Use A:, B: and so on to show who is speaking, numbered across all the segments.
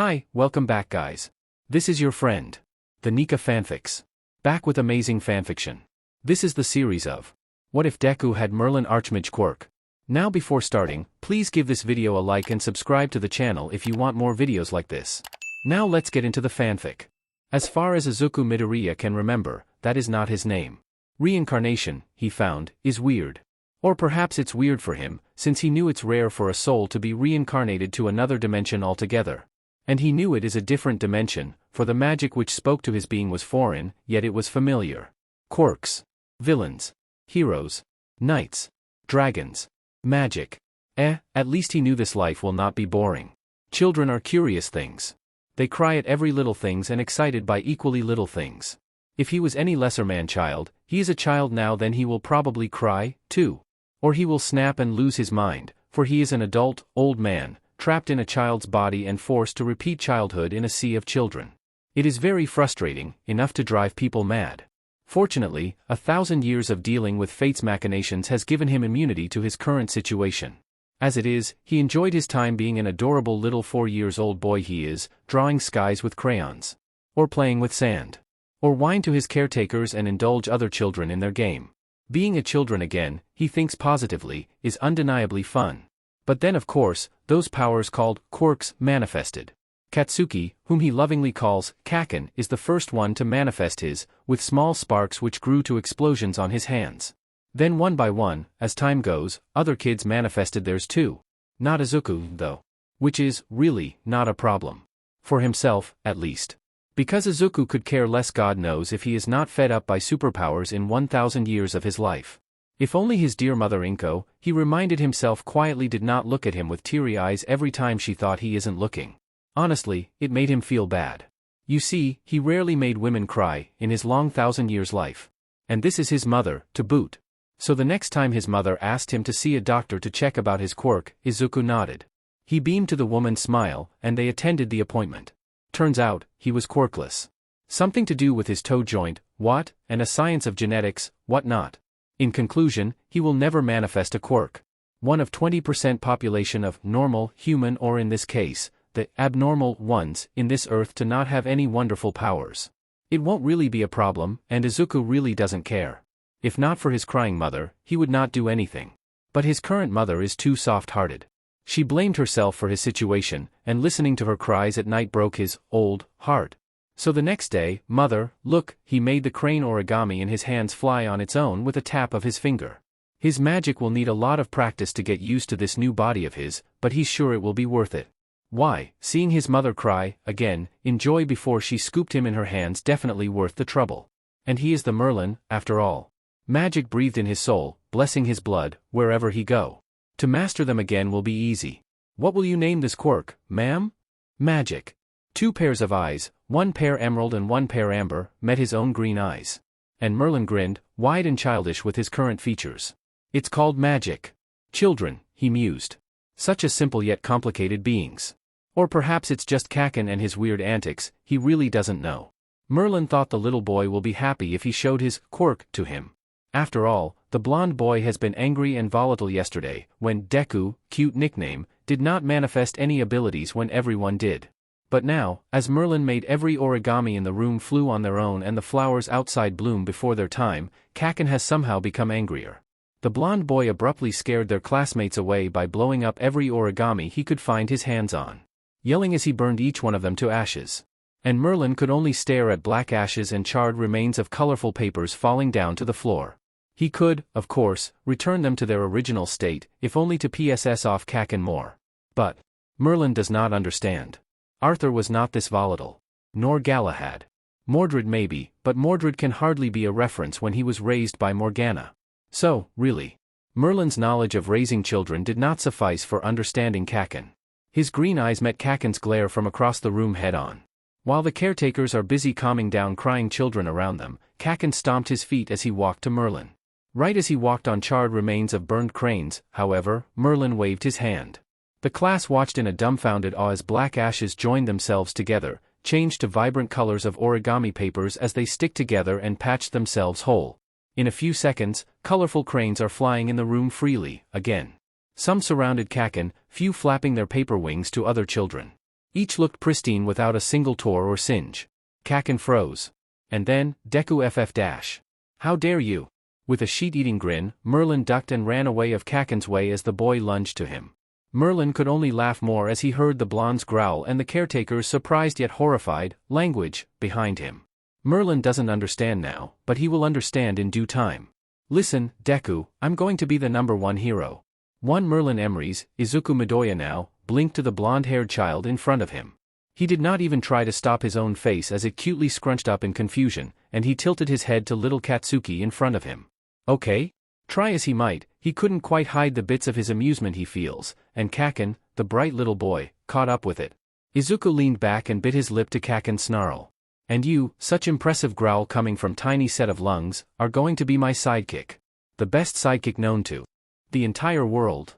A: Hi, welcome back guys. This is your friend, the Nika Fanfics. Back with amazing fanfiction. This is the series of What If Deku Had Merlin Archmage Quirk. Now before starting, please give this video a like and subscribe to the channel if you want more videos like this. Now let's get into the fanfic. As far as Izuku Midoriya can remember, that is not his name. Reincarnation, he found, is weird. Or perhaps it's weird for him, since he knew it's rare for a soul to be reincarnated to another dimension altogether. And he knew it is a different dimension, for the magic which spoke to his being was foreign, yet it was familiar. Quirks. Villains. Heroes. Knights. Dragons. Magic. At least he knew this life will not be boring. Children are curious things. They cry at every little things and excited by equally little things. If he was any lesser man-child, he is a child now, then he will probably cry, too. Or he will snap and lose his mind, for he is an adult, old man, trapped in a child's body and forced to repeat childhood in a sea of children. It is very frustrating, enough to drive people mad. Fortunately, 1,000 years of dealing with fate's machinations has given him immunity to his current situation. As it is, he enjoyed his time being an adorable little 4-year-old boy he is, drawing skies with crayons. Or playing with sand. Or whine to his caretakers and indulge other children in their game. Being a children again, he thinks positively, is undeniably fun. But then of course, those powers called quirks manifested. Katsuki, whom he lovingly calls Kaken, is the first one to manifest his, with small sparks which grew to explosions on his hands. Then one by one, as time goes, other kids manifested theirs too. Not Izuku, though. Which is, really, not a problem. For himself, at least. Because Izuku could care less, God knows if he is not fed up by superpowers in 1,000 years of his life. If only his dear mother Inko, he reminded himself quietly, did not look at him with teary eyes every time she thought he isn't looking. Honestly, it made him feel bad. You see, he rarely made women cry, in his long 1,000 years life. And this is his mother, to boot. So the next time his mother asked him to see a doctor to check about his quirk, Izuku nodded. He beamed to the woman's smile, and they attended the appointment. Turns out, he was quirkless. Something to do with his toe joint, what, and a science of genetics, what not. In conclusion, he will never manifest a quirk. One of 20% population of normal, human, or in this case, the abnormal ones in this earth to not have any wonderful powers. It won't really be a problem, and Izuku really doesn't care. If not for his crying mother, he would not do anything. But his current mother is too soft-hearted. She blamed herself for his situation, and listening to her cries at night broke his old heart. So the next day, mother, look, he made the crane origami in his hands fly on its own with a tap of his finger. His magic will need a lot of practice to get used to this new body of his, but he's sure it will be worth it. Why, seeing his mother cry, again, in joy before she scooped him in her hands, definitely worth the trouble. And he is the Merlin, after all. Magic breathed in his soul, blessing his blood, wherever he go. To master them again will be easy. What will you name this quirk, ma'am? Magic. 2 pairs of eyes, 1 pair emerald and 1 pair amber, met his own green eyes. And Merlin grinned, wide and childish with his current features. It's called magic. Children, he mused. Such a simple yet complicated beings. Or perhaps it's just Kaken and his weird antics, he really doesn't know. Merlin thought the little boy will be happy if he showed his quirk to him. After all, the blond boy has been angry and volatile yesterday, when Deku, cute nickname, did not manifest any abilities when everyone did. But now, as Merlin made every origami in the room flew on their own and the flowers outside bloom before their time, Kaken has somehow become angrier. The blond boy abruptly scared their classmates away by blowing up every origami he could find his hands on, yelling as he burned each one of them to ashes. And Merlin could only stare at black ashes and charred remains of colorful papers falling down to the floor. He could, of course, return them to their original state, if only to PSS off Kaken more. But Merlin does not understand. Arthur was not this volatile. Nor Galahad. Mordred maybe, but Mordred can hardly be a reference when he was raised by Morgana. So, really, Merlin's knowledge of raising children did not suffice for understanding Kaken. His green eyes met Kaken's glare from across the room head-on. While the caretakers are busy calming down crying children around them, Kaken stomped his feet as he walked to Merlin. Right as he walked on charred remains of burned cranes, however, Merlin waved his hand. The class watched in a dumbfounded awe as black ashes joined themselves together, changed to vibrant colors of origami papers as they stick together and patched themselves whole. In a few seconds, colorful cranes are flying in the room freely, again. Some surrounded Kaken, few flapping their paper wings to other children. Each looked pristine without a single tore or singe. Kaken froze. And then, Deku FF-. How dare you? With a sheet-eating grin, Merlin ducked and ran away of Kaken's way as the boy lunged to him. Merlin could only laugh more as he heard the blonde's growl and the caretaker's surprised yet horrified language behind him. Merlin doesn't understand now, but he will understand in due time. Listen, Deku, I'm going to be the #1 hero. One Merlin Emery's, Izuku Midoriya now, blinked to the blonde-haired child in front of him. He did not even try to stop his own face as it cutely scrunched up in confusion, and he tilted his head to little Katsuki in front of him. Okay? Try as he might, he couldn't quite hide the bits of his amusement he feels, and Kaken, the bright little boy, caught up with it. Izuku leaned back and bit his lip to Kaken's snarl. And you, such impressive growl coming from tiny set of lungs, are going to be my sidekick. The best sidekick known to the entire world.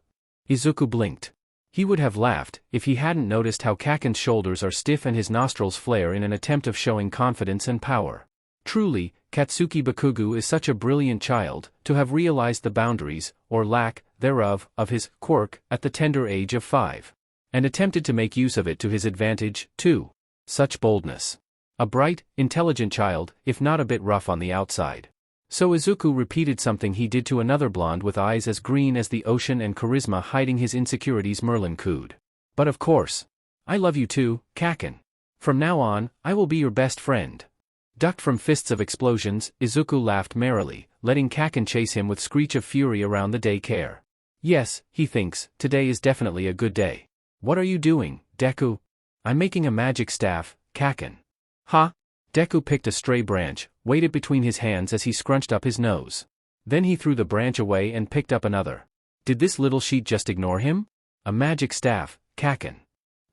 A: Izuku blinked. He would have laughed if he hadn't noticed how Kaken's shoulders are stiff and his nostrils flare in an attempt of showing confidence and power. Truly, Katsuki Bakugou is such a brilliant child, to have realized the boundaries, or lack thereof, of his quirk at the tender age of 5. And attempted to make use of it to his advantage, too. Such boldness. A bright, intelligent child, if not a bit rough on the outside. So Izuku repeated something he did to another blonde with eyes as green as the ocean and charisma hiding his insecurities. Merlin cooed. But of course. I love you too, Kaken. From now on, I will be your best friend. Ducked from fists of explosions, Izuku laughed merrily, letting Kaken chase him with screech of fury around the daycare. Yes, he thinks, today is definitely a good day. What are you doing, Deku? I'm making a magic staff, Kaken. Ha! Deku picked a stray branch, weighed it between his hands as he scrunched up his nose. Then he threw the branch away and picked up another. Did this little sheet just ignore him? A magic staff, Kaken.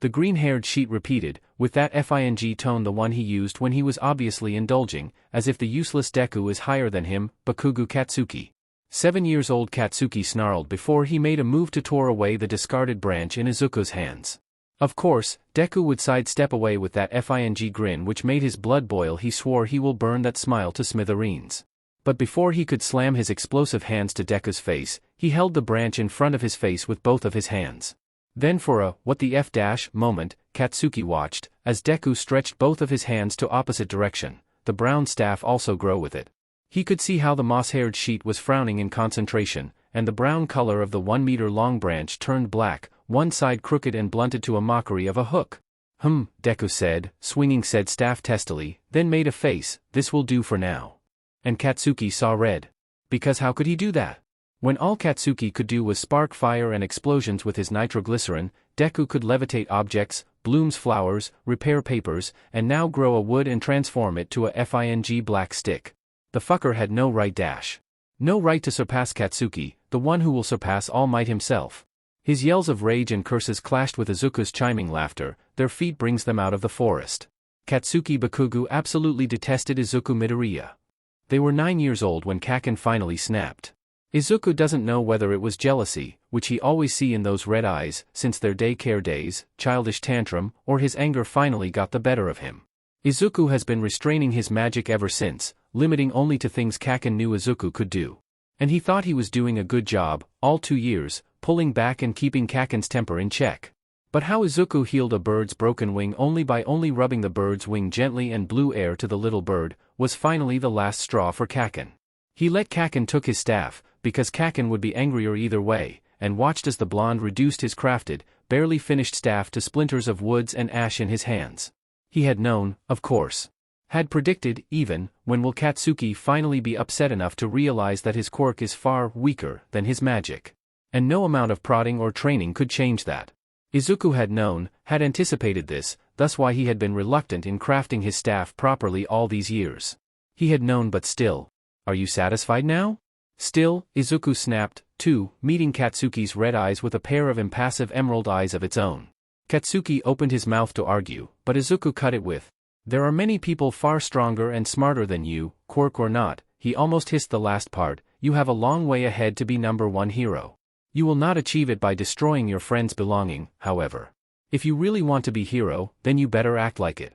A: The green-haired sheet repeated, with that FING tone, the one he used when he was obviously indulging, as if the useless Deku is higher than him. Bakugou Katsuki. 7 years old Katsuki snarled before he made a move to tore away the discarded branch in Izuku's hands. Of course, Deku would sidestep away with that FING grin which made his blood boil. He swore he will burn that smile to smithereens. But before he could slam his explosive hands to Deku's face, he held the branch in front of his face with both of his hands. Then for a what the F- moment, Katsuki watched, as Deku stretched both of his hands to opposite direction, the brown staff also grow with it. He could see how the moss-haired sheet was frowning in concentration, and the brown color of the 1-meter-long branch turned black, one side crooked and blunted to a mockery of a hook. Deku said, swinging said staff testily, then made a face, this will do for now. And Katsuki saw red. Because how could he do that? When all Katsuki could do was spark fire and explosions with his nitroglycerin, Deku could levitate objects, blooms flowers, repair papers, and now grow a wood and transform it to a FING black stick. The fucker had no right. No right to surpass Katsuki, the one who will surpass All Might himself. His yells of rage and curses clashed with Izuku's chiming laughter. Their feet brings them out of the forest. Katsuki Bakugou absolutely detested Izuku Midoriya. They were 9 years old when Kaken finally snapped. Izuku doesn't know whether it was jealousy, which he always see in those red eyes, since their daycare days, childish tantrum, or his anger finally got the better of him. Izuku has been restraining his magic ever since, limiting only to things Kaken knew Izuku could do. And he thought he was doing a good job, all 2 years, pulling back and keeping Kaken's temper in check. But how Izuku healed a bird's broken wing only by rubbing the bird's wing gently and blew air to the little bird, was finally the last straw for Kaken. He let Kaken took his staff, because Kaken would be angrier either way, and watched as the blonde reduced his crafted, barely finished staff to splinters of woods and ash in his hands. He had known, of course. Had predicted, even, when will Katsuki finally be upset enough to realize that his quirk is far weaker than his magic. And no amount of prodding or training could change that. Izuku had known, had anticipated this, thus why he had been reluctant in crafting his staff properly all these years. He had known, but still. Are you satisfied now? Still, Izuku snapped, too, meeting Katsuki's red eyes with a pair of impassive emerald eyes of its own. Katsuki opened his mouth to argue, but Izuku cut it with, there are many people far stronger and smarter than you, quirk or not. He almost hissed the last part, you have a long way ahead to be #1 hero. You will not achieve it by destroying your friend's belonging, however. If you really want to be hero, then you better act like it.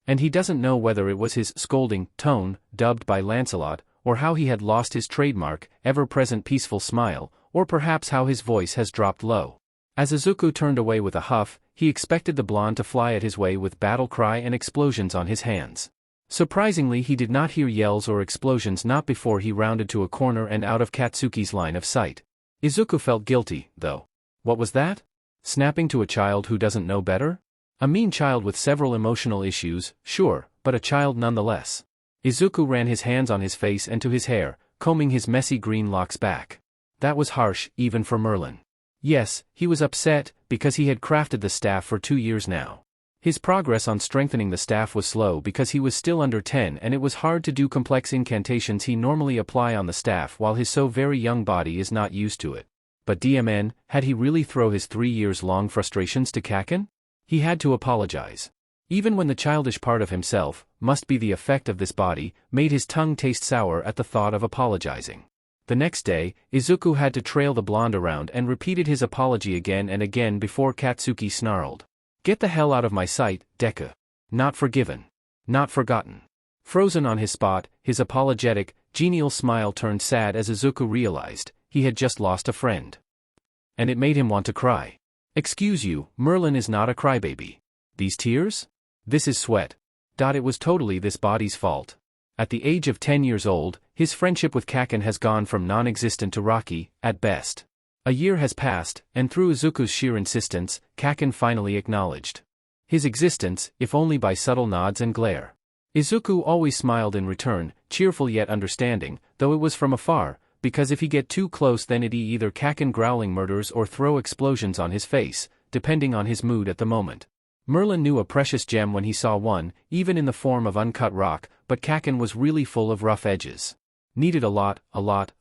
A: And he doesn't know whether it was his scolding tone, dubbed by Lancelot, or how he had lost his trademark, ever-present peaceful smile, or perhaps how his voice has dropped low. As Izuku turned away with a huff, he expected the blonde to fly at his way with battle cry and explosions on his hands. Surprisingly, he did not hear yells or explosions not before he rounded to a corner and out of Katsuki's line of sight. Izuku felt guilty, though. What was that? Snapping to a child who doesn't know better? A mean child with several emotional issues, sure, but a child nonetheless. Izuku ran his hands on his face and to his hair, combing his messy green locks back. That was harsh, even for Merlin. Yes, he was upset, because he had crafted the staff for 2 years now. His progress on strengthening the staff was slow because he was still under 10 and it was hard to do complex incantations he normally apply on the staff while his so very young body is not used to it. But DMN, had he really thrown his 3 years long frustrations to Kaken? He had to apologize. Even when the childish part of himself, must be the effect of this body, made his tongue taste sour at the thought of apologizing. The next day, Izuku had to trail the blonde around and repeated his apology again and again before Katsuki snarled. Get the hell out of my sight, Deku. Not forgiven. Not forgotten. Frozen on his spot, his apologetic, genial smile turned sad as Izuku realized he had just lost a friend. And it made him want to cry. Excuse you, Merlin is not a crybaby. These tears? This is sweat. It was totally this body's fault. At the age of 10 years old, his friendship with Kaken has gone from non-existent to rocky, at best. A year has passed, and through Izuku's sheer insistence, Kaken finally acknowledged his existence, if only by subtle nods and glare. Izuku always smiled in return, cheerful yet understanding, though it was from afar, because if he get too close then it'd either Kaken growling murders or throw explosions on his face, depending on his mood at the moment. Merlin knew a precious gem when he saw one, even in the form of uncut rock, but Kaken was really full of rough edges. Needed a lot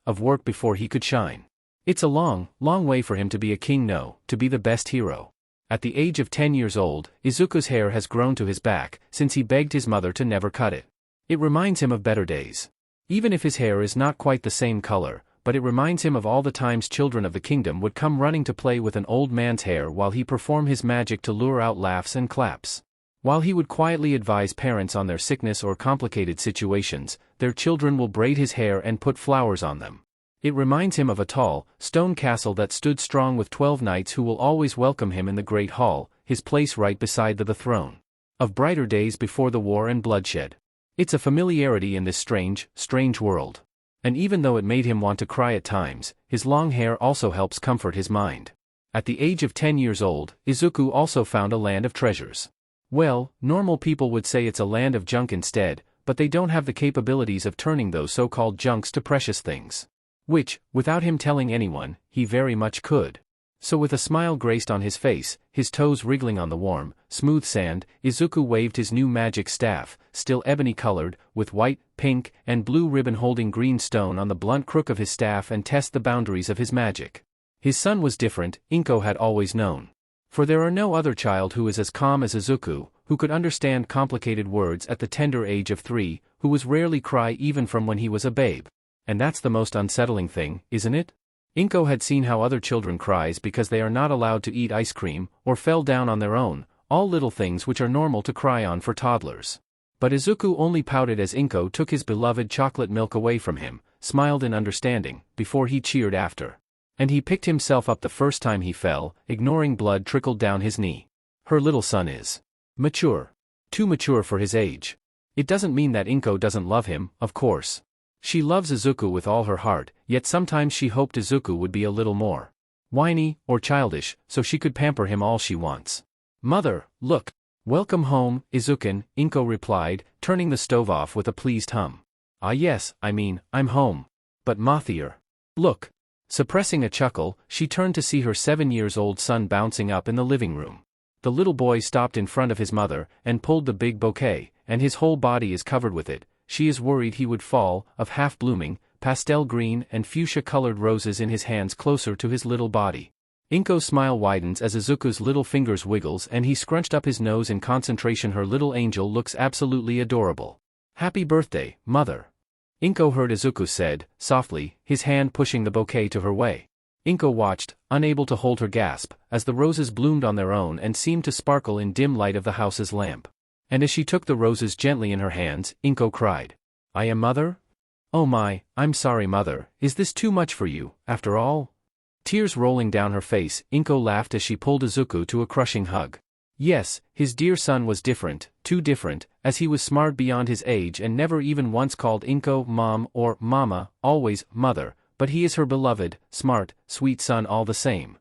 A: of work before he could shine. It's a long way for him to be a king, no, to be the best hero. At the age of 10 years old, Izuku's hair has grown to his back, since he begged his mother to never cut it. It reminds him of better days. Even if his hair is not quite the same color, but it reminds him of all the times children of the kingdom would come running to play with an old man's hair while he performed his magic to lure out laughs and claps. While he would quietly advise parents on their sickness or complicated situations, their children will braid his hair and put flowers on them. It reminds him of a tall, stone castle that stood strong with 12 knights who will always welcome him in the great hall, his place right beside the throne. Of brighter days before the war and bloodshed. It's a familiarity in this strange world. And even though it made him want to cry at times, his long hair also helps comfort his mind. At the age of 10 years old, Izuku also found a land of treasures. Well, normal people would say it's a land of junk instead, but they don't have the capabilities of turning those so-called junks to precious things. Which, without him telling anyone, he very much could. So with a smile graced on his face, his toes wriggling on the warm, smooth sand, Izuku waved his new magic staff, still ebony-colored, with white, pink, and blue ribbon holding green stone on the blunt crook of his staff and test the boundaries of his magic. His son was different, Inko had always known. For there are no other child who is as calm as Izuku, who could understand complicated words at the tender age of 3, who was rarely cry even from when he was a babe. And that's the most unsettling thing, isn't it? Inko had seen how other children cries because they are not allowed to eat ice cream, or fell down on their own, all little things which are normal to cry on for toddlers. But Izuku only pouted as Inko took his beloved chocolate milk away from him, smiled in understanding, before he cheered after. And he picked himself up the first time he fell, ignoring blood trickled down his knee. Her little son is mature. Too mature for his age. It doesn't mean that Inko doesn't love him, of course. She loves Izuku with all her heart, yet sometimes she hoped Izuku would be a little more whiny, or childish, so she could pamper him all she wants. Mother, look. Welcome home, Izukin, Inko replied, turning the stove off with a pleased hum. Ah yes, I'm home. But Mathier. Look. Suppressing a chuckle, she turned to see her 7-year-old son bouncing up in the living room. The little boy stopped in front of his mother, and pulled the big bouquet, and his whole body is covered with it. She is worried he would fall, of half-blooming, pastel green and fuchsia-colored roses in his hands closer to his little body. Inko's smile widens as Izuku's little fingers wiggles and he scrunched up his nose in concentration. Her little angel looks absolutely adorable. Happy birthday, mother. Inko heard Izuku said, softly, his hand pushing the bouquet to her way. Inko watched, unable to hold her gasp, as the roses bloomed on their own and seemed to sparkle in dim light of the house's lamp. And as she took the roses gently in her hands, Inko cried, I am mother? Oh my, I'm sorry mother, is this too much for you, after all? Tears rolling down her face, Inko laughed as she pulled Izuku to a crushing hug. Yes, his dear son was different, too different, as he was smart beyond his age and never even once called Inko mom or mama, always mother, but he is her beloved, smart, sweet son all the same.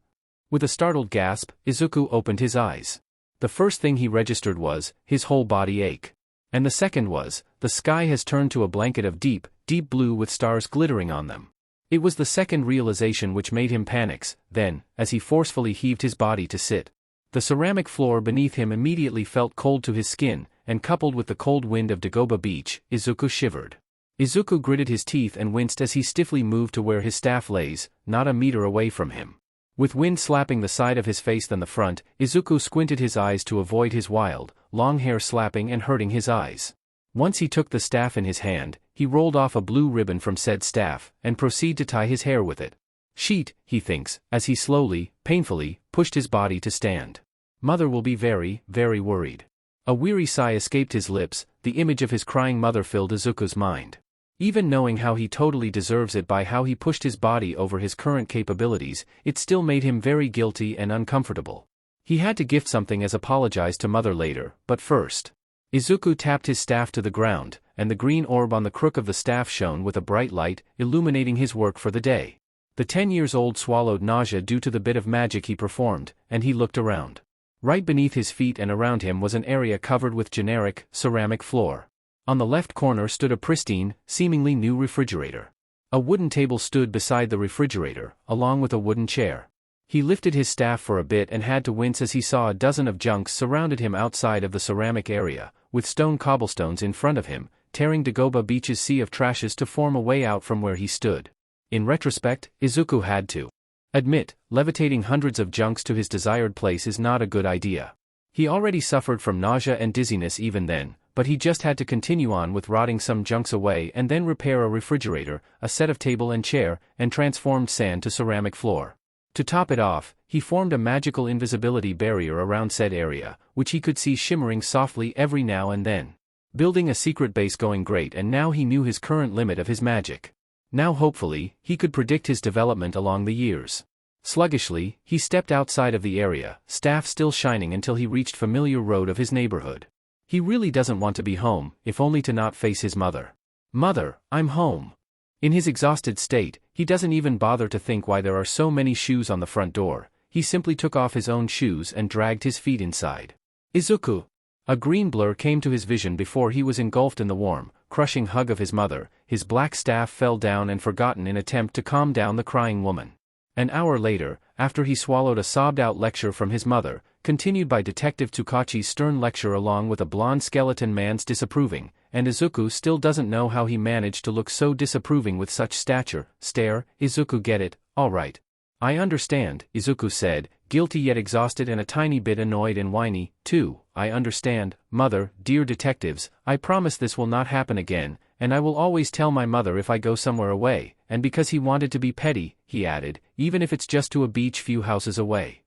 A: With a startled gasp, Izuku opened his eyes. The first thing he registered was, his whole body ache. And the second was, the sky has turned to a blanket of deep, deep blue with stars glittering on them. It was the second realization which made him panic. Then, as he forcefully heaved his body to sit, the ceramic floor beneath him immediately felt cold to his skin, and coupled with the cold wind of Dagoba Beach, Izuku shivered. Izuku gritted his teeth and winced as he stiffly moved to where his staff lays, not a meter away from him. With wind slapping the side of his face than the front, Izuku squinted his eyes to avoid his wild, long hair slapping and hurting his eyes. Once he took the staff in his hand, he rolled off a blue ribbon from said staff, and proceeded to tie his hair with it. Sheet, he thinks, as he slowly, painfully, pushed his body to stand. Mother will be very, very worried. A weary sigh escaped his lips, the image of his crying mother filled Izuku's mind. Even knowing how he totally deserves it by how he pushed his body over his current capabilities, it still made him very guilty and uncomfortable. He had to gift something as apologize to mother later, but first. Izuku tapped his staff to the ground, and the green orb on the crook of the staff shone with a bright light, illuminating his work for the day. The 10-year-old swallowed nausea due to the bit of magic he performed, and he looked around. Right beneath his feet and around him was an area covered with generic, ceramic floor. On the left corner stood a pristine, seemingly new refrigerator. A wooden table stood beside the refrigerator, along with a wooden chair. He lifted his staff for a bit and had to wince as he saw a dozen of junks surrounded him outside of the ceramic area, with stone cobblestones in front of him, tearing Dagoba Beach's sea of trashes to form a way out from where he stood. In retrospect, Izuku had to admit, levitating hundreds of junks to his desired place is not a good idea. He already suffered from nausea and dizziness even then, but he just had to continue on with rotting some junks away and then repair a refrigerator, a set of table and chair, and transformed sand to ceramic floor. To top it off, he formed a magical invisibility barrier around said area, which he could see shimmering softly every now and then. Building a secret base going great, and now he knew his current limit of his magic. Now hopefully, he could predict his development along the years. Sluggishly, he stepped outside of the area, staff still shining until he reached familiar road of his neighborhood. He really doesn't want to be home, if only to not face his mother. Mother, I'm home. In his exhausted state, he doesn't even bother to think why there are so many shoes on the front door. He simply took off his own shoes and dragged his feet inside. Izuku! A green blur came to his vision before he was engulfed in the warm, crushing hug of his mother. His black staff fell down and forgotten in attempt to calm down the crying woman. An hour later, after he swallowed a sobbed-out lecture from his mother, continued by Detective Tsukachi's stern lecture along with a blonde skeleton man's disapproving, and Izuku still doesn't know how he managed to look so disapproving with such stature, stare. Izuku get it, all right. I understand, Izuku said, guilty yet exhausted and a tiny bit annoyed and whiny, too. I understand, mother, dear detectives, I promise this will not happen again, and I will always tell my mother if I go somewhere away, and because he wanted to be petty, he added, even if it's just to a beach few houses away.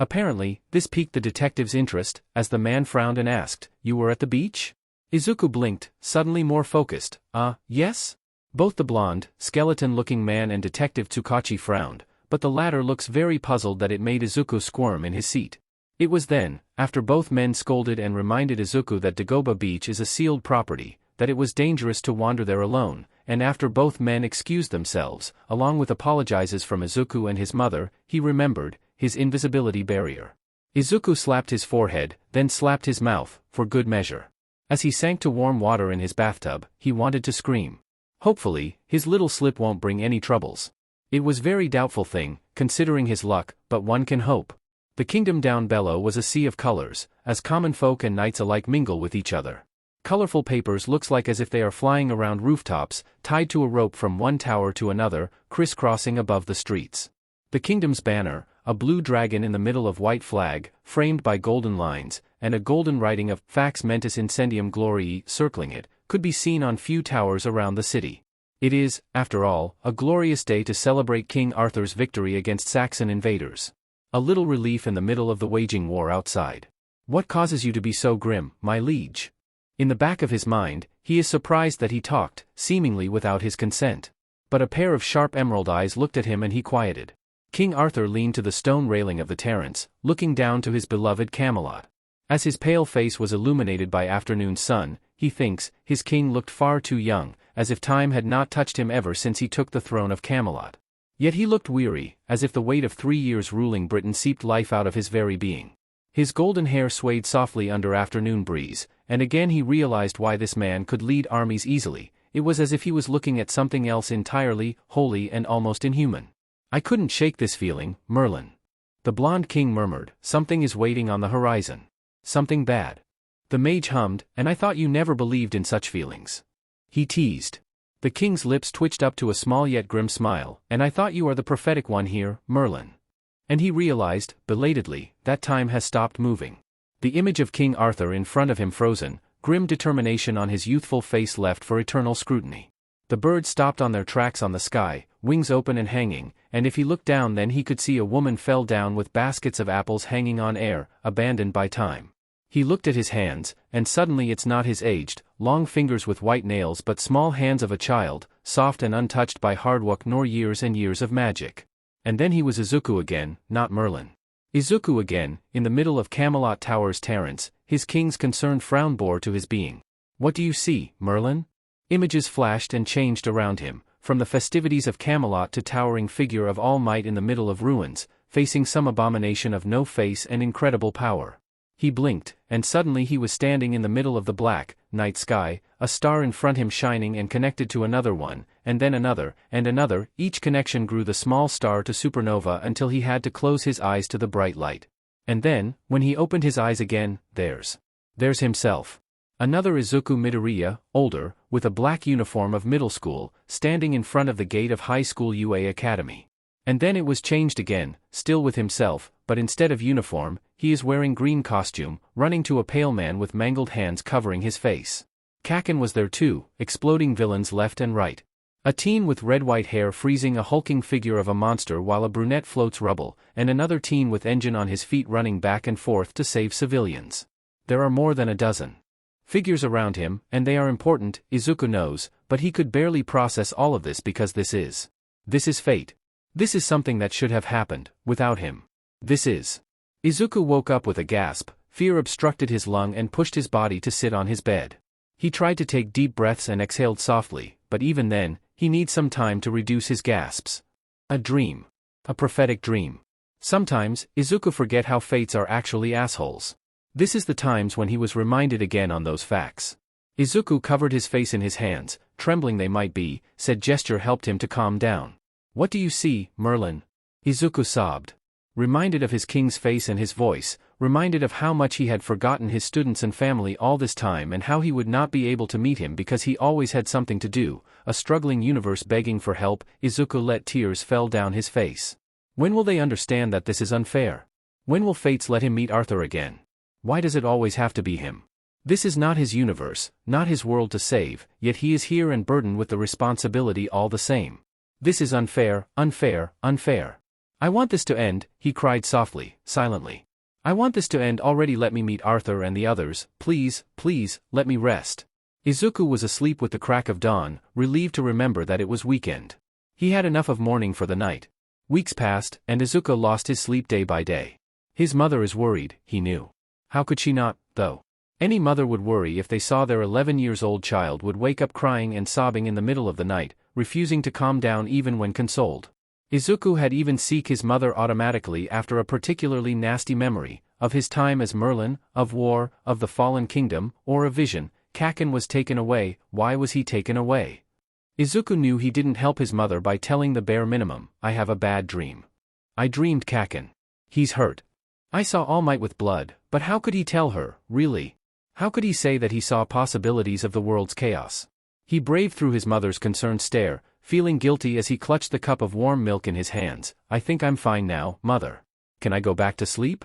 A: Apparently, this piqued the detective's interest, as the man frowned and asked, you were at the beach? Izuku blinked, suddenly more focused. Yes? Both the blonde, skeleton-looking man and Detective Tsukachi frowned, but the latter looks very puzzled that it made Izuku squirm in his seat. It was then, after both men scolded and reminded Izuku that Dagoba Beach is a sealed property, that it was dangerous to wander there alone, and after both men excused themselves, along with apologizes from Izuku and his mother, he remembered his invisibility barrier. Izuku slapped his forehead, then slapped his mouth, for good measure. As he sank to warm water in his bathtub, he wanted to scream. Hopefully, his little slip won't bring any troubles. It was very doubtful thing, considering his luck, but one can hope. The kingdom down below was a sea of colors, as common folk and knights alike mingle with each other. Colorful papers looks like as if they are flying around rooftops, tied to a rope from one tower to another, crisscrossing above the streets. The kingdom's banner, a blue dragon in the middle of white flag, framed by golden lines, and a golden writing of Fax Mentis Incendium Gloriae circling it, could be seen on few towers around the city. It is, after all, a glorious day to celebrate King Arthur's victory against Saxon invaders. A little relief in the middle of the waging war outside. What causes you to be so grim, my liege? In the back of his mind, he is surprised that he talked, seemingly without his consent. But a pair of sharp emerald eyes looked at him and he quieted. King Arthur leaned to the stone railing of the terrace, looking down to his beloved Camelot. As his pale face was illuminated by afternoon sun, he thinks, his king looked far too young, as if time had not touched him ever since he took the throne of Camelot. Yet he looked weary, as if the weight of 3 years ruling Britain seeped life out of his very being. His golden hair swayed softly under afternoon breeze, and again he realized why this man could lead armies easily. It was as if he was looking at something else entirely, holy and almost inhuman. I couldn't shake this feeling, Merlin. The blond king murmured, something is waiting on the horizon. Something bad. The mage hummed, and I thought you never believed in such feelings. He teased. The king's lips twitched up to a small yet grim smile, and I thought you are the prophetic one here, Merlin. And he realized, belatedly, that time has stopped moving. The image of King Arthur in front of him frozen, grim determination on his youthful face left for eternal scrutiny. The birds stopped on their tracks on the sky, wings open and hanging, and if he looked down then he could see a woman fell down with baskets of apples hanging on air, abandoned by time. He looked at his hands, and suddenly it's not his aged, long fingers with white nails but small hands of a child, soft and untouched by hard work nor years and years of magic. And then he was Izuku again, not Merlin. Izuku again, in the middle of Camelot Tower's terrace, his king's concerned frown bore to his being. What do you see, Merlin? Images flashed and changed around him, from the festivities of Camelot to towering figure of All Might in the middle of ruins, facing some abomination of no face and incredible power. He blinked, and suddenly he was standing in the middle of the black, night sky, a star in front him shining and connected to another one, and then another, and another. Each connection grew the small star to supernova until he had to close his eyes to the bright light. And then, when he opened his eyes again, there's himself. Another Izuku Midoriya, older, with a black uniform of middle school, standing in front of the gate of high school UA Academy. And then it was changed again, still with himself, but instead of uniform, he is wearing green costume, running to a pale man with mangled hands covering his face. Kaken was there too, exploding villains left and right. A teen with red-white hair freezing a hulking figure of a monster while a brunette floats rubble, and another teen with engine on his feet running back and forth to save civilians. There are more than a dozen figures around him, and they are important, Izuku knows, but he could barely process all of this because this is fate. This is something that should have happened, without him. Izuku woke up with a gasp, fear obstructed his lung and pushed his body to sit on his bed. He tried to take deep breaths and exhaled softly, but even then, he needs some time to reduce his gasps. A dream. A prophetic dream. Sometimes, Izuku forget how fates are actually assholes. This is the times when he was reminded again on those facts. Izuku covered his face in his hands, trembling they might be, said gesture helped him to calm down. What do you see, Merlin? Izuku sobbed. Reminded of his king's face and his voice, reminded of how much he had forgotten his students and family all this time and how he would not be able to meet him because he always had something to do, a struggling universe begging for help. Izuku let tears fell down his face. When will they understand that this is unfair? When will fates let him meet Arthur again? Why does it always have to be him? This is not his universe, not his world to save, yet he is here and burdened with the responsibility all the same. This is unfair, unfair, unfair. I want this to end, he cried softly, silently. I want this to end already. Let me meet Arthur and the others, please, please, let me rest. Izuku was asleep with the crack of dawn, relieved to remember that it was weekend. He had enough of mourning for the night. Weeks passed, and Izuku lost his sleep day by day. His mother is worried, he knew. How could she not, though? Any mother would worry if they saw their 11-year-old child would wake up crying and sobbing in the middle of the night, refusing to calm down even when consoled. Izuku had even seek his mother automatically after a particularly nasty memory, of his time as Merlin, of war, of the fallen kingdom, or a vision. Kaken was taken away. Why was he taken away? Izuku knew he didn't help his mother by telling the bare minimum, I have a bad dream. I dreamed Kaken. He's hurt. I saw All Might with blood, but how could he tell her, really? How could he say that he saw possibilities of the world's chaos? He braved through his mother's concerned stare, feeling guilty as he clutched the cup of warm milk in his hands. I think I'm fine now, mother. Can I go back to sleep?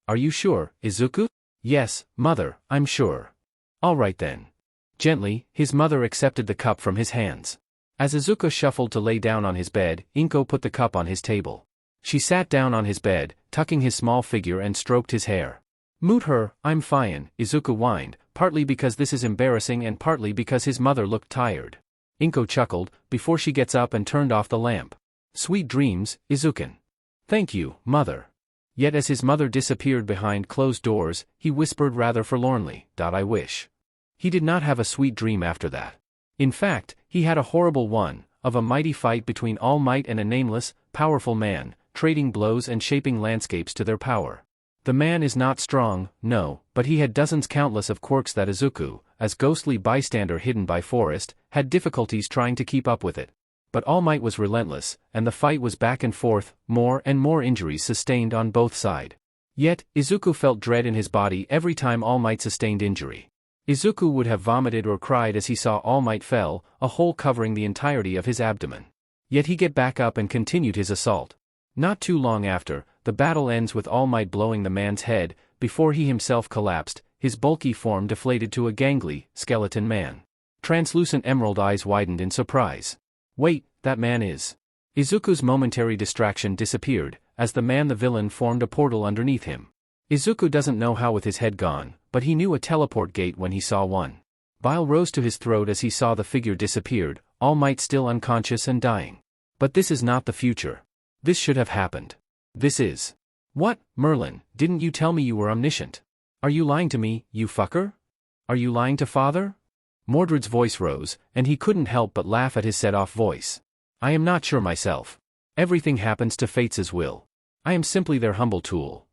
A: Are you sure, Izuku? Yes, mother, I'm sure. All right then. Gently, his mother accepted the cup from his hands. As Izuku shuffled to lay down on his bed, Inko put the cup on his table. She sat down on his bed, tucking his small figure and stroked his hair. Moot her, I'm fine, Izuku whined, partly because this is embarrassing and partly because his mother looked tired. Inko chuckled, before she gets up and turned off the lamp. Sweet dreams, Izuku. "Thank you, mother." Yet as his mother disappeared behind closed doors, he whispered rather forlornly, "I wish." He did not have a sweet dream after that. In fact, he had a horrible one, of a mighty fight between All Might and a nameless, powerful man, trading blows and shaping landscapes to their power. The man is not strong, no, but he had dozens countless of quirks that Izuku, as ghostly bystander hidden by forest, had difficulties trying to keep up with it. But All Might was relentless, and the fight was back and forth, more and more injuries sustained on both sides. Yet, Izuku felt dread in his body every time All Might sustained injury. Izuku would have vomited or cried as he saw All Might fell, a hole covering the entirety of his abdomen. Yet he get back up and continued his assault. Not too long after, the battle ends with All Might blowing the man's head, before he himself collapsed, his bulky form deflated to a gangly, skeleton man. Translucent emerald eyes widened in surprise. Wait, that man is... Izuku's momentary distraction disappeared, as the villain formed a portal underneath him. Izuku doesn't know how with his head gone, but he knew a teleport gate when he saw one. Bile rose to his throat as he saw the figure disappeared, All Might still unconscious and dying. But this is not the future. This should have happened. This is... What, Merlin, didn't you tell me you were omniscient? Are you lying to me, you fucker? Are you lying to father? Mordred's voice rose, and he couldn't help but laugh at his set-off voice. I am not sure myself. Everything happens to fates' will. I am simply their humble tool.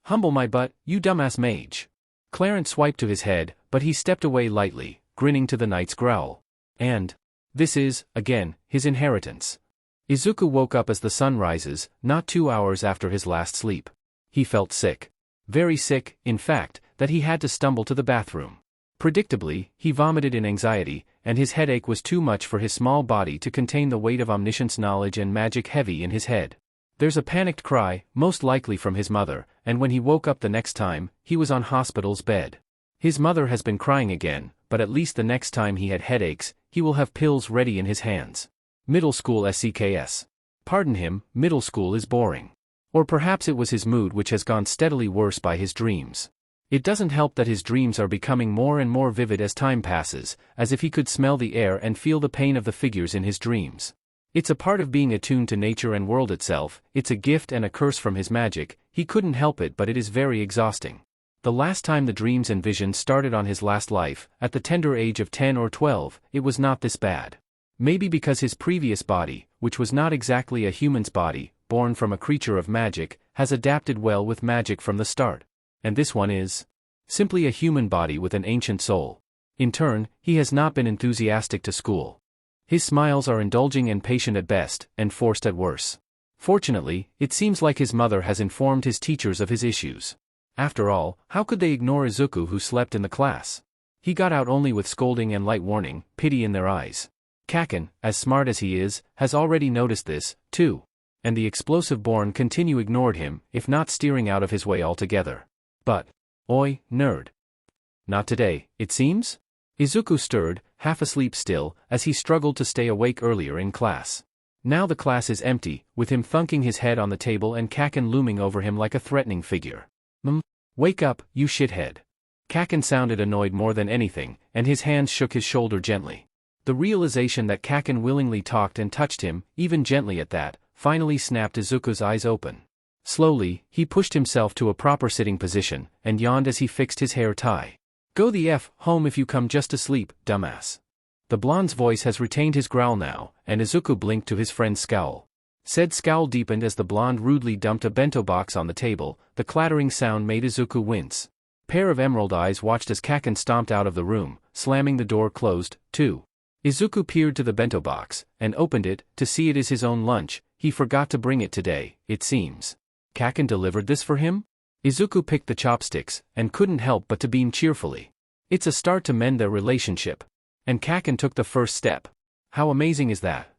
A: Humble my butt, you dumbass mage. Clarence swiped to his head, but he stepped away lightly, grinning to the knight's growl. And... this is, again, his inheritance. Izuku woke up as the sun rises, not 2 hours after his last sleep. He felt sick. Very sick, in fact, that he had to stumble to the bathroom. Predictably, he vomited in anxiety, and his headache was too much for his small body to contain the weight of omniscience knowledge and magic heavy in his head. There's a panicked cry, most likely from his mother, and when he woke up the next time, he was on hospital's bed. His mother has been crying again, but at least the next time he had headaches, he will have pills ready in his hands. Middle school SCKS. Pardon him, middle school is boring. Or perhaps it was his mood which has gone steadily worse by his dreams. It doesn't help that his dreams are becoming more and more vivid as time passes, as if he could smell the air and feel the pain of the figures in his dreams. It's a part of being attuned to nature and world itself, it's a gift and a curse from his magic, he couldn't help it but it is very exhausting. The last time the dreams and visions started on his last life, at the tender age of 10 or 12, it was not this bad. Maybe because his previous body, which was not exactly a human's body, born from a creature of magic, has adapted well with magic from the start. And this one is simply a human body with an ancient soul. In turn, he has not been enthusiastic to school. His smiles are indulging and patient at best, and forced at worst. Fortunately, it seems like his mother has informed his teachers of his issues. After all, how could they ignore Izuku who slept in the class? He got out only with scolding and light warning, pity in their eyes. Kaken, as smart as he is, has already noticed this, too. And the explosive-born continue ignored him, if not steering out of his way altogether. But, oi, nerd. Not today, it seems? Izuku stirred, half asleep still, as he struggled to stay awake earlier in class. Now the class is empty, with him thunking his head on the table and Kaken looming over him like a threatening figure. Wake up, you shithead. Kaken sounded annoyed more than anything, and his hands shook his shoulder gently. The realization that Kaken willingly talked and touched him, even gently at that, finally snapped Izuku's eyes open. Slowly, he pushed himself to a proper sitting position, and yawned as he fixed his hair tie. Go the F home if you come just to sleep, dumbass. The blonde's voice has retained his growl now, and Izuku blinked to his friend's scowl. Said scowl deepened as the blonde rudely dumped a bento box on the table, the clattering sound made Izuku wince. Pair of emerald eyes watched as Kaken stomped out of the room, slamming the door closed, too. Izuku peered to the bento box, and opened it, to see it is his own lunch. He forgot to bring it today, it seems. Kaken delivered this for him? Izuku picked the chopsticks, and couldn't help but to beam cheerfully. It's a start to mend their relationship. And Kaken took the first step. How amazing is that?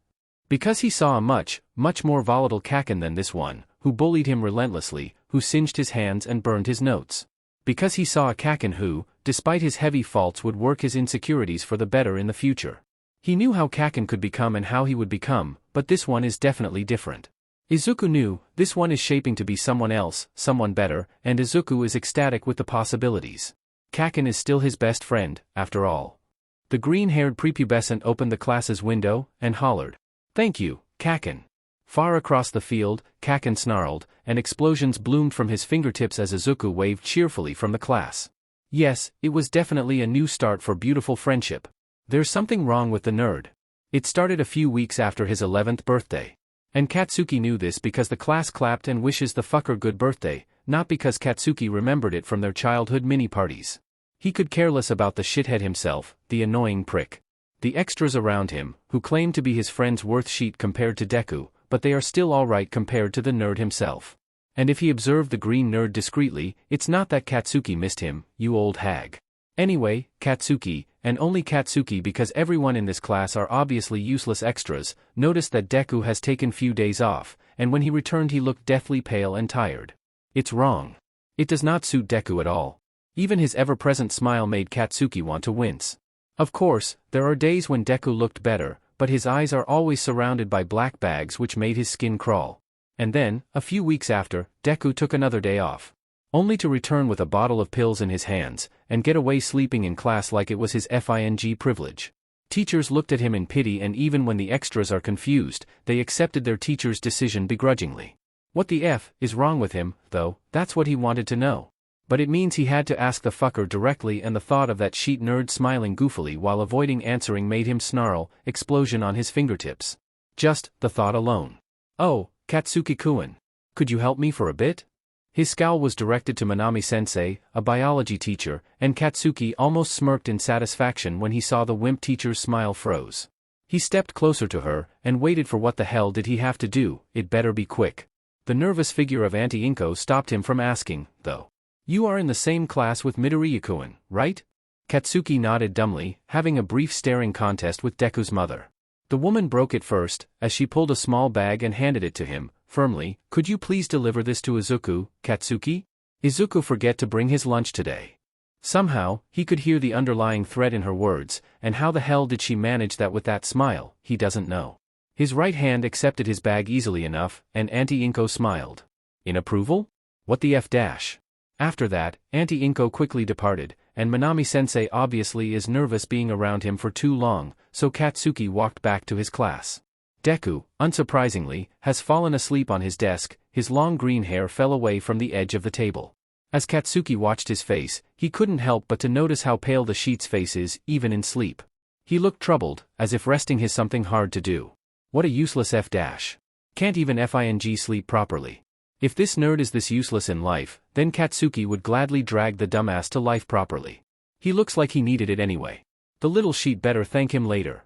A: Because he saw a much more volatile Kaken than this one, who bullied him relentlessly, who singed his hands and burned his notes. Because he saw a Kaken who, despite his heavy faults, would work his insecurities for the better in the future. He knew how Kaken could become and how he would become, but this one is definitely different. Izuku knew, this one is shaping to be someone else, someone better, and Izuku is ecstatic with the possibilities. Kaken is still his best friend, after all. The green-haired prepubescent opened the class's window, and hollered. Thank you, Kaken. Far across the field, Kaken snarled, and explosions bloomed from his fingertips as Izuku waved cheerfully from the class. Yes, it was definitely a new start for beautiful friendship. There's something wrong with the nerd. It started a few weeks after his 11th birthday. And Katsuki knew this because the class clapped and wishes the fucker good birthday, not because Katsuki remembered it from their childhood mini-parties. He could care less about the shithead himself, the annoying prick. The extras around him, who claim to be his friend's worth sheet compared to Deku, but they are still alright compared to the nerd himself. And if he observed the green nerd discreetly, it's not that Katsuki missed him, you old hag. Anyway, Katsuki, and only Katsuki because everyone in this class are obviously useless extras, noticed that Deku has taken few days off, and when he returned he looked deathly pale and tired. It's wrong. It does not suit Deku at all. Even his ever-present smile made Katsuki want to wince. Of course, there are days when Deku looked better, but his eyes are always surrounded by black bags which made his skin crawl. And then, a few weeks after, Deku took another day off. Only to return with a bottle of pills in his hands, and get away sleeping in class like it was his FING privilege. Teachers looked at him in pity, and even when the extras are confused, they accepted their teacher's decision begrudgingly. What the F is wrong with him, though? That's what he wanted to know. But it means he had to ask the fucker directly, and the thought of that sheet nerd smiling goofily while avoiding answering made him snarl, explosion on his fingertips. Just the thought alone. Oh, Katsuki-kun. Could you help me for a bit? His scowl was directed to Manami-sensei, a biology teacher, and Katsuki almost smirked in satisfaction when he saw the wimp teacher's smile froze. He stepped closer to her, and waited for what the hell did he have to do, it better be quick. The nervous figure of Auntie Inko stopped him from asking, though. You are in the same class with Midoriya-kun, right? Katsuki nodded dumbly, having a brief staring contest with Deku's mother. The woman broke it first, as she pulled a small bag and handed it to him, firmly. Could you please deliver this to Izuku, Katsuki? Izuku forget to bring his lunch today. Somehow, he could hear the underlying threat in her words, and how the hell did she manage that with that smile, he doesn't know. His right hand accepted his bag easily enough, and Auntie Inko smiled. In approval? What the F dash? After that, Auntie Inko quickly departed, and Manami-sensei obviously is nervous being around him for too long, so Katsuki walked back to his class. Deku, unsurprisingly, has fallen asleep on his desk, his long green hair fell away from the edge of the table. As Katsuki watched his face, he couldn't help but to notice how pale the sheet's face is, even in sleep. He looked troubled, as if resting is something hard to do. What a useless F dash. Can't even FING sleep properly. If this nerd is this useless in life, then Katsuki would gladly drag the dumbass to life properly. He looks like he needed it anyway. The little sheet better thank him later.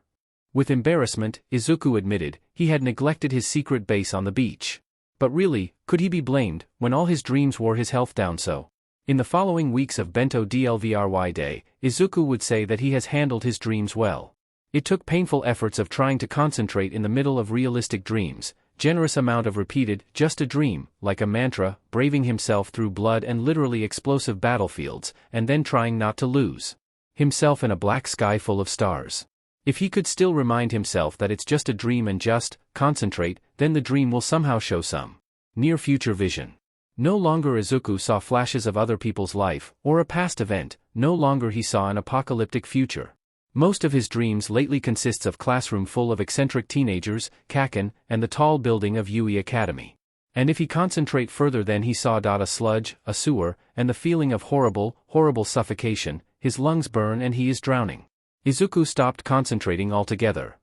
A: With embarrassment, Izuku admitted, he had neglected his secret base on the beach. But really, could he be blamed, when all his dreams wore his health down so? In the following weeks of Bento DLVRY Day, Izuku would say that he has handled his dreams well. It took painful efforts of trying to concentrate in the middle of realistic dreams, generous amount of repeated, just a dream, like a mantra, braving himself through blood and literally explosive battlefields, and then trying not to lose himself in a black sky full of stars. If he could still remind himself that it's just a dream and just concentrate, then the dream will somehow show some near-future vision. No longer Izuku saw flashes of other people's life, or a past event, no longer he saw an apocalyptic future. Most of his dreams lately consists of classroom full of eccentric teenagers, Kaken, and the tall building of Yui Academy. And if he concentrate further, then he saw a sludge, a sewer, and the feeling of horrible, horrible suffocation, his lungs burn and he is drowning. Izuku stopped concentrating altogether.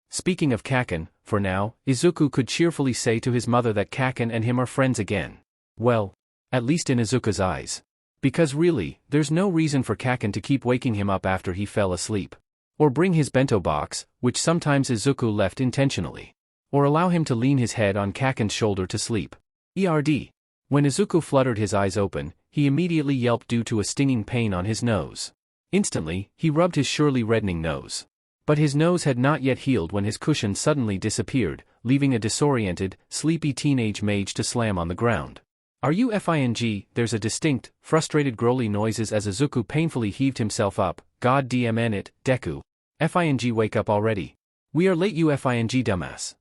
A: Speaking of Kaken, for now, Izuku could cheerfully say to his mother that Kaken and him are friends again. Well, at least in Izuku's eyes. Because really, there's no reason for Kaken to keep waking him up after he fell asleep. Or bring his bento box, which sometimes Izuku left intentionally. Or allow him to lean his head on Kaken's shoulder to sleep. ERD. When Izuku fluttered his eyes open, he immediately yelped due to a stinging pain on his nose. Instantly, he rubbed his surely reddening nose. But his nose had not yet healed when his cushion suddenly disappeared, leaving a disoriented, sleepy teenage mage to slam on the ground. Are you FING? There's a distinct, frustrated growly noises as Izuku painfully heaved himself up. God DMN it, Deku. FING wake up already. We are late you FING dumbass.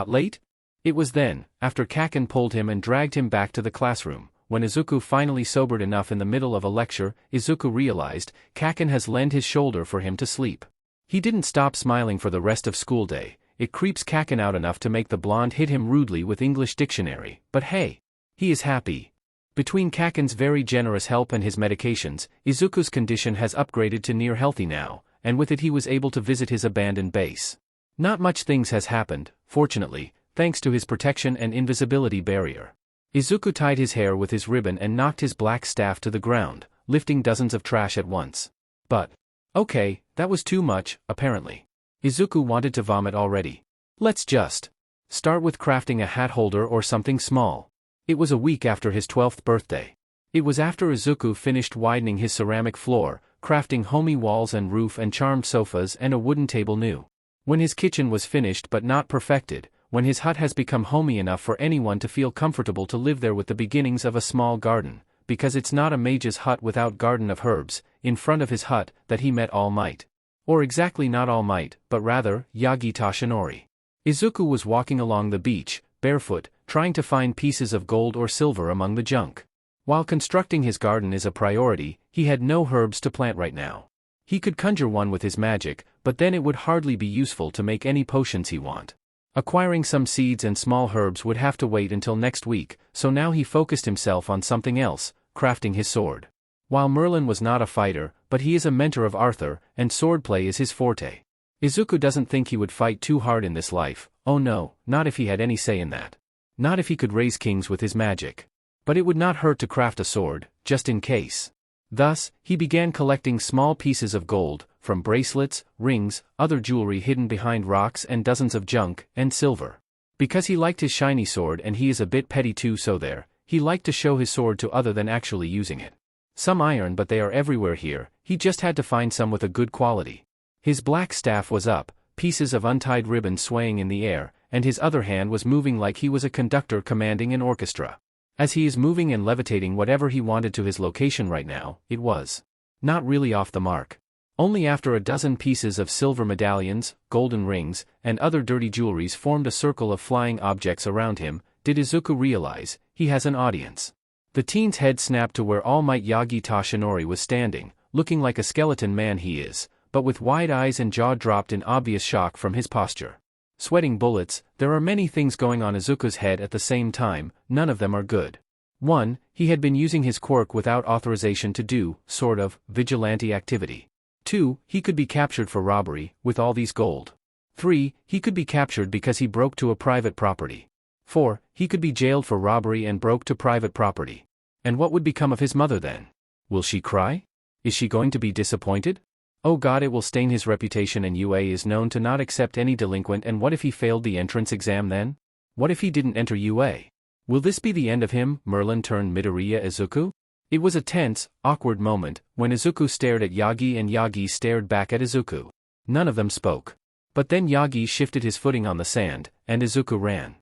A: Late? It was then, after Kaken pulled him and dragged him back to the classroom, when Izuku finally sobered enough in the middle of a lecture, Izuku realized, Kaken has lent his shoulder for him to sleep. He didn't stop smiling for the rest of school day, it creeps Kaken out enough to make the blonde hit him rudely with English dictionary, but hey, he is happy. Between Kaken's very generous help and his medications, Izuku's condition has upgraded to near healthy now, and with it he was able to visit his abandoned base. Not much things has happened, fortunately, thanks to his protection and invisibility barrier. Izuku tied his hair with his ribbon and knocked his black staff to the ground, lifting dozens of trash at once. But, okay, that was too much, apparently. Izuku wanted to vomit already. Let's just start with crafting a hat holder or something small. It was a week after his 12th birthday. It was after Izuku finished widening his ceramic floor, crafting homey walls and roof and charmed sofas and a wooden table new. When his kitchen was finished but not perfected, when his hut has become homey enough for anyone to feel comfortable to live there with the beginnings of a small garden, because it's not a mage's hut without garden of herbs, in front of his hut, that he met All Might. Or exactly not All Might, but rather, Yagi Tashinori. Izuku was walking along the beach, barefoot, trying to find pieces of gold or silver among the junk. While constructing his garden is a priority, he had no herbs to plant right now. He could conjure one with his magic, but then it would hardly be useful to make any potions he want. Acquiring some seeds and small herbs would have to wait until next week, so now he focused himself on something else, crafting his sword. While Merlin was not a fighter, but he is a mentor of Arthur, and swordplay is his forte. Izuku doesn't think he would fight too hard in this life, oh no, not if he had any say in that. Not if he could raise kings with his magic. But it would not hurt to craft a sword, just in case. Thus, he began collecting small pieces of gold, from bracelets, rings, other jewelry hidden behind rocks and dozens of junk, and silver. Because he liked his shiny sword and he is a bit petty too, so there, he liked to show his sword to other than actually using it. Some iron, but they are everywhere here, he just had to find some with a good quality. His black staff was up, pieces of untied ribbon swaying in the air, and his other hand was moving like he was a conductor commanding an orchestra. As he is moving and levitating whatever he wanted to his location right now, it was not really off the mark. Only after a dozen pieces of silver medallions, golden rings, and other dirty jewelries formed a circle of flying objects around him, did Izuku realize he has an audience. The teen's head snapped to where All Might Yagi Tashinori was standing, looking like a skeleton man he is, but with wide eyes and jaw dropped in obvious shock from his posture. Sweating bullets, there are many things going on Izuku's head at the same time, none of them are good. 1. He had been using his quirk without authorization to do, sort of, vigilante activity. 2. He could be captured for robbery, with all these gold. 3. He could be captured because he broke to a private property. 4. He could be jailed for robbery and broke to private property. And what would become of his mother then? Will she cry? Is she going to be disappointed? Oh God, it will stain his reputation, and UA is known to not accept any delinquent, and what if he failed the entrance exam then? What if he didn't enter UA? Will this be the end of him, Merlin turned Midoriya Izuku? It was a tense, awkward moment, when Izuku stared at Yagi and Yagi stared back at Izuku. None of them spoke. But then Yagi shifted his footing on the sand, and Izuku ran.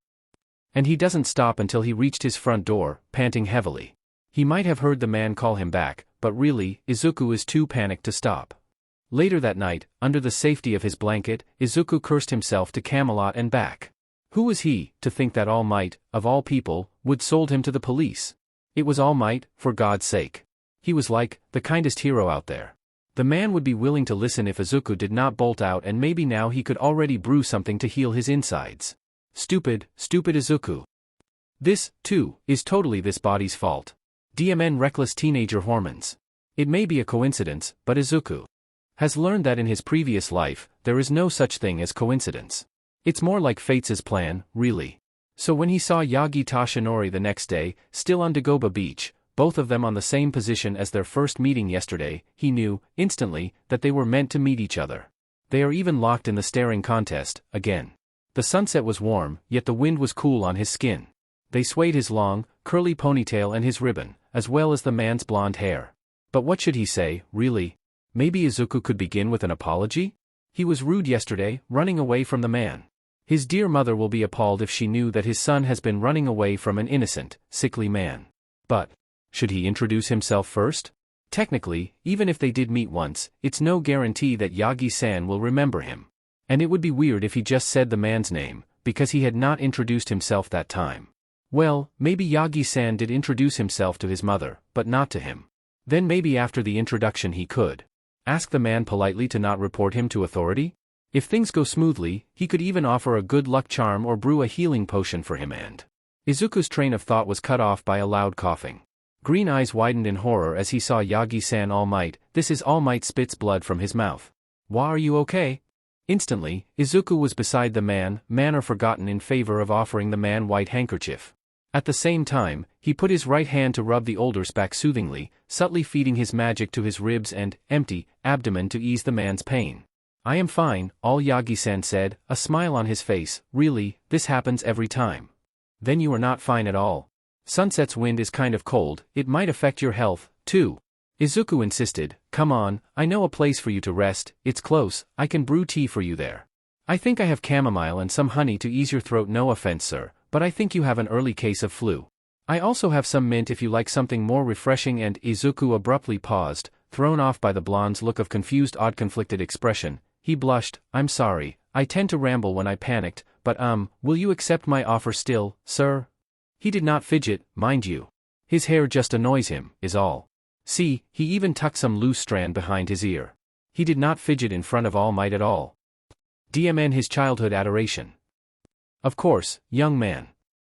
A: And he doesn't stop until he reached his front door, panting heavily. He might have heard the man call him back, but really, Izuku is too panicked to stop. Later that night, under the safety of his blanket, Izuku cursed himself to Camelot and back. Who was he, to think that All Might, of all people, would sold him to the police? It was All Might, for God's sake. He was like, the kindest hero out there. The man would be willing to listen if Izuku did not bolt out, and maybe now he could already brew something to heal his insides. Stupid, stupid Izuku. This, too, is totally this body's fault. DMN reckless teenager hormones. It may be a coincidence, but Izuku has learned that in his previous life, there is no such thing as coincidence. It's more like fate's plan, really. So when he saw Yagi Tashinori the next day, still on Dagoba Beach, both of them on the same position as their first meeting yesterday, he knew, instantly, that they were meant to meet each other. They are even locked in the staring contest, again. The sunset was warm, yet the wind was cool on his skin. They swayed his long, curly ponytail and his ribbon, as well as the man's blonde hair. But what should he say, really? Maybe Izuku could begin with an apology? He was rude yesterday, running away from the man. His dear mother will be appalled if she knew that his son has been running away from an innocent, sickly man. But should he introduce himself first? Technically, even if they did meet once, it's no guarantee that Yagi-san will remember him. And it would be weird if he just said the man's name, because he had not introduced himself that time. Well, maybe Yagi-san did introduce himself to his mother, but not to him. Then maybe after the introduction he could ask the man politely to not report him to authority? If things go smoothly, he could even offer a good luck charm or brew a healing potion for him and… Izuku's train of thought was cut off by a loud coughing. Green eyes widened in horror as he saw Yagi-san. All Might, this is All Might spits blood from his mouth. Why, are you okay? Instantly, Izuku was beside the manner forgotten in favor of offering the man white handkerchief. At the same time, he put his right hand to rub the older's back soothingly, subtly feeding his magic to his ribs and empty abdomen to ease the man's pain. I am fine, all Yagi-san said, a smile on his face. Really, this happens every time. Then you are not fine at all. Sunset's wind is kind of cold, it might affect your health, too. Izuku insisted, come on, I know a place for you to rest, it's close, I can brew tea for you there. I think I have chamomile and some honey to ease your throat. No offense, sir, but I think you have an early case of flu. I also have some mint if you like something more refreshing. And Izuku abruptly paused, thrown off by the blonde's look of confused, odd, conflicted expression. He blushed. I'm sorry, I tend to ramble when I panicked, but will you accept my offer still, sir? He did not fidget, mind you. His hair just annoys him, is all. See, he even tucked some loose strand behind his ear. He did not fidget in front of All Might at all. DMN his childhood adoration. Of course, young man.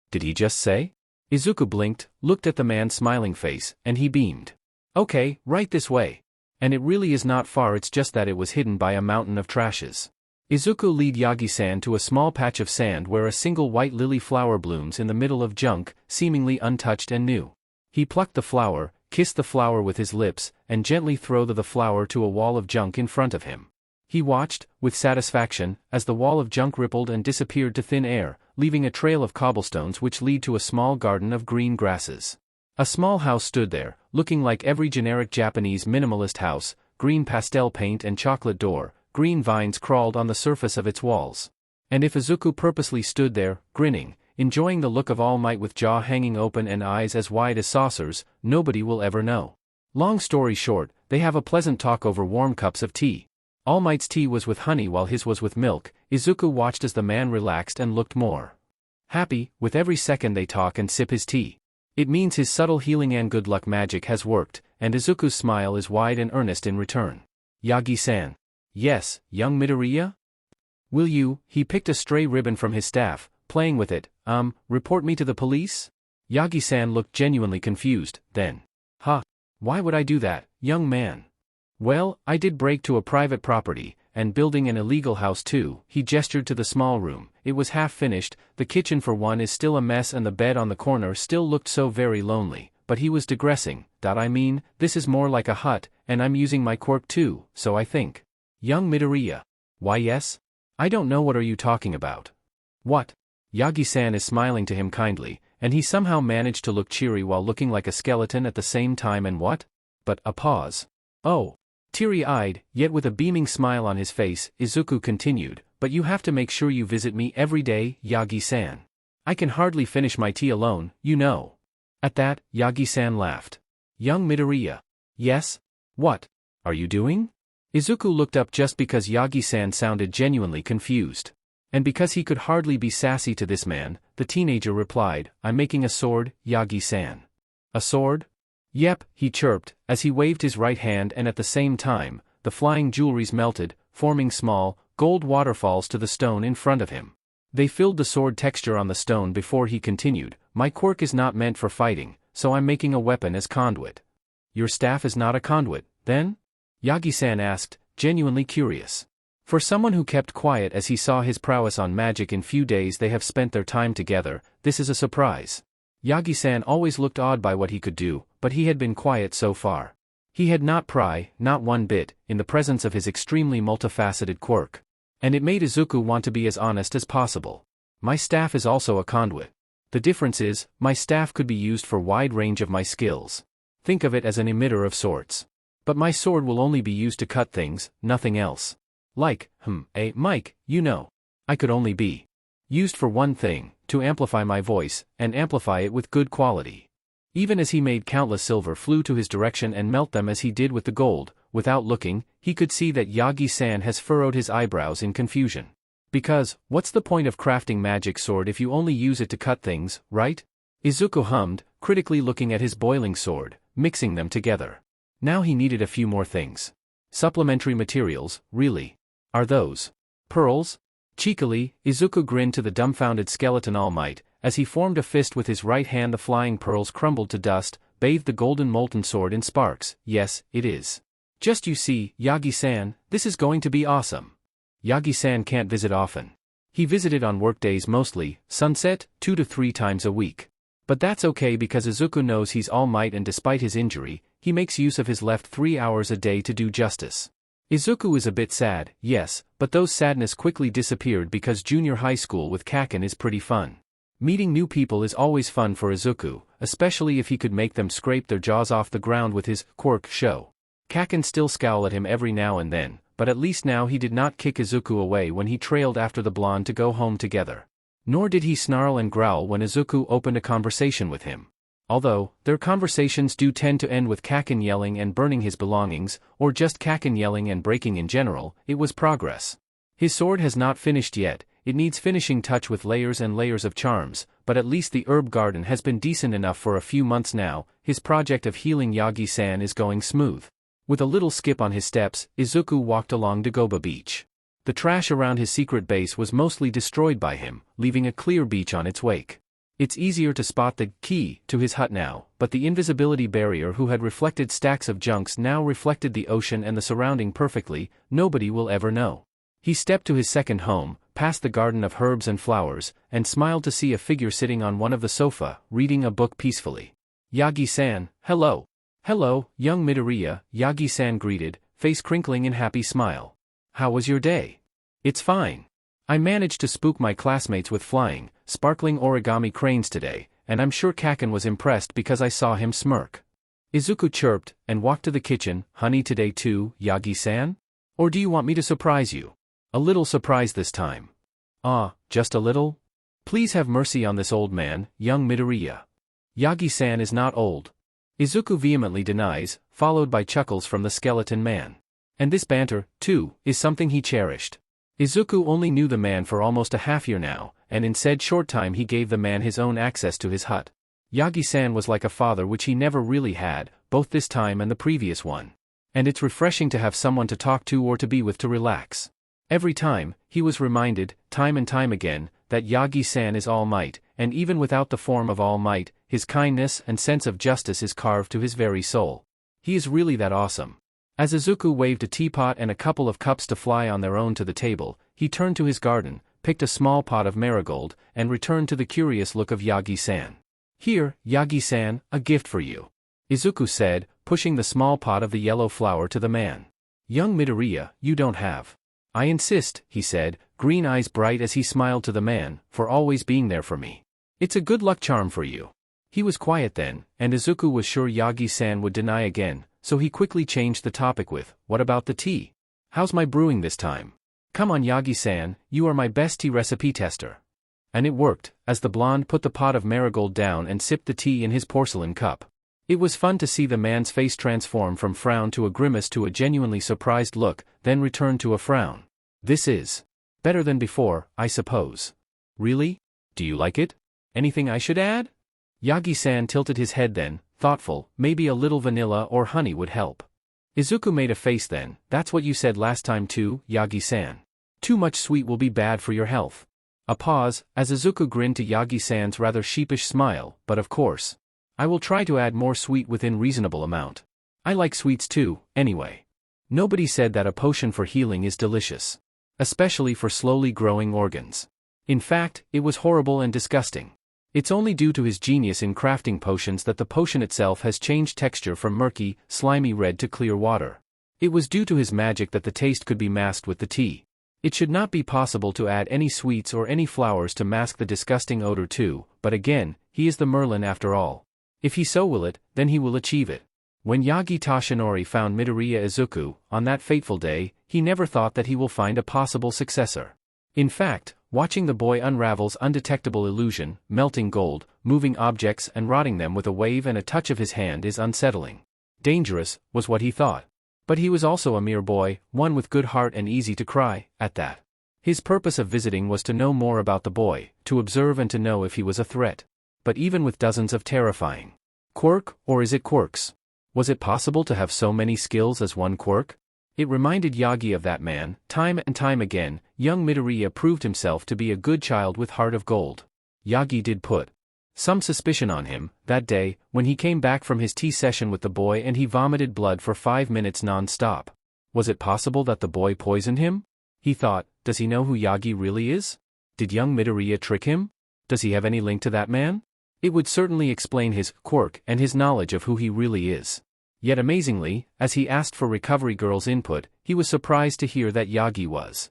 A: Did he just say? Izuku blinked, looked at the man's smiling face, and he beamed. Okay, right this way. And it really is not far, it's just that it was hidden by a mountain of trashes. Izuku led Yagi-san to a small patch of sand where a single white lily flower blooms in the middle of junk, seemingly untouched and new. He plucked the flower, kissed the flower with his lips, and gently threw the flower to a wall of junk in front of him. He watched, with satisfaction, as the wall of junk rippled and disappeared to thin air, leaving a trail of cobblestones which lead to a small garden of green grasses. A small house stood there, looking like every generic Japanese minimalist house, green pastel paint and chocolate door. Green vines crawled on the surface of its walls. And if Izuku purposely stood there, grinning, enjoying the look of All Might with jaw hanging open and eyes as wide as saucers, nobody will ever know. Long story short, they have a pleasant talk over warm cups of tea. All Might's tea was with honey while his was with milk. Izuku watched as the man relaxed and looked more happy with every second they talk and sip his tea. It means his subtle healing and good luck magic has worked, and Izuku's smile is wide and earnest in return. Yagi-san. Yes, young Midoriya? Will you, he picked a stray ribbon from his staff, playing with it, report me to the police? Yagi-san looked genuinely confused, then. Why would I do that, young man? Well, I did break to a private property, and building an illegal house too. He gestured to the small room. It was half finished, the kitchen for one is still a mess and the bed on the corner still looked so very lonely, but he was digressing. I mean, this is more like a hut, and I'm using my quirk too, so I think. Young Midoriya. Why yes? I don't know, what are you talking about? What? Yagi-san is smiling to him kindly, and he somehow managed to look cheery while looking like a skeleton at the same time. And what? But a pause. Oh. Teary-eyed, yet with a beaming smile on his face, Izuku continued, but you have to make sure you visit me every day, Yagi-san. I can hardly finish my tea alone, you know. At that, Yagi-san laughed. Young Midoriya. Yes? What? Are you doing? Izuku looked up just because Yagi-san sounded genuinely confused. And because he could hardly be sassy to this man, the teenager replied, I'm making a sword, Yagi-san. A sword? Yep, he chirped, as he waved his right hand, and at the same time, the flying jewelries melted, forming small, gold waterfalls to the stone in front of him. They filled the sword texture on the stone before he continued, my quirk is not meant for fighting, so I'm making a weapon as conduit. Your staff is not a conduit, then? Yagi-san asked, genuinely curious. For someone who kept quiet as he saw his prowess on magic in few days they have spent their time together, this is a surprise. Yagi-san always looked awed by what he could do, but he had been quiet so far. He had not pry, not one bit, in the presence of his extremely multifaceted quirk. And it made Izuku want to be as honest as possible. My staff is also a conduit. The difference is, my staff could be used for wide range of my skills. Think of it as an emitter of sorts. But my sword will only be used to cut things, nothing else. Like, Mike, you know. I could only be used for one thing, to amplify my voice, and amplify it with good quality. Even as he made countless silver flew to his direction and melt them as he did with the gold, without looking, he could see that Yagi-san has furrowed his eyebrows in confusion. Because, what's the point of crafting magic sword if you only use it to cut things, right? Izuku hummed, critically looking at his boiling sword, mixing them together. Now he needed a few more things. Supplementary materials, really. Are those Pearls? Cheekily, Izuku grinned to the dumbfounded skeleton All Might. As he formed a fist with his right hand, the flying pearls crumbled to dust, bathed the golden molten sword in sparks. Yes, it is. Just you see, Yagi-san, this is going to be awesome. Yagi-san can't visit often. He visited on workdays mostly, sunset, 2 to 3 times a week. But that's okay because Izuku knows he's All Might, and despite his injury, he makes use of his left 3 hours a day to do justice. Izuku is a bit sad, yes, but those sadness quickly disappeared because junior high school with Kaken is pretty fun. Meeting new people is always fun for Izuku, especially if he could make them scrape their jaws off the ground with his quirk show. Kaken still scowl at him every now and then, but at least now he did not kick Izuku away when he trailed after the blonde to go home together. Nor did he snarl and growl when Izuku opened a conversation with him. Although, their conversations do tend to end with Kaken yelling and burning his belongings, or just Kaken yelling and breaking in general, it was progress. His sword has not finished yet, it needs finishing touch with layers and layers of charms, but at least the herb garden has been decent enough for a few months now. His project of healing Yagi-san is going smooth. With a little skip on his steps, Izuku walked along Dagoba Beach. The trash around his secret base was mostly destroyed by him, leaving a clear beach on its wake. It's easier to spot the key to his hut now, but the invisibility barrier who had reflected stacks of junks now reflected the ocean and the surrounding perfectly. Nobody will ever know. He stepped to his second home, past the garden of herbs and flowers, and smiled to see a figure sitting on one of the sofa, reading a book peacefully. Yagi-san, hello. Hello, young Midoriya, Yagi-san greeted, face crinkling in happy smile. How was your day? It's fine. I managed to spook my classmates with flying, sparkling origami cranes today, and I'm sure Kaken was impressed because I saw him smirk. Izuku chirped, and walked to the kitchen. Honey today too, Yagi-san? Or do you want me to surprise you? A little surprise this time. Just a little? Please have mercy on this old man, young Midoriya. Yagi-san is not old. Izuku vehemently denies, followed by chuckles from the skeleton man. And this banter, too, is something he cherished. Izuku only knew the man for almost a half year now, and in said short time he gave the man his own access to his hut. Yagi-san was like a father which he never really had, both this time and the previous one. And it's refreshing to have someone to talk to or to be with to relax. Every time, he was reminded, time and time again, that Yagi-san is All Might, and even without the form of All Might, his kindness and sense of justice is carved to his very soul. He is really that awesome. As Izuku waved a teapot and a couple of cups to fly on their own to the table, he turned to his garden, picked a small pot of marigold, and returned to the curious look of Yagi-san. Here, Yagi-san, a gift for you. Izuku said, pushing the small pot of the yellow flower to the man. Young Midoriya, you don't have. I insist, he said, green eyes bright as he smiled to the man, for always being there for me. It's a good luck charm for you. He was quiet then, and Izuku was sure Yagi-san would deny again, so he quickly changed the topic with, what about the tea? How's my brewing this time? Come on Yagi-san, you are my best tea recipe tester. And it worked, as the blonde put the pot of marigold down and sipped the tea in his porcelain cup. It was fun to see the man's face transform from frown to a grimace to a genuinely surprised look, then return to a frown. This is better than before, I suppose. Really? Do you like it? Anything I should add? Yagi-san tilted his head then, thoughtful, maybe a little vanilla or honey would help. Izuku made a face then, that's what you said last time too, Yagi-san. Too much sweet will be bad for your health. A pause, as Izuku grinned to Yagi-san's rather sheepish smile, but of course. I will try to add more sweet within reasonable amount. I like sweets too, anyway. Nobody said that a potion for healing is delicious. Especially for slowly growing organs. In fact, it was horrible and disgusting. It's only due to his genius in crafting potions that the potion itself has changed texture from murky, slimy red to clear water. It was due to his magic that the taste could be masked with the tea. It should not be possible to add any sweets or any flowers to mask the disgusting odor too, but again, he is the Merlin after all. If he so will it, then he will achieve it. When Yagi Tashinori found Midoriya Izuku, on that fateful day, he never thought that he will find a possible successor. In fact, watching the boy unravels undetectable illusion, melting gold, moving objects and rotting them with a wave and a touch of his hand is unsettling. Dangerous, was what he thought. But he was also a mere boy, one with good heart and easy to cry, at that. His purpose of visiting was to know more about the boy, to observe and to know if he was a threat. But even with dozens of terrifying quirk, or is it quirks? Was it possible to have so many skills as one quirk? It reminded Yagi of that man, time and time again, young Midoriya proved himself to be a good child with heart of gold. Yagi did put some suspicion on him that day when he came back from his tea session with the boy and he vomited blood for 5 minutes non-stop. Was it possible that the boy poisoned him? He thought, does he know who Yagi really is? Did young Midoriya trick him? Does he have any link to that man? It would certainly explain his quirk and his knowledge of who he really is. Yet amazingly, as he asked for Recovery Girl's input, he was surprised to hear that Yagi was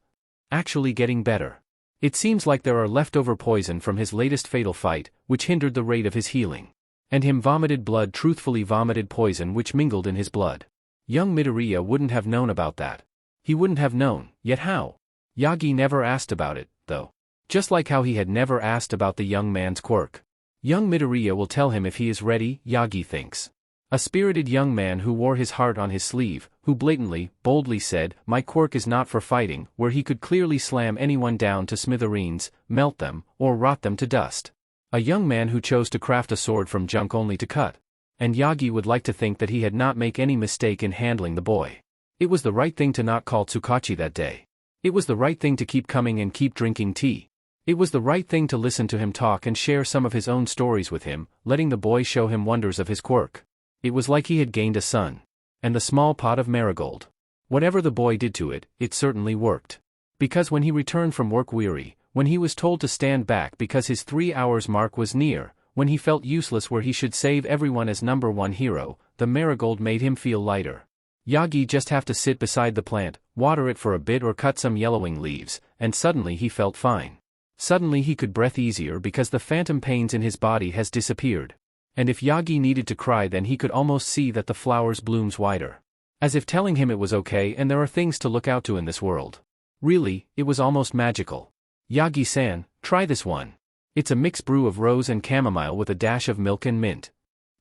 A: actually getting better. It seems like there are leftover poison from his latest fatal fight, which hindered the rate of his healing. And him vomited blood truthfully vomited poison which mingled in his blood. Young Midoriya wouldn't have known about that. He wouldn't have known, yet how? Yagi never asked about it, though. Just like how he had never asked about the young man's quirk. Young Midoriya will tell him if he is ready, Yagi thinks. A spirited young man who wore his heart on his sleeve, who blatantly, boldly said, "My quirk is not for fighting," where he could clearly slam anyone down to smithereens, melt them, or rot them to dust. A young man who chose to craft a sword from junk only to cut. And Yagi would like to think that he had not made any mistake in handling the boy. It was the right thing to not call Tsukachi that day. It was the right thing to keep coming and keep drinking tea. It was the right thing to listen to him talk and share some of his own stories with him, letting the boy show him wonders of his quirk. It was like he had gained a son. And the small pot of marigold. Whatever the boy did to it, it certainly worked. Because when he returned from work weary, when he was told to stand back because his 3 hours mark was near, when he felt useless where he should save everyone as #1 hero, the marigold made him feel lighter. Yagi just have to sit beside the plant, water it for a bit or cut some yellowing leaves, and suddenly he felt fine. Suddenly he could breathe easier because the phantom pains in his body has disappeared. And if Yagi needed to cry then he could almost see that the flowers blooms wider. As if telling him it was okay and there are things to look out to in this world. Really, it was almost magical. Yagi-san, try this one. It's a mixed brew of rose and chamomile with a dash of milk and mint.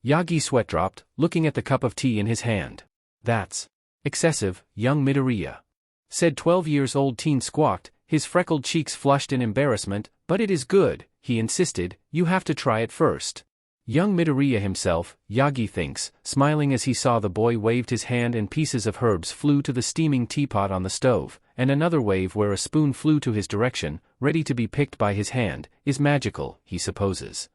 A: Yagi sweat dropped, looking at the cup of tea in his hand. That's excessive, young Midoriya. Said 12-year-old teen squawked, his freckled cheeks flushed in embarrassment, but it is good, he insisted, you have to try it first. Young Midoriya himself, Yagi thinks, smiling as he saw the boy waved his hand and pieces of herbs flew to the steaming teapot on the stove, and another wave where a spoon flew to his direction, ready to be picked by his hand, is magical, he supposes.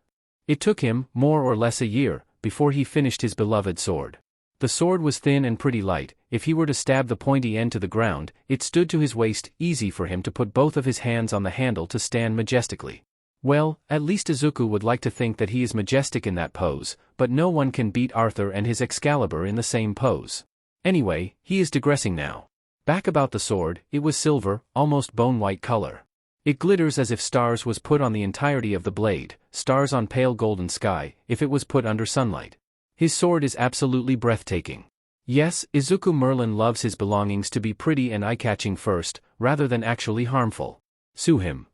A: It took him, more or less a year, before he finished his beloved sword. The sword was thin and pretty light, if he were to stab the pointy end to the ground, it stood to his waist, easy for him to put both of his hands on the handle to stand majestically. Well, at least Izuku would like to think that he is majestic in that pose, but no one can beat Arthur and his Excalibur in the same pose. Anyway, he is digressing now. Back about the sword, it was silver, almost bone-white color. It glitters as if stars was put on the entirety of the blade, stars on pale golden sky, if it was put under sunlight. His sword is absolutely breathtaking. Yes, Izuku Merlin loves his belongings to be pretty and eye-catching first, rather than actually harmful. Sue him.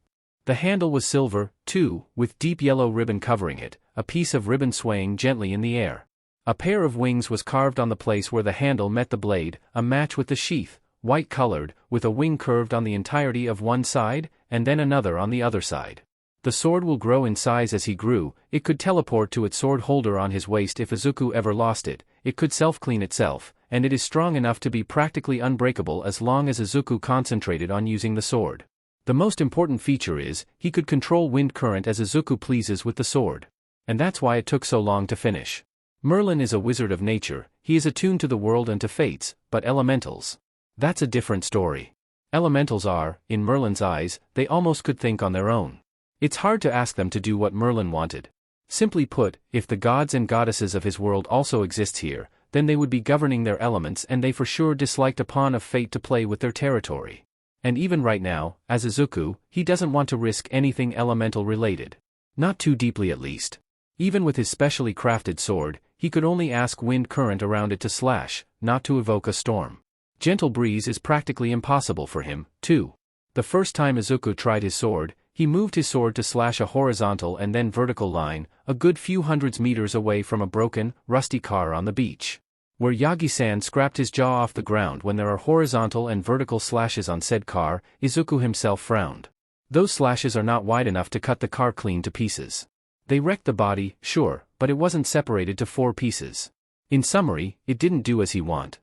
A: The handle was silver, too, with deep yellow ribbon covering it, a piece of ribbon swaying gently in the air. A pair of wings was carved on the place where the handle met the blade, a match with the sheath, white-colored, with a wing curved on the entirety of one side, and then another on the other side. The sword will grow in size as he grew, it could teleport to its sword holder on his waist if Izuku ever lost it, it could self-clean itself, and it is strong enough to be practically unbreakable as long as Izuku concentrated on using the sword. The most important feature is, he could control wind current as Izuku pleases with the sword. And that's why it took so long to finish. Merlin is a wizard of nature, he is attuned to the world and to fates, but elementals. That's a different story. Elementals are, in Merlin's eyes, they almost could think on their own. It's hard to ask them to do what Merlin wanted. Simply put, if the gods and goddesses of his world also exist here, then they would be governing their elements and they for sure disliked a pawn of fate to play with their territory. And even right now, as Izuku, he doesn't want to risk anything elemental related. Not too deeply at least. Even with his specially crafted sword, he could only ask wind current around it to slash, not to evoke a storm. Gentle breeze is practically impossible for him, too. The first time Izuku tried his sword, he moved his sword to slash a horizontal and then vertical line, a good few hundreds meters away from a broken, rusty car on the beach. Where Yagi-san scrapped his jaw off the ground when there are horizontal and vertical slashes on said car, Izuku himself frowned. Those slashes are not wide enough to cut the car clean to pieces. They wrecked the body, sure, but it wasn't separated to 4 pieces. In summary, it didn't do as he want.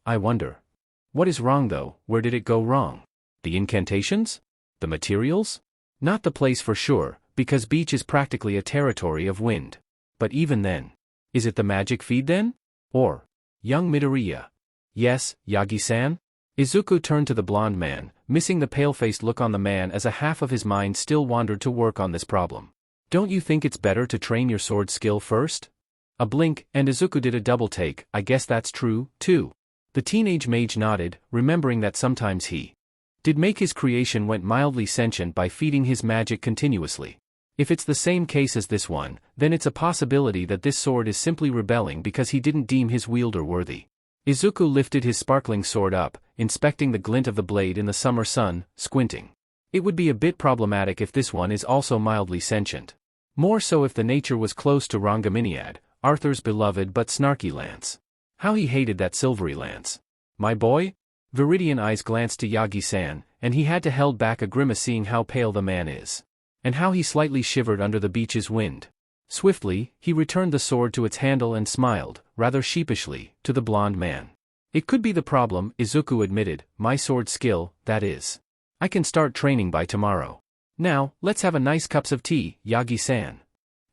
A: I wonder. What is wrong though, where did it go wrong? The incantations? The materials? Not the place for sure, because beach is practically a territory of wind. But even then. Is it the magic feed then? Or young Midoriya? Yes, Yagi-san? Izuku turned to the blond man, missing the pale-faced look on the man as a half of his mind still wandered to work on this problem. Don't you think it's better to train your sword skill first? A blink, and Izuku did a double take. I guess that's true, too. The teenage mage nodded, remembering that sometimes he did make his creation went mildly sentient by feeding his magic continuously. If it's the same case as this one, then it's a possibility that this sword is simply rebelling because he didn't deem his wielder worthy. Izuku lifted his sparkling sword up, inspecting the glint of the blade in the summer sun, squinting. It would be a bit problematic if this one is also mildly sentient. More so if the nature was close to Rangaminiad, Arthur's beloved but snarky lance. How he hated that silvery lance. My boy? Viridian eyes glanced to Yagi-san, and he had to held back a grimace seeing how pale the man is. And how he slightly shivered under the beach's wind. Swiftly, he returned the sword to its handle and smiled, rather sheepishly, to the blond man. It could be the problem, Izuku admitted, my sword skill, that is. I can start training by tomorrow. Now, let's have a nice cups of tea, Yagi-san.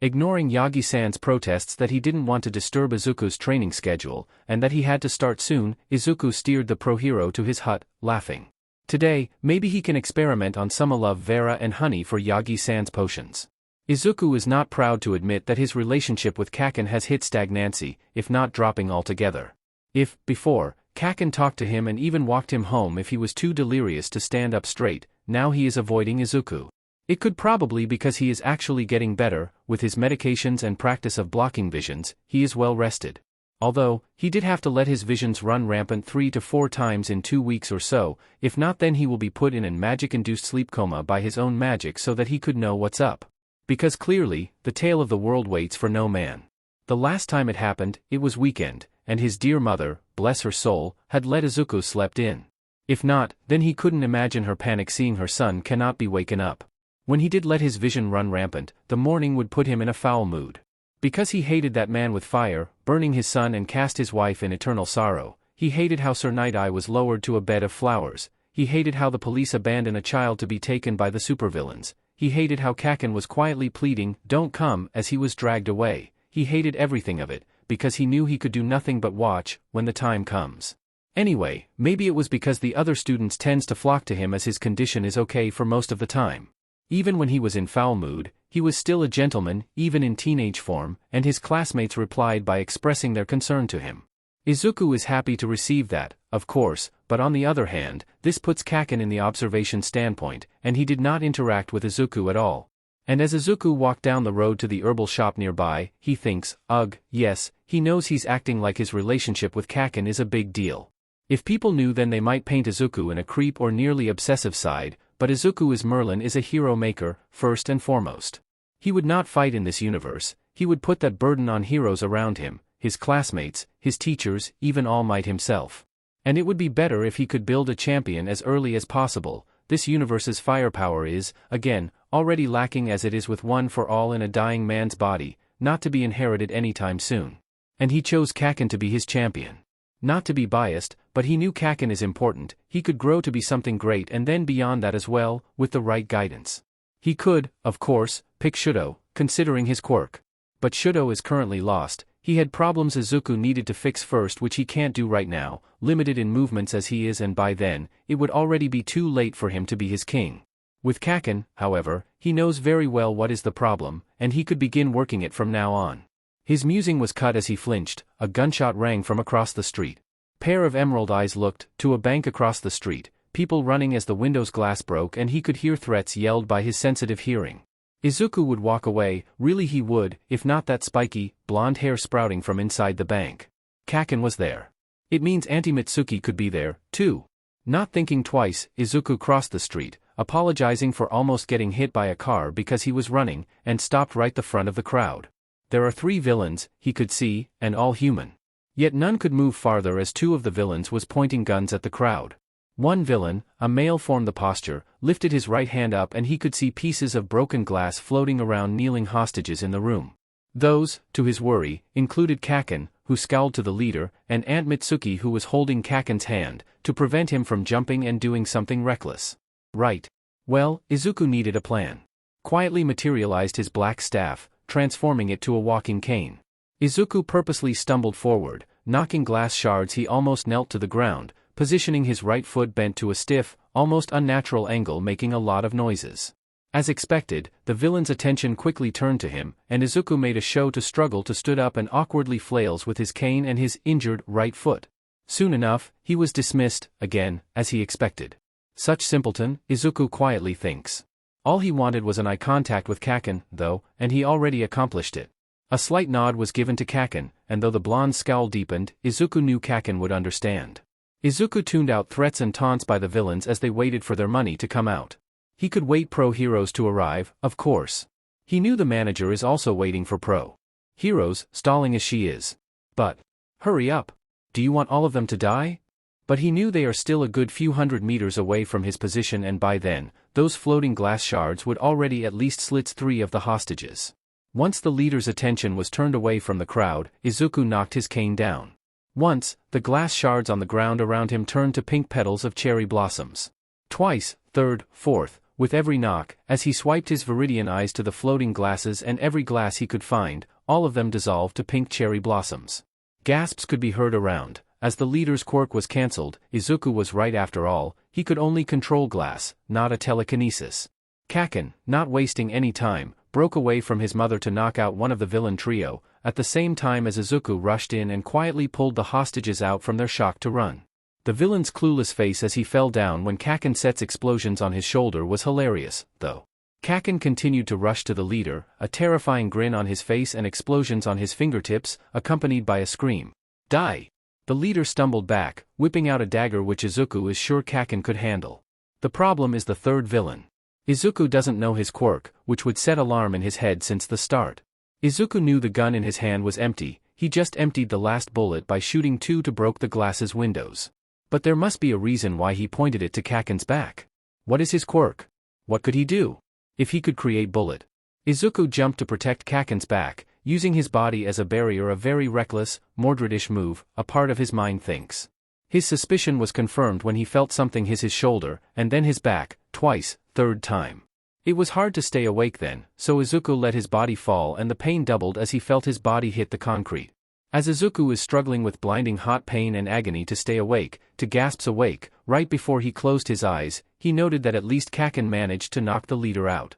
A: Ignoring Yagi-san's protests that he didn't want to disturb Izuku's training schedule, and that he had to start soon, Izuku steered the pro-hero to his hut, laughing. Today, maybe he can experiment on some love Vera and honey for Yagi-san's potions. Izuku is not proud to admit that his relationship with Kaken has hit stagnancy, if not dropping altogether. If, before, Kaken talked to him and even walked him home if he was too delirious to stand up straight, now he is avoiding Izuku. It could probably because he is actually getting better, with his medications and practice of blocking visions, he is well rested. Although, he did have to let his visions run rampant 3 to 4 times in 2 weeks or so, if not then he will be put in a magic-induced sleep coma by his own magic so that he could know what's up. Because clearly, the tale of the world waits for no man. The last time it happened, it was weekend, and his dear mother, bless her soul, had let Izuku slept in. If not, then he couldn't imagine her panic seeing her son cannot be waken up. When he did let his vision run rampant, the morning would put him in a foul mood. Because he hated that man with fire, burning his son and cast his wife in eternal sorrow, he hated how Sir Night-Eye was lowered to a bed of flowers, he hated how the police abandoned a child to be taken by the supervillains, he hated how Kaken was quietly pleading, "Don't come," as he was dragged away, he hated everything of it, because he knew he could do nothing but watch, when the time comes. Anyway, maybe it was because the other students tends to flock to him as his condition is okay for most of the time. Even when he was in foul mood, he was still a gentleman, even in teenage form, and his classmates replied by expressing their concern to him. Izuku is happy to receive that, of course, but on the other hand, this puts Kaken in the observation standpoint, and he did not interact with Izuku at all. And as Izuku walked down the road to the herbal shop nearby, he thinks, ugh, yes, he knows he's acting like his relationship with Kaken is a big deal. If people knew then they might paint Izuku in a creep or nearly obsessive side, but Izuku as Merlin is a hero maker, first and foremost. He would not fight in this universe, he would put that burden on heroes around him, his classmates, his teachers, even All Might himself. And it would be better if he could build a champion as early as possible. This universe's firepower is, again, already lacking as it is with One for All in a dying man's body, not to be inherited anytime soon. And he chose Kaken to be his champion. Not to be biased, but he knew Kaken is important, he could grow to be something great and then beyond that as well, with the right guidance. He could, of course, pick Shudo, considering his quirk. But Shudo is currently lost, he had problems Izuku needed to fix first which he can't do right now, limited in movements as he is and by then, it would already be too late for him to be his king. With Kaken, however, he knows very well what is the problem, and he could begin working it from now on. His musing was cut as he flinched, a gunshot rang from across the street. Pair of emerald eyes looked, to a bank across the street, people running as the window's glass broke and he could hear threats yelled by his sensitive hearing. Izuku would walk away, really he would, if not that spiky, blonde hair sprouting from inside the bank. Kaken was there. It means Auntie Mitsuki could be there, too. Not thinking twice, Izuku crossed the street, apologizing for almost getting hit by a car because he was running, and stopped right the front of the crowd. There are 3 villains, he could see, and all human. Yet none could move farther as 2 of the villains was pointing guns at the crowd. One villain, a male formed the posture, lifted his right hand up and he could see pieces of broken glass floating around kneeling hostages in the room. Those, to his worry, included Kaken, who scowled to the leader, and Aunt Mitsuki, who was holding Kaken's hand, to prevent him from jumping and doing something reckless. Right. Well, Izuku needed a plan. Quietly materialized his black staff, transforming it to a walking cane. Izuku purposely stumbled forward, knocking glass shards. He almost knelt to the ground, positioning his right foot bent to a stiff, almost unnatural angle, making a lot of noises. As expected, the villain's attention quickly turned to him, and Izuku made a show to struggle to stood up and awkwardly flails with his cane and his injured right foot. Soon enough, he was dismissed, again, as he expected. Such simpleton, Izuku quietly thinks. All he wanted was an eye contact with Kaken, though, and he already accomplished it. A slight nod was given to Kaken, and though the blonde's scowl deepened, Izuku knew Kaken would understand. Izuku tuned out threats and taunts by the villains as they waited for their money to come out. He could wait pro heroes to arrive, of course. He knew the manager is also waiting for pro heroes, stalling as she is. But, hurry up. Do you want all of them to die? But he knew they are still a good few hundred meters away from his position, and by then, those floating glass shards would already at least slit 3 of the hostages. Once the leader's attention was turned away from the crowd, Izuku knocked his cane down. Once, the glass shards on the ground around him turned to pink petals of cherry blossoms. Twice, third, fourth, with every knock, as he swiped his viridian eyes to the floating glasses, and every glass he could find, all of them dissolved to pink cherry blossoms. Gasps could be heard around. As the leader's quirk was cancelled, Izuku was right after all, he could only control glass, not a telekinesis. Kaken, not wasting any time, broke away from his mother to knock out one of the villain trio, at the same time as Izuku rushed in and quietly pulled the hostages out from their shock to run. The villain's clueless face as he fell down when Kaken sets explosions on his shoulder was hilarious, though. Kaken continued to rush to the leader, a terrifying grin on his face and explosions on his fingertips, accompanied by a scream. Die! The leader stumbled back, whipping out a dagger which Izuku is sure Kaken could handle. The problem is the third villain. Izuku doesn't know his quirk, which would set alarm in his head since the start. Izuku knew the gun in his hand was empty, he just emptied the last bullet by shooting 2 to broke the glass's windows. But there must be a reason why he pointed it to Kaken's back. What is his quirk? What could he do? If he could create bullet. Izuku jumped to protect Kaken's back, using his body as a barrier, a very reckless, Mordredish move, a part of his mind thinks. His suspicion was confirmed when he felt something hit his shoulder, and then his back, twice, third time. It was hard to stay awake then, so Izuku let his body fall and the pain doubled as he felt his body hit the concrete. As Izuku is struggling with blinding hot pain and agony to stay awake, to gasps awake, right before he closed his eyes, he noted that at least Kaken managed to knock the leader out.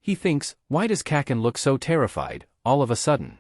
A: He thinks, why does Kaken look so terrified, all of a sudden?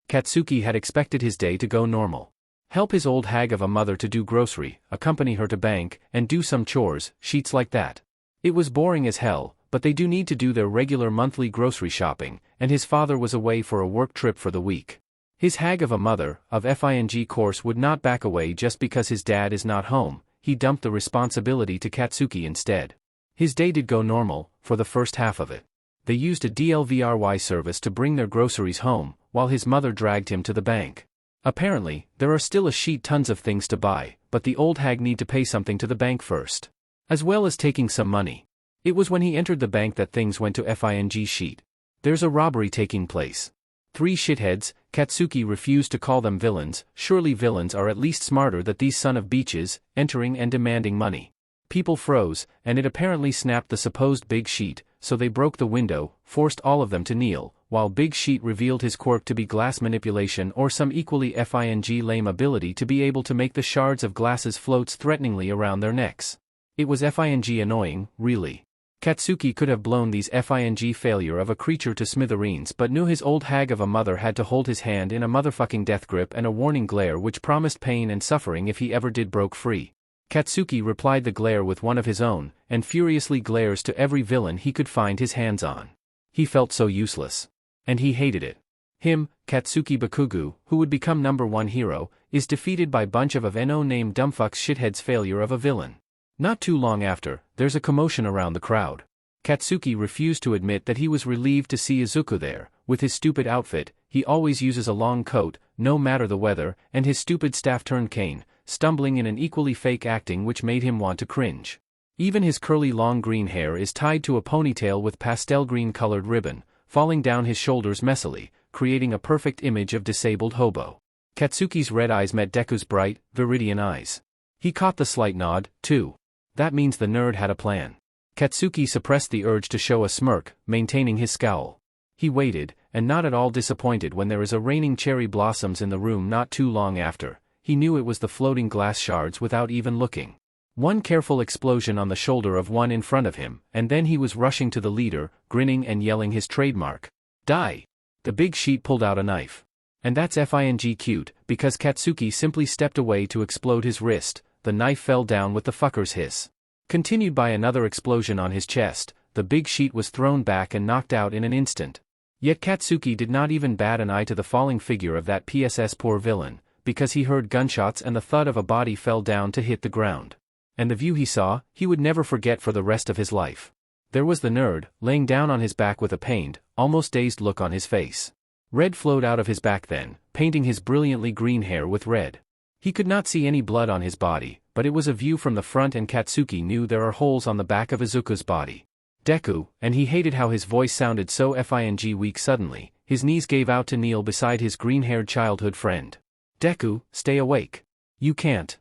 A: Katsuki had expected his day to go normal. Help his old hag of a mother to do grocery, accompany her to bank, and do some chores, sheets like that. It was boring as hell, but they do need to do their regular monthly grocery shopping, and his father was away for a work trip for the week. His hag of a mother, of FING course, would not back away just because his dad is not home. He dumped the responsibility to Katsuki instead. His day did go normal, for the first half of it. They used a DLVRY service to bring their groceries home, while his mother dragged him to the bank. Apparently, there are still a sheet tons of things to buy, but the old hag need to pay something to the bank first. As well as taking some money. It was when he entered the bank that things went to FING sheet. There's a robbery taking place. 3 shitheads, Katsuki refused to call them villains, surely villains are at least smarter than these son of beaches, entering and demanding money. People froze, and it apparently snapped the supposed Big Sheet, so they broke the window, forced all of them to kneel, while Big Sheet revealed his quirk to be glass manipulation or some equally FING lame ability to be able to make the shards of glasses floats threateningly around their necks. It was FING annoying, really. Katsuki could have blown these FING failure of a creature to smithereens, but knew his old hag of a mother had to hold his hand in a motherfucking death grip and a warning glare which promised pain and suffering if he ever did broke free. Katsuki replied the glare with one of his own, and furiously glares to every villain he could find his hands on. He felt so useless. And he hated it. Him, Katsuki Bakugou, who would become #1 hero, is defeated by bunch of no-name dumbfucks shitheads failure of a villain. Not too long after, there's a commotion around the crowd. Katsuki refused to admit that he was relieved to see Izuku there. With his stupid outfit, he always uses a long coat, no matter the weather, and his stupid staff-turned-cane, stumbling in an equally fake acting which made him want to cringe. Even his curly long green hair is tied to a ponytail with pastel green colored ribbon, falling down his shoulders messily, creating a perfect image of disabled hobo. Katsuki's red eyes met Deku's bright, viridian eyes. He caught the slight nod, too. That means the nerd had a plan. Katsuki suppressed the urge to show a smirk, maintaining his scowl. He waited, and not at all disappointed when there is a raining cherry blossoms in the room not too long after. He knew it was the floating glass shards without even looking. One careful explosion on the shoulder of one in front of him, and then he was rushing to the leader, grinning and yelling his trademark. Die! The big sheet pulled out a knife. And that's fing cute, because Katsuki simply stepped away to explode his wrist. The knife fell down with the fucker's hiss. Continued by another explosion on his chest, the big sheet was thrown back and knocked out in an instant. Yet Katsuki did not even bat an eye to the falling figure of that PSS poor villain, because he heard gunshots and the thud of a body fell down to hit the ground. And the view he saw, he would never forget for the rest of his life. There was the nerd, laying down on his back with a pained, almost dazed look on his face. Red flowed out of his back then, painting his brilliantly green hair with red. He could not see any blood on his body, but it was a view from the front and Katsuki knew there are holes on the back of Izuku's body. Deku, and he hated how his voice sounded so fing weak suddenly, his knees gave out to kneel beside his green-haired childhood friend. Deku, stay awake. You can't.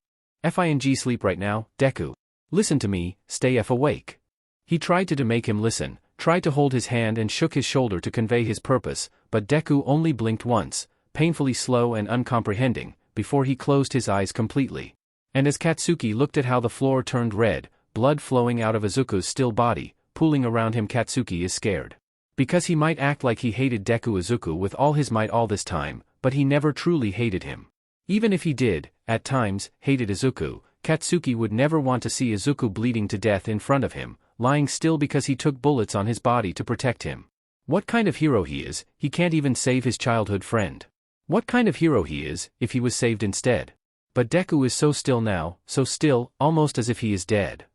A: Fing sleep right now, Deku. Listen to me, stay awake. He tried to make him listen, tried to hold his hand and shook his shoulder to convey his purpose, but Deku only blinked once, painfully slow and uncomprehending, before he closed his eyes completely. And as Katsuki looked at how the floor turned red, blood flowing out of Izuku's still body, pooling around him, Katsuki is scared. Because he might act like he hated Deku Izuku with all his might all this time, but he never truly hated him. Even if he did, at times, hated Izuku, Katsuki would never want to see Izuku bleeding to death in front of him, lying still because he took bullets on his body to protect him. What kind of hero he is, he can't even save his childhood friend. What kind of hero he is, if he was saved instead. But Deku is so still now, so still, almost as if he is dead.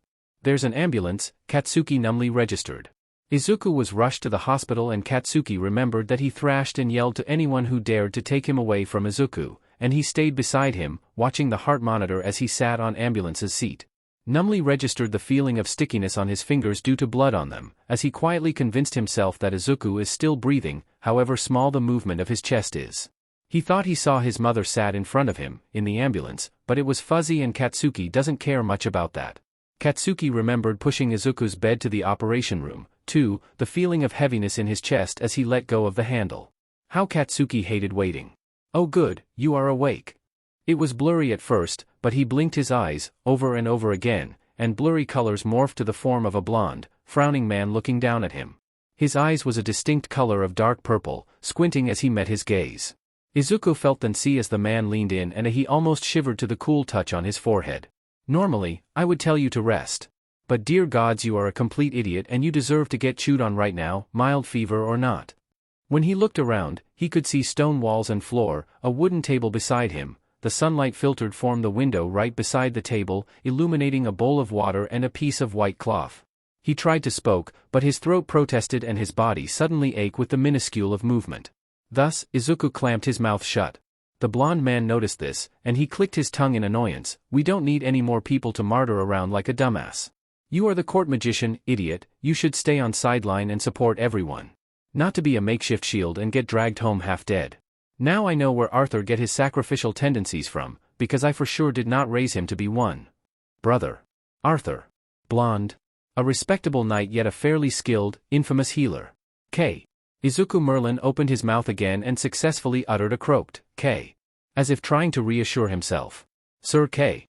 A: There's an ambulance, Katsuki numbly registered. Izuku was rushed to the hospital and Katsuki remembered that he thrashed and yelled to anyone who dared to take him away from Izuku, and he stayed beside him, watching the heart monitor as he sat on ambulance's seat. Numbly registered the feeling of stickiness on his fingers due to blood on them, as he quietly convinced himself that Izuku is still breathing, however small the movement of his chest is. He thought he saw his mother sat in front of him, in the ambulance, but it was fuzzy and Katsuki doesn't care much about that. Katsuki remembered pushing Izuku's bed to the operation room, too, the feeling of heaviness in his chest as he let go of the handle. How Katsuki hated waiting. Oh good, you are awake. It was blurry at first, but he blinked his eyes, over and over again, and blurry colors morphed to the form of a blond, frowning man looking down at him. His eyes was a distinct color of dark purple, squinting as he met his gaze. Izuku felt then see as the man leaned in and he almost shivered to the cool touch on his forehead. Normally, I would tell you to rest. But dear gods, you are a complete idiot and you deserve to get chewed on right now, mild fever or not. When he looked around, he could see stone walls and floor, a wooden table beside him. The sunlight filtered from the window right beside the table, illuminating a bowl of water and a piece of white cloth. He tried to spoke, but his throat protested and his body suddenly ached with the minuscule of movement. Thus, Izuku clamped his mouth shut. The blond man noticed this, and he clicked his tongue in annoyance. We don't need any more people to martyr around like a dumbass. You are the court magician, idiot, you should stay on sideline and support everyone. Not to be a makeshift shield and get dragged home half dead. Now I know where Arthur get his sacrificial tendencies from, because I for sure did not raise him to be one. Brother. Arthur. Blonde. A respectable knight yet a fairly skilled, infamous healer. K. Izuku Merlin opened his mouth again and successfully uttered a croaked, K. As if trying to reassure himself. Sir K.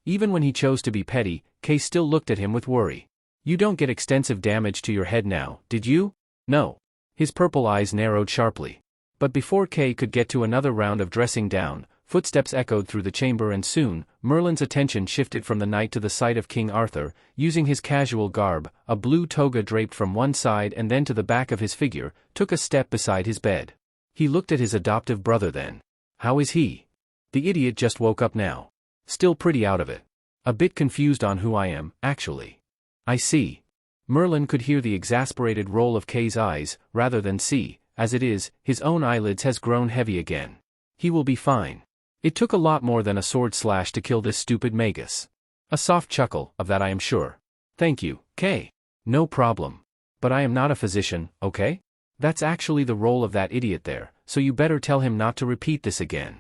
A: Even when he chose to be petty, K still looked at him with worry. You don't get extensive damage to your head now, did you? No. His purple eyes narrowed sharply. But before K could get to another round of dressing down, footsteps echoed through the chamber and soon, Merlin's attention shifted from the knight to the sight of King Arthur, using his casual garb, a blue toga draped from one side and then to the back of his figure, took a step beside his bed. He looked at his adoptive brother then. How is he? The idiot just woke up now. Still pretty out of it. A bit confused on who I am, actually. I see. Merlin could hear the exasperated roll of K's eyes, rather than see. As it is, his own eyelids has grown heavy again. He will be fine. It took a lot more than a sword slash to kill this stupid magus. A soft chuckle, of that I am sure. Thank you, K. No problem. But I am not a physician, okay? That's actually the role of that idiot there, so you better tell him not to repeat this again.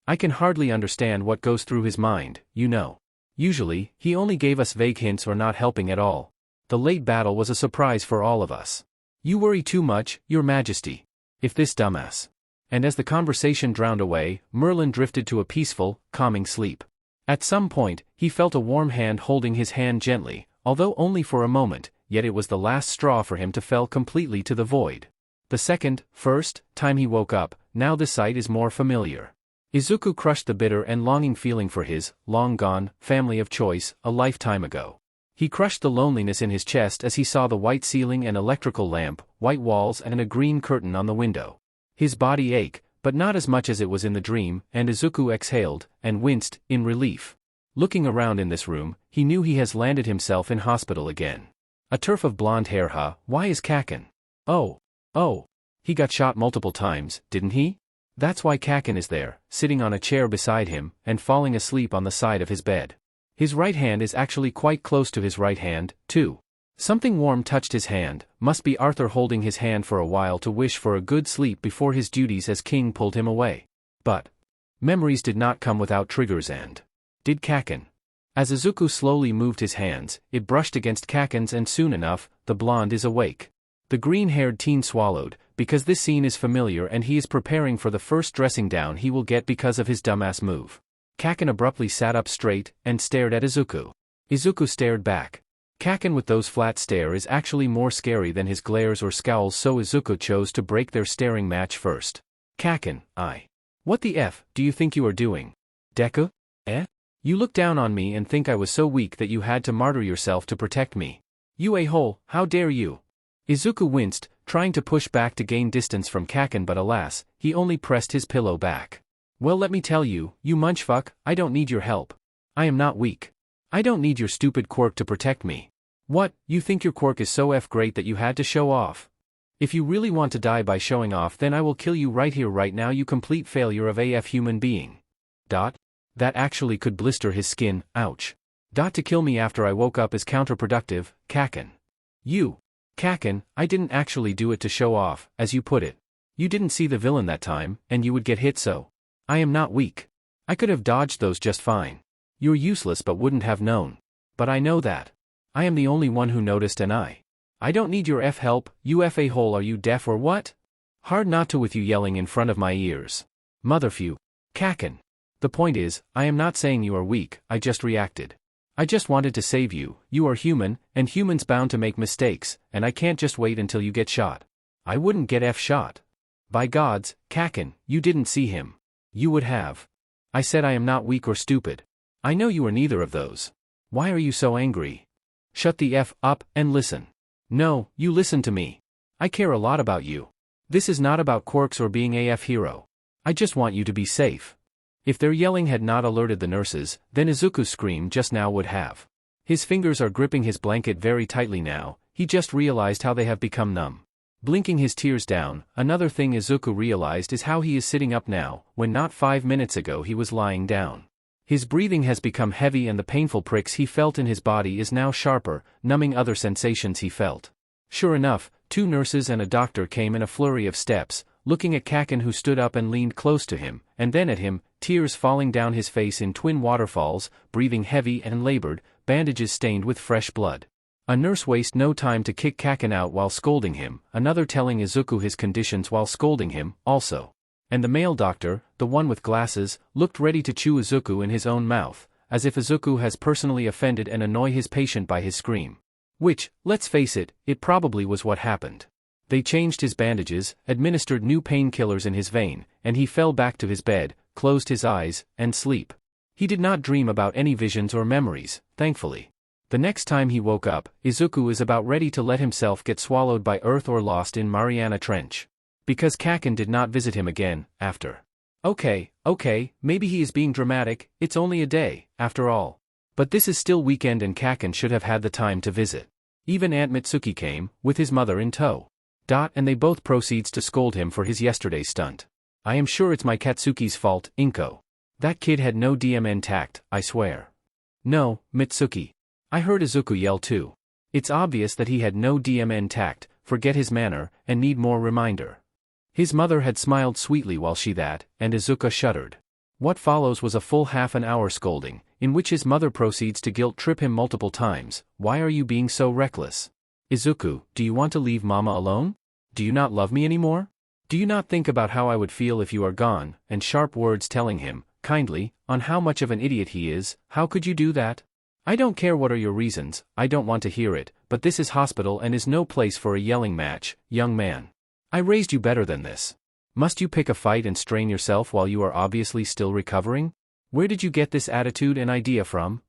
A: I can hardly understand what goes through his mind, you know. Usually, he only gave us vague hints or not helping at all. The late battle was a surprise for all of us. You worry too much, Your Majesty. If this dumbass. And as the conversation drowned away, Merlin drifted to a peaceful, calming sleep. At some point, he felt a warm hand holding his hand gently, although only for a moment, yet it was the last straw for him to fell completely to the void. The first time he woke up, now the sight is more familiar. Izuku crushed the bitter and longing feeling for his, long-gone, family of choice, a lifetime ago. He crushed the loneliness in his chest as he saw the white ceiling and electrical lamp, white walls and a green curtain on the window. His body ached, but not as much as it was in the dream, and Izuku exhaled, and winced, in relief. Looking around in this room, he knew he has landed himself in hospital again. A turf of blonde hair, why is Kaken? Oh. He got shot multiple times, didn't he? That's why Kaken is there, sitting on a chair beside him, and falling asleep on the side of his bed. His right hand is actually quite close to his right hand, too. Something warm touched his hand, must be Arthur holding his hand for a while to wish for a good sleep before his duties as king pulled him away. But memories did not come without triggers and did Kaken. As Izuku slowly moved his hands, it brushed against Kaken's and soon enough, the blonde is awake. The green-haired teen swallowed, because this scene is familiar and he is preparing for the first dressing down he will get because of his dumbass move. Kaken abruptly sat up straight, and stared at Izuku. Izuku stared back. Kaken with those flat stare is actually more scary than his glares or scowls, so Izuku chose to break their staring match first. Kaken, what the F do you think you are doing? Deku? You look down on me and think I was so weak that you had to martyr yourself to protect me. You a-hole, how dare you? Izuku winced, trying to push back to gain distance from Kaken, but alas, he only pressed his pillow back. Well, let me tell you, you munchfuck, I don't need your help. I am not weak. I don't need your stupid quirk to protect me. What, you think your quirk is so great that you had to show off? If you really want to die by showing off, then I will kill you right here right now, you complete failure of AF human being. That actually could blister his skin, ouch. To kill me after I woke up is counterproductive, Kaken. Kaken, I didn't actually do it to show off, as you put it. You didn't see the villain that time, and you would get hit, so I am not weak. I could have dodged those just fine. You're useless but wouldn't have known. But I know that. I am the only one who noticed, and I don't need your help, you a-hole. Are you deaf or what? Hard not to with you yelling in front of my ears. Motherfuck. Kaken. The point is, I am not saying you are weak, I just reacted. I just wanted to save you, you are human, and humans bound to make mistakes, and I can't just wait until you get shot. I wouldn't get shot. By gods, Kaken, you didn't see him. You would have. I said I am not weak or stupid. I know you are neither of those. Why are you so angry? Shut the F up, and listen. No, you listen to me. I care a lot about you. This is not about quirks or being AF hero. I just want you to be safe. If their yelling had not alerted the nurses, then Izuku's scream just now would have. His fingers are gripping his blanket very tightly now, he just realized how they have become numb. Blinking his tears down, another thing Izuku realized is how he is sitting up now, when not 5 minutes ago he was lying down. His breathing has become heavy and the painful pricks he felt in his body is now sharper, numbing other sensations he felt. Sure enough, 2 nurses and a doctor came in a flurry of steps, looking at Kaken, who stood up and leaned close to him, and then at him, tears falling down his face in twin waterfalls, breathing heavy and labored, bandages stained with fresh blood. A nurse wasted no time to kick Kaken out while scolding him, another telling Izuku his conditions while scolding him, also. And the male doctor, the one with glasses, looked ready to chew Izuku in his own mouth, as if Izuku has personally offended and annoy his patient by his scream. Which, let's face it, it probably was what happened. They changed his bandages, administered new painkillers in his vein, and he fell back to his bed, closed his eyes, and sleep. He did not dream about any visions or memories, thankfully. The next time he woke up, Izuku is about ready to let himself get swallowed by earth or lost in Mariana Trench. Because Kaken did not visit him again, after. Okay, maybe he is being dramatic, it's only a day, after all. But this is still weekend and Kaken should have had the time to visit. Even Aunt Mitsuki came, with his mother in tow. And they both proceeds to scold him for his yesterday's stunt. I am sure it's my Katsuki's fault, Inko. That kid had no DMN tact, I swear. No, Mitsuki. I heard Izuku yell too. It's obvious that he had no DMN tact, forget his manner, and need more reminder. His mother had smiled sweetly while she that, and Izuku shuddered. What follows was a full half an hour scolding, in which his mother proceeds to guilt trip him multiple times. Why are you being so reckless? Izuku, do you want to leave Mama alone? Do you not love me anymore? Do you not think about how I would feel if you are gone? And sharp words telling him, kindly, on how much of an idiot he is. How could you do that? I don't care what are your reasons, I don't want to hear it, but this is hospital and is no place for a yelling match, young man. I raised you better than this. Must you pick a fight and strain yourself while you are obviously still recovering? Where did you get this attitude and idea from?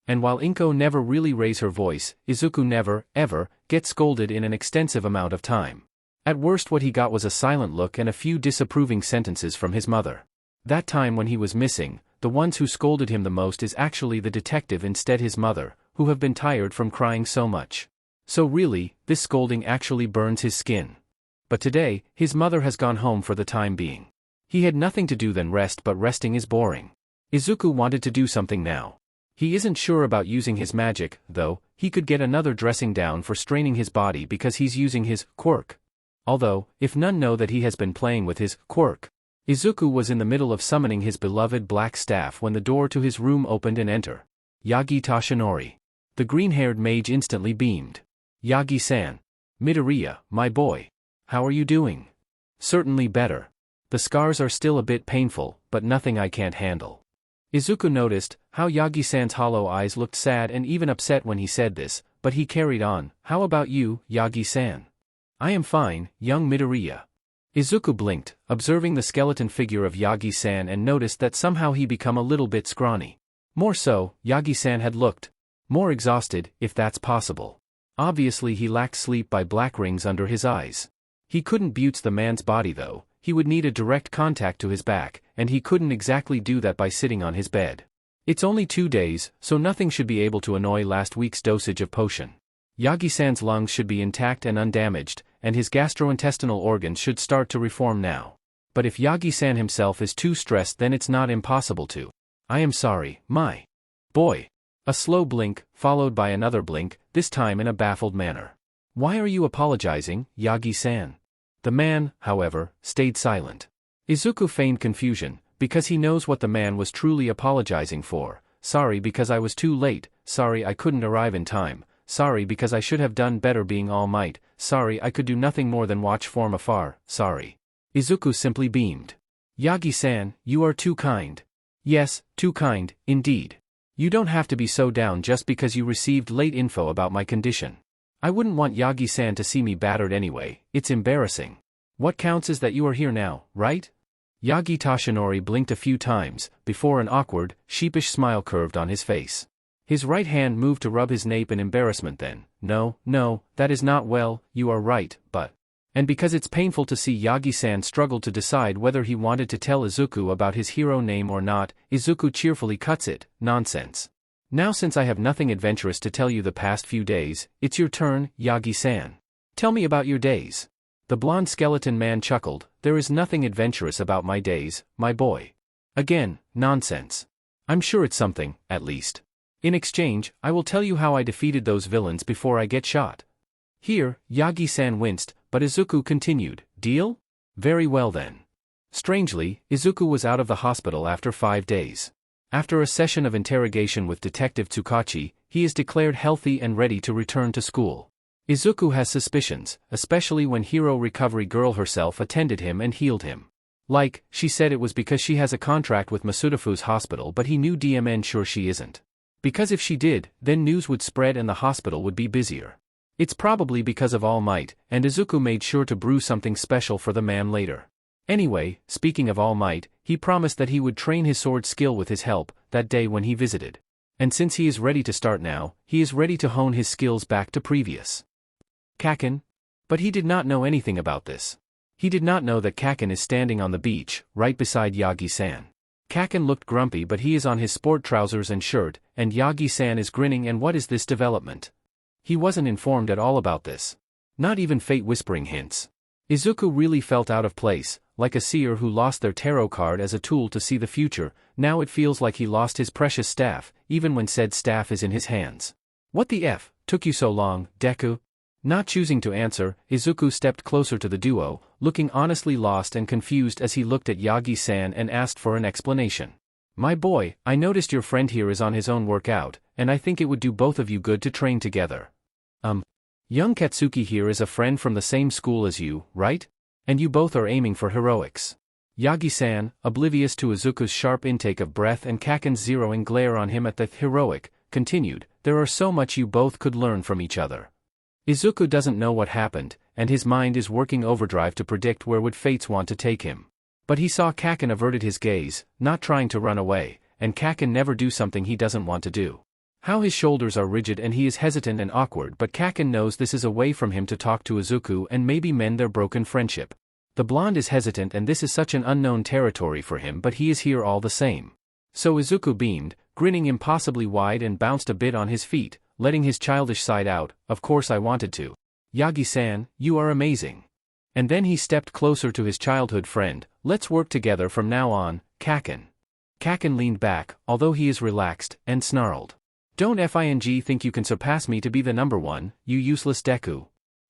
A: And while Inko never really raised her voice, Izuku never, ever, gets scolded in an extensive amount of time. At worst what he got was a silent look and a few disapproving sentences from his mother. That time when he was missing, the ones who scolded him the most is actually the detective instead his mother, who have been tired from crying so much. So really, this scolding actually burns his skin. But today, his mother has gone home for the time being. He had nothing to do than rest, but resting is boring. Izuku wanted to do something now. He isn't sure about using his magic, though. He could get another dressing down for straining his body because he's using his quirk. Although, if none know that he has been playing with his quirk. Izuku was in the middle of summoning his beloved black staff when the door to his room opened and enter. Yagi Tashinori. The green-haired mage instantly beamed. Yagi-san. Midoriya, my boy. How are you doing? Certainly better. The scars are still a bit painful, but nothing I can't handle. Izuku noticed how Yagi-san's hollow eyes looked sad and even upset when he said this, but he carried on. How about you, Yagi-san? I am fine, young Midoriya. Izuku blinked, observing the skeleton figure of Yagi-san and noticed that somehow he become a little bit scrawny. More so, Yagi-san had looked more exhausted, if that's possible. Obviously he lacked sleep by black rings under his eyes. He couldn't butte the man's body though, he would need a direct contact to his back, and he couldn't exactly do that by sitting on his bed. It's only 2 days, so nothing should be able to annoy last week's dosage of potion. Yagi-san's lungs should be intact and undamaged, and his gastrointestinal organs should start to reform now. But if Yagi-san himself is too stressed, then it's not impossible to. I am sorry, my boy. A slow blink, followed by another blink, this time in a baffled manner. Why are you apologizing, Yagi-san? The man, however, stayed silent. Izuku feigned confusion, because he knows what the man was truly apologizing for. Sorry because I was too late, sorry I couldn't arrive in time. Sorry because I should have done better being All Might, sorry I could do nothing more than watch from afar, sorry. Izuku simply beamed. Yagi-san, you are too kind. Yes, too kind, indeed. You don't have to be so down just because you received late info about my condition. I wouldn't want Yagi-san to see me battered anyway, it's embarrassing. What counts is that you are here now, right? Yagi Tashinori blinked a few times, before an awkward, sheepish smile curved on his face. His right hand moved to rub his nape in embarrassment then. No, that is not well, you are right, but. And because it's painful to see Yagi-san struggle to decide whether he wanted to tell Izuku about his hero name or not, Izuku cheerfully cuts it. Nonsense. Now since I have nothing adventurous to tell you the past few days, it's your turn, Yagi-san. Tell me about your days. The blonde skeleton man chuckled. There is nothing adventurous about my days, my boy. Again, nonsense. I'm sure it's something, at least. In exchange, I will tell you how I defeated those villains before I get shot. Here, Yagi-san winced, but Izuku continued. Deal? Very well then. Strangely, Izuku was out of the hospital after 5 days. After a session of interrogation with Detective Tsukachi, he is declared healthy and ready to return to school. Izuku has suspicions, especially when Hero Recovery Girl herself attended him and healed him. She said it was because she has a contract with Masudafu's hospital, but he knew DMN sure she isn't. Because if she did, then news would spread and the hospital would be busier. It's probably because of All Might, and Izuku made sure to brew something special for the man later. Anyway, speaking of All Might, he promised that he would train his sword skill with his help, that day when he visited. And since he is ready to start now, he is ready to hone his skills back to previous. Kaken? But he did not know anything about this. He did not know that Kaken is standing on the beach, right beside Yagi-san. Kaken looked grumpy, but he is on his sport trousers and shirt, and Yagi-san is grinning. And what is this development? He wasn't informed at all about this. Not even fate whispering hints. Izuku really felt out of place, like a seer who lost their tarot card as a tool to see the future. Now it feels like he lost his precious staff, even when said staff is in his hands. What the F took you so long, Deku? Not choosing to answer, Izuku stepped closer to the duo, looking honestly lost and confused as he looked at Yagi-san and asked for an explanation. My boy, I noticed your friend here is on his own workout, and I think it would do both of you good to train together. Young Katsuki here is a friend from the same school as you, right? And you both are aiming for heroics. Yagi-san, oblivious to Izuku's sharp intake of breath and Kaken's zeroing glare on him at the heroic, continued, there are so much you both could learn from each other. Izuku doesn't know what happened, and his mind is working overdrive to predict where would fates want to take him. But he saw Kaken averted his gaze, not trying to run away, and Kaken never do something he doesn't want to do. How his shoulders are rigid and he is hesitant and awkward, but Kaken knows this is a way from him to talk to Izuku and maybe mend their broken friendship. The blonde is hesitant and this is such an unknown territory for him, but he is here all the same. So Izuku beamed, grinning impossibly wide, and bounced a bit on his feet, letting his childish side out, of course I wanted to. Yagi-san, you are amazing. And then he stepped closer to his childhood friend, let's work together from now on, Kaken. Kaken leaned back, although he is relaxed, and snarled. Don't think you can surpass me to be the number one, you useless Deku.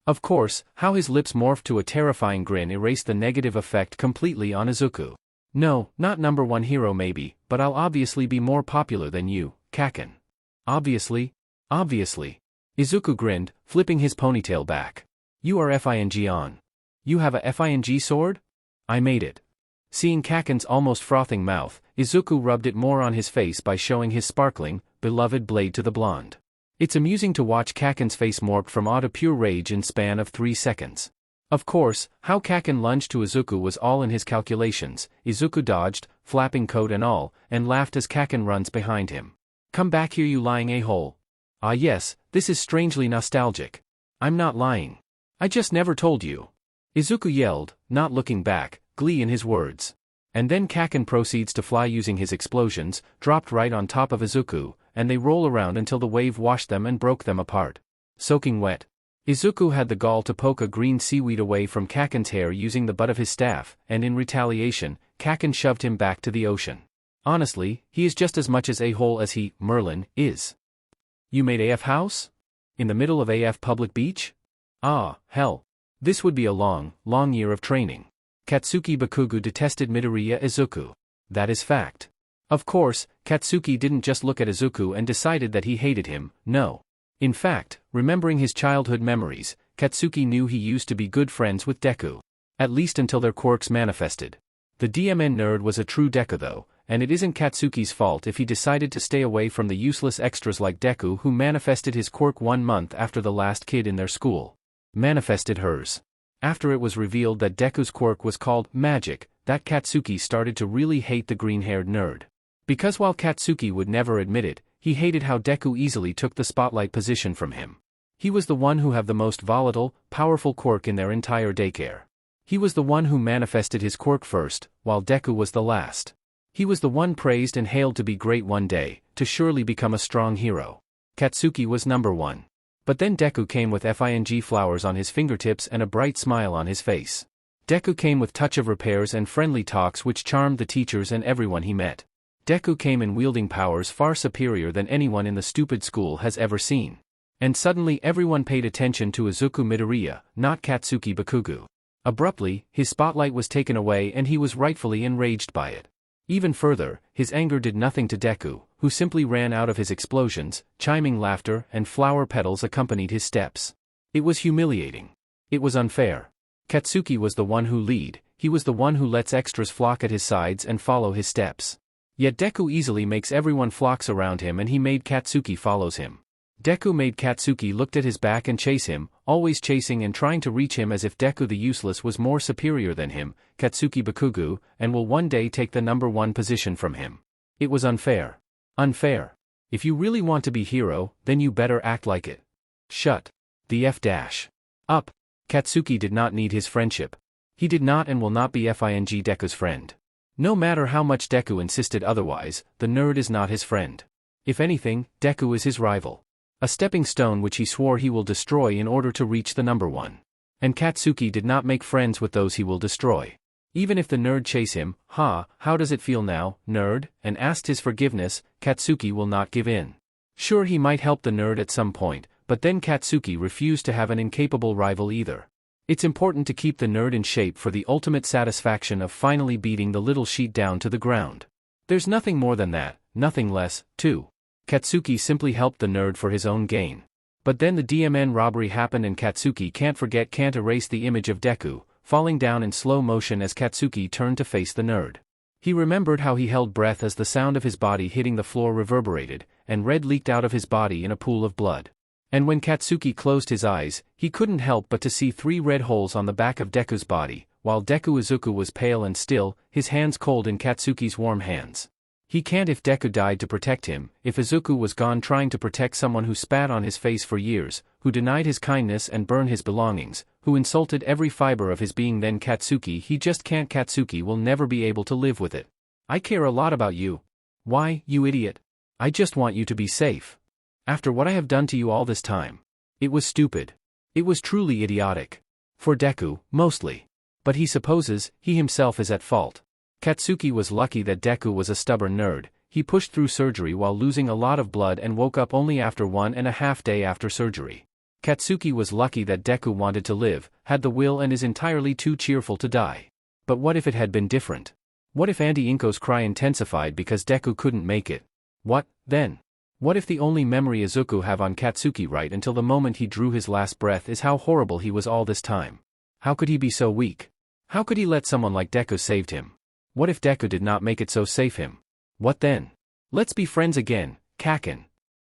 A: Of course, how his lips morphed to a terrifying grin erased the negative effect completely on Izuku. No, not number one hero maybe, but I'll obviously be more popular than you, Kaken. Obviously? Obviously. Izuku grinned, flipping his ponytail back. You are on. You have a sword? I made it. Seeing Kaken's almost frothing mouth, Izuku rubbed it more on his face by showing his sparkling, beloved blade to the blonde. It's amusing to watch Kaken's face morph from awe to pure rage in span of 3 seconds. Of course, how Kaken lunged to Izuku was all in his calculations. Izuku dodged, flapping coat and all, and laughed as Kaken runs behind him. Come back here you lying a-hole. Ah yes, this is strangely nostalgic. I'm not lying. I just never told you. Izuku yelled, not looking back, glee in his words. And then Kaken proceeds to fly using his explosions, dropped right on top of Izuku, and they roll around until the wave washed them and broke them apart. Soaking wet. Izuku had the gall to poke a green seaweed away from Kaken's hair using the butt of his staff, and in retaliation, Kaken shoved him back to the ocean. Honestly, he is just as much as a-hole as he, Merlin, is. You made AF house? In the middle of AF public beach? Ah, hell. This would be a long, long year of training. Katsuki Bakugou detested Midoriya Izuku. That is fact. Of course, Katsuki didn't just look at Izuku and decided that he hated him, no. In fact, remembering his childhood memories, Katsuki knew he used to be good friends with Deku. At least until their quirks manifested. The DMN nerd was a true Deku though, and it isn't Katsuki's fault if he decided to stay away from the useless extras like Deku who manifested his quirk 1 month after the last kid in their school manifested hers. After it was revealed that Deku's quirk was called magic, that Katsuki started to really hate the green-haired nerd. Because while Katsuki would never admit it, he hated how Deku easily took the spotlight position from him. He was the one who had the most volatile, powerful quirk in their entire daycare. He was the one who manifested his quirk first, while Deku was the last. He was the one praised and hailed to be great one day, to surely become a strong hero. Katsuki was number one. But then Deku came with flowers on his fingertips and a bright smile on his face. Deku came with touch of repairs and friendly talks which charmed the teachers and everyone he met. Deku came in wielding powers far superior than anyone in the stupid school has ever seen. And suddenly everyone paid attention to Izuku Midoriya, not Katsuki Bakugou. Abruptly, his spotlight was taken away and he was rightfully enraged by it. Even further, his anger did nothing to Deku, who simply ran out of his explosions, chiming laughter and flower petals accompanied his steps. It was humiliating. It was unfair. Katsuki was the one who lead, he was the one who lets extras flock at his sides and follow his steps. Yet Deku easily makes everyone flocks around him and he made Katsuki follows him. Deku made Katsuki look at his back and chase him, always chasing and trying to reach him as if Deku the useless was more superior than him, Katsuki Bakugou, and will one day take the number one position from him. It was unfair. Unfair. If you really want to be hero, then you better act like it. Shut the up. Katsuki did not need his friendship. He did not and will not be Deku's friend. No matter how much Deku insisted otherwise, the nerd is not his friend. If anything, Deku is his rival. A stepping stone which he swore he will destroy in order to reach the number one. And Katsuki did not make friends with those he will destroy. Even if the nerd chase him, how does it feel now, nerd, and asked his forgiveness, Katsuki will not give in. Sure he might help the nerd at some point, but then Katsuki refused to have an incapable rival either. It's important to keep the nerd in shape for the ultimate satisfaction of finally beating the little sheet down to the ground. There's nothing more than that, nothing less, too. Katsuki simply helped the nerd for his own gain. But then the DMN robbery happened and Katsuki can't erase the image of Deku, falling down in slow motion as Katsuki turned to face the nerd. He remembered how he held breath as the sound of his body hitting the floor reverberated, and red leaked out of his body in a pool of blood. And when Katsuki closed his eyes, he couldn't help but to see 3 red holes on the back of Deku's body, while Izuku was pale and still, his hands cold in Katsuki's warm hands. He can't if Deku died to protect him, if Izuku was gone trying to protect someone who spat on his face for years, who denied his kindness and burned his belongings, who insulted every fiber of his being, then Katsuki he just can't. Katsuki will never be able to live with it. I care a lot about you. Why, you idiot? I just want you to be safe. After what I have done to you all this time. It was stupid. It was truly idiotic. For Deku, mostly. But he supposes, he himself is at fault. Katsuki was lucky that Deku was a stubborn nerd. He pushed through surgery while losing a lot of blood and woke up only after 1.5 days after surgery. Katsuki was lucky that Deku wanted to live, had the will and is entirely too cheerful to die. But what if it had been different? What if Auntie Inko's cry intensified because Deku couldn't make it? What, then? What if the only memory Izuku have on Katsuki right until the moment he drew his last breath is how horrible he was all this time? How could he be so weak? How could he let someone like Deku save him? What if Deku did not make it so save him? What then? Let's be friends again, Kaken.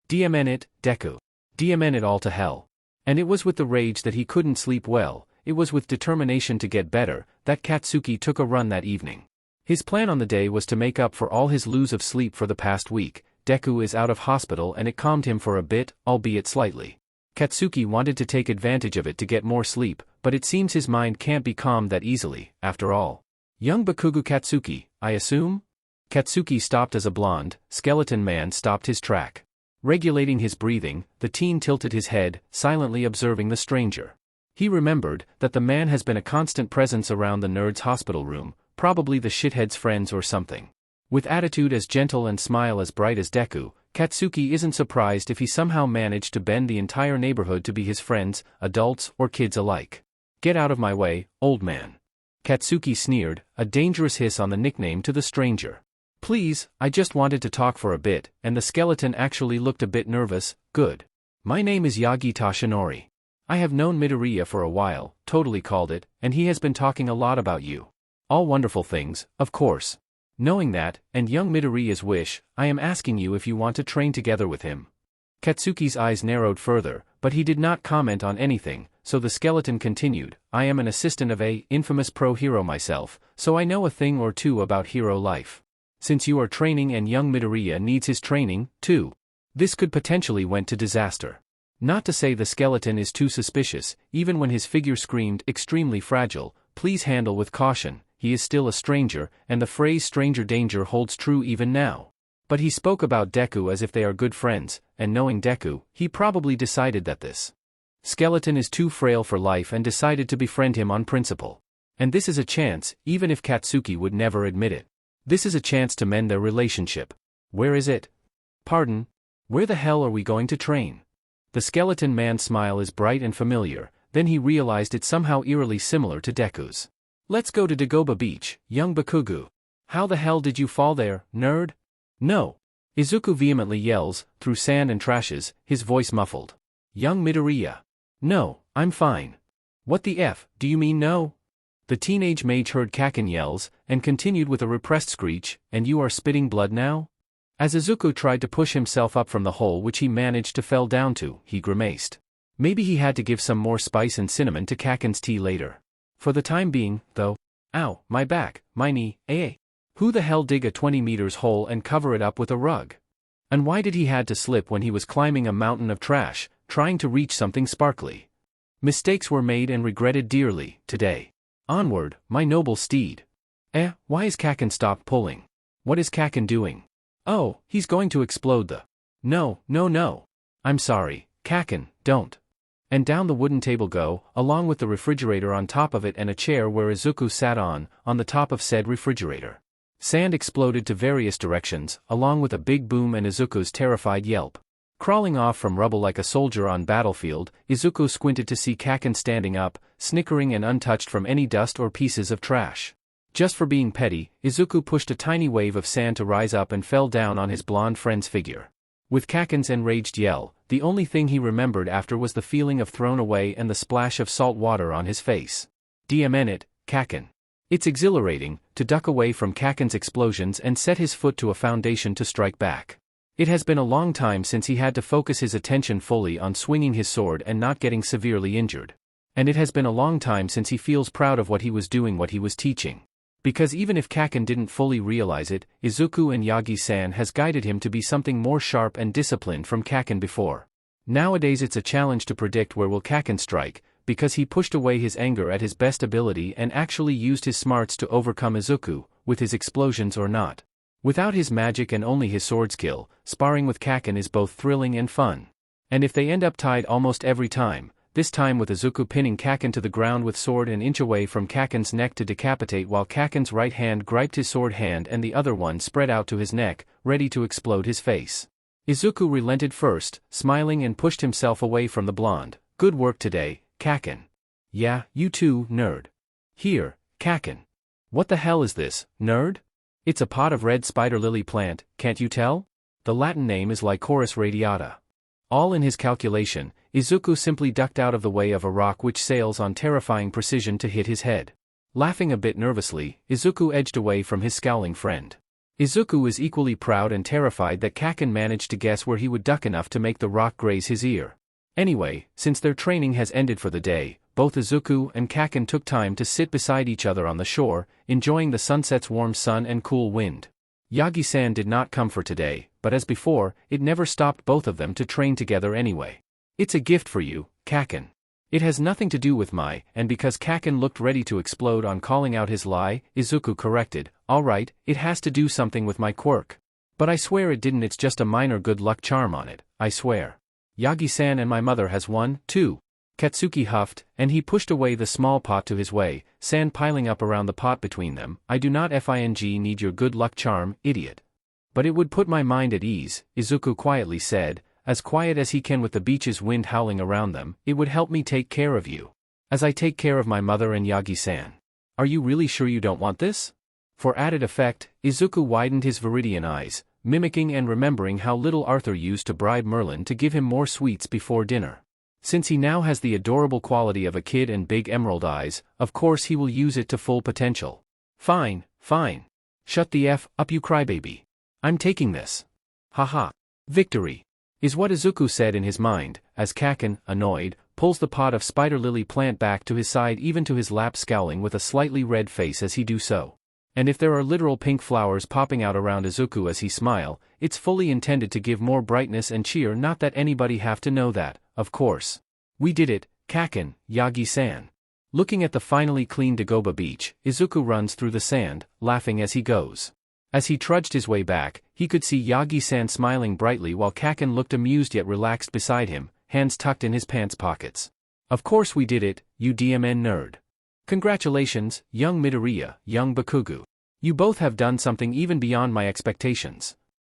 A: DMN it, Deku. DMN it all to hell. And it was with the rage that he couldn't sleep well, it was with determination to get better, that Katsuki took a run that evening. His plan on the day was to make up for all his lose of sleep for the past week. Deku is out of hospital and it calmed him for a bit, albeit slightly. Katsuki wanted to take advantage of it to get more sleep, but it seems his mind can't be calmed that easily, after all. Young Bakugou Katsuki, I assume? Katsuki stopped as a blonde, skeleton man stopped his track. Regulating his breathing, the teen tilted his head, silently observing the stranger. He remembered that the man has been a constant presence around the nerd's hospital room, probably the shithead's friends or something. With attitude as gentle and smile as bright as Deku, Katsuki isn't surprised if he somehow managed to bend the entire neighborhood to be his friends, adults or kids alike. Get out of my way, old man. Katsuki sneered, a dangerous hiss on the nickname to the stranger. Please, I just wanted to talk for a bit, and the skeleton actually looked a bit nervous. Good. My name is Yagi Tashinori. I have known Midoriya for a while, totally called it, and he has been talking a lot about you. All wonderful things, of course. Knowing that, and young Midoriya's wish, I am asking you if you want to train together with him. Katsuki's eyes narrowed further, but he did not comment on anything, so the skeleton continued, I am an assistant of a infamous pro hero myself, so I know a thing or two about hero life. Since you are training and young Midoriya needs his training, too. This could potentially went to disaster. Not to say the skeleton is too suspicious, even when his figure screamed, extremely fragile, please handle with caution, he is still a stranger, and the phrase stranger danger holds true even now. But he spoke about Deku as if they are good friends, and knowing Deku, he probably decided that this skeleton is too frail for life and decided to befriend him on principle. And this is a chance, even if Katsuki would never admit it. This is a chance to mend their relationship. Where is it? Pardon? Where the hell are we going to train? The skeleton man's smile is bright and familiar, then he realized it's somehow eerily similar to Deku's. Let's go to Dagoba Beach, young Bakugou. How the hell did you fall there, nerd? No. Izuku vehemently yells, through sand and trashes, his voice muffled. Young Midoriya. No, I'm fine. What the F, do you mean no? The teenage mage heard Kaken yells, and continued with a repressed screech, and you are spitting blood now? As Izuku tried to push himself up from the hole which he managed to fell down to, he grimaced. Maybe he had to give some more spice and cinnamon to Kaken's tea later. For the time being, though. Ow, my back, my knee, Who the hell dig a 20 meters hole and cover it up with a rug? And why did he had to slip when he was climbing a mountain of trash, trying to reach something sparkly? Mistakes were made and regretted dearly, today. Onward, my noble steed. Why is Kaken stopped pulling? What is Kaken doing? Oh, he's going to explode the... No. I'm sorry, Kaken, don't. And down the wooden table go, along with the refrigerator on top of it and a chair where Izuku sat on the top of said refrigerator. Sand exploded to various directions, along with a big boom and Izuku's terrified yelp. Crawling off from rubble like a soldier on battlefield, Izuku squinted to see Kaken standing up, snickering and untouched from any dust or pieces of trash. Just for being petty, Izuku pushed a tiny wave of sand to rise up and fell down on his blonde friend's figure. With Kaken's enraged yell, the only thing he remembered after was the feeling of thrown away and the splash of salt water on his face. DMN it, Kaken. It's exhilarating to duck away from Kaken's explosions and set his foot to a foundation to strike back. It has been a long time since he had to focus his attention fully on swinging his sword and not getting severely injured. And it has been a long time since he feels proud of what he was doing, what he was teaching. Because even if Kaken didn't fully realize it, Izuku and Yagi-san has guided him to be something more sharp and disciplined from Kaken before. Nowadays it's a challenge to predict where will Kaken strike, because he pushed away his anger at his best ability and actually used his smarts to overcome Izuku, with his explosions or not. Without his magic and only his sword skill, sparring with Kaken is both thrilling and fun. And if they end up tied almost every time, this time with Izuku pinning Kaken to the ground with sword an inch away from Kaken's neck to decapitate while Kaken's right hand griped his sword hand and the other one spread out to his neck, ready to explode his face. Izuku relented first, smiling and pushed himself away from the blonde. Good work today, Kaken. Yeah, you too, nerd. Here, Kaken. What the hell is this, nerd? It's a pot of red spider lily plant, can't you tell? The Latin name is Lycoris radiata. All in his calculation, Izuku simply ducked out of the way of a rock which sails on terrifying precision to hit his head. Laughing a bit nervously, Izuku edged away from his scowling friend. Izuku is equally proud and terrified that Kaken managed to guess where he would duck enough to make the rock graze his ear. Anyway, since their training has ended for the day, both Izuku and Kaken took time to sit beside each other on the shore, enjoying the sunset's warm sun and cool wind. Yagi-san did not come for today, but as before, it never stopped both of them to train together anyway. It's a gift for you, Kaken. It has nothing to do with my, and because Kaken looked ready to explode on calling out his lie, Izuku corrected, alright, it has to do something with my quirk. But I swear it didn't, it's just a minor good luck charm on it, I swear. Yagi-san and my mother has one, too. Katsuki huffed, and he pushed away the small pot to his way, sand piling up around the pot between them. I do not need your good luck charm, idiot. But it would put my mind at ease, Izuku quietly said, as quiet as he can with the beach's wind howling around them. It would help me take care of you. As I take care of my mother and Yagi-san. Are you really sure you don't want this? For added effect, Izuku widened his viridian eyes, mimicking and remembering how little Arthur used to bribe Merlin to give him more sweets before dinner. Since he now has the adorable quality of a kid and big emerald eyes, of course he will use it to full potential. Fine, fine. Shut the F up, you crybaby. I'm taking this. Haha. Victory. Is what Izuku said in his mind, as Kaken, annoyed, pulls the pot of spider lily plant back to his side, even to his lap, scowling with a slightly red face as he do so. And if there are literal pink flowers popping out around Izuku as he smile, it's fully intended to give more brightness and cheer, not that anybody have to know that, of course. We did it, Kaken, Yagi-san. Looking at the finally clean Dagoba beach, Izuku runs through the sand, laughing as he goes. As he trudged his way back, he could see Yagi-san smiling brightly while Kaken looked amused yet relaxed beside him, hands tucked in his pants pockets. Of course we did it, you DMN nerd. Congratulations, young Midoriya, young Bakugou. You both have done something even beyond my expectations.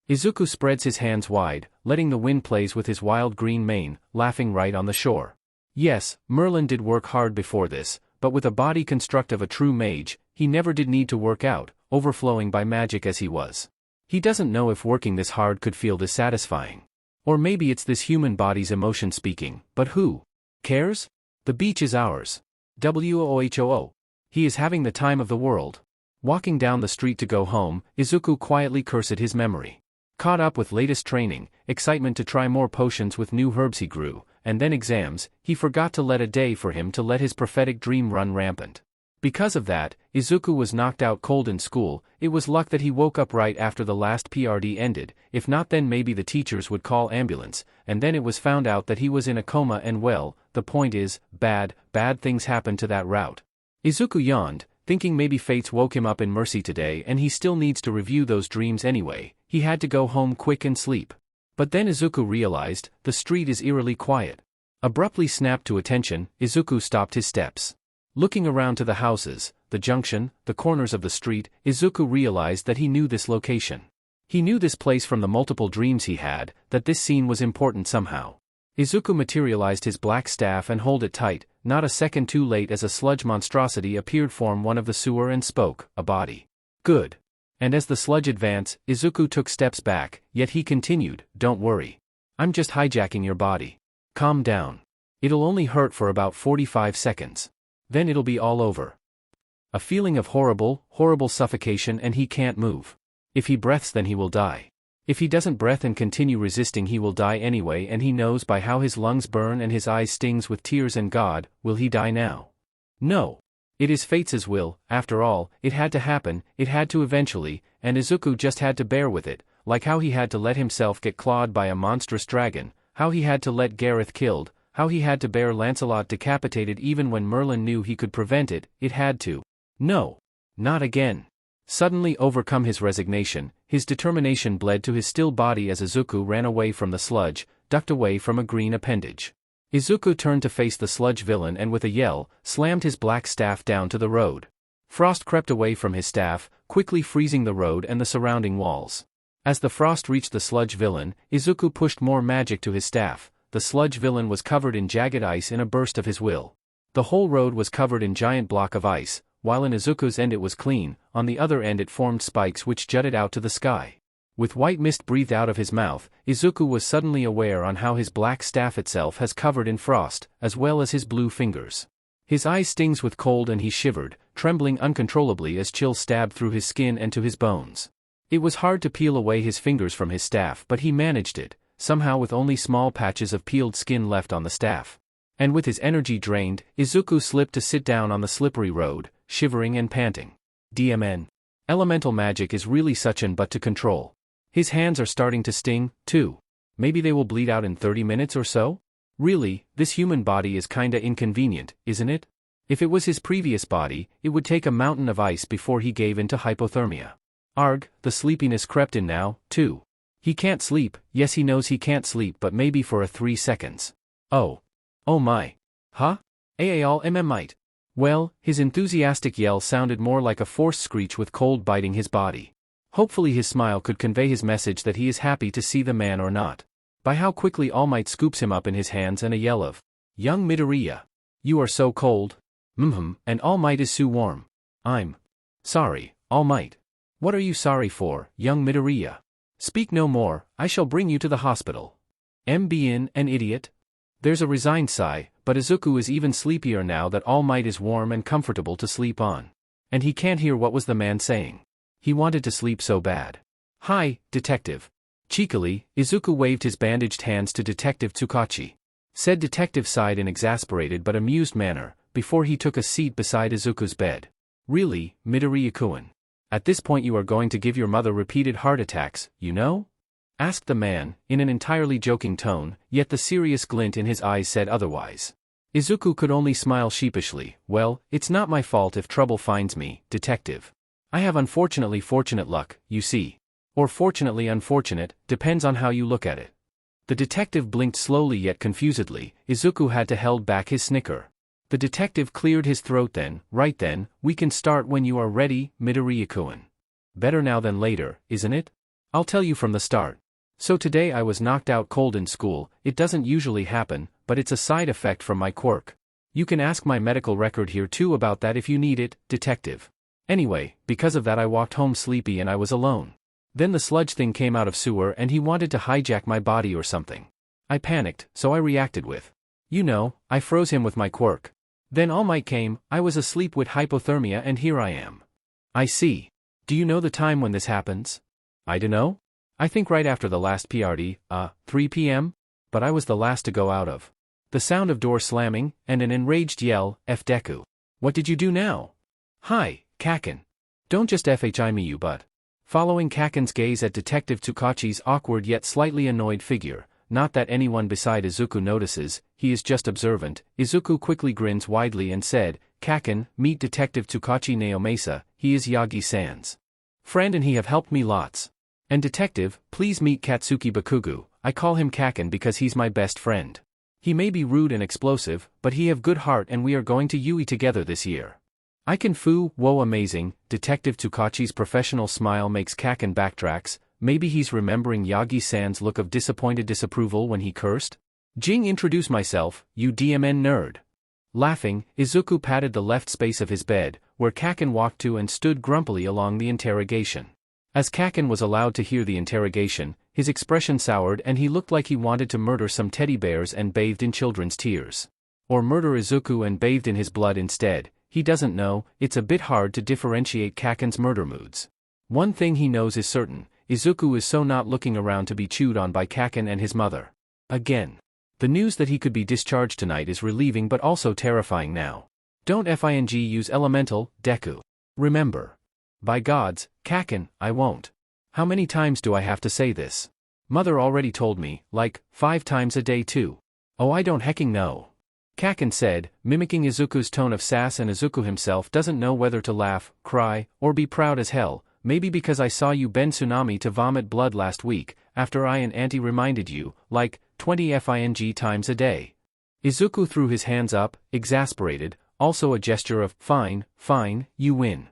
A: Izuku spreads his hands wide, letting the wind plays with his wild green mane, laughing right on the shore. Yes, Merlin did work hard before this, but with a body construct of a true mage, he never did need to work out, overflowing by magic as he was. He doesn't know if working this hard could feel this satisfying. Or maybe it's this human body's emotion speaking, but who cares? The beach is ours. WOHOO. He is having the time of the world. Walking down the street to go home, Izuku quietly cursed his memory. Caught up with latest training, excitement to try more potions with new herbs he grew, and then exams, he forgot to let a day for him to let his prophetic dream run rampant. Because of that, Izuku was knocked out cold in school. It was luck that he woke up right after the last PRD ended, if not then maybe the teachers would call ambulance, and then it was found out that he was in a coma and well, the point is, bad things happened to that route. Izuku yawned, thinking maybe fates woke him up in mercy today and he still needs to review those dreams anyway. He had to go home quick and sleep. But then Izuku realized, the street is eerily quiet. Abruptly snapped to attention, Izuku stopped his steps. Looking around to the houses, the junction, the corners of the street, Izuku realized that he knew this location. He knew this place from the multiple dreams he had, that this scene was important somehow. Izuku materialized his black staff and held it tight, not a second too late as a sludge monstrosity appeared from one of the sewer and spoke, a body. Good. And as the sludge advanced, Izuku took steps back, yet he continued, don't worry. I'm just hijacking your body. Calm down. It'll only hurt for about 45 seconds. Then it'll be all over. A feeling of horrible, horrible suffocation and he can't move. If he breathes then he will die. If he doesn't breath and continue resisting he will die anyway and he knows by how his lungs burn and his eyes stings with tears and God, will he die now? No. It is fate's will, after all, it had to happen, it had to eventually, and Izuku just had to bear with it, like how he had to let himself get clawed by a monstrous dragon, how he had to let Gareth killed, how he had to bear Lancelot decapitated even when Merlin knew he could prevent it, it had to. No. Not again. Suddenly overcome his resignation, his determination bled to his still body as Izuku ran away from the sludge, ducked away from a green appendage. Izuku turned to face the sludge villain and with a yell, slammed his black staff down to the road. Frost crept away from his staff, quickly freezing the road and the surrounding walls. As the frost reached the sludge villain, Izuku pushed more magic to his staff. The sludge villain was covered in jagged ice in a burst of his will. The whole road was covered in giant block of ice, while in Izuku's end it was clean, on the other end it formed spikes which jutted out to the sky. With white mist breathed out of his mouth, Izuku was suddenly aware on how his black staff itself has covered in frost, as well as his blue fingers. His eyes stings with cold and he shivered, trembling uncontrollably as chills stabbed through his skin and to his bones. It was hard to peel away his fingers from his staff but he managed it, somehow with only small patches of peeled skin left on the staff. And with his energy drained, Izuku slipped to sit down on the slippery road, shivering and panting. DMN. Elemental magic is really such an but to control. His hands are starting to sting, too. Maybe they will bleed out in 30 minutes or so? Really, this human body is kinda inconvenient, isn't it? If it was his previous body, it would take a mountain of ice before he gave in to hypothermia. Arg, the sleepiness crept in now, too. He can't sleep, yes he knows he can't sleep but maybe for a 3 seconds. Oh. Oh my. Huh? Aal might. Well, his enthusiastic yell sounded more like a forced screech with cold biting his body. Hopefully his smile could convey his message that he is happy to see the man or not. By how quickly All Might scoops him up in his hands and a yell of, "Young Midoriya. You are so cold." And All Might is so warm. I'm sorry, All Might. What are you sorry for, young Midoriya? Speak no more, I shall bring you to the hospital. Bein an idiot? There's a resigned sigh, but Izuku is even sleepier now that All Might is warm and comfortable to sleep on. And he can't hear what was the man saying. He wanted to sleep so bad. Hi, detective. Cheekily, Izuku waved his bandaged hands to Detective Tsukachi. Said detective sighed in exasperated but amused manner, before he took a seat beside Izuku's bed. Really, Midoriya-kun? At this point you are going to give your mother repeated heart attacks, you know? Asked the man, in an entirely joking tone, yet the serious glint in his eyes said otherwise. Izuku could only smile sheepishly. Well, it's not my fault if trouble finds me, detective. I have unfortunately fortunate luck, you see. Or fortunately unfortunate, depends on how you look at it. The detective blinked slowly yet confusedly. Izuku had to hold back his snicker. The detective cleared his throat then. Right then, we can start when you are ready, Midoriya-kun. Better now than later, isn't it? I'll tell you from the start. So today I was knocked out cold in school. It doesn't usually happen, but it's a side effect from my quirk. You can ask my medical record here too about that if you need it, detective. Anyway, because of that I walked home sleepy and I was alone. Then the sludge thing came out of sewer and he wanted to hijack my body or something. I panicked, so I reacted with. You know, I froze him with my quirk. Then All Might came, I was asleep with hypothermia and here I am. I see. Do you know the time when this happens? I dunno. I think right after the last PRD, 3 p.m.? But I was the last to go out of. The sound of door slamming, and an enraged yell, F Deku. What did you do now? Hi, Kaken. Don't just FHI me you but. Following Kaken's gaze at Detective Tsukachi's awkward yet slightly annoyed figure, not that anyone beside Izuku notices, he is just observant, Izuku quickly grins widely and said, Kaken, meet Detective Tsukachi Naomasa, he is Yagi-san's friend and he have helped me lots. And detective, please meet Katsuki Bakugou, I call him Kaken because he's my best friend. He may be rude and explosive, but he have good heart and we are going to UE together this year. I can foo, whoa amazing, Detective Tsukachi's professional smile makes Kaken backtracks, maybe he's remembering Yagi-san's look of disappointed disapproval when he cursed? Jing introduce myself, you DMN nerd. Laughing, Izuku patted the left space of his bed, where Kaken walked to and stood grumpily along the interrogation. As Kaken was allowed to hear the interrogation, his expression soured and he looked like he wanted to murder some teddy bears and bathed in children's tears. Or murder Izuku and bathed in his blood instead. He doesn't know. It's a bit hard to differentiate Kaken's murder moods. One thing he knows is certain, Izuku is so not looking around to be chewed on by Kaken and his mother. Again. The news that he could be discharged tonight is relieving but also terrifying now. Don't use elemental, Deku. Remember. By gods, Kaken, I won't. How many times do I have to say this? Mother already told me, like, 5 times a day too. Oh, I don't hecking know. Kaken said, mimicking Izuku's tone of sass, and Izuku himself doesn't know whether to laugh, cry, or be proud as hell. Maybe because I saw you bend Tsunami to vomit blood last week, after I and Auntie reminded you, like, 20 times a day. Izuku threw his hands up, exasperated, also a gesture of, fine, you win.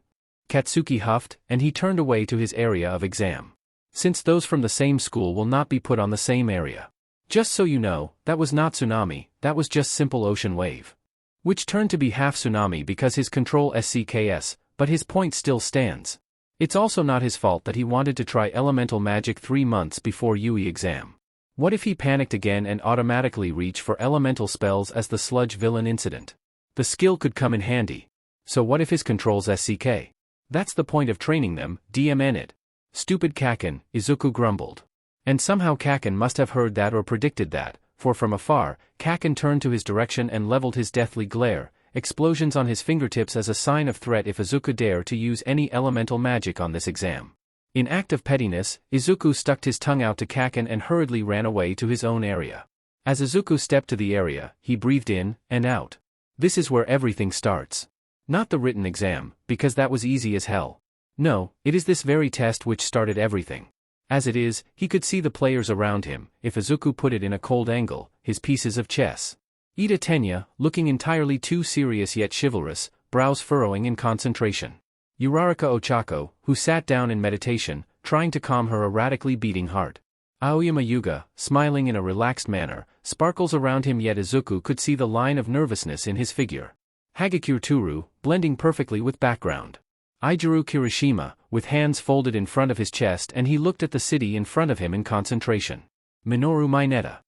A: Katsuki huffed, and he turned away to his area of exam. Since those from the same school will not be put on the same area. Just so you know, that was not tsunami, that was just simple ocean wave. Which turned to be half tsunami because his control SCKS, but his point still stands. It's also not his fault that he wanted to try elemental magic 3 months before UE exam. What if he panicked again and automatically reached for elemental spells as the sludge villain incident? The skill could come in handy. So what if his controls SCK? That's the point of training them, DMN it. Stupid Kaken, Izuku grumbled. And somehow Kaken must have heard that or predicted that, for from afar, Kaken turned to his direction and leveled his deathly glare, explosions on his fingertips as a sign of threat if Izuku dare to use any elemental magic on this exam. In act of pettiness, Izuku stuck his tongue out to Kaken and hurriedly ran away to his own area. As Izuku stepped to the area, he breathed in and out. This is where everything starts. Not the written exam, because that was easy as hell. No, it is this very test which started everything. As it is, he could see the players around him, if Izuku put it in a cold angle, his pieces of chess. Ida Tenya, looking entirely too serious yet chivalrous, brows furrowing in concentration. Uraraka Ochako, who sat down in meditation, trying to calm her erratically beating heart. Aoyama Yuga, smiling in a relaxed manner, sparkles around him, yet Izuku could see the line of nervousness in his figure. Hagakure Toru, blending perfectly with background. Ijiru Kirishima, with hands folded in front of his chest, and he looked at the city in front of him in concentration. Minoru Mineta.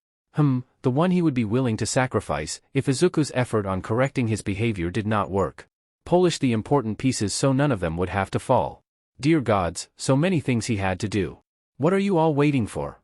A: The one he would be willing to sacrifice, if Izuku's effort on correcting his behavior did not work. Polish the important pieces so none of them would have to fall. Dear gods, so many things he had to do. What are you all waiting for?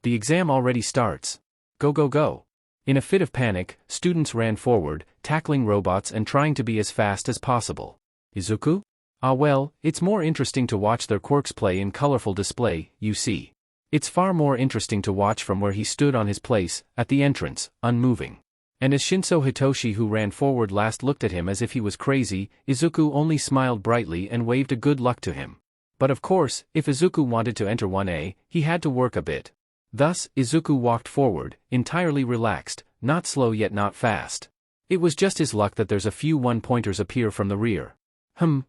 A: The exam already starts. Go go go. In a fit of panic, students ran forward, tackling robots and trying to be as fast as possible. Izuku? Ah well, it's more interesting to watch their quirks play in colorful display, you see. It's far more interesting to watch from where he stood on his place, at the entrance, unmoving. And as Shinso Hitoshi, who ran forward last, looked at him as if he was crazy, Izuku only smiled brightly and waved a good luck to him. But of course, if Izuku wanted to enter 1A, he had to work a bit. Thus, Izuku walked forward, entirely relaxed, not slow yet not fast. It was just his luck that there's a few one-pointers appear from the rear.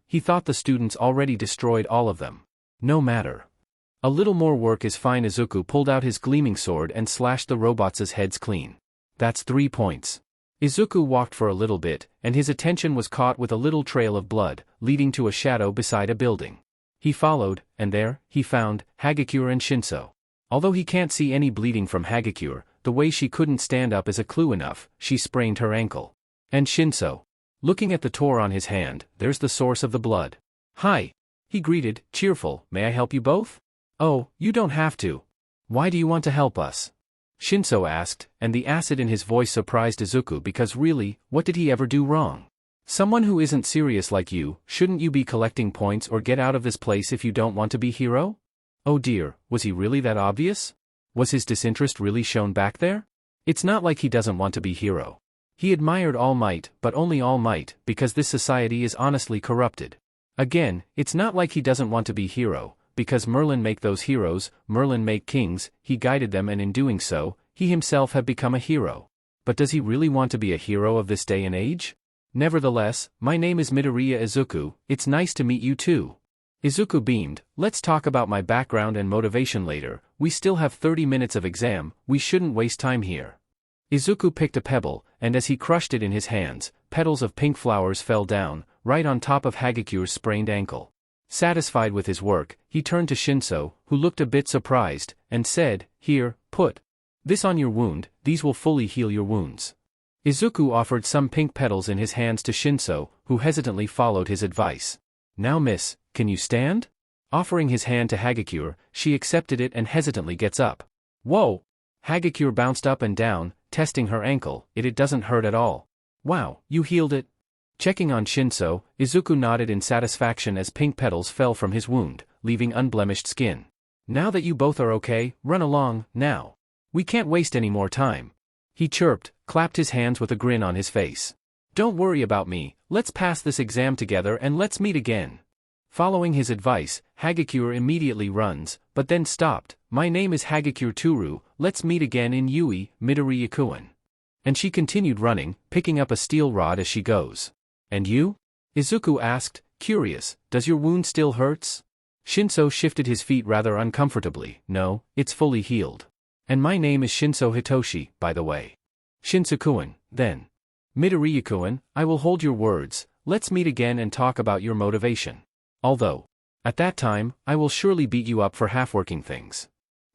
A: He thought the students already destroyed all of them. No matter. A little more work is fine. Izuku pulled out his gleaming sword and slashed the robots' heads clean. That's 3 points. Izuku walked for a little bit, and his attention was caught with a little trail of blood, leading to a shadow beside a building. He followed, and there, he found Hagakure and Shinso. Although he can't see any bleeding from Hagakure, the way she couldn't stand up is a clue enough. She sprained her ankle. And Shinso. Looking at the tore on his hand, there's the source of the blood. Hi. He greeted, cheerful. May I help you both? Oh, you don't have to. Why do you want to help us? Shinso asked, and the acid in his voice surprised Izuku because really, what did he ever do wrong? Someone who isn't serious like you, shouldn't you be collecting points or get out of this place if you don't want to be hero? Oh dear, was he really that obvious? Was his disinterest really shown back there? It's not like he doesn't want to be hero. He admired All Might, but only All Might, because this society is honestly corrupted. Again, it's not like he doesn't want to be hero, because Merlin make those heroes, Merlin make kings, he guided them, and in doing so, he himself have become a hero. But does he really want to be a hero of this day and age? Nevertheless, my name is Midoriya Izuku, it's nice to meet you too. Izuku beamed, let's talk about my background and motivation later, we still have 30 minutes of exam, we shouldn't waste time here. Izuku picked a pebble, and as he crushed it in his hands, petals of pink flowers fell down, right on top of Hagikure's sprained ankle. Satisfied with his work, he turned to Shinso, who looked a bit surprised, and said, "Here, put this on your wound, these will fully heal your wounds." Izuku offered some pink petals in his hands to Shinso, who hesitantly followed his advice. "Now miss, can you stand?" Offering his hand to Hagikure, she accepted it and hesitantly gets up. "Whoa!" Hagikure bounced up and down, testing her ankle. It doesn't hurt at all. "Wow, you healed it." Checking on Shinso, Izuku nodded in satisfaction as pink petals fell from his wound, leaving unblemished skin. "Now that you both are okay, run along, now. We can't waste any more time." He chirped, clapped his hands with a grin on his face. "Don't worry about me, let's pass this exam together and let's meet again." Following his advice, Hagikure immediately runs, but then stopped. "My name is Hagikure Turu, let's meet again in Yui, Midoriya-kun." And she continued running, picking up a steel rod as she goes. "And you?" Izuku asked, curious, "Does your wound still hurts?" Shinso shifted his feet rather uncomfortably. "No, it's fully healed. And my name is Shinso Hitoshi, by the way." "Shinso-kun, then." "Midoriya-kun, I will hold your words, let's meet again and talk about your motivation. Although, at that time, I will surely beat you up for half-working things."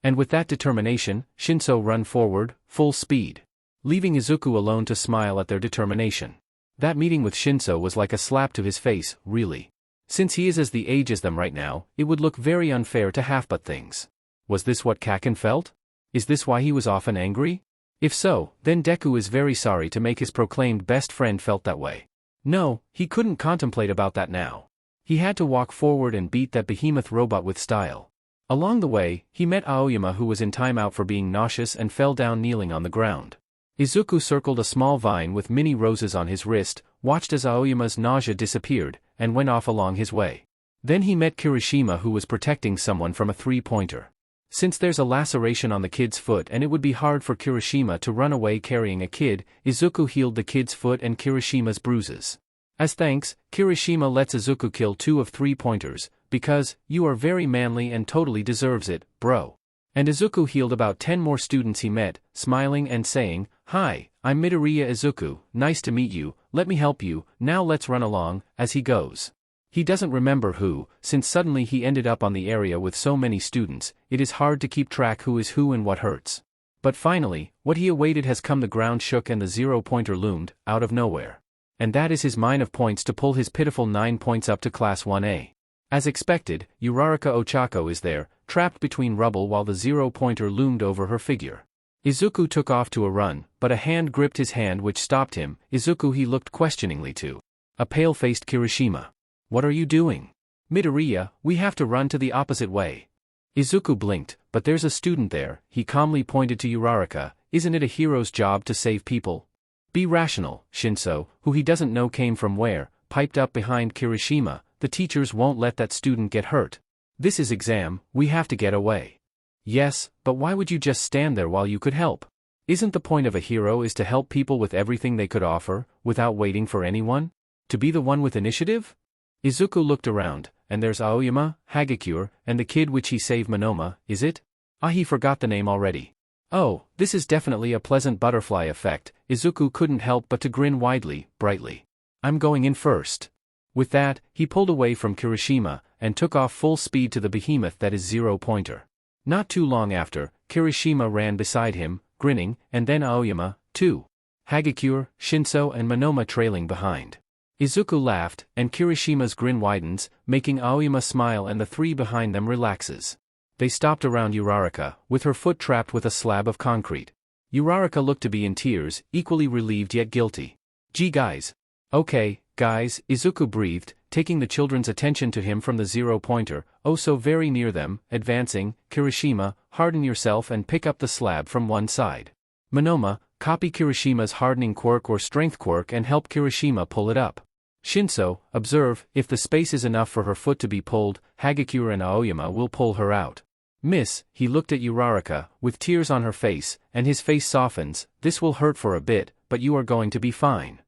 A: And with that determination, Shinso ran forward, full speed, leaving Izuku alone to smile at their determination. That meeting with Shinso was like a slap to his face, really. Since he is as the age as them right now, it would look very unfair to half-but things. Was this what Kaken felt? Is this why he was often angry? If so, then Deku is very sorry to make his proclaimed best friend felt that way. No, he couldn't contemplate about that now. He had to walk forward and beat that behemoth robot with style. Along the way, he met Aoyama, who was in timeout for being nauseous and fell down kneeling on the ground. Izuku circled a small vine with mini roses on his wrist, watched as Aoyama's nausea disappeared, and went off along his way. Then he met Kirishima, who was protecting someone from a three-pointer. Since there's a laceration on the kid's foot and it would be hard for Kirishima to run away carrying a kid, Izuku healed the kid's foot and Kirishima's bruises. As thanks, Kirishima lets Izuku kill 2 of 3 pointers, because, "You are very manly and totally deserves it, bro." And Izuku healed about 10 more students he met, smiling and saying, "Hi, I'm Midoriya Izuku, nice to meet you, let me help you, now let's run along," as he goes. He doesn't remember who, since suddenly he ended up on the area with so many students, it is hard to keep track who is who and what hurts. But finally, what he awaited has come. The ground shook and the 0-pointer loomed, out of nowhere. And that is his mine of points to pull his pitiful 9 points up to Class 1A. As expected, Uraraka Ochako is there, trapped between rubble while the 0-pointer loomed over her figure. Izuku took off to a run, but a hand gripped his hand which stopped him. Izuku he looked questioningly to a pale-faced Kirishima. "What are you doing?" "Midoriya, we have to run to the opposite way." Izuku blinked, "But there's a student there," he calmly pointed to Uraraka. "Isn't it a hero's job to save people?" "Be rational," Shinso, who he doesn't know came from where, piped up behind Kirishima. "The teachers won't let that student get hurt. This is exam, we have to get away." "Yes, but why would you just stand there while you could help? Isn't the point of a hero is to help people with everything they could offer, without waiting for anyone? To be the one with initiative?" Izuku looked around, and there's Aoyama, Hagikure, and the kid which he saved. Monoma, is it? Ah, he forgot the name already. Oh, this is definitely a pleasant butterfly effect. Izuku couldn't help but to grin widely, brightly. "I'm going in first." With that, he pulled away from Kirishima, and took off full speed to the behemoth that is 0-pointer. Not too long after, Kirishima ran beside him, grinning, and then Aoyama, too. Hagikure, Shinso and Monoma trailing behind. Izuku laughed, and Kirishima's grin widens, making Aoyama smile, and the 3 behind them relaxes. They stopped around Uraraka, with her foot trapped with a slab of concrete. Uraraka looked to be in tears, equally relieved yet guilty. "Gee guys." "Okay, guys," Izuku breathed, taking the children's attention to him from the 0-pointer, oh so very near them, advancing. "Kirishima, harden yourself and pick up the slab from one side. Monoma, copy Kirishima's hardening quirk or strength quirk and help Kirishima pull it up. Shinso, observe, if the space is enough for her foot to be pulled, Hagikure and Aoyama will pull her out. Miss," he looked at Uraraka, with tears on her face, and his face softens, "this will hurt for a bit, but you are going to be fine."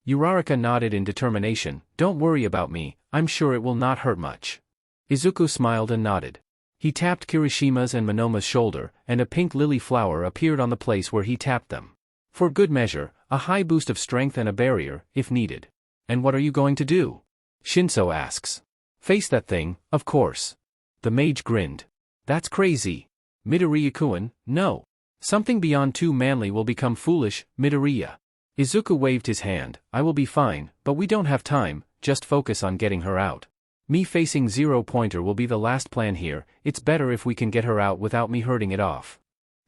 A: Uraraka nodded in determination. "Don't worry about me, I'm sure it will not hurt much." Izuku smiled and nodded. He tapped Kirishima's and Monoma's shoulder, and a pink lily flower appeared on the place where he tapped them. For good measure, A high boost of strength and a barrier, if needed. And what are you going to do? Shinso asks. Face that thing, of course. The mage grinned. That's crazy. Midoriya-kun, no. Something beyond too manly will become foolish, Midoriya. Izuku waved his hand. I will be fine, but we don't have time, just focus on getting her out. Me facing zero-pointer will be the last plan here, it's better if we can get her out without me hurting it off.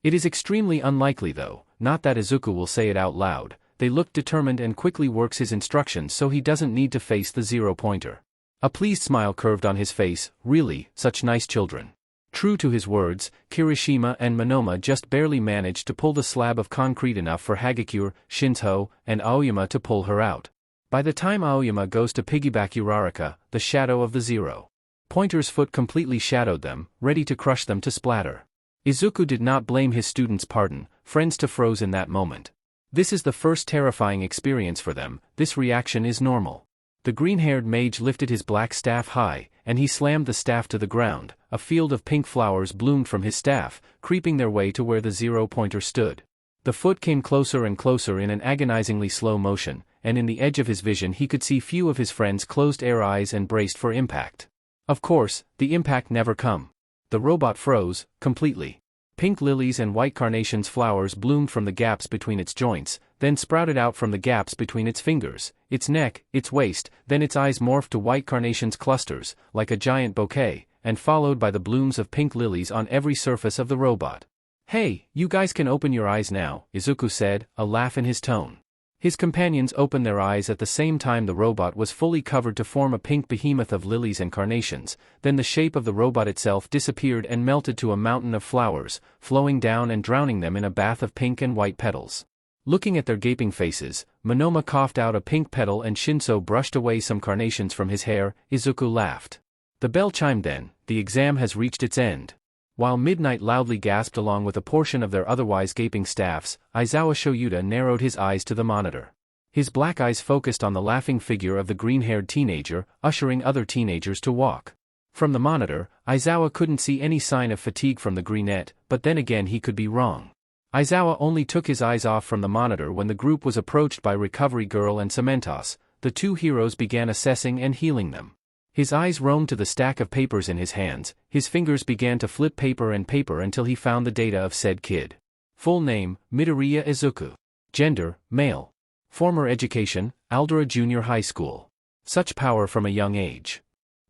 A: It is extremely unlikely though, not that Izuku will say it out loud. They looked determined and quickly works his instructions so he doesn't need to face the zero-pointer. A pleased smile curved on his face, really, such nice children. True to his words, Kirishima and Monoma just barely managed to pull the slab of concrete enough for Hagakure, Shinso, and Aoyama to pull her out. By the time Aoyama goes to piggyback Uraraka, the shadow of the zero-pointer's foot completely shadowed them, ready to crush them to splatter. Izuku did not blame his students' pardon, friends to froze in that moment. This is the first terrifying experience for them, this reaction is normal. The green-haired mage lifted his black staff high, and he slammed the staff to the ground. A field of pink flowers bloomed from his staff, creeping their way to where the zero-pointer stood. The foot came closer and closer in an agonizingly slow motion, and in the edge of his vision he could see few of his friends closed their eyes and braced for impact. Of course, the impact never come. The robot froze, completely. Pink lilies and white carnations flowers bloomed from the gaps between its joints, then sprouted out from the gaps between its fingers, its neck, its waist, then its eyes morphed to white carnations clusters, like a giant bouquet, and followed by the blooms of pink lilies on every surface of the robot. Hey, you guys can open your eyes now, Izuku said, a laugh in his tone. His companions opened their eyes at the same time. The robot was fully covered to form a pink behemoth of lilies and carnations, then the shape of the robot itself disappeared and melted to a mountain of flowers, flowing down and drowning them in a bath of pink and white petals. Looking at their gaping faces, Monoma coughed out a pink petal and Shinso brushed away some carnations from his hair. Izuku laughed. The bell chimed then, the exam has reached its end. While Midnight loudly gasped along with a portion of their otherwise gaping staffs, Aizawa Shoyuta narrowed his eyes to the monitor. His black eyes focused on the laughing figure of the green-haired teenager, ushering other teenagers to walk. From the monitor, Aizawa couldn't see any sign of fatigue from the greenette, but then again he could be wrong. Aizawa only took his eyes off from the monitor when the group was approached by Recovery Girl and Cementos. The two heroes began assessing and healing them. His eyes roamed to the stack of papers in his hands, his fingers began to flip paper and paper until he found the data of said kid. Full name, Midoriya Izuku. Gender, male. Former education, Aldera Junior High School. Such power from a young age.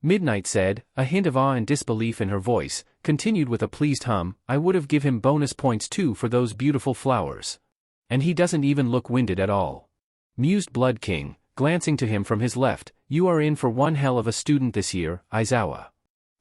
A: Midnight said, a hint of awe and disbelief in her voice, continued with a pleased hum, I would have give him bonus points too for those beautiful flowers. And he doesn't even look winded at all. Mused Blood King, glancing to him from his left, you are in for one hell of a student this year, Aizawa.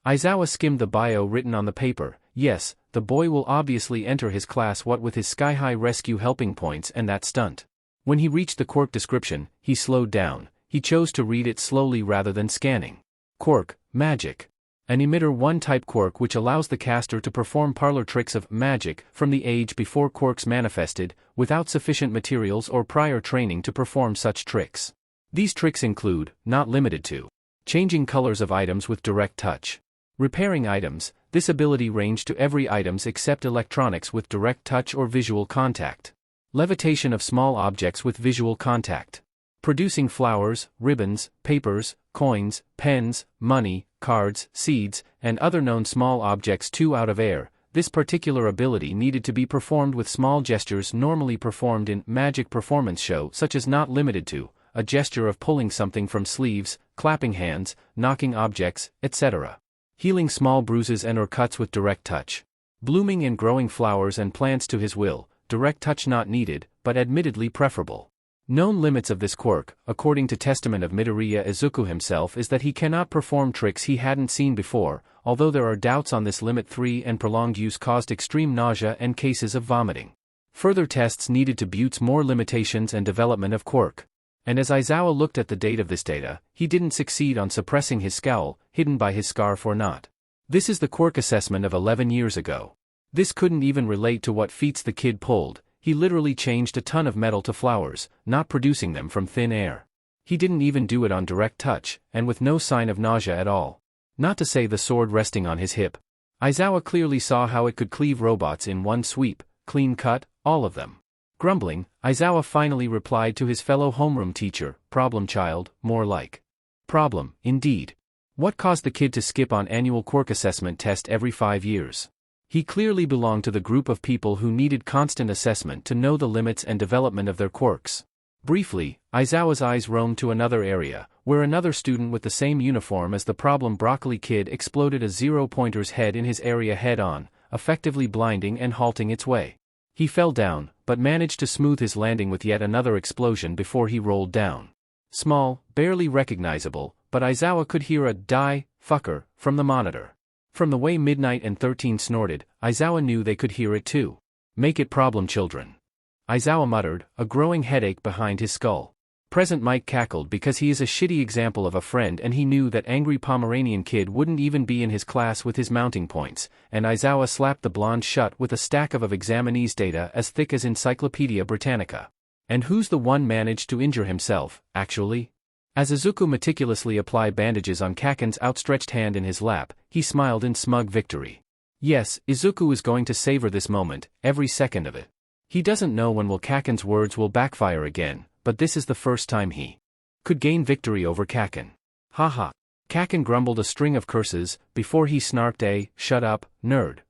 A: Aizawa skimmed the bio written on the paper. Yes, the boy will obviously enter his class what with his sky-high rescue helping points and that stunt. When he reached the quirk description, he slowed down. He chose to read it slowly rather than scanning. Quirk, magic. An emitter 1 type quirk which allows the caster to perform parlor tricks of magic from the age before quirks manifested, without sufficient materials or prior training to perform such tricks. These tricks include, not limited to, changing colors of items with direct touch. Repairing items, this ability ranged to every items except electronics with direct touch or visual contact. Levitation of small objects with visual contact. Producing flowers, ribbons, papers, coins, pens, money, cards, seeds, and other known small objects 2 out of air. This particular ability needed to be performed with small gestures normally performed in magic performance show such as not limited to, a gesture of pulling something from sleeves, clapping hands, knocking objects, etc. Healing small bruises and or cuts with direct touch. Blooming and growing flowers and plants to his will, direct touch not needed, but admittedly preferable. Known limits of this quirk, according to testament of Midoriya Izuku himself, is that he cannot perform tricks he hadn't seen before, although there are doubts on this limit. 3 and prolonged use caused extreme nausea and cases of vomiting. Further tests needed to butte more limitations and development of quirk. And as Aizawa looked at the date of this data, he didn't succeed on suppressing his scowl, hidden by his scarf or not. This is the quirk assessment of 11 years ago. This couldn't even relate to what feats the kid pulled. He literally changed a ton of metal to flowers, not producing them from thin air. He didn't even do it on direct touch, and with no sign of nausea at all. Not to say the sword resting on his hip. Aizawa clearly saw how it could cleave robots in one sweep, clean cut, all of them. Grumbling, Izawa finally replied to his fellow homeroom teacher, "Problem child, more like." Problem, indeed. What caused the kid to skip on annual quirk assessment test every 5 years? He clearly belonged to the group of people who needed constant assessment to know the limits and development of their quirks. Briefly, Izawa's eyes roamed to another area, where another student with the same uniform as the problem broccoli kid exploded a zero-pointer's head in his area head-on, effectively blinding and halting its way. He fell down, but managed to smooth his landing with yet another explosion before he rolled down. Small, barely recognizable, but Izawa could hear a "die, fucker" from the monitor. From the way Midnight and 13 snorted, Izawa knew they could hear it too. "Make it problem children," Izawa muttered, a growing headache behind his skull. Present Mike cackled because he is a shitty example of a friend, and he knew that angry Pomeranian kid wouldn't even be in his class with his mounting points, and Izawa slapped the blonde shut with a stack of examinees' data as thick as Encyclopedia Britannica. And who's the one managed to injure himself, actually? As Izuku meticulously applied bandages on Kaken's outstretched hand in his lap, he smiled in smug victory. Yes, Izuku is going to savor this moment, every second of it. He doesn't know when Kaken's words will backfire again, but this is the first time he could gain victory over Kaken. Haha. Kaken grumbled a string of curses, before he snarked a, "Shut up, nerd."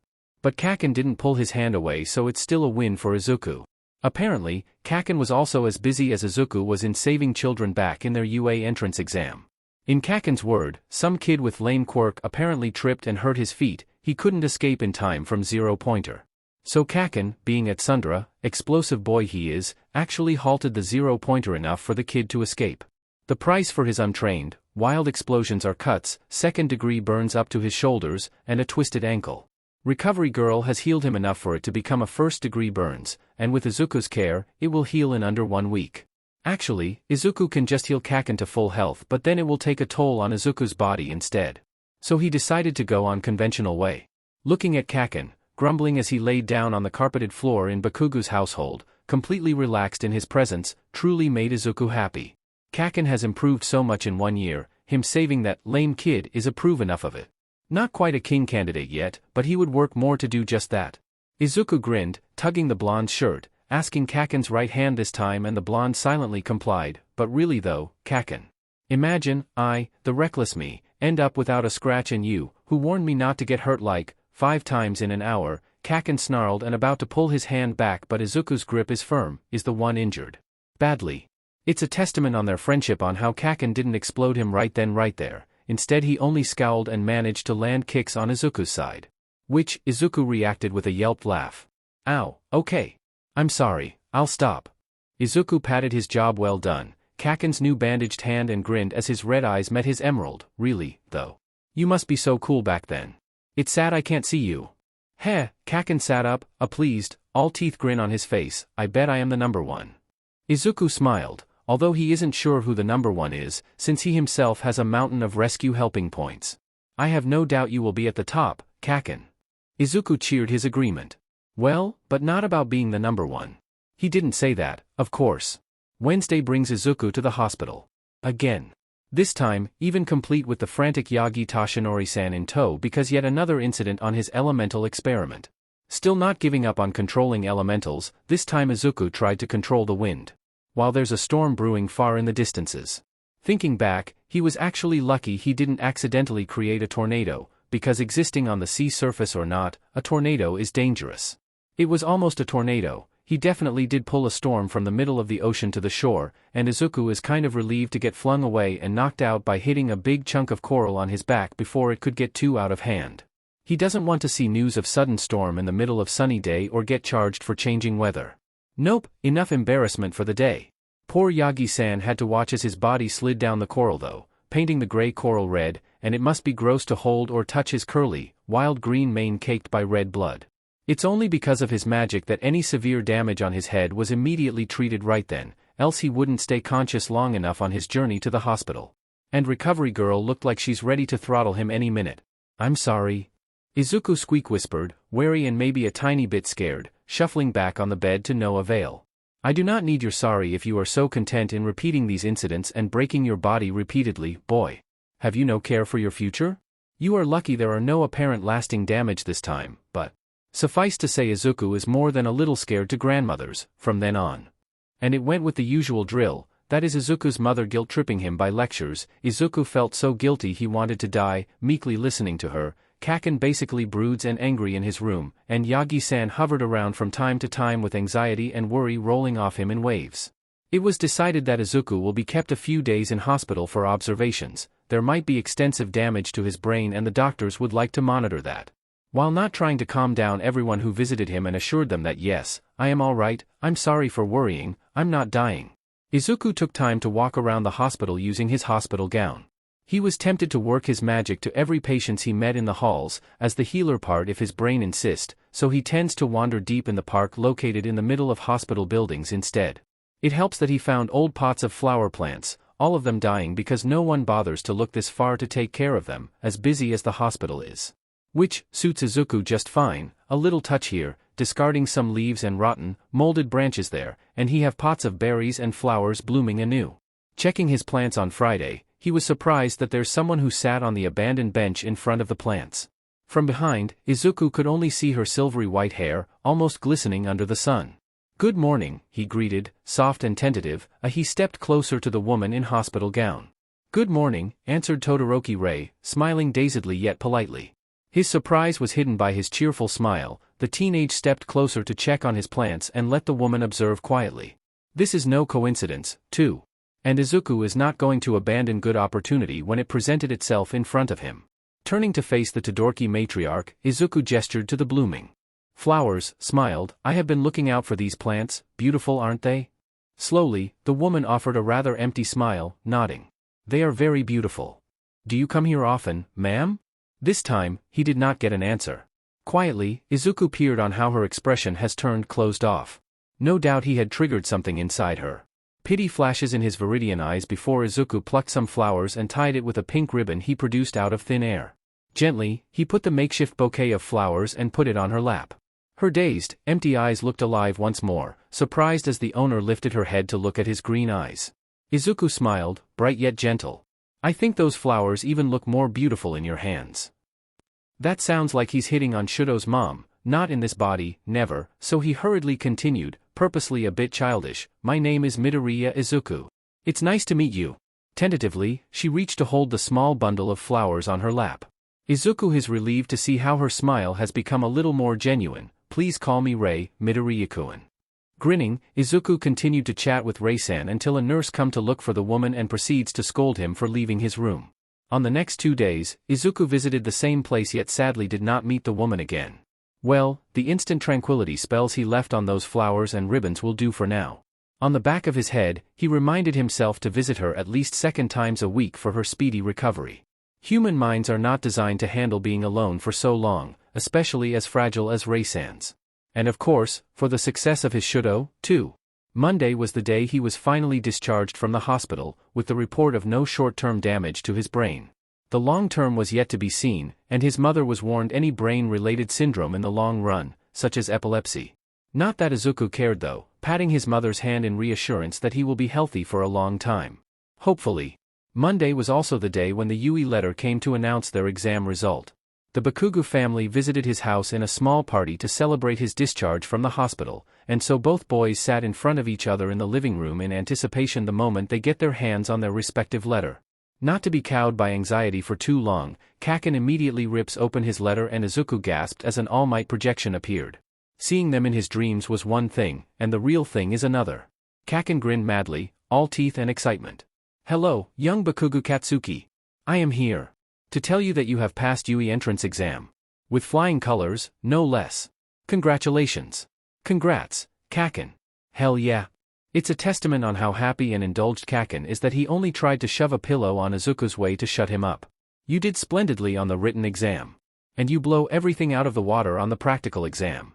A: But Kaken didn't pull his hand away, so it's still a win for Izuku. Apparently, Kaken was also as busy as Izuku was in saving children back in their UA entrance exam. In Kaken's word, some kid with lame quirk apparently tripped and hurt his feet, he couldn't escape in time from zero-pointer. So Kaken, being at Sundra, explosive boy he is, actually halted the zero-pointer enough for the kid to escape. The price for his untrained, wild explosions are cuts, second-degree burns up to his shoulders, and a twisted ankle. Recovery Girl has healed him enough for it to become a first-degree burns, and with Izuku's care, it will heal in under 1 week. Actually, Izuku can just heal Kaken to full health, but then it will take a toll on Izuku's body instead. So he decided to go on conventional way. Looking at Kaken, grumbling as he laid down on the carpeted floor in Bakugou's household, completely relaxed in his presence, truly made Izuku happy. Kaken has improved so much in 1 year, him saving that lame kid is a proof enough of it. Not quite a king candidate yet, but he would work more to do just that. Izuku grinned, tugging the blonde's shirt, asking Kaken's right hand this time, and the blonde silently complied. But really though, Kaken. Imagine, the reckless me, end up without a scratch, and you, who warned me not to get hurt like 5 times in an hour. Kaken snarled and about to pull his hand back, but Izuku's grip is firm, is the one injured badly. It's a testament on their friendship on how Kaken didn't explode him right then right there. Instead he only scowled and managed to land kicks on Izuku's side. Which, Izuku reacted with a yelped laugh. Ow, okay. I'm sorry, I'll stop. Izuku patted his job well done, Kaken's new bandaged hand, and grinned as his red eyes met his emerald. Really, though. You must be so cool back then. It's sad I can't see you. Heh, Kaken sat up, a pleased, all-teeth grin on his face. I bet I am the number one. Izuku smiled, although he isn't sure who the number one is, since he himself has a mountain of rescue helping points. I have no doubt you will be at the top, Kaken. Izuku cheered his agreement. Well, but not about being the number one. He didn't say that, of course. Wednesday brings Izuku to the hospital. Again. This time, even complete with the frantic Yagi Tashinori-san in tow because yet another incident on his elemental experiment. Still not giving up on controlling elementals, this time Izuku tried to control the wind. While there's a storm brewing far in the distances. Thinking back, he was actually lucky he didn't accidentally create a tornado, because existing on the sea surface or not, a tornado is dangerous. It was almost a tornado. He definitely did pull a storm from the middle of the ocean to the shore, and Izuku is kind of relieved to get flung away and knocked out by hitting a big chunk of coral on his back before it could get too out of hand. He doesn't want to see news of sudden storm in the middle of sunny day or get charged for changing weather. Nope, enough embarrassment for the day. Poor Yagi-san had to watch as his body slid down the coral though, painting the gray coral red, and it must be gross to hold or touch his curly, wild green mane caked by red blood. It's only because of his magic that any severe damage on his head was immediately treated right then, else he wouldn't stay conscious long enough on his journey to the hospital. And Recovery Girl looked like she's ready to throttle him any minute. I'm sorry. Izuku squeak whispered, wary and maybe a tiny bit scared, shuffling back on the bed to no avail. I do not need your sorry if you are so content in repeating these incidents and breaking your body repeatedly, boy. Have you no care for your future? You are lucky there are no apparent lasting damage this time, but Suffice to say Izuku is more than a little scared to grandmothers, from then on. And it went with the usual drill, that is Izuku's mother guilt-tripping him by lectures. Izuku felt so guilty he wanted to die, meekly listening to her. Kaken basically broods and angry in his room, and Yagi-san hovered around from time to time with anxiety and worry rolling off him in waves. It was decided that Izuku will be kept a few days in hospital for observations. There might be extensive damage to his brain and the doctors would like to monitor that. While not trying to calm down everyone who visited him and assured them that yes, I am alright, I'm sorry for worrying, I'm not dying. Izuku took time to walk around the hospital using his hospital gown. He was tempted to work his magic to every patient he met in the halls, as the healer part if his brain insists, so he tends to wander deep in the park located in the middle of hospital buildings instead. It helps that he found old pots of flower plants, all of them dying because no one bothers to look this far to take care of them, as busy as the hospital is. Which suits Izuku just fine, a little touch here, discarding some leaves and rotten, molded branches there, and he have pots of berries and flowers blooming anew. Checking his plants on Friday, he was surprised that there's someone who sat on the abandoned bench in front of the plants. From behind, Izuku could only see her silvery white hair, almost glistening under the sun. "Good morning," he greeted, soft and tentative, he stepped closer to the woman in hospital gown. "Good morning," answered Todoroki Rei, smiling dazedly yet politely. His surprise was hidden by his cheerful smile. The teenage stepped closer to check on his plants and let the woman observe quietly. This is no coincidence, too. And Izuku is not going to abandon good opportunity when it presented itself in front of him. Turning to face the Todoroki matriarch, Izuku gestured to the blooming flowers, smiled, "I have been looking out for these plants, beautiful aren't they?" Slowly, the woman offered a rather empty smile, nodding. "They are very beautiful. Do you come here often, ma'am?" This time, he did not get an answer. Quietly, Izuku peered on how her expression has turned closed off. No doubt he had triggered something inside her. Pity flashes in his viridian eyes before Izuku plucked some flowers and tied it with a pink ribbon he produced out of thin air. Gently, he put the makeshift bouquet of flowers and put it on her lap. Her dazed, empty eyes looked alive once more, surprised as the owner lifted her head to look at his green eyes. Izuku smiled, bright yet gentle. "I think those flowers even look more beautiful in your hands." That sounds like he's hitting on Shudo's mom. Not in this body, never, so he hurriedly continued, purposely a bit childish, "My name is Midoriya Izuku. It's nice to meet you." Tentatively, she reached to hold the small bundle of flowers on her lap. Izuku is relieved to see how her smile has become a little more genuine. "Please call me Rei, Midoriya-kun." Grinning, Izuku continued to chat with Rei-san until a nurse come to look for the woman and proceeds to scold him for leaving his room. On the next 2 days, Izuku visited the same place yet sadly did not meet the woman again. Well, the instant tranquility spells he left on those flowers and ribbons will do for now. On the back of his head, he reminded himself to visit her at least 2 times a week for her speedy recovery. Human minds are not designed to handle being alone for so long, especially as fragile as Rei-san's. And of course, for the success of his Shudo, too. Monday was the day he was finally discharged from the hospital, with the report of no short-term damage to his brain. The long-term was yet to be seen, and his mother was warned any brain-related syndrome in the long run, such as epilepsy. Not that Izuku cared though, patting his mother's hand in reassurance that he will be healthy for a long time. Hopefully. Monday was also the day when the Yui letter came to announce their exam result. The Bakugou family visited his house in a small party to celebrate his discharge from the hospital, and so both boys sat in front of each other in the living room in anticipation the moment they get their hands on their respective letter. Not to be cowed by anxiety for too long, Kaken immediately rips open his letter and Izuku gasped as an All Might projection appeared. Seeing them in his dreams was one thing, and the real thing is another. Kaken grinned madly, all teeth and excitement. "Hello, young Bakugou Katsuki. I am here to tell you that you have passed Yui entrance exam. With flying colors, no less. Congratulations." "Congrats, Kaken." "Hell yeah." It's a testament on how happy and indulged Kaken is that he only tried to shove a pillow on Izuku's way to shut him up. "You did splendidly on the written exam. And you blow everything out of the water on the practical exam."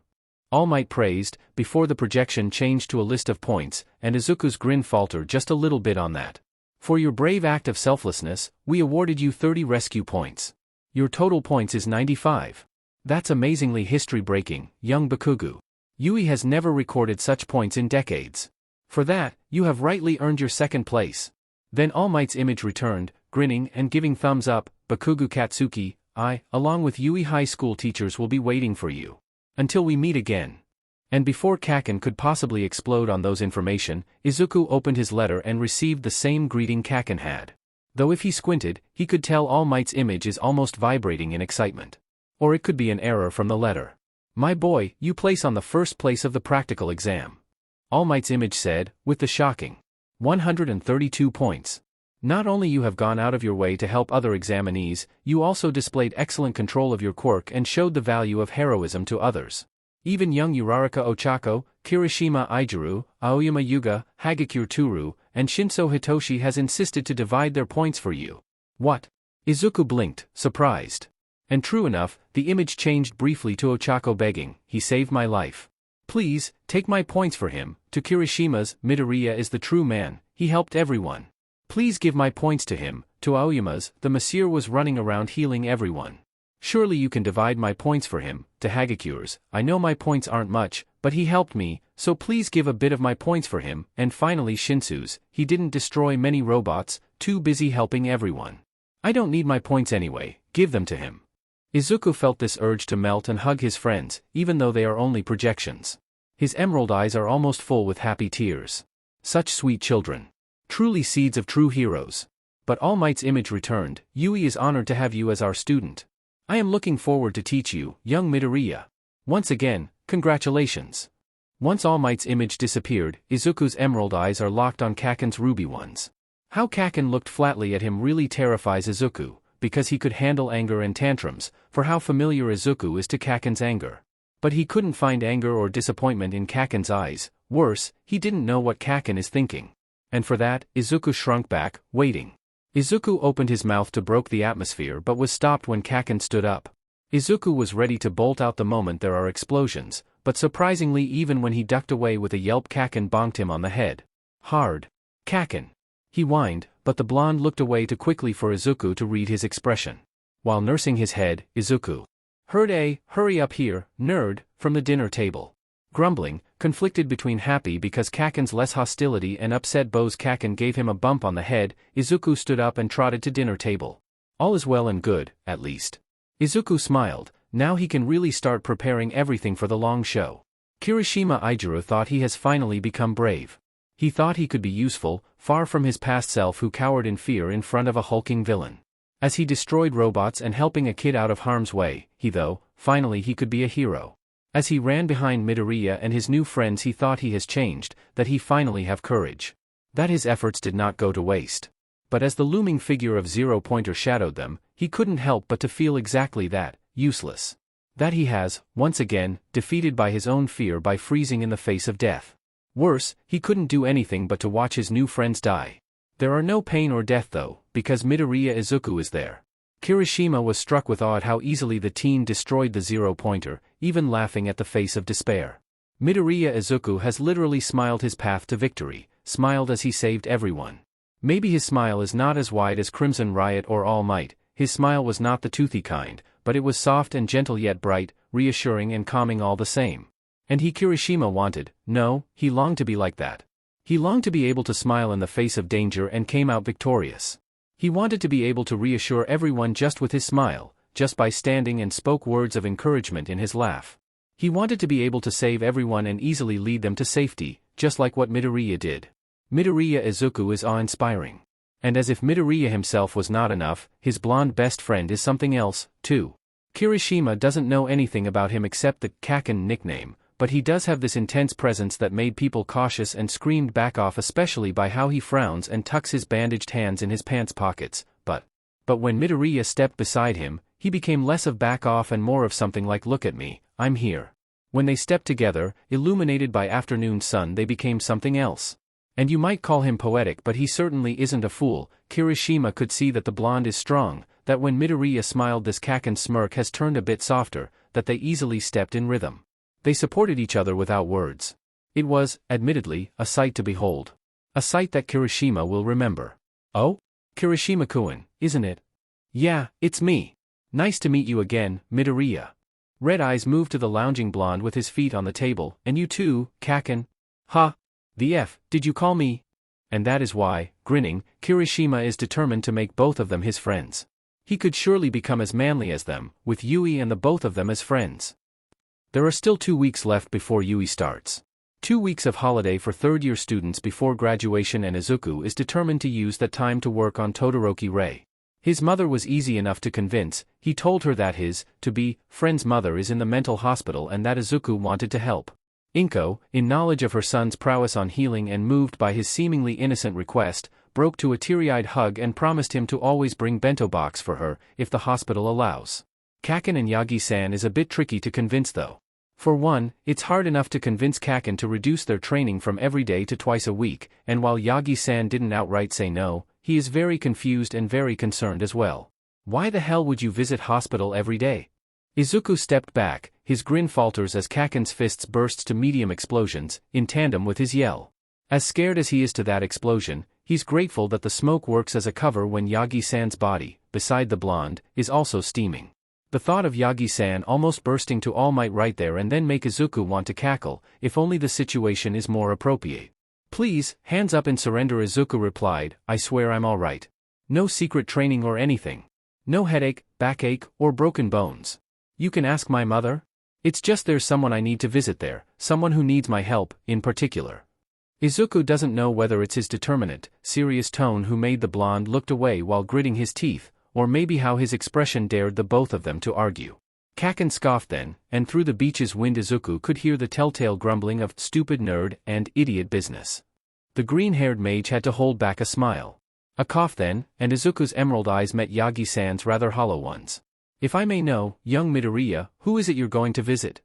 A: All Might praised, before the projection changed to a list of points, and Izuku's grin faltered just a little bit on that. "For your brave act of selflessness, we awarded you 30 rescue points. Your total points is 95. That's amazingly history-breaking, young Bakugou. Yui has never recorded such points in decades. For that, you have rightly earned your 2nd place." Then All Might's image returned, grinning and giving thumbs up. "Bakugou Katsuki, I, along with Yui High School teachers will be waiting for you. Until we meet again. And before Kaken could possibly explode on those information, Izuku opened his letter and received the same greeting Kaken had. Though if he squinted, he could tell All Might's image is almost vibrating in excitement. Or it could be an error from the letter. My boy, you place on the first place of the practical exam. All Might's image said, with the shocking 132 points. Not only you have gone out of your way to help other examinees, you also displayed excellent control of your quirk and showed the value of heroism to others. Even young Uraraka Ochako, Kirishima Ijiru, Aoyama Yuga, Hagakure Toru, and Shinso Hitoshi has insisted to divide their points for you. What? Izuku blinked, surprised. And true enough, the image changed briefly to Ochako begging, he saved my life. Please, take my points for him. To Kirishima's, Midoriya is the true man, he helped everyone. Please give my points to him. To Aoyama's, the monsieur was running around healing everyone. Surely you can divide my points for him. To Hagakure's, I know my points aren't much, but he helped me, so please give a bit of my points for him. And finally Shinsu's, he didn't destroy many robots, too busy helping everyone. I don't need my points anyway, give them to him. Izuku felt this urge to melt and hug his friends, even though they are only projections. His emerald eyes are almost full with happy tears. Such sweet children. Truly seeds of true heroes. But All Might's image returned. Yui is honored to have you as our student. I am looking forward to teach you, young Midoriya. Once again, congratulations. Once All Might's image disappeared, Izuku's emerald eyes are locked on Kaken's ruby ones. How Kaken looked flatly at him really terrifies Izuku, because he could handle anger and tantrums, for how familiar Izuku is to Kaken's anger. But he couldn't find anger or disappointment in Kaken's eyes. Worse, he didn't know what Kaken is thinking. And for that, Izuku shrunk back, waiting. Izuku opened his mouth to broke the atmosphere but was stopped when Kaken stood up. Izuku was ready to bolt out the moment there are explosions, but surprisingly even when he ducked away with a yelp Kaken bonked him on the head. Hard. Kaken. He whined, but the blonde looked away too quickly for Izuku to read his expression. While nursing his head, Izuku heard a, hurry up here, nerd, from the dinner table. Grumbling, conflicted between happy because Kaken's less hostility and upset Bo's Kaken gave him a bump on the head, Izuku stood up and trotted to dinner table. All is well and good, at least. Izuku smiled, now he can really start preparing everything for the long show. Kirishima Ijiru thought he has finally become brave. He thought he could be useful, far from his past self who cowered in fear in front of a hulking villain. As he destroyed robots and helping a kid out of harm's way, finally he could be a hero. As he ran behind Midoriya and his new friends he thought he has changed, that he finally have courage. That his efforts did not go to waste. But as the looming figure of Zero Pointer shadowed them, he couldn't help but to feel exactly that, useless. That he has, once again, defeated by his own fear by freezing in the face of death. Worse, he couldn't do anything but to watch his new friends die. There are no pain or death though, because Midoriya Izuku is there. Kirishima was struck with awe at how easily the teen destroyed the Zero Pointer, even laughing at the face of despair. Midoriya Izuku has literally smiled his path to victory, smiled as he saved everyone. Maybe his smile is not as wide as Crimson Riot or All Might, his smile was not the toothy kind, but it was soft and gentle yet bright, reassuring and calming all the same. And Kirishima wanted, no, he longed to be like that. He longed to be able to smile in the face of danger and came out victorious. He wanted to be able to reassure everyone just with his smile, just by standing and spoke words of encouragement in his laugh. He wanted to be able to save everyone and easily lead them to safety, just like what Midoriya did. Midoriya Izuku is awe-inspiring. And as if Midoriya himself was not enough, his blonde best friend is something else, too. Kirishima doesn't know anything about him except the Kaken nickname, but he does have this intense presence that made people cautious and screamed back off, especially by how he frowns and tucks his bandaged hands in his pants pockets, but when Midoriya stepped beside him, he became less of back off and more of something like look at me, I'm here. When they stepped together, illuminated by afternoon sun, they became something else. And you might call him poetic, but he certainly isn't a fool. Kirishima could see that the blonde is strong, that when Midoriya smiled this Kaken smirk has turned a bit softer, that they easily stepped in rhythm. They supported each other without words. It was, admittedly, a sight to behold. A sight that Kirishima will remember. Oh? Kirishima-kun, isn't it? Yeah, it's me. Nice to meet you again, Midoriya. Red Eyes moved to the lounging blonde with his feet on the table. And you too, Kaken? Ha! The F, did you call me? And that is why, grinning, Kirishima is determined to make both of them his friends. He could surely become as manly as them, with Yui and the both of them as friends. There are still 2 weeks left before UE starts. 2 weeks of holiday for third-year students before graduation, and Izuku is determined to use that time to work on Todoroki Rei. His mother was easy enough to convince. He told her that his, to-be, friend's mother is in the mental hospital and that Izuku wanted to help. Inko, in knowledge of her son's prowess on healing and moved by his seemingly innocent request, broke to a teary-eyed hug and promised him to always bring bento box for her, if the hospital allows. Kaken and Yagi-san is a bit tricky to convince though. For one, it's hard enough to convince Kaken to reduce their training from every day to twice a week, and while Yagi-san didn't outright say no, he is very confused and very concerned as well. Why the hell would you visit hospital every day? Izuku stepped back, his grin falters as Kaken's fists bursts to medium explosions, in tandem with his yell. As scared as he is to that explosion, he's grateful that the smoke works as a cover when Yagi-san's body, beside the blonde, is also steaming. The thought of Yagi-san almost bursting to all might right there and then make Izuku want to cackle, if only the situation is more appropriate. Please, hands up and surrender, Izuku replied. I swear I'm alright. No secret training or anything. No headache, backache, or broken bones. You can ask my mother? It's just there's someone I need to visit there, someone who needs my help, in particular. Izuku doesn't know whether it's his determinate, serious tone who made the blonde looked away while gritting his teeth, or maybe how his expression dared the both of them to argue. Kaken scoffed then, and through the beach's wind Izuku could hear the telltale grumbling of stupid nerd and idiot business. The green-haired mage had to hold back a smile. A cough then, and Izuku's emerald eyes met Yagi-san's rather hollow ones. If I may know, young Midoriya, who is it you're going to visit?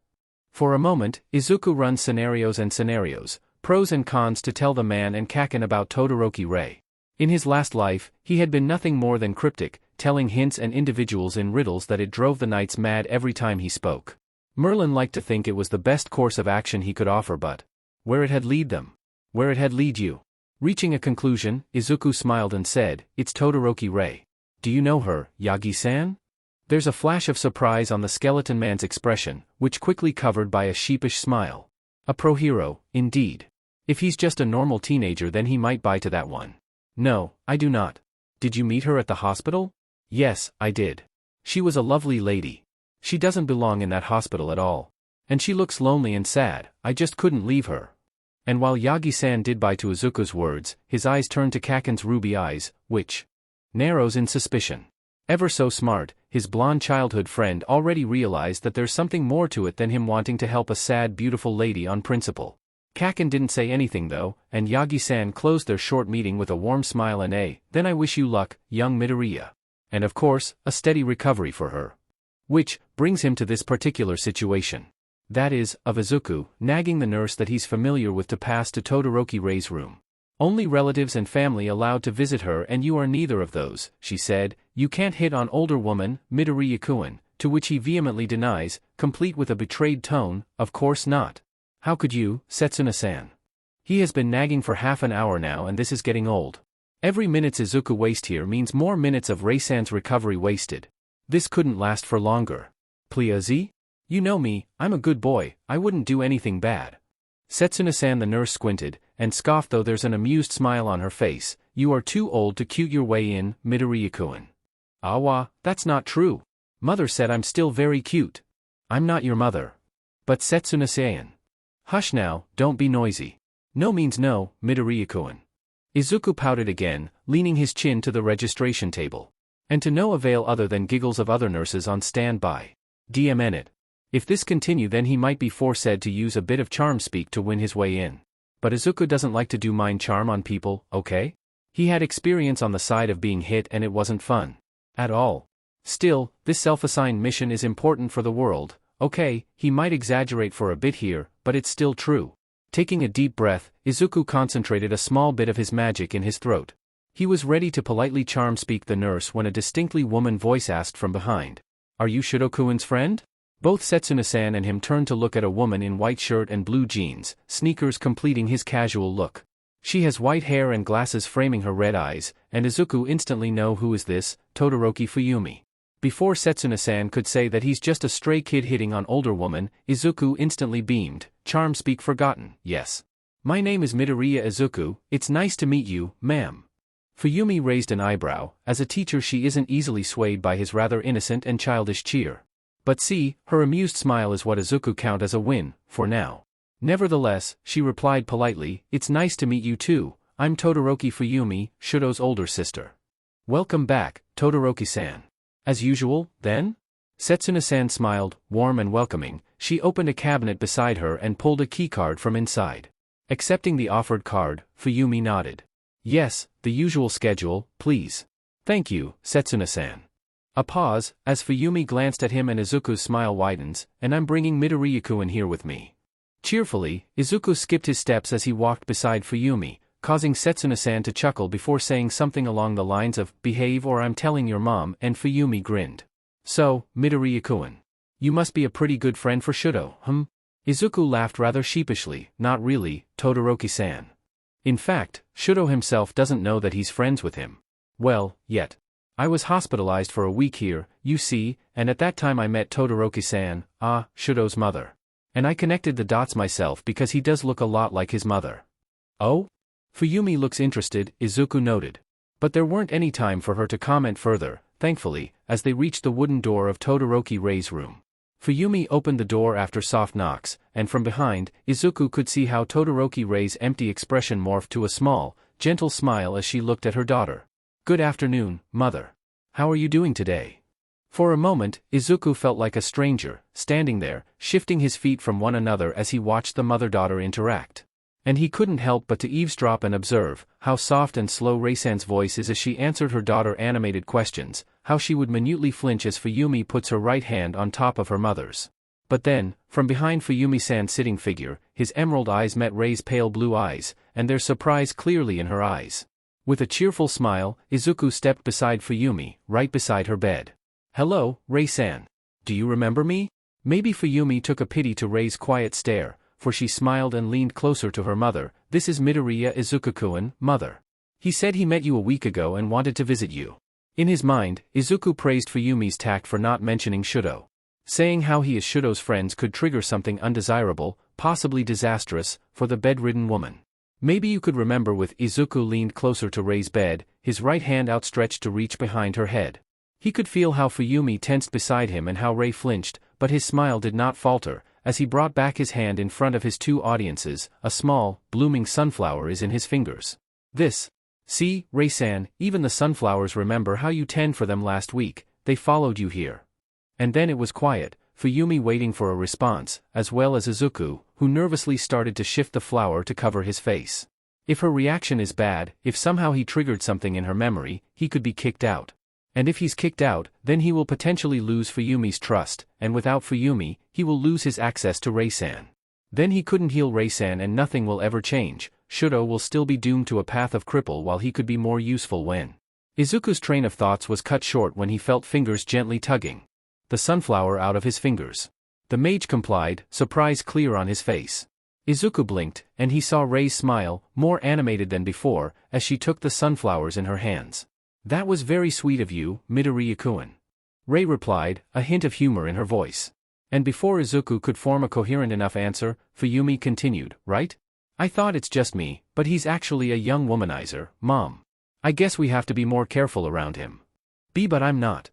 A: For a moment, Izuku runs scenarios, pros and cons to tell the man and Kaken about Todoroki Rei. In his last life, he had been nothing more than cryptic, telling hints and individuals in riddles that it drove the knights mad every time he spoke. Merlin liked to think it was the best course of action he could offer, but where it had lead them? Where it had lead you? Reaching a conclusion, Izuku smiled and said, It's Todoroki Rei. Do you know her, Yagi-san? There's a flash of surprise on the skeleton man's expression, which quickly covered by a sheepish smile. A pro hero, indeed. If he's just a normal teenager then he might buy to that one. No, I do not. Did you meet her at the hospital? Yes, I did. She was a lovely lady. She doesn't belong in that hospital at all. And she looks lonely and sad, I just couldn't leave her. And while Yagi-san did buy to Izuku's words, his eyes turned to Kaken's ruby eyes, which narrows in suspicion. Ever so smart, his blonde childhood friend already realized that there's something more to it than him wanting to help a sad beautiful lady on principle. Kaken didn't say anything though, and Yagi-san closed their short meeting with a warm smile and then I wish you luck, young Midoriya. And of course, a steady recovery for her. Which brings him to this particular situation. That is, of Izuku, nagging the nurse that he's familiar with to pass to Todoroki Rei's room. Only relatives and family allowed to visit her and you are neither of those, she said. You can't hit on older woman, Midoriya-kun, to which he vehemently denies, complete with a betrayed tone, of course not. How could you, Setsuna-san? He has been nagging for half an hour now and this is getting old. Every minute Izuku waste here means more minutes of Rei-san's recovery wasted. This couldn't last for longer. Please? You know me, I'm a good boy, I wouldn't do anything bad. Setsuna-san, the nurse squinted, and scoffed though there's an amused smile on her face. You are too old to cute your way in, Midoriya-kun. Awa, that's not true. Mother said I'm still very cute. I'm not your mother. But Setsuna-san. Hush now, don't be noisy. No means no, Midoriya-kun. Izuku pouted again, leaning his chin to the registration table. And to no avail other than giggles of other nurses on standby. DMN it. If this continue then he might be forced to use a bit of charm speak to win his way in. But Izuku doesn't like to do mind charm on people, okay? He had experience on the side of being hit and it wasn't fun. At all. Still, this self-assigned mission is important for the world. Okay, he might exaggerate for a bit here, but it's still true. Taking a deep breath, Izuku concentrated a small bit of his magic in his throat. He was ready to politely charm speak the nurse when a distinctly woman voice asked from behind. Are you Shidokuin's friend? Both Setsuna-san and him turned to look at a woman in white shirt and blue jeans, sneakers completing his casual look. She has white hair and glasses framing her red eyes, and Izuku instantly know who is this, Todoroki Fuyumi. Before Setsuna-san could say that he's just a stray kid hitting on older woman, Izuku instantly beamed, charm speak forgotten, yes. My name is Midoriya Izuku, it's nice to meet you, ma'am. Fuyumi raised an eyebrow. As a teacher she isn't easily swayed by his rather innocent and childish cheer. But see, her amused smile is what Izuku count as a win, for now. Nevertheless, she replied politely, "It's nice to meet you too, I'm Todoroki Fuyumi, Shudo's older sister." "Welcome back, Todoroki-san." "As usual, then?" Setsuna-san smiled, warm and welcoming. She opened a cabinet beside her and pulled a keycard from inside. Accepting the offered card, Fuyumi nodded. "Yes, the usual schedule, please." "Thank you, Setsuna-san." A pause, as Fuyumi glanced at him and Izuku's smile widens, "And I'm bringing Midoriya-kun here with me." Cheerfully, Izuku skipped his steps as he walked beside Fuyumi, causing Setsuna-san to chuckle before saying something along the lines of, "Behave or I'm telling your mom," and Fuyumi grinned. "So, Midoriya-kun. You must be a pretty good friend for Shudo, hm?" Izuku laughed rather sheepishly, "Not really, Todoroki-san. In fact, Shudo himself doesn't know that he's friends with him. Well, yet. I was hospitalized for a week here, you see, and at that time I met Todoroki-san, Shudo's mother. And I connected the dots myself because he does look a lot like his mother." "Oh?" Fuyumi looks interested, Izuku noted. But there weren't any time for her to comment further, thankfully, as they reached the wooden door of Todoroki Rei's room. Fuyumi opened the door after soft knocks, and from behind, Izuku could see how Todoroki Rei's empty expression morphed to a small, gentle smile as she looked at her daughter. "Good afternoon, mother. How are you doing today?" For a moment, Izuku felt like a stranger, standing there, shifting his feet from one another as he watched the mother-daughter interact. And he couldn't help but to eavesdrop and observe how soft and slow Rei-san's voice is as she answered her daughter animated questions, how she would minutely flinch as Fuyumi puts her right hand on top of her mother's. But then, from behind Fuyumi-san's sitting figure, his emerald eyes met Rei's pale blue eyes, and there's surprise clearly in her eyes. With a cheerful smile, Izuku stepped beside Fuyumi, right beside her bed. "Hello, Rei-san. Do you remember me?" Maybe Fuyumi took a pity to Rei's quiet stare, for she smiled and leaned closer to her mother. "This is Midoriya Izuku-kun, mother. He said he met you a week ago and wanted to visit you." In his mind, Izuku praised Fuyumi's tact for not mentioning Shudo. Saying how he is Shudo's friends could trigger something undesirable, possibly disastrous, for the bedridden woman. "Maybe you could remember." With Izuku leaned closer to Rei's bed, his right hand outstretched to reach behind her head. He could feel how Fuyumi tensed beside him and how Rei flinched, but his smile did not falter, as he brought back his hand in front of his two audiences. A small, blooming sunflower is in his fingers. See, Rei-san, even the sunflowers remember how you tend for them last week, they followed you here." And then it was quiet, Fuyumi waiting for a response, as well as Izuku, who nervously started to shift the flower to cover his face. If her reaction is bad, if somehow he triggered something in her memory, he could be kicked out. And if he's kicked out, then he will potentially lose Fuyumi's trust, and without Fuyumi, he will lose his access to Rei-san. Then he couldn't heal Rei-san and nothing will ever change. Shudo will still be doomed to a path of cripple while he could be more useful when. Izuku's train of thoughts was cut short when he felt fingers gently tugging the sunflower out of his fingers. The mage complied, surprise clear on his face. Izuku blinked, and he saw Rei's smile, more animated than before, as she took the sunflowers in her hands. "That was very sweet of you, Midoriya-kun." Rei replied, a hint of humor in her voice. And before Izuku could form a coherent enough answer, Fuyumi continued, "Right? I thought it's just me, but he's actually a young womanizer, Mom. I guess we have to be more careful around him." But I'm not."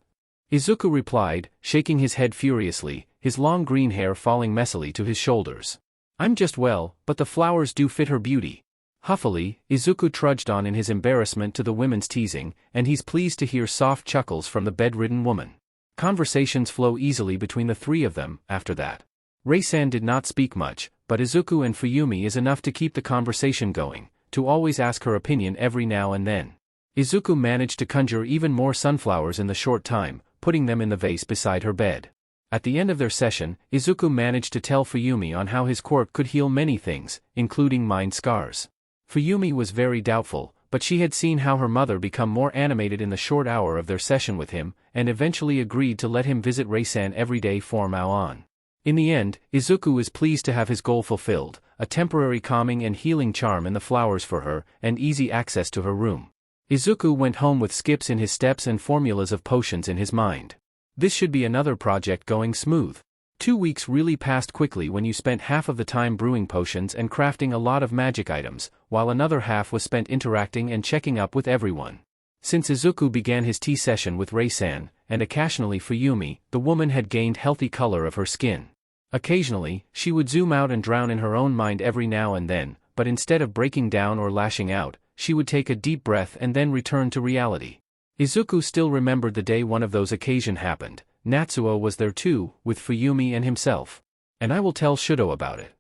A: Izuku replied, shaking his head furiously, his long green hair falling messily to his shoulders. "I'm just but the flowers do fit her beauty." Huffily, Izuku trudged on in his embarrassment to the women's teasing, and he's pleased to hear soft chuckles from the bedridden woman. Conversations flow easily between the three of them, after that. Rei-san did not speak much, but Izuku and Fuyumi is enough to keep the conversation going, to always ask her opinion every now and then. Izuku managed to conjure even more sunflowers in the short time, putting them in the vase beside her bed. At the end of their session, Izuku managed to tell Fuyumi on how his quirk could heal many things, including mind scars. Fuyumi was very doubtful, but she had seen how her mother become more animated in the short hour of their session with him, and eventually agreed to let him visit Rei-san every day from now on. In the end, Izuku is pleased to have his goal fulfilled, a temporary calming and healing charm in the flowers for her, and easy access to her room. Izuku went home with skips in his steps and formulas of potions in his mind. This should be another project going smooth. 2 weeks really passed quickly when you spent half of the time brewing potions and crafting a lot of magic items, while another half was spent interacting and checking up with everyone. Since Izuku began his tea session with Rei-san, and occasionally Fuyumi, the woman had gained healthy color of her skin. Occasionally, she would zoom out and drown in her own mind every now and then, but instead of breaking down or lashing out, she would take a deep breath and then return to reality. Izuku still remembered the day one of those occasions happened. Natsuo was there too, with Fuyumi and himself. "And I will tell Shudo about it,"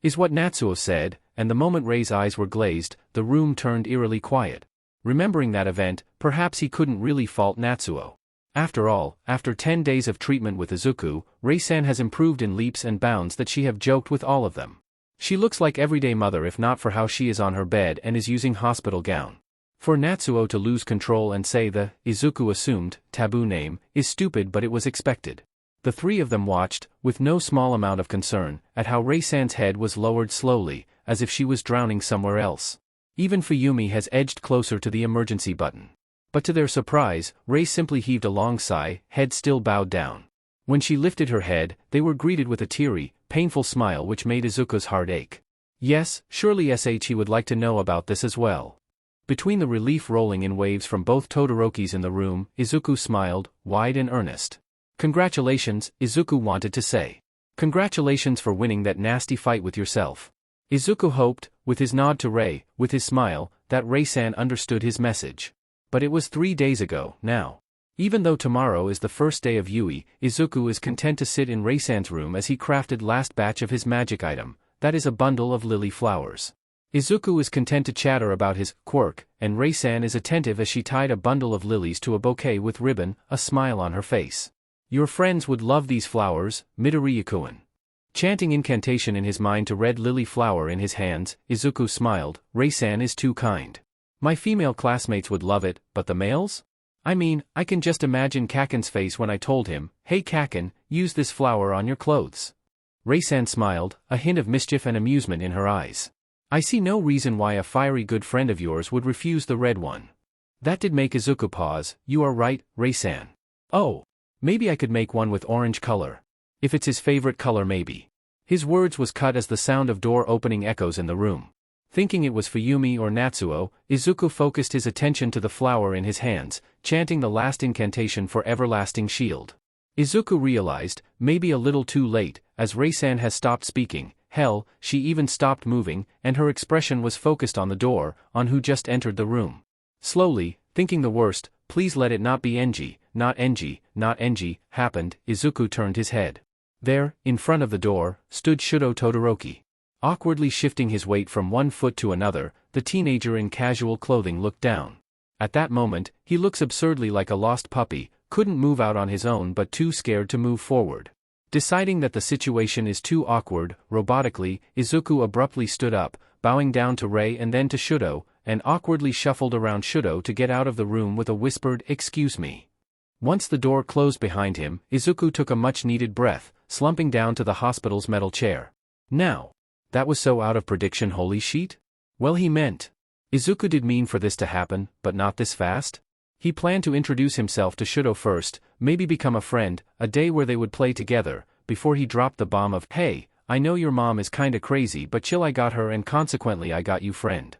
A: is what Natsuo said, and the moment Rei's eyes were glazed, the room turned eerily quiet. Remembering that event, perhaps he couldn't really fault Natsuo. After all, after 10 days of treatment with Izuku, Rei-san has improved in leaps and bounds that she have joked with all of them. She looks like everyday mother if not for how she is on her bed and is using hospital gown. For Natsuo to lose control and say the, Izuku assumed, taboo name, is stupid but it was expected. The three of them watched, with no small amount of concern, at how Rei-san's head was lowered slowly, as if she was drowning somewhere else. Even Fuyumi has edged closer to the emergency button. But to their surprise, Rei simply heaved a long sigh, head still bowed down. When she lifted her head, they were greeted with a teary, painful smile which made Izuku's heart ache. Yes, surely he would like to know about this as well. Between the relief rolling in waves from both Todorokis in the room, Izuku smiled, wide and earnest. "Congratulations," Izuku wanted to say. "Congratulations for winning that nasty fight with yourself." Izuku hoped, with his nod to Rei, with his smile, that Rei-san understood his message. But it was 3 days ago, now. Even though tomorrow is the first day of Yui, Izuku is content to sit in Rei-san's room as he crafted last batch of his magic item, that is a bundle of lily flowers. Izuku is content to chatter about his quirk, and Rei-san is attentive as she tied a bundle of lilies to a bouquet with ribbon, a smile on her face. "Your friends would love these flowers, Midoriya-kun." Chanting incantation in his mind to red lily flower in his hands, Izuku smiled, "Rei-san is too kind. My female classmates would love it, but the males? I mean, I can just imagine Kaken's face when I told him, 'Hey Kaken, use this flower on your clothes.'" Rei-san smiled, a hint of mischief and amusement in her eyes. "I see no reason why a fiery good friend of yours would refuse the red one." That did make Izuku pause. "You are right, Rei-san. Oh, maybe I could make one with orange color. If it's his favorite color maybe." His words was cut as the sound of door opening echoes in the room. Thinking it was Fuyumi or Natsuo, Izuku focused his attention to the flower in his hands, chanting the last incantation for everlasting shield. Izuku realized, maybe a little too late, as Rei-san has stopped speaking. Hell, she even stopped moving, and her expression was focused on the door, on who just entered the room. Slowly, thinking the worst, "Please let it not be Enji, not Enji, not Enji," happened, Izuku turned his head. There, in front of the door, stood Shudo Todoroki. Awkwardly shifting his weight from one foot to another, the teenager in casual clothing looked down. At that moment, he looks absurdly like a lost puppy, couldn't move out on his own but too scared to move forward. Deciding that the situation is too awkward, robotically, Izuku abruptly stood up, bowing down to Rei and then to Shudo, and awkwardly shuffled around Shudo to get out of the room with a whispered, "Excuse me." Once the door closed behind him, Izuku took a much-needed breath, slumping down to the hospital's metal chair. Now, that was so out of prediction, holy sheet? Well, he meant. Izuku did mean for this to happen, but not this fast? He planned to introduce himself to Shudo first, maybe become a friend, a day where they would play together, before he dropped the bomb of, "Hey, I know your mom is kinda crazy but chill, I got her and consequently I got you, friend."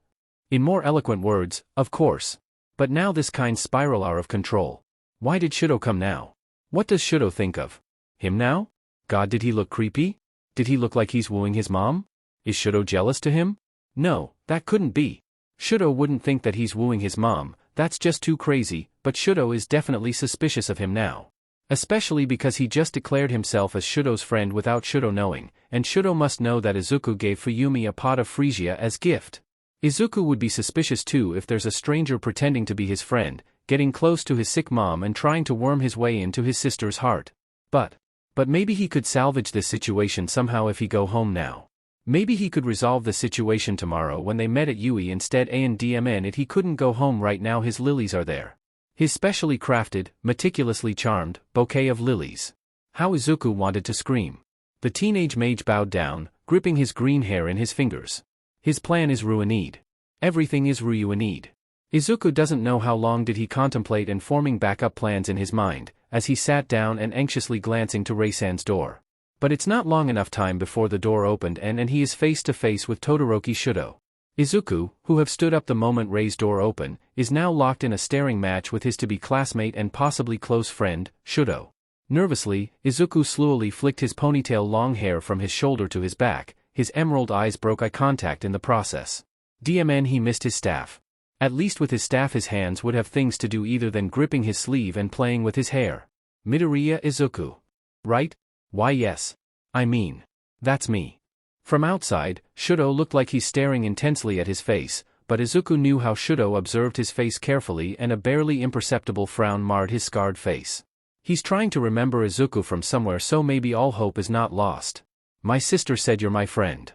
A: In more eloquent words, of course. But now this kind spiral out of control. Why did Shudo come now? What does Shudo think of him now? God, did he look creepy? Did he look like he's wooing his mom? Is Shudo jealous to him? No, that couldn't be. Shudo wouldn't think that he's wooing his mom, that's just too crazy, but Shudo is definitely suspicious of him now. Especially because he just declared himself as Shudo's friend without Shudo knowing, and Shudo must know that Izuku gave Fuyumi a pot of freesia as gift. Izuku would be suspicious too if there's a stranger pretending to be his friend, getting close to his sick mom and trying to worm his way into his sister's heart. But maybe he could salvage this situation somehow if he go home now. Maybe he could resolve the situation tomorrow when they met at Yui instead and DMN he couldn't go home right now, his lilies are there. His specially crafted, meticulously charmed, bouquet of lilies. How Izuku wanted to scream. The teenage mage bowed down, gripping his green hair in his fingers. His plan is ruined. Everything is ruined. Izuku doesn't know how long did he contemplate and forming backup plans in his mind, as he sat down and anxiously glancing to Rei-san's door. But it's not long enough time before the door opened and he is face to face with Todoroki Shudo. Izuku, who have stood up the moment Rei's door open, is now locked in a staring match with his to-be classmate and possibly close friend, Shudo. Nervously, Izuku slowly flicked his ponytail long hair from his shoulder to his back. His emerald eyes broke eye contact in the process. DMN, he missed his staff. At least with his staff his hands would have things to do either than gripping his sleeve and playing with his hair. Midoriya Izuku. Right? Why yes. I mean. That's me. From outside, Shudo looked like he's staring intensely at his face, but Izuku knew how Shudo observed his face carefully and a barely imperceptible frown marred his scarred face. He's trying to remember Izuku from somewhere, so maybe all hope is not lost. My sister said you're my friend.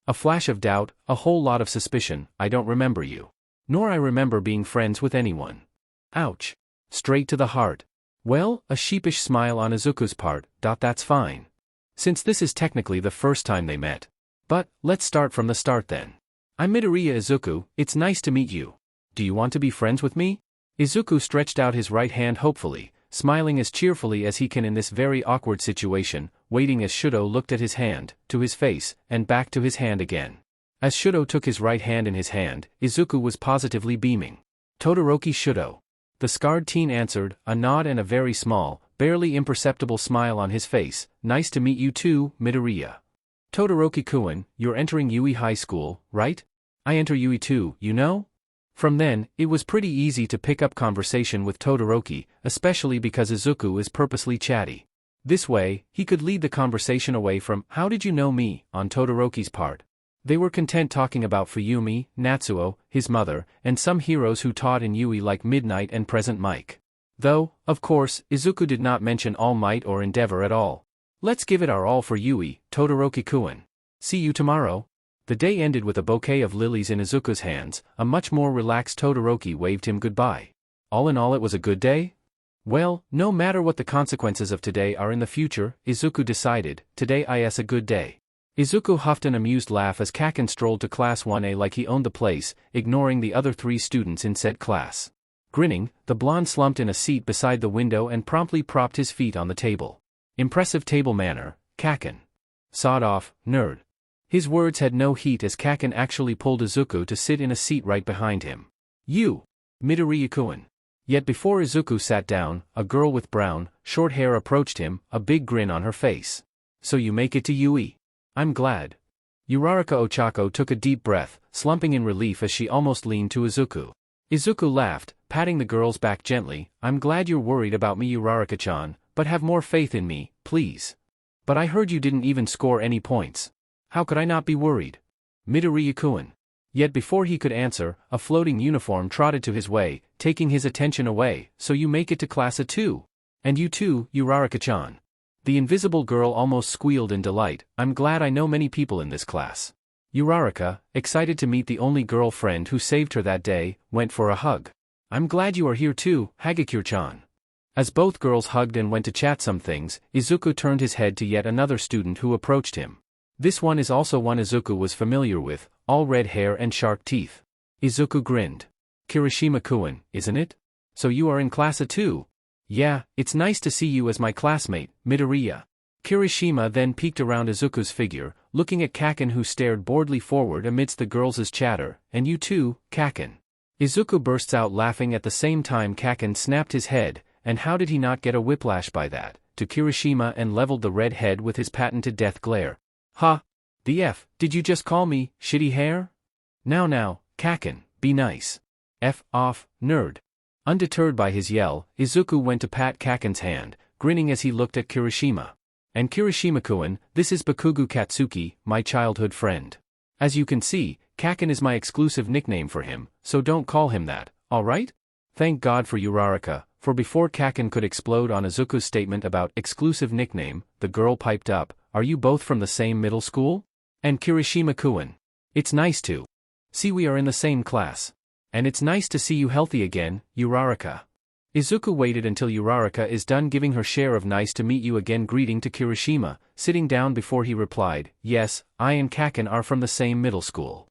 A: A flash of doubt, a whole lot of suspicion. I don't remember you. Nor I remember being friends with anyone. Ouch. Straight to the heart. Well, a sheepish smile on Izuku's part. That's fine. Since this is technically the first time they met. But, let's start from the start then. I'm Midoriya Izuku, it's nice to meet you. Do you want to be friends with me? Izuku stretched out his right hand hopefully, smiling as cheerfully as he can in this very awkward situation, waiting as Shudo looked at his hand, to his face, and back to his hand again. As Shudo took his right hand in his hand, Izuku was positively beaming. Todoroki Shudo. The scarred teen answered, a nod and a very small, barely imperceptible smile on his face. Nice to meet you too, Midoriya. Todoroki-kun, you're entering Yui High School, right? I enter Yui too, you know? From then, it was pretty easy to pick up conversation with Todoroki, especially because Izuku is purposely chatty. This way, he could lead the conversation away from, how did you know me, on Todoroki's part. They were content talking about Fuyumi, Natsuo, his mother, and some heroes who taught in Yui like Midnight and Present Mike. Though, of course, Izuku did not mention All Might or Endeavor at all. Let's give it our all for Yui, Todoroki-kun. See you tomorrow. The day ended with a bouquet of lilies in Izuku's hands. A much more relaxed Todoroki waved him goodbye. All in all, it was a good day? Well, no matter what the consequences of today are in the future, Izuku decided, today is a good day. Izuku huffed an amused laugh as Kaken strolled to Class 1A like he owned the place, ignoring the other 3 students in said class. Grinning, the blonde slumped in a seat beside the window and promptly propped his feet on the table. Impressive table manner, Kaken. Sawed off, nerd. His words had no heat as Kaken actually pulled Izuku to sit in a seat right behind him. You. Midoriya-kun. Yet before Izuku sat down, a girl with brown, short hair approached him, a big grin on her face. So you make it to Yui. I'm glad. Uraraka Ochako took a deep breath, slumping in relief as she almost leaned to Izuku. Izuku laughed, patting the girl's back gently. I'm glad you're worried about me, Uraraka-chan, but have more faith in me, please. But I heard you didn't even score any points. How could I not be worried? Midoriya-kun. Yet before he could answer, a floating uniform trotted to his way, taking his attention away. So you make it to class A too? And you too, Uraraka-chan. The invisible girl almost squealed in delight. I'm glad I know many people in this class. Uraraka, excited to meet the only girlfriend who saved her that day, went for a hug. I'm glad you are here too, Hagakure-chan. As both girls hugged and went to chat some things, Izuku turned his head to yet another student who approached him. This one is also one Izuku was familiar with, all red hair and sharp teeth. Izuku grinned. Kirishima-kun, isn't it? So you are in class A too? Yeah, it's nice to see you as my classmate, Midoriya. Kirishima then peeked around Izuku's figure, looking at Kaken who stared boredly forward amidst the girls' chatter. And you too, Kaken. Izuku bursts out laughing at the same time Kaken snapped his head, and how did he not get a whiplash by that, to Kirishima and leveled the red head with his patented death glare. Ha! The F, did you just call me, shitty hair? Now, Kaken, be nice. F off, nerd. Undeterred by his yell, Izuku went to pat Kaken's hand, grinning as he looked at Kirishima. And Kirishima-kun, this is Bakugou Katsuki, my childhood friend. As you can see, Kaken is my exclusive nickname for him, so don't call him that, alright? Thank God for Uraraka, for before Kaken could explode on Izuku's statement about exclusive nickname, the girl piped up, are you both from the same middle school? And Kirishima-kun. It's nice to see we are in the same class. And it's nice to see you healthy again, Uraraka. Izuku waited until Uraraka is done giving her share of nice to meet you again greeting to Kirishima, sitting down before he replied, yes, I and Kaken are from the same middle school.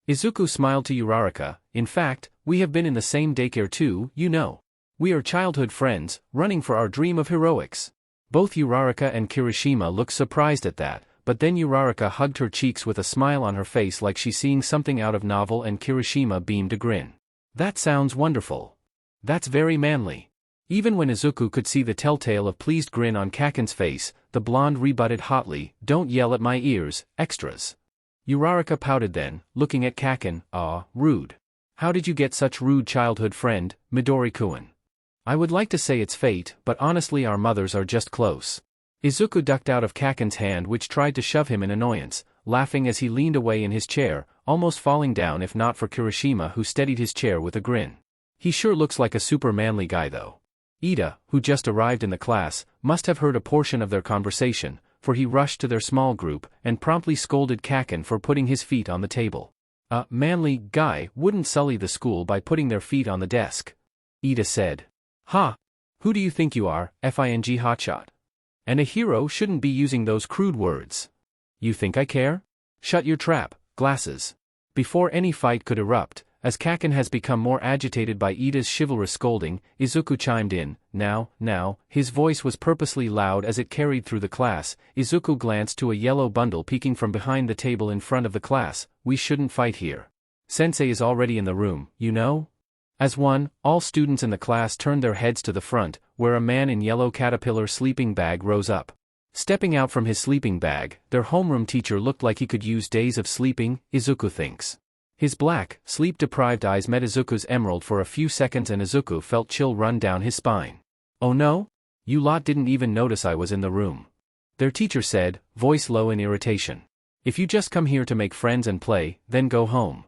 A: Izuku smiled to Uraraka, in fact, we have been in the same daycare too, you know. We are childhood friends, running for our dream of heroics. Both Uraraka and Kirishima looked surprised at that, but then Uraraka hugged her cheeks with a smile on her face like she's seeing something out of novel, and Kirishima beamed a grin. That sounds wonderful. That's very manly. Even when Izuku could see the telltale of pleased grin on Kaken's face, the blonde rebutted hotly, "Don't yell at my ears, extras." Uraraka pouted then, looking at Kaken, rude. How did you get such rude childhood friend, Midori-kun? I would like to say it's fate, but honestly our mothers are just close. Izuku ducked out of Kaken's hand, which tried to shove him in annoyance, laughing as he leaned away in his chair, almost falling down if not for Kirishima, who steadied his chair with a grin. He sure looks like a super manly guy though. Ida, who just arrived in the class, must have heard a portion of their conversation, for he rushed to their small group and promptly scolded Kaken for putting his feet on the table. A manly guy wouldn't sully the school by putting their feet on the desk. Ida said. Ha! Who do you think you are, FING hotshot? And a hero shouldn't be using those crude words. You think I care? Shut your trap, glasses. Before any fight could erupt, as Kaken has become more agitated by Ida's chivalrous scolding, Izuku chimed in. Now, his voice was purposely loud as it carried through the class. Izuku glanced to a yellow bundle peeking from behind the table in front of the class. We shouldn't fight here. Sensei is already in the room, you know? As one, all students in the class turned their heads to the front, where a man in yellow caterpillar sleeping bag rose up. Stepping out from his sleeping bag, their homeroom teacher looked like he could use days of sleeping, Izuku thinks. His black, sleep-deprived eyes met Izuku's emerald for a few seconds and Izuku felt chill run down his spine. Oh no? You lot didn't even notice I was in the room. Their teacher said, voice low in irritation. If you just come here to make friends and play, then go home.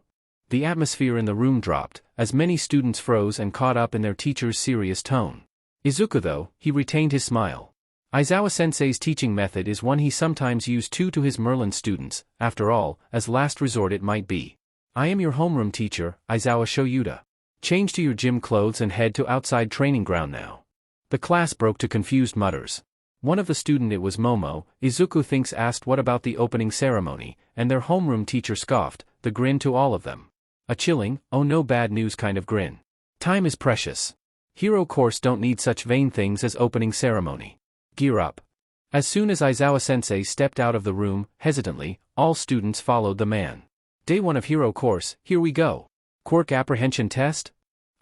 A: The atmosphere in the room dropped, as many students froze and caught up in their teacher's serious tone. Izuku though, he retained his smile. Aizawa-sensei's teaching method is one he sometimes used to his Merlin students, after all, as last resort it might be. I am your homeroom teacher, Aizawa Shoyuta. Change to your gym clothes and head to outside training ground now. The class broke to confused mutters. One of the student, it was Momo, Izuku thinks, asked what about the opening ceremony, and their homeroom teacher scoffed, the grin to all of them. A chilling, oh no bad news kind of grin. Time is precious. Hero course don't need such vain things as opening ceremony. Gear up. As soon as Aizawa-sensei stepped out of the room, hesitantly, all students followed the man. Day 1 of hero course, here we go. Quirk apprehension test?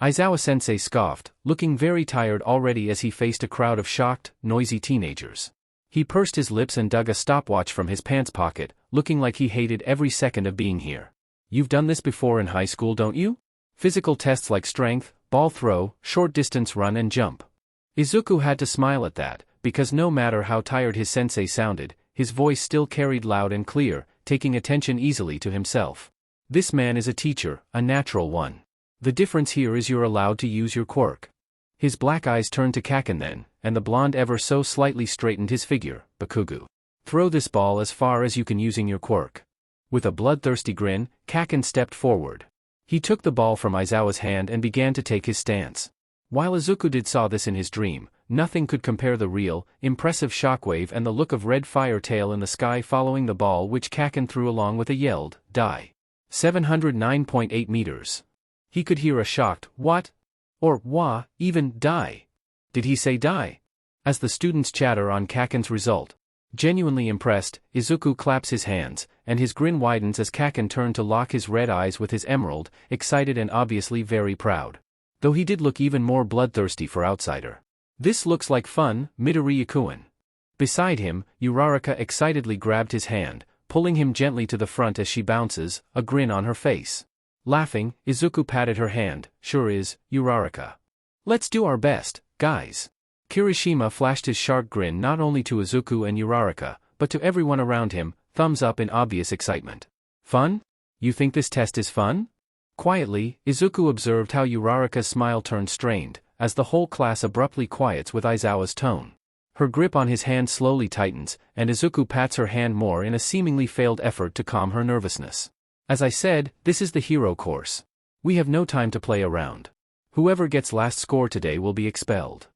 A: Aizawa-sensei scoffed, looking very tired already as he faced a crowd of shocked, noisy teenagers. He pursed his lips and dug a stopwatch from his pants pocket, looking like he hated every second of being here. You've done this before in high school, don't you? Physical tests like strength, ball throw, short distance run and jump. Izuku had to smile at that, because no matter how tired his sensei sounded, his voice still carried loud and clear, taking attention easily to himself. This man is a teacher, a natural one. The difference here is you're allowed to use your quirk. His black eyes turned to Kaken then, and the blonde ever so slightly straightened his figure. Bakugou. Throw this ball as far as you can using your quirk. With a bloodthirsty grin, Kaken stepped forward. He took the ball from Aizawa's hand and began to take his stance. While Izuku saw this in his dream, nothing could compare the real, impressive shockwave and the look of red fire tail in the sky following the ball, which Kaken threw along with a yelled, die. 709.8 meters. He could hear a shocked, what? Or, wah, even, die. Did he say die? As the students chatter on Kaken's result. Genuinely impressed, Izuku claps his hands, and his grin widens as Kaken turned to lock his red eyes with his emerald, excited and obviously very proud. Though he did look even more bloodthirsty for outsider. This looks like fun, Midoriya-kun. Beside him, Uraraka excitedly grabbed his hand, pulling him gently to the front as she bounces, a grin on her face. Laughing, Izuku patted her hand. Sure is, Uraraka. Let's do our best, guys. Kirishima flashed his sharp grin not only to Izuku and Uraraka, but to everyone around him, thumbs up in obvious excitement. Fun? You think this test is fun? Quietly, Izuku observed how Uraraka's smile turned strained, as the whole class abruptly quiets with Aizawa's tone. Her grip on his hand slowly tightens, and Izuku pats her hand more in a seemingly failed effort to calm her nervousness. As I said, this is the hero course. We have no time to play around. Whoever gets last score today will be expelled.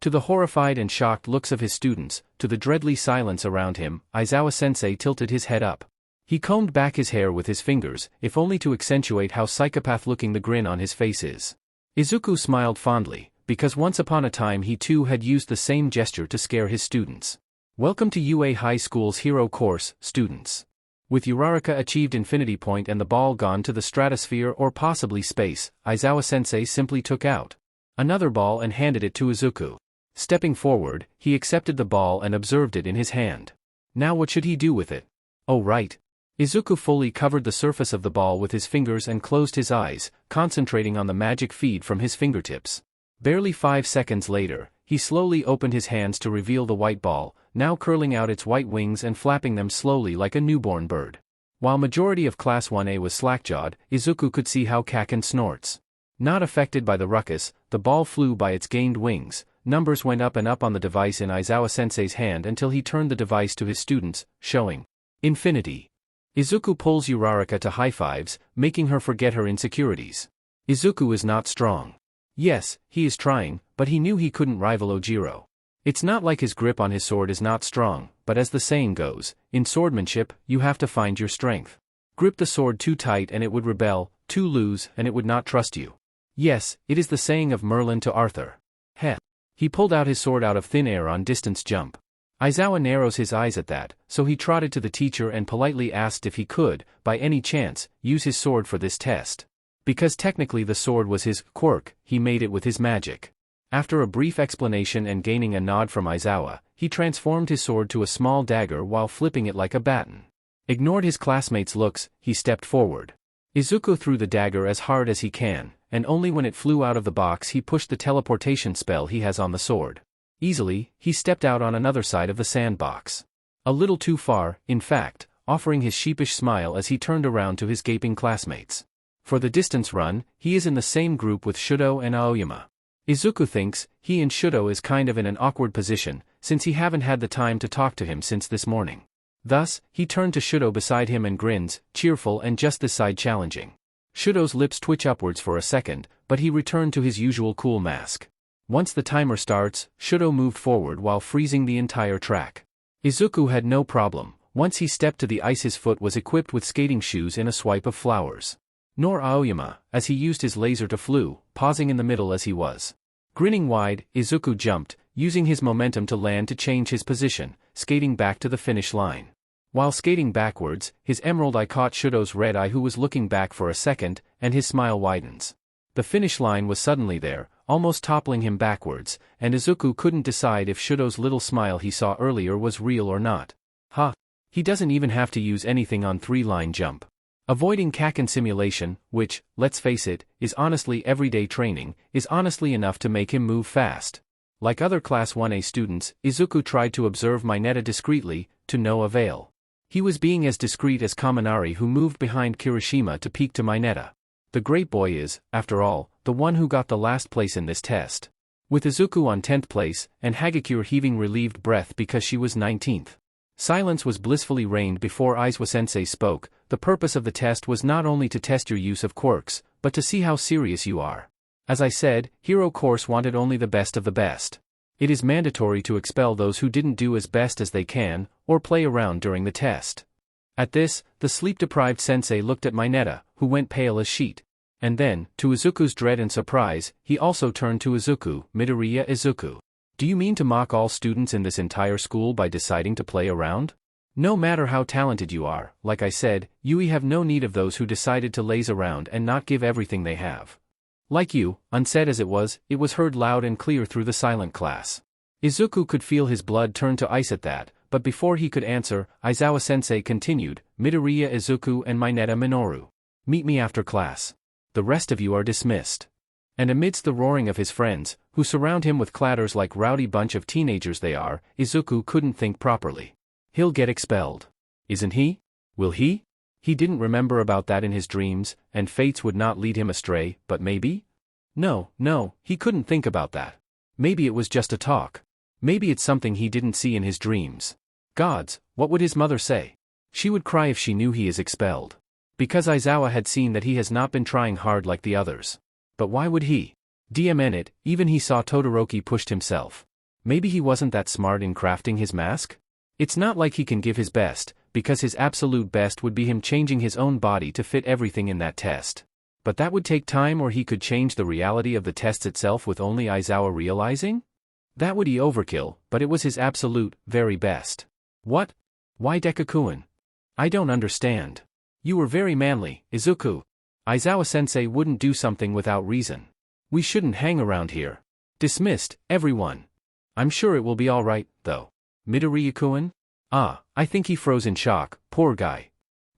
A: To the horrified and shocked looks of his students, to the dreadly silence around him, Aizawa-sensei tilted his head up. He combed back his hair with his fingers, if only to accentuate how psychopath-looking the grin on his face is. Izuku smiled fondly, because once upon a time he too had used the same gesture to scare his students. Welcome to UA High School's Hero Course, students. With Uraraka achieved Infinity Point and the ball gone to the stratosphere or possibly space, Aizawa-sensei simply took out another ball and handed it to Izuku. Stepping forward, he accepted the ball and observed it in his hand. Now what should he do with it? Oh right. Izuku fully covered the surface of the ball with his fingers and closed his eyes, concentrating on the magic feed from his fingertips. Barely 5 seconds later, he slowly opened his hands to reveal the white ball, now curling out its white wings and flapping them slowly like a newborn bird. While majority of Class 1A was slack-jawed, Izuku could see how Kaken snorts. Not affected by the ruckus, the ball flew by its gained wings. Numbers went up and up on the device in Aizawa-sensei's hand until he turned the device to his students, showing infinity. Izuku pulls Uraraka to high fives, making her forget her insecurities. Izuku is not strong. Yes, he is trying, but he knew he couldn't rival Ojiro. It's not like his grip on his sword is not strong, but as the saying goes, in swordmanship, you have to find your strength. Grip the sword too tight and it would rebel, too loose and it would not trust you. Yes, it is the saying of Merlin to Arthur. Heh. He pulled out his sword out of thin air on distance jump. Aizawa narrows his eyes at that, so he trotted to the teacher and politely asked if he could, by any chance, use his sword for this test. Because technically the sword was his quirk, he made it with his magic. After a brief explanation and gaining a nod from Aizawa, he transformed his sword to a small dagger while flipping it like a baton. Ignored his classmates' looks, he stepped forward. Izuku threw the dagger as hard as he can, and only when it flew out of the box he pushed the teleportation spell he has on the sword. Easily, he stepped out on another side of the sandbox. A little too far, in fact, offering his sheepish smile as he turned around to his gaping classmates. For the distance run, he is in the same group with Shudo and Aoyama. Izuku thinks he and Shudo is kind of in an awkward position, since he haven't had the time to talk to him since this morning. Thus, he turned to Shudo beside him and grins, cheerful and just this side challenging. Shudo's lips twitch upwards for a second, but he returned to his usual cool mask. Once the timer starts, Shudo moved forward while freezing the entire track. Izuku had no problem. Once he stepped to the ice, his foot was equipped with skating shoes in a swipe of flowers. Nor Aoyama, as he used his laser to flew, pausing in the middle as he was. Grinning wide, Izuku jumped, using his momentum to land to change his position, skating back to the finish line. While skating backwards, his emerald eye caught Shudo's red eye, who was looking back for a second, and his smile widens. The finish line was suddenly there, almost toppling him backwards, and Izuku couldn't decide if Shudo's little smile he saw earlier was real or not. Ha! He doesn't even have to use anything on 3-line jump. Avoiding Kaken simulation, which, let's face it, is honestly everyday training, is honestly enough to make him move fast. Like other Class 1A students, Izuku tried to observe Mineta discreetly, to no avail. He was being as discreet as Kaminari, who moved behind Kirishima to peek to Mineta. The great boy is, after all, the one who got the last place in this test. With Izuku on 10th place, and Hagakure heaving relieved breath because she was 19th. Silence was blissfully reigned before Aizawa-sensei spoke. The purpose of the test was not only to test your use of quirks, but to see how serious you are. As I said, Hero Course wanted only the best of the best. It is mandatory to expel those who didn't do as best as they can, or play around during the test. At this, the sleep-deprived sensei looked at Mineta, who went pale as sheet. And then, to Izuku's dread and surprise, he also turned to Izuku, Midoriya Izuku. Do you mean to mock all students in this entire school by deciding to play around? No matter how talented you are, like I said, you have no need of those who decided to laze around and not give everything they have. Like you, unsaid as it was heard loud and clear through the silent class. Izuku could feel his blood turn to ice at that, but before he could answer, Aizawa-sensei continued, Midoriya Izuku and Mineta Minoru. Meet me after class. The rest of you are dismissed. And amidst the roaring of his friends, who surround him with clatters like rowdy bunch of teenagers they are, Izuku couldn't think properly. He'll get expelled. Isn't he? Will he? He didn't remember about that in his dreams, and fates would not lead him astray, but maybe? No, he couldn't think about that. Maybe it was just a talk. Maybe it's something he didn't see in his dreams. Gods, what would his mother say? She would cry if she knew he is expelled. Because Aizawa had seen that he has not been trying hard like the others. But why would he? DMN it, even he saw Todoroki pushed himself. Maybe he wasn't that smart in crafting his mask? It's not like he can give his best, because his absolute best would be him changing his own body to fit everything in that test. But that would take time, or he could change the reality of the test itself with only Aizawa realizing? That would be overkill, but it was his absolute, very best. What? Why Deku-kun? I don't understand. You were very manly, Izuku. Aizawa-sensei wouldn't do something without reason. We shouldn't hang around here. Dismissed, everyone. I'm sure it will be alright, though. Midoriya-kun? I think he froze in shock, poor guy.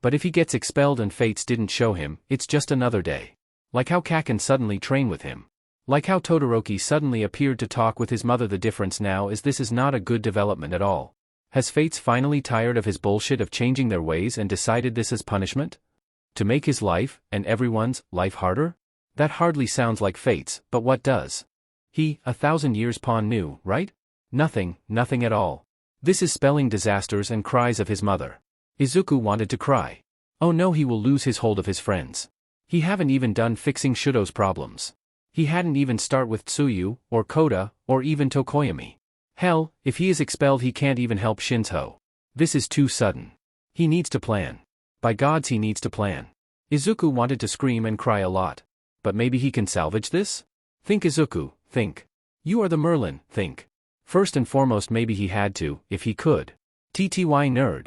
A: But if he gets expelled and fates didn't show him, it's just another day. Like how Kaken suddenly trained with him. Like how Todoroki suddenly appeared to talk with his mother. The difference now is this is not a good development at all. Has fates finally tired of his bullshit of changing their ways and decided this is punishment? To make his life, and everyone's, life harder? That hardly sounds like fates, but what does? He, 1,000 years pawn knew, right? Nothing at all. This is spelling disasters and cries of his mother. Izuku wanted to cry. Oh no, he will lose his hold of his friends. He haven't even done fixing Shudo's problems. He hadn't even start with Tsuyu, or Koda, or even Tokoyami. Hell, if he is expelled he can't even help Shinzo. This is too sudden. He needs to plan. By gods he needs to plan. Izuku wanted to scream and cry a lot. But maybe he can salvage this? Think Izuku, think. You are the Merlin, think. First and foremost maybe he had to, if he could. TTY nerd.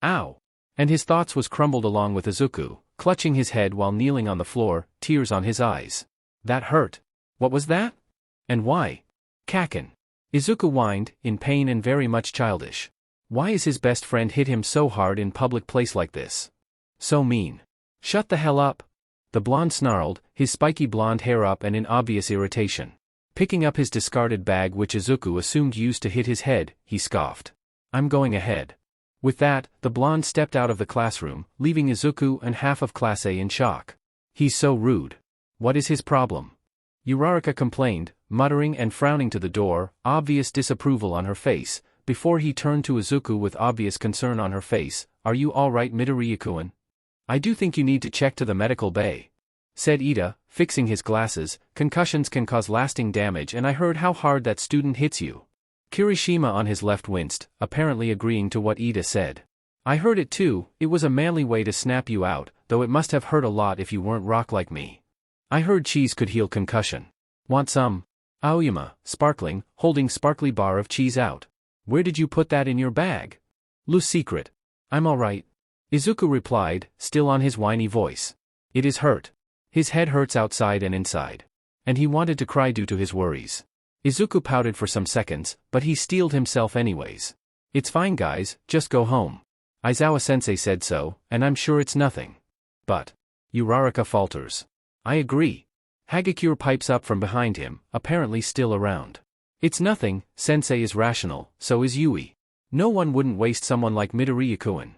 A: Ow. And his thoughts was crumbled along with Izuku, clutching his head while kneeling on the floor, tears on his eyes. That hurt. What was that? And why? Kaken. Izuku whined, in pain and very much childish. Why is his best friend hit him so hard in public place like this? So mean. Shut the hell up. The blonde snarled, his spiky blonde hair up and in obvious irritation. Picking up his discarded bag which Izuku assumed used to hit his head, he scoffed. I'm going ahead. With that, the blonde stepped out of the classroom, leaving Izuku and half of Class A in shock. He's so rude. What is his problem? Uraraka complained, muttering and frowning to the door, obvious disapproval on her face, before he turned to Izuku with obvious concern on her face. Are you alright, Midoriya-kun? I do think you need to check to the medical bay, said Ida, fixing his glasses. Concussions can cause lasting damage and I heard how hard that student hits you. Kirishima on his left winced, apparently agreeing to what Ida said. I heard it too, it was a manly way to snap you out, though it must have hurt a lot if you weren't rock like me. I heard cheese could heal concussion. Want some? Aoyama, sparkling, holding sparkly bar of cheese out. Where did you put that in your bag? Loose secret. I'm alright. Izuku replied, still on his whiny voice. It is hurt. His head hurts outside and inside. And he wanted to cry due to his worries. Izuku pouted for some seconds, but he steeled himself anyways. It's fine guys, just go home. Aizawa-sensei said so, and I'm sure it's nothing. But. Uraraka falters. I agree. Hagakure pipes up from behind him, apparently still around. It's nothing, sensei is rational, so is Yui. No one wouldn't waste someone like Midoriya-kun.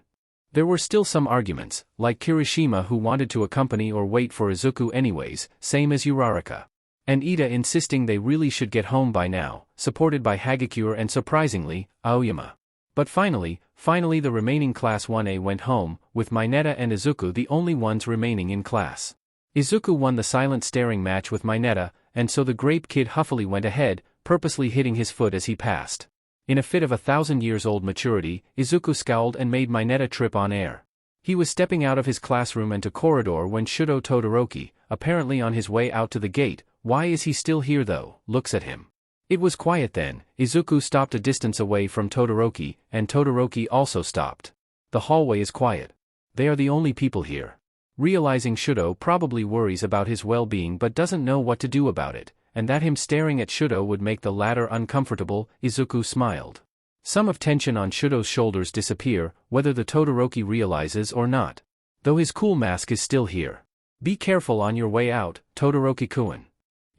A: There were still some arguments, like Kirishima who wanted to accompany or wait for Izuku anyways, same as Uraraka. And Ida insisting they really should get home by now, supported by Hagakure and surprisingly, Aoyama. But finally the remaining Class 1A went home, with Mineta and Izuku the only ones remaining in class. Izuku won the silent staring match with Mineta, and so the grape kid huffily went ahead, purposely hitting his foot as he passed. In a fit of 1,000-years-old maturity, Izuku scowled and made Mineta trip on air. He was stepping out of his classroom into corridor when Shudo Todoroki, apparently on his way out to the gate, why is he still here though, looks at him. It was quiet then. Izuku stopped a distance away from Todoroki, and Todoroki also stopped. The hallway is quiet. They are the only people here. Realizing Shudo probably worries about his well-being but doesn't know what to do about it, and that him staring at Shudo would make the latter uncomfortable, Izuku smiled. Some of tension on Shudo's shoulders disappear, whether the Todoroki realizes or not. Though his cool mask is still here. Be careful on your way out, Todoroki-kun.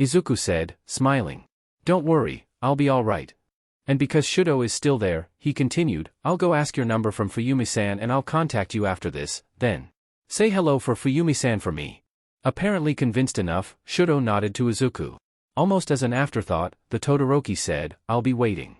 A: Izuku said, smiling. Don't worry, I'll be alright. And because Shudo is still there, he continued, I'll go ask your number from Fuyumi-san and I'll contact you after this, then. Say hello for Fuyumi-san for me. Apparently convinced enough, Shudo nodded to Izuku. Almost as an afterthought, the Todoroki said, I'll be waiting.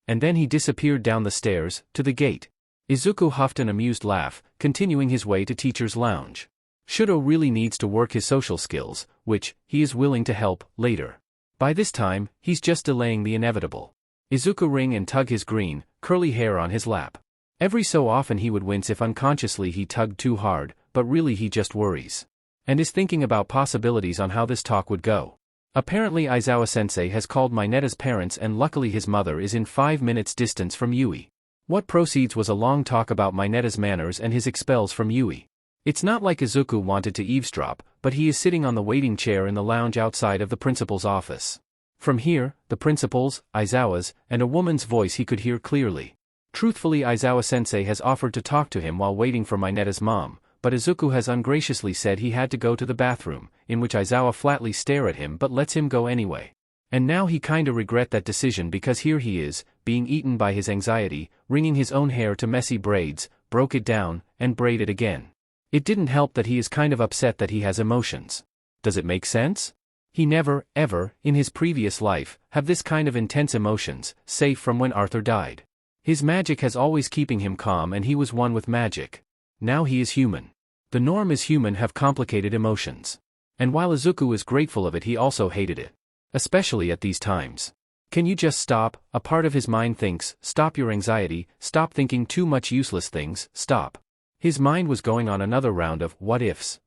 A: And then he disappeared down the stairs, to the gate. Izuku huffed an amused laugh, continuing his way to teacher's lounge. Shudo really needs to work his social skills, which, he is willing to help, later. By this time, he's just delaying the inevitable. Izuku wring and tug his green, curly hair on his lap. Every so often he would wince if unconsciously he tugged too hard, but really he just worries. And is thinking about possibilities on how this talk would go. Apparently Aizawa-sensei has called Mineta's parents and luckily his mother is in 5 minutes distance from Yui. What proceeds was a long talk about Mineta's manners and his expels from Yui. It's not like Izuku wanted to eavesdrop, but he is sitting on the waiting chair in the lounge outside of the principal's office. From here, the principal's, Aizawa's, and a woman's voice he could hear clearly. Truthfully, Aizawa-sensei has offered to talk to him while waiting for Mineta's mom, but Izuku has ungraciously said he had to go to the bathroom, in which Aizawa flatly stare at him but lets him go anyway. And now he kinda regret that decision because here he is, being eaten by his anxiety, wringing his own hair to messy braids, broke it down, and braid it again. It didn't help that he is kind of upset that he has emotions. Does it make sense? He never, ever, in his previous life, have this kind of intense emotions, save from when Arthur died. His magic has always keeping him calm and he was one with magic. Now he is human. The norm is human have complicated emotions. And while Izuku is grateful of it he also hated it. Especially at these times. Can you just stop? A part of his mind thinks, stop your anxiety, stop thinking too much useless things, stop. His mind was going on another round of what ifs.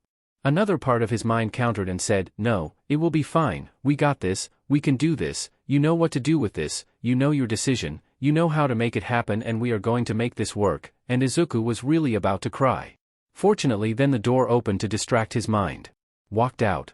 A: Another part of his mind countered and said, no, it will be fine, we got this, we can do this, you know what to do with this, you know your decision, you know how to make it happen and we are going to make this work, and Izuku was really about to cry. Fortunately then the door opened to distract his mind. Walked out.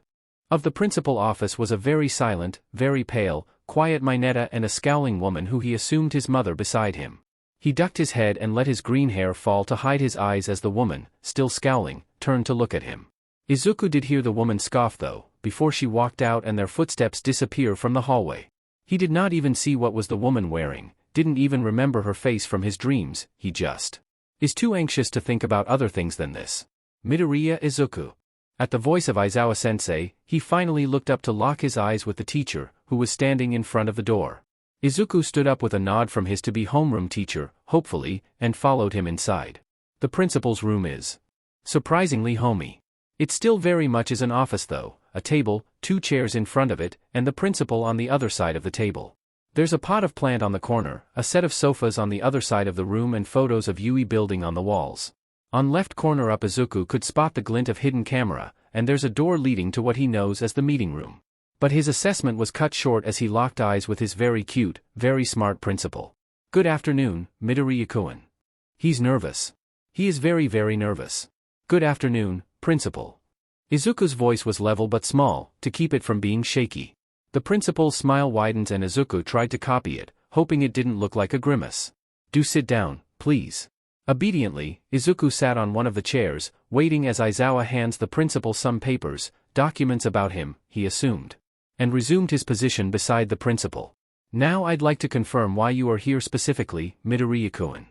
A: Of the principal office was a very silent, very pale, quiet Mineta and a scowling woman who he assumed his mother beside him. He ducked his head and let his green hair fall to hide his eyes as the woman, still scowling, turned to look at him. Izuku did hear the woman scoff though, before she walked out and their footsteps disappear from the hallway. He did not even see what was the woman wearing, didn't even remember her face from his dreams, he just is too anxious to think about other things than this. Midoriya Izuku. At the voice of Aizawa-sensei, he finally looked up to lock his eyes with the teacher, who was standing in front of the door. Izuku stood up with a nod from his to-be homeroom teacher, hopefully, and followed him inside. The principal's room is surprisingly homey. It still very much is an office though, a table, 2 chairs in front of it, and the principal on the other side of the table. There's a pot of plant on the corner, a set of sofas on the other side of the room and photos of Yui building on the walls. On left corner up Izuku could spot the glint of hidden camera, and there's a door leading to what he knows as the meeting room. But his assessment was cut short as he locked eyes with his very cute, very smart principal. Good afternoon, Midoriya-kun. He's nervous. He is very very nervous. Good afternoon, principal. Izuku's voice was level but small, to keep it from being shaky. The principal's smile widens and Izuku tried to copy it, hoping it didn't look like a grimace. Do sit down, please. Obediently, Izuku sat on one of the chairs, waiting as Aizawa hands the principal some papers, documents about him, he assumed. And resumed his position beside the principal. Now I'd like to confirm why you are here specifically, Midoriya-kun.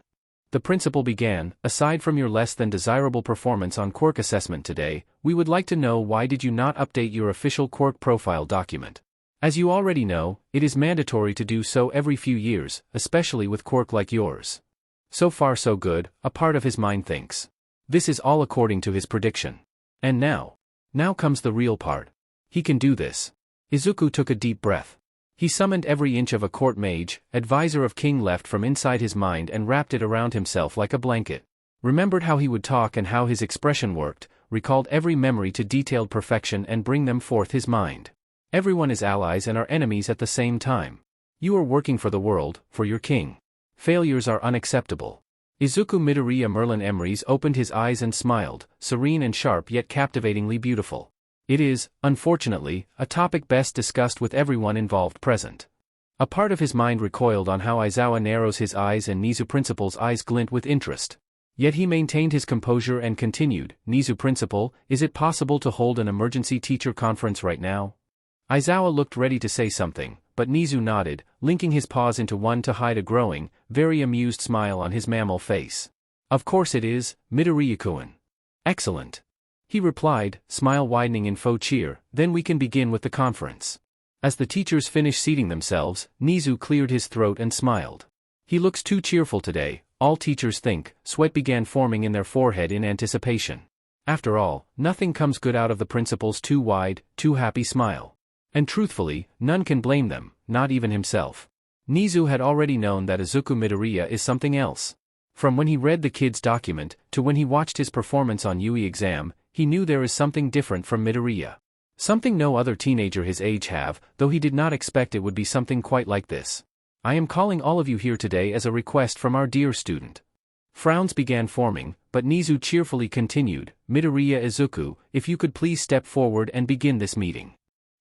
A: The principal began, aside from your less than desirable performance on Quirk assessment today, we would like to know why did you not update your official Quirk profile document. As you already know, it is mandatory to do so every few years, especially with Quirk like yours. So far so good, a part of his mind thinks. This is all according to his prediction. And now comes the real part. He can do this. Izuku took a deep breath. He summoned every inch of a court mage, advisor of King left from inside his mind and wrapped it around himself like a blanket. Remembered how he would talk and how his expression worked, recalled every memory to detailed perfection and bring them forth his mind. Everyone is allies and are enemies at the same time. You are working for the world, for your king. Failures are unacceptable. Izuku Midoriya Merlin Emrys opened his eyes and smiled, serene and sharp yet captivatingly beautiful. It is, unfortunately, a topic best discussed with everyone involved present. A part of his mind recoiled on how Aizawa narrows his eyes and Nizu Principal's eyes glint with interest. Yet he maintained his composure and continued, Nizu Principal, is it possible to hold an emergency teacher conference right now? Aizawa looked ready to say something, but Nizu nodded, linking his paws into one to hide a growing, very amused smile on his mammal face. Of course it is, Midoriya-kun. Excellent. He replied, smile widening in faux cheer, then we can begin with the conference. As the teachers finished seating themselves, Nizu cleared his throat and smiled. He looks too cheerful today, all teachers think, sweat began forming in their forehead in anticipation. After all, nothing comes good out of the principal's too wide, too happy smile. And truthfully, none can blame them, not even himself. Nizu had already known that Izuku Midoriya is something else. From when he read the kid's document, to when he watched his performance on Yui exam, he knew there is something different from Midoriya. Something no other teenager his age have, though he did not expect it would be something quite like this. I am calling all of you here today as a request from our dear student. Frowns began forming, but Nizu cheerfully continued, Midoriya Izuku, if you could please step forward and begin this meeting.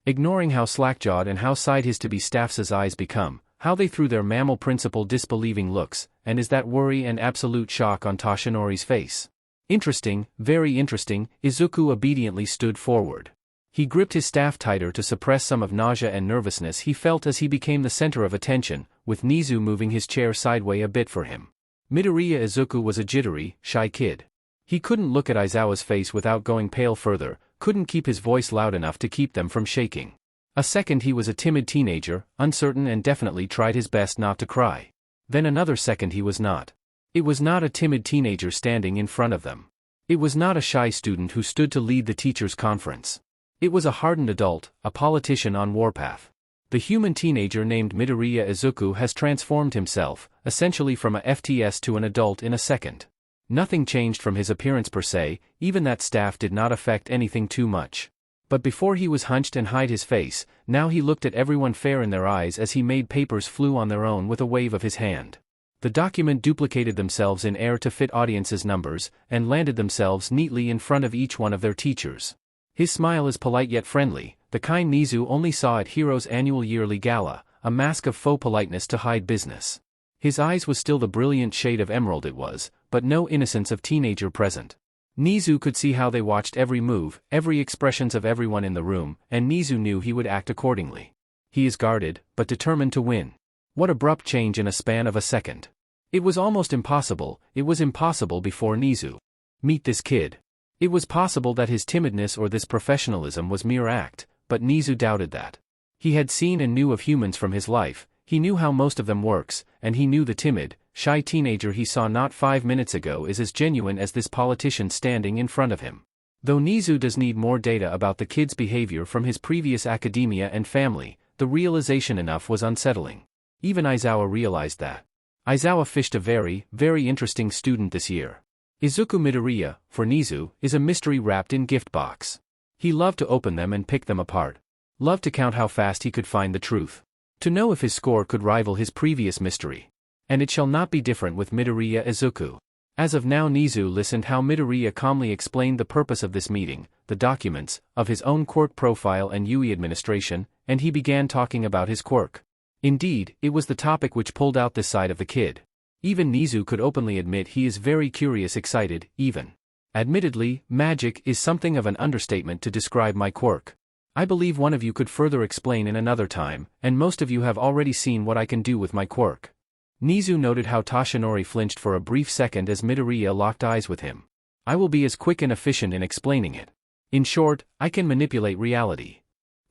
A: Ignoring how slack-jawed and how side his to-be staff's eyes become, how they threw their mammal principal disbelieving looks, and is that worry and absolute shock on Toshinori's face. Interesting, very interesting, Izuku obediently stood forward. He gripped his staff tighter to suppress some of nausea and nervousness he felt as he became the center of attention, with Nizu moving his chair sideways a bit for him. Midoriya Izuku was a jittery, shy kid. He couldn't look at Aizawa's face without going pale further, couldn't keep his voice loud enough to keep them from shaking. A second he was a timid teenager, uncertain and definitely tried his best not to cry. Then another second he was not. It was not a timid teenager standing in front of them. It was not a shy student who stood to lead the teachers' conference. It was a hardened adult, a politician on warpath. The human teenager named Midoriya Izuku has transformed himself, essentially from a FTS to an adult in a second. Nothing changed from his appearance per se, even that staff did not affect anything too much. But before he was hunched and hide his face, now he looked at everyone fair in their eyes as he made papers flew on their own with a wave of his hand. The document duplicated themselves in air to fit audience's numbers, and landed themselves neatly in front of each one of their teachers. His smile is polite yet friendly, the kind Nizu only saw at Hero's annual yearly gala, a mask of faux politeness to hide business. His eyes was still the brilliant shade of emerald it was, but no innocence of teenager present. Nizu could see how they watched every move, every expressions of everyone in the room, and Nizu knew he would act accordingly. He is guarded, but determined to win. What abrupt change in a span of a second. It was almost impossible, it was impossible before Nizu. Meet this kid. It was possible that his timidness or this professionalism was mere act, but Nizu doubted that. He had seen and knew of humans from his life, he knew how most of them works, and he knew the timid, shy teenager he saw not 5 minutes ago is as genuine as this politician standing in front of him. Though Nizu does need more data about the kid's behavior from his previous academia and family, the realization enough was unsettling. Even Aizawa realized that. Aizawa fished a very, very interesting student this year. Izuku Midoriya, for Nizu, is a mystery wrapped in gift box. He loved to open them and pick them apart. Loved to count how fast he could find the truth. To know if his score could rival his previous mystery. And it shall not be different with Midoriya Izuku. As of now Nizu listened how Midoriya calmly explained the purpose of this meeting, the documents, of his own quirk profile and Yui administration, and he began talking about his quirk. Indeed, it was the topic which pulled out this side of the kid. Even Nizu could openly admit he is very curious, excited, even. Admittedly, magic is something of an understatement to describe my quirk. I believe one of you could further explain in another time, and most of you have already seen what I can do with my quirk. Nizu noted how Toshinori flinched for a brief second as Midoriya locked eyes with him. I will be as quick and efficient in explaining it. In short, I can manipulate reality.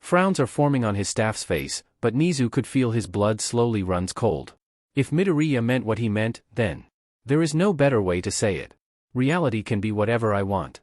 A: Frowns are forming on his staff's face, but Nizu could feel his blood slowly runs cold. If Midoriya meant what he meant, then there is no better way to say it. Reality can be whatever I want.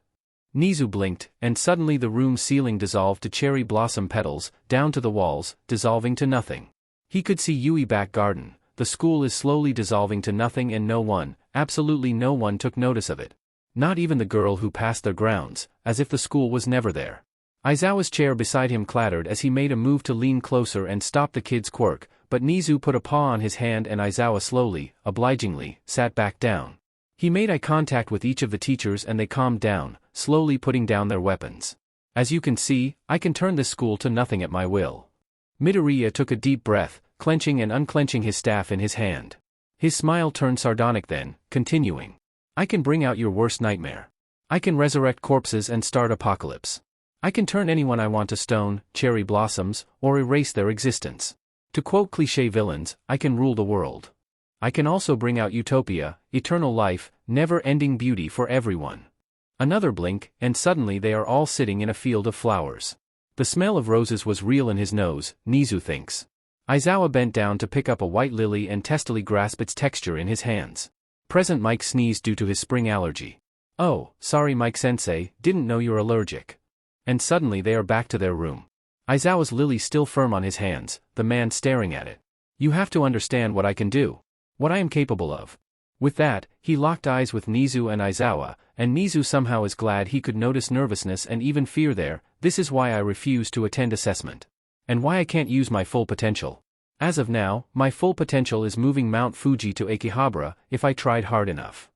A: Nizu blinked, and suddenly the room's ceiling dissolved to cherry blossom petals, down to the walls, dissolving to nothing. He could see Yui back garden. The school is slowly dissolving to nothing and no one, absolutely no one took notice of it. Not even the girl who passed their grounds, as if the school was never there. Aizawa's chair beside him clattered as he made a move to lean closer and stop the kid's quirk, but Nizu put a paw on his hand and Aizawa slowly, obligingly, sat back down. He made eye contact with each of the teachers and they calmed down, slowly putting down their weapons. As you can see, I can turn this school to nothing at my will. Midoriya took a deep breath, clenching and unclenching his staff in his hand. His smile turned sardonic then, continuing. I can bring out your worst nightmare. I can resurrect corpses and start apocalypse. I can turn anyone I want to stone, cherry blossoms, or erase their existence. To quote cliché villains, I can rule the world. I can also bring out utopia, eternal life, never-ending beauty for everyone. Another blink, and suddenly they are all sitting in a field of flowers. The smell of roses was real in his nose, Nizu thinks. Aizawa bent down to pick up a white lily and testily grasp its texture in his hands. Present Mike sneezed due to his spring allergy. Oh, sorry Mike-sensei, didn't know you're allergic. And suddenly they are back to their room. Aizawa's lily still firm on his hands, the man staring at it. You have to understand what I can do. What I am capable of. With that, he locked eyes with Nizu and Aizawa, and Nizu somehow is glad he could notice nervousness and even fear there, This is why I refuse to attend assessment. And why I can't use my full potential. As of now, my full potential is moving Mount Fuji to Akihabara if I tried hard enough.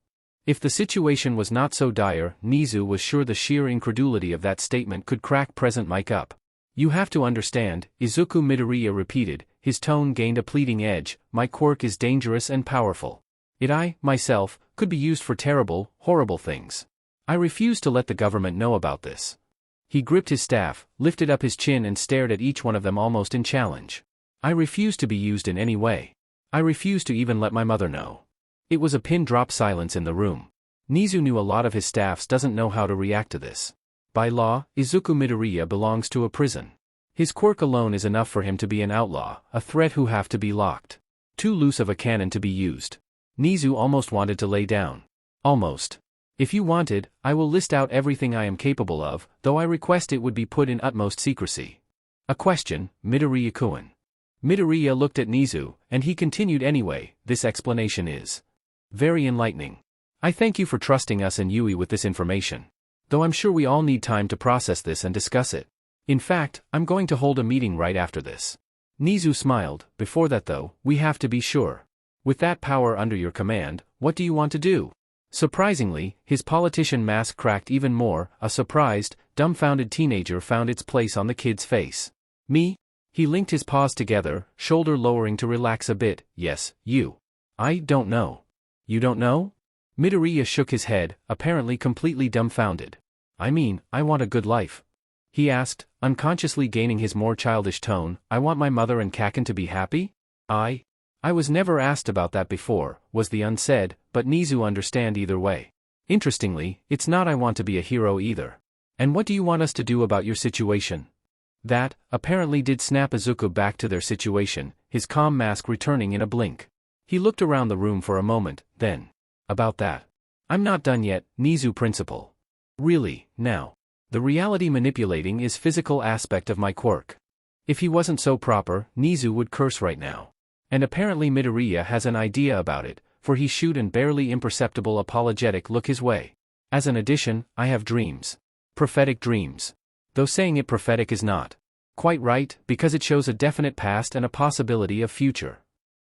A: If the situation was not so dire, Nizu was sure the sheer incredulity of that statement could crack present Mike up. You have to understand, Izuku Midoriya repeated, his tone gained a pleading edge, my quirk is dangerous and powerful. I, myself, could be used for terrible, horrible things. I refuse to let the government know about this. He gripped his staff, lifted up his chin and stared at each one of them almost in challenge. I refuse to be used in any way. I refuse to even let my mother know. It was a pin-drop silence in the room. Nizu knew a lot of his staffs doesn't know how to react to this. By law, Izuku Midoriya belongs to a prison. His quirk alone is enough for him to be an outlaw, a threat who have to be locked. Too loose of a cannon to be used. Nizu almost wanted to lay down. Almost. If you wanted, I will list out everything I am capable of, though I request it would be put in utmost secrecy. A question, Midoriya-kun. Midoriya looked at Nizu, and he continued anyway, this explanation is very enlightening. I thank you for trusting us and Yui with this information. Though I'm sure we all need time to process this and discuss it. In fact, I'm going to hold a meeting right after this. Nizu smiled, before that though, we have to be sure. With that power under your command, what do you want to do? Surprisingly, his politician mask cracked even more, a surprised, dumbfounded teenager found its place on the kid's face. Me? He linked his paws together, shoulder lowering to relax a bit, yes, you. I don't know. You don't know? Midoriya shook his head, apparently completely dumbfounded. I mean, I want a good life. He asked, unconsciously gaining his more childish tone, I want my mother and Kaken to be happy? I was never asked about that before, was the unsaid, but Nizu understand either way. Interestingly, it's not I want to be a hero either. And what do you want us to do about your situation? That, apparently did snap Izuku back to their situation, his calm mask returning in a blink. He looked around the room for a moment, then. About that. I'm not done yet, Nizu principal. Really, now. The reality manipulating is physical aspect of my quirk. If he wasn't so proper, Nizu would curse right now. And apparently Midoriya has an idea about it, for he shoot an barely imperceptible apologetic look his way. As an addition, I have dreams. Prophetic dreams. Though saying it prophetic is not quite right, because it shows a definite past and a possibility of future.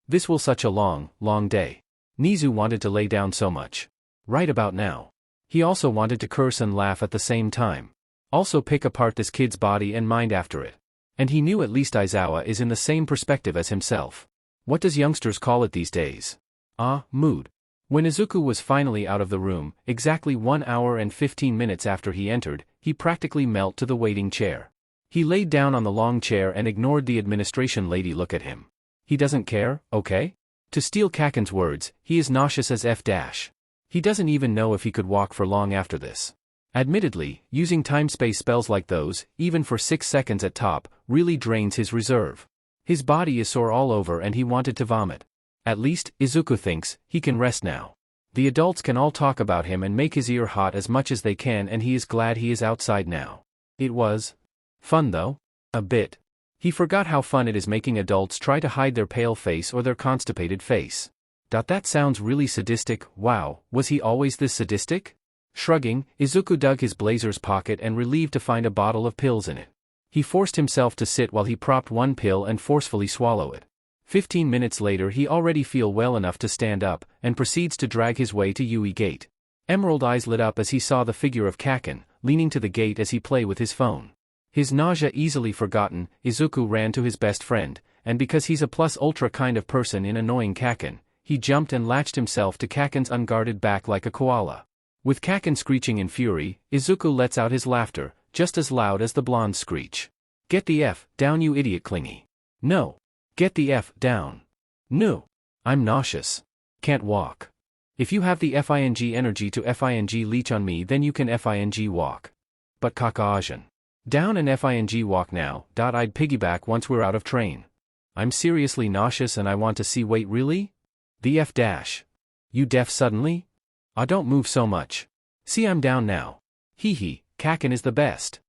A: This will such a long, long day. Nizu wanted to lay down so much. Right about now. He also wanted to curse and laugh at the same time. Also pick apart this kid's body and mind after it. And he knew at least Aizawa is in the same perspective as himself. What does youngsters call it these days? Mood. When Izuku was finally out of the room, exactly 1 hour and 15 minutes after he entered, he practically melted to the waiting chair. He laid down on the long chair and ignored the administration lady look at him. He doesn't care, okay? To steal Kaken's words, he is nauseous as F-. He doesn't even know if he could walk for long after this. Admittedly, using time-space spells like those, even for 6 seconds at top, really drains his reserve. His body is sore all over and he wanted to vomit. At least, Izuku thinks, he can rest now. The adults can all talk about him and make his ear hot as much as they can, and he is glad he is outside now. It was fun though. A bit. He forgot how fun it is making adults try to hide their pale face or their constipated face. That sounds really sadistic. Wow, was he always this sadistic? Shrugging, Izuku dug his blazer's pocket and relieved to find a bottle of pills in it. He forced himself to sit while he propped one pill and forcefully swallow it. 15 minutes later he already feel well enough to stand up, and proceeds to drag his way to Yui Gate. Emerald eyes lit up as he saw the figure of Kaken, leaning to the gate as he play with his phone. His nausea easily forgotten, Izuku ran to his best friend, and because he's a plus ultra kind of person in annoying Kaken, he jumped and latched himself to Kaken's unguarded back like a koala. With Kaken screeching in fury, Izuku lets out his laughter, just as loud as the blonde's screech. Get the F down, you idiot clingy. No. Get the F down. No. I'm nauseous. Can't walk. If you have the FING energy to FING leech on me, then you can FING walk. But Kakaasian. Down and FING walk now. I'd piggyback once we're out of train. I'm seriously nauseous and I want to see. Wait, really? The F dash. You deaf suddenly? Don't move so much. See, I'm down now. Hee hee, Kaken is the best.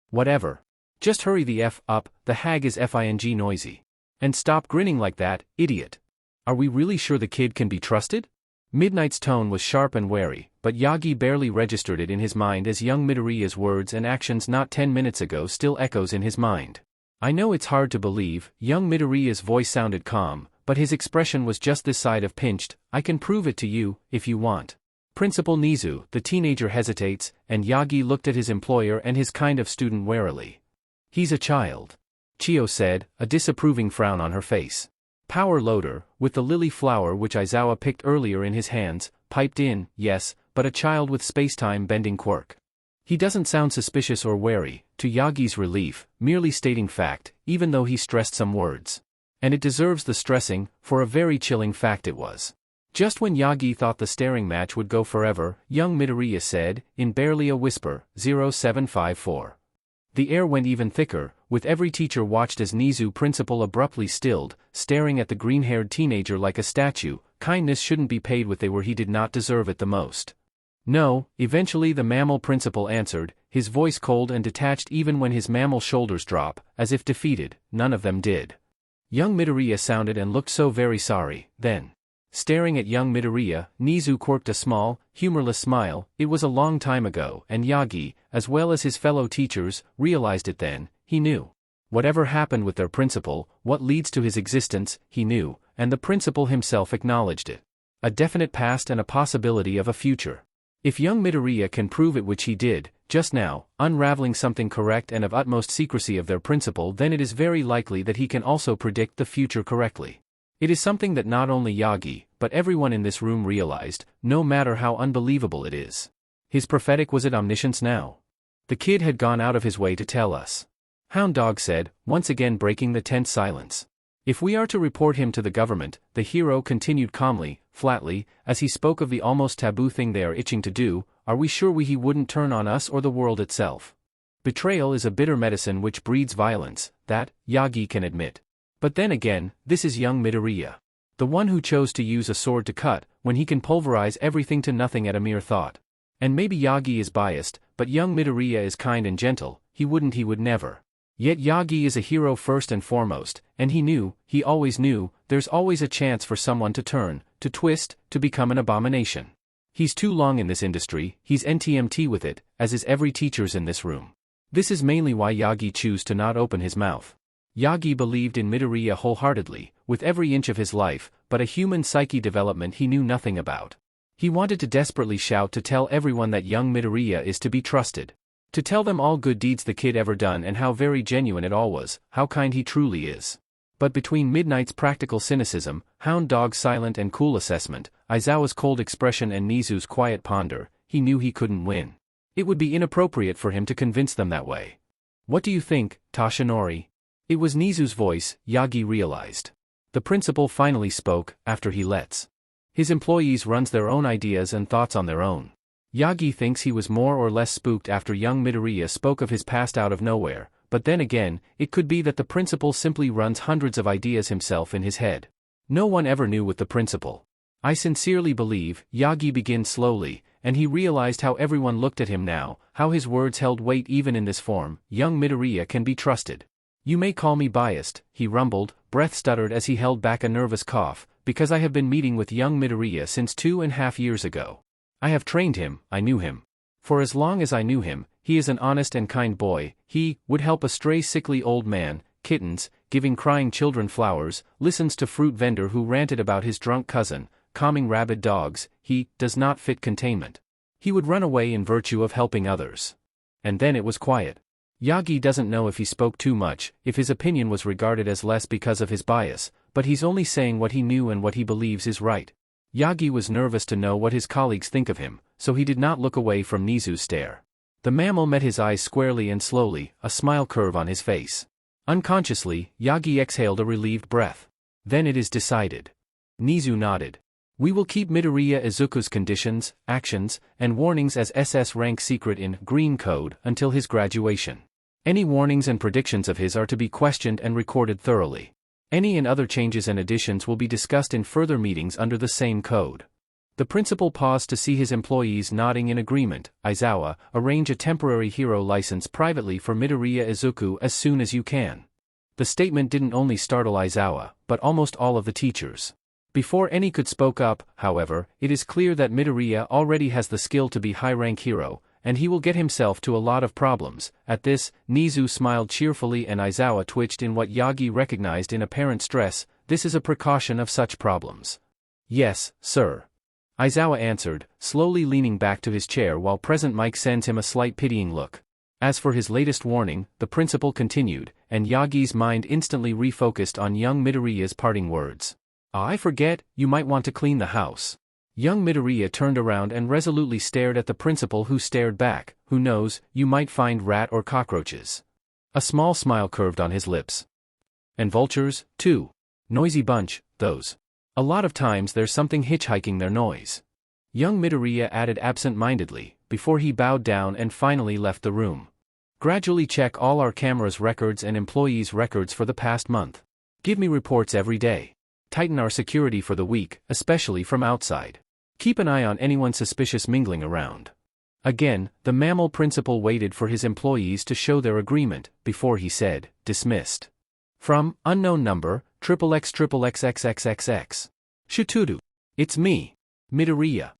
A: Whatever. Just hurry the F up, the hag is FING noisy. And stop grinning like that, idiot. Are we really sure the kid can be trusted? Midnight's tone was sharp and wary, but Yagi barely registered it in his mind as young Midoriya's words and actions not 10 minutes ago still echoes in his mind. I know it's hard to believe, young Midoriya's voice sounded calm, but his expression was just this side of pinched. I can prove it to you, if you want. Principal Nizu, the teenager hesitates, and Yagi looked at his employer and his kind of student warily. He's a child. Chio said, a disapproving frown on her face. Power Loader, with the lily flower which Aizawa picked earlier in his hands, piped in, yes, but a child with space-time bending quirk. He doesn't sound suspicious or wary, to Yagi's relief, merely stating fact, even though he stressed some words. And it deserves the stressing, for a very chilling fact it was. Just when Yagi thought the staring match would go forever, young Midoriya said, in barely a whisper, 0754. The air went even thicker, with every teacher watched as Nizu principal abruptly stilled, staring at the green-haired teenager like a statue. Kindness shouldn't be paid with they were he did not deserve it the most. No, eventually the mammal principal answered, his voice cold and detached even when his mammal shoulders drop, as if defeated. None of them did. Young Midoriya sounded and looked so very sorry, then. Staring at young Midoriya, Nizu quirked a small, humorless smile. It was a long time ago, and Yagi, as well as his fellow teachers, realized it then. He knew. Whatever happened with their principal, what leads to his existence, he knew, and the principal himself acknowledged it. A definite past and a possibility of a future. If young Midoriya can prove it, which he did, just now, unraveling something correct and of utmost secrecy of their principal, then it is very likely that he can also predict the future correctly. It is something that not only Yagi, but everyone in this room realized, no matter how unbelievable it is. His prophetic was it omniscience now? The kid had gone out of his way to tell us. Hound Dog said, once again breaking the tense silence. If we are to report him to the government, the hero continued calmly, flatly, as he spoke of the almost taboo thing they are itching to do, are we sure he wouldn't turn on us or the world itself? Betrayal is a bitter medicine which breeds violence, that, Yagi can admit. But then again, this is young Midoriya. The one who chose to use a sword to cut, when he can pulverize everything to nothing at a mere thought. And maybe Yagi is biased, but young Midoriya is kind and gentle, he would never. Yet Yagi is a hero first and foremost, and he always knew, there's always a chance for someone to turn, to twist, to become an abomination. He's too long in this industry, he's NTMT with it, as is every teacher's in this room. This is mainly why Yagi chose to not open his mouth. Yagi believed in Midoriya wholeheartedly, with every inch of his life, but a human psyche development he knew nothing about. He wanted to desperately shout to tell everyone that young Midoriya is to be trusted. To tell them all good deeds the kid ever done and how very genuine it all was, how kind he truly is. But between Midnight's practical cynicism, Hound Dog's silent and cool assessment, Aizawa's cold expression and Nizu's quiet ponder, he knew he couldn't win. It would be inappropriate for him to convince them that way. What do you think, Tashinori? It was Nizu's voice, Yagi realized. The principal finally spoke, after he lets his employees runs their own ideas and thoughts on their own. Yagi thinks he was more or less spooked after young Midoriya spoke of his past out of nowhere, but then again, it could be that the principal simply runs hundreds of ideas himself in his head. No one ever knew with the principal. I sincerely believe, Yagi begins slowly, and he realized how everyone looked at him now, how his words held weight even in this form. Young Midoriya can be trusted. You may call me biased, he rumbled, breath stuttered as he held back a nervous cough, because I have been meeting with young Midoriya since 2.5 years ago. I have trained him, I knew him. For as long as I knew him, he is an honest and kind boy. He would help a stray sickly old man, kittens, giving crying children flowers, listens to fruit vendor who ranted about his drunk cousin, calming rabid dogs. He does not fit containment. He would run away in virtue of helping others. And then it was quiet. Yagi doesn't know if he spoke too much, if his opinion was regarded as less because of his bias, but he's only saying what he knew and what he believes is right. Yagi was nervous to know what his colleagues think of him, so he did not look away from Nizu's stare. The mammal met his eyes squarely and slowly, a smile curve on his face. Unconsciously, Yagi exhaled a relieved breath. Then it is decided. Nizu nodded. We will keep Midoriya Izuku's conditions, actions, and warnings as SS rank secret in Green Code until his graduation. Any warnings and predictions of his are to be questioned and recorded thoroughly. Any and other changes and additions will be discussed in further meetings under the same code. The principal paused to see his employees nodding in agreement. Aizawa, arrange a temporary hero license privately for Midoriya Izuku as soon as you can. The statement didn't only startle Aizawa, but almost all of the teachers. Before any could spoke up, however, it is clear that Midoriya already has the skill to be high-rank hero, and he will get himself to a lot of problems. At this, Nizu smiled cheerfully and Aizawa twitched in what Yagi recognized in apparent stress. This is a precaution of such problems. Yes, sir. Aizawa answered, slowly leaning back to his chair while Present Mike sends him a slight pitying look. As for his latest warning, the principal continued, and Yagi's mind instantly refocused on young Midoriya's parting words. I forget, you might want to clean the house. Young Midoriya turned around and resolutely stared at the principal, who stared back. Who knows, you might find rat or cockroaches. A small smile curved on his lips. And vultures, too. Noisy bunch, those. A lot of times there's something hitchhiking their noise. Young Midoriya added absent-mindedly, before he bowed down and finally left the room. Gradually check all our cameras' records and employees' records for the past month. Give me reports every day. Tighten our security for the week, especially from outside. Keep an eye on anyone suspicious mingling around. Again, the mammal principal waited for his employees to show their agreement, before he said, dismissed. From, unknown number, XXXXXXXX. Shitudu. It's me. Midoriya.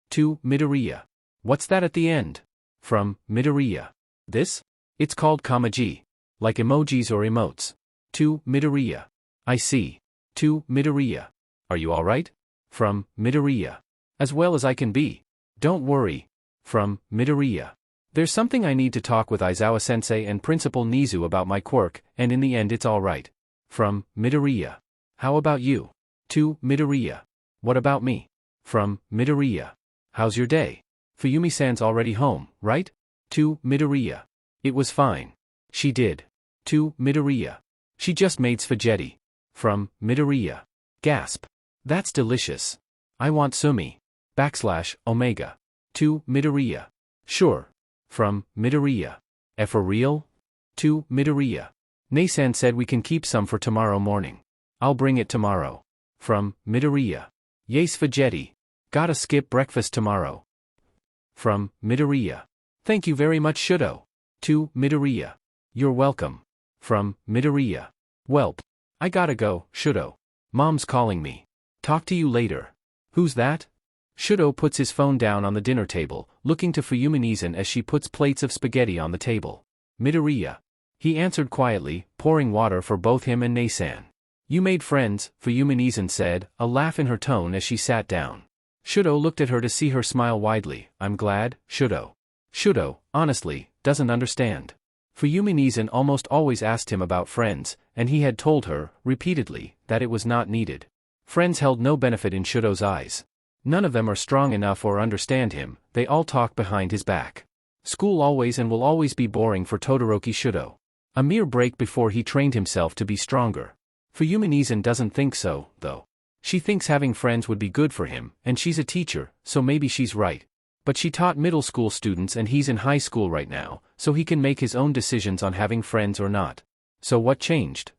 A: To, Midoriya. What's that at the end? From, Midoriya. This? It's called kamaji. Like emojis or emotes. To, Midoriya. I see. To, Midoriya. Are you alright? From, Midoriya. As well as I can be. Don't worry. From, Midoriya. There's something I need to talk with Aizawa-sensei and Principal Nizu about my quirk, and in the end it's alright. From, Midoriya. How about you? To, Midoriya. What about me? From, Midoriya. How's your day? Fuyumi-san's already home, right? To, Midoriya. It was fine. She did. To, Midoriya. She just made spaghetti. From, Midoriya. Gasp. That's delicious. I want sumi. /omega. To, Midoriya. Sure. From, Midoriya. For real? To, Midoriya. Nei-san said we can keep some for tomorrow morning. I'll bring it tomorrow. From, Midoriya. Yay spaghetti. Gotta skip breakfast tomorrow. From, Midoriya. Thank you very much Shudo. To, Midoriya. You're welcome. From, Midoriya. Welp. I gotta go, Shudo. Mom's calling me. Talk to you later. Who's that? Shudo puts his phone down on the dinner table, looking to Fuyumi-san as she puts plates of spaghetti on the table. Midoriya. He answered quietly, pouring water for both him and Nei-san. You made friends, Fuyumi-san said, a laugh in her tone as she sat down. Shudo looked at her to see her smile widely. I'm glad, Shudo. Shudo, honestly, doesn't understand. Fuyumi-san almost always asked him about friends, and he had told her, repeatedly, that it was not needed. Friends held no benefit in Shudo's eyes. None of them are strong enough or understand him, they all talk behind his back. School always and will always be boring for Todoroki Shudo. A mere break before he trained himself to be stronger. Fuyumi-san doesn't think so, though. She thinks having friends would be good for him, and she's a teacher, so maybe she's right. But she taught middle school students and he's in high school right now, so he can make his own decisions on having friends or not. So what changed?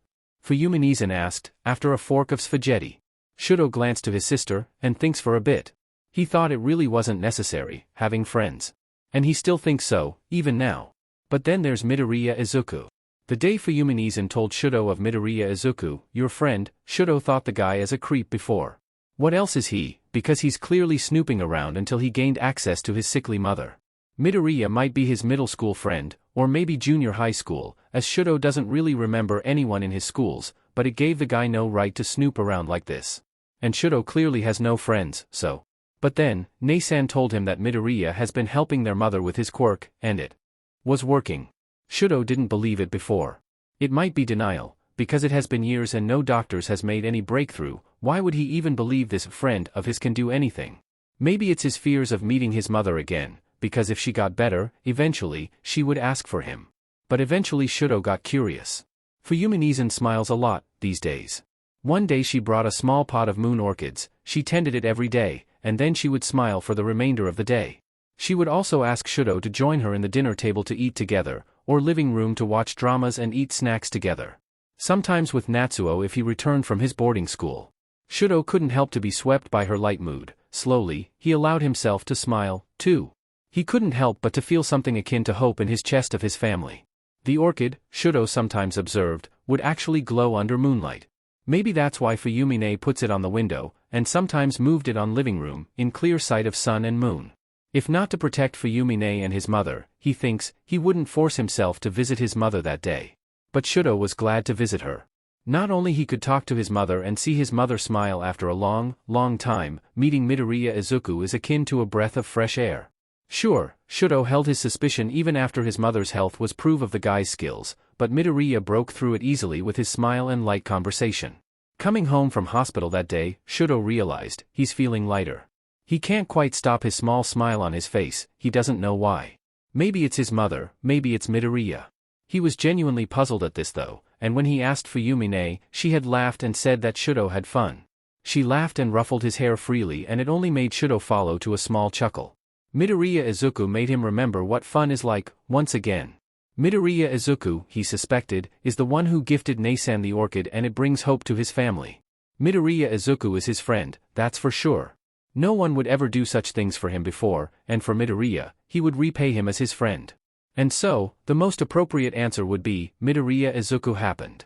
A: Fuyumi-san asked, after a fork of spaghetti. Shudo glanced to his sister, and thinks for a bit. He thought it really wasn't necessary, having friends. And he still thinks so, even now. But then there's Midoriya Izuku. The day Fuyumi-san told Shudo of Midoriya Izuku, your friend, Shudo thought the guy as a creep before. What else is he, because he's clearly snooping around until he gained access to his sickly mother. Midoriya might be his middle school friend, or maybe junior high school, as Shudo doesn't really remember anyone in his schools, but it gave the guy no right to snoop around like this. And Shudo clearly has no friends, so. But then, Nei-san told him that Midoriya has been helping their mother with his quirk, and it was working. Shudo didn't believe it before. It might be denial, because it has been years and no doctors has made any breakthrough. Why would he even believe this friend of his can do anything? Maybe it's his fears of meeting his mother again, because if she got better, eventually, she would ask for him. But eventually Shudo got curious. Fuyumi-san smiles a lot, these days. One day she brought a small pot of moon orchids, she tended it every day, and then she would smile for the remainder of the day. She would also ask Shudo to join her in the dinner table to eat together, or living room to watch dramas and eat snacks together. Sometimes with Natsuo if he returned from his boarding school. Shudo couldn't help to be swept by her light mood. Slowly, he allowed himself to smile, too. He couldn't help but to feel something akin to hope in his chest of his family. The orchid, Shudo sometimes observed, would actually glow under moonlight. Maybe that's why Fuyumine puts it on the window, and sometimes moved it on living room, in clear sight of sun and moon. If not to protect Fuyumine and his mother, he thinks, he wouldn't force himself to visit his mother that day. But Shudo was glad to visit her. Not only he could talk to his mother and see his mother smile after a long, long time, meeting Midoriya Izuku is akin to a breath of fresh air. Sure, Shudo held his suspicion even after his mother's health was proof of the guy's skills, but Midoriya broke through it easily with his smile and light conversation. Coming home from hospital that day, Shudo realized, he's feeling lighter. He can't quite stop his small smile on his face, he doesn't know why. Maybe it's his mother, maybe it's Midoriya. He was genuinely puzzled at this though, and when he asked Fuyumine, she had laughed and said that Shudo had fun. She laughed and ruffled his hair freely and it only made Shudo follow to a small chuckle. Midoriya Izuku made him remember what fun is like, once again. Midoriya Izuku, he suspected, is the one who gifted Nasan the orchid and it brings hope to his family. Midoriya Izuku is his friend, that's for sure. No one would ever do such things for him before, and for Midoriya, he would repay him as his friend. And so, the most appropriate answer would be, Midoriya Izuku happened.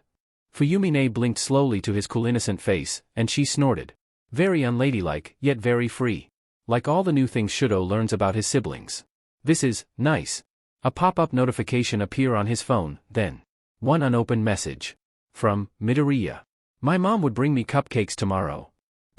A: Fuyumine blinked slowly to his cool innocent face, and she snorted. Very unladylike, yet very free. Like all the new things Shudo learns about his siblings. This is nice. A pop-up notification appear on his phone, then. One unopened message. From Midoriya. My mom would bring me cupcakes tomorrow. /.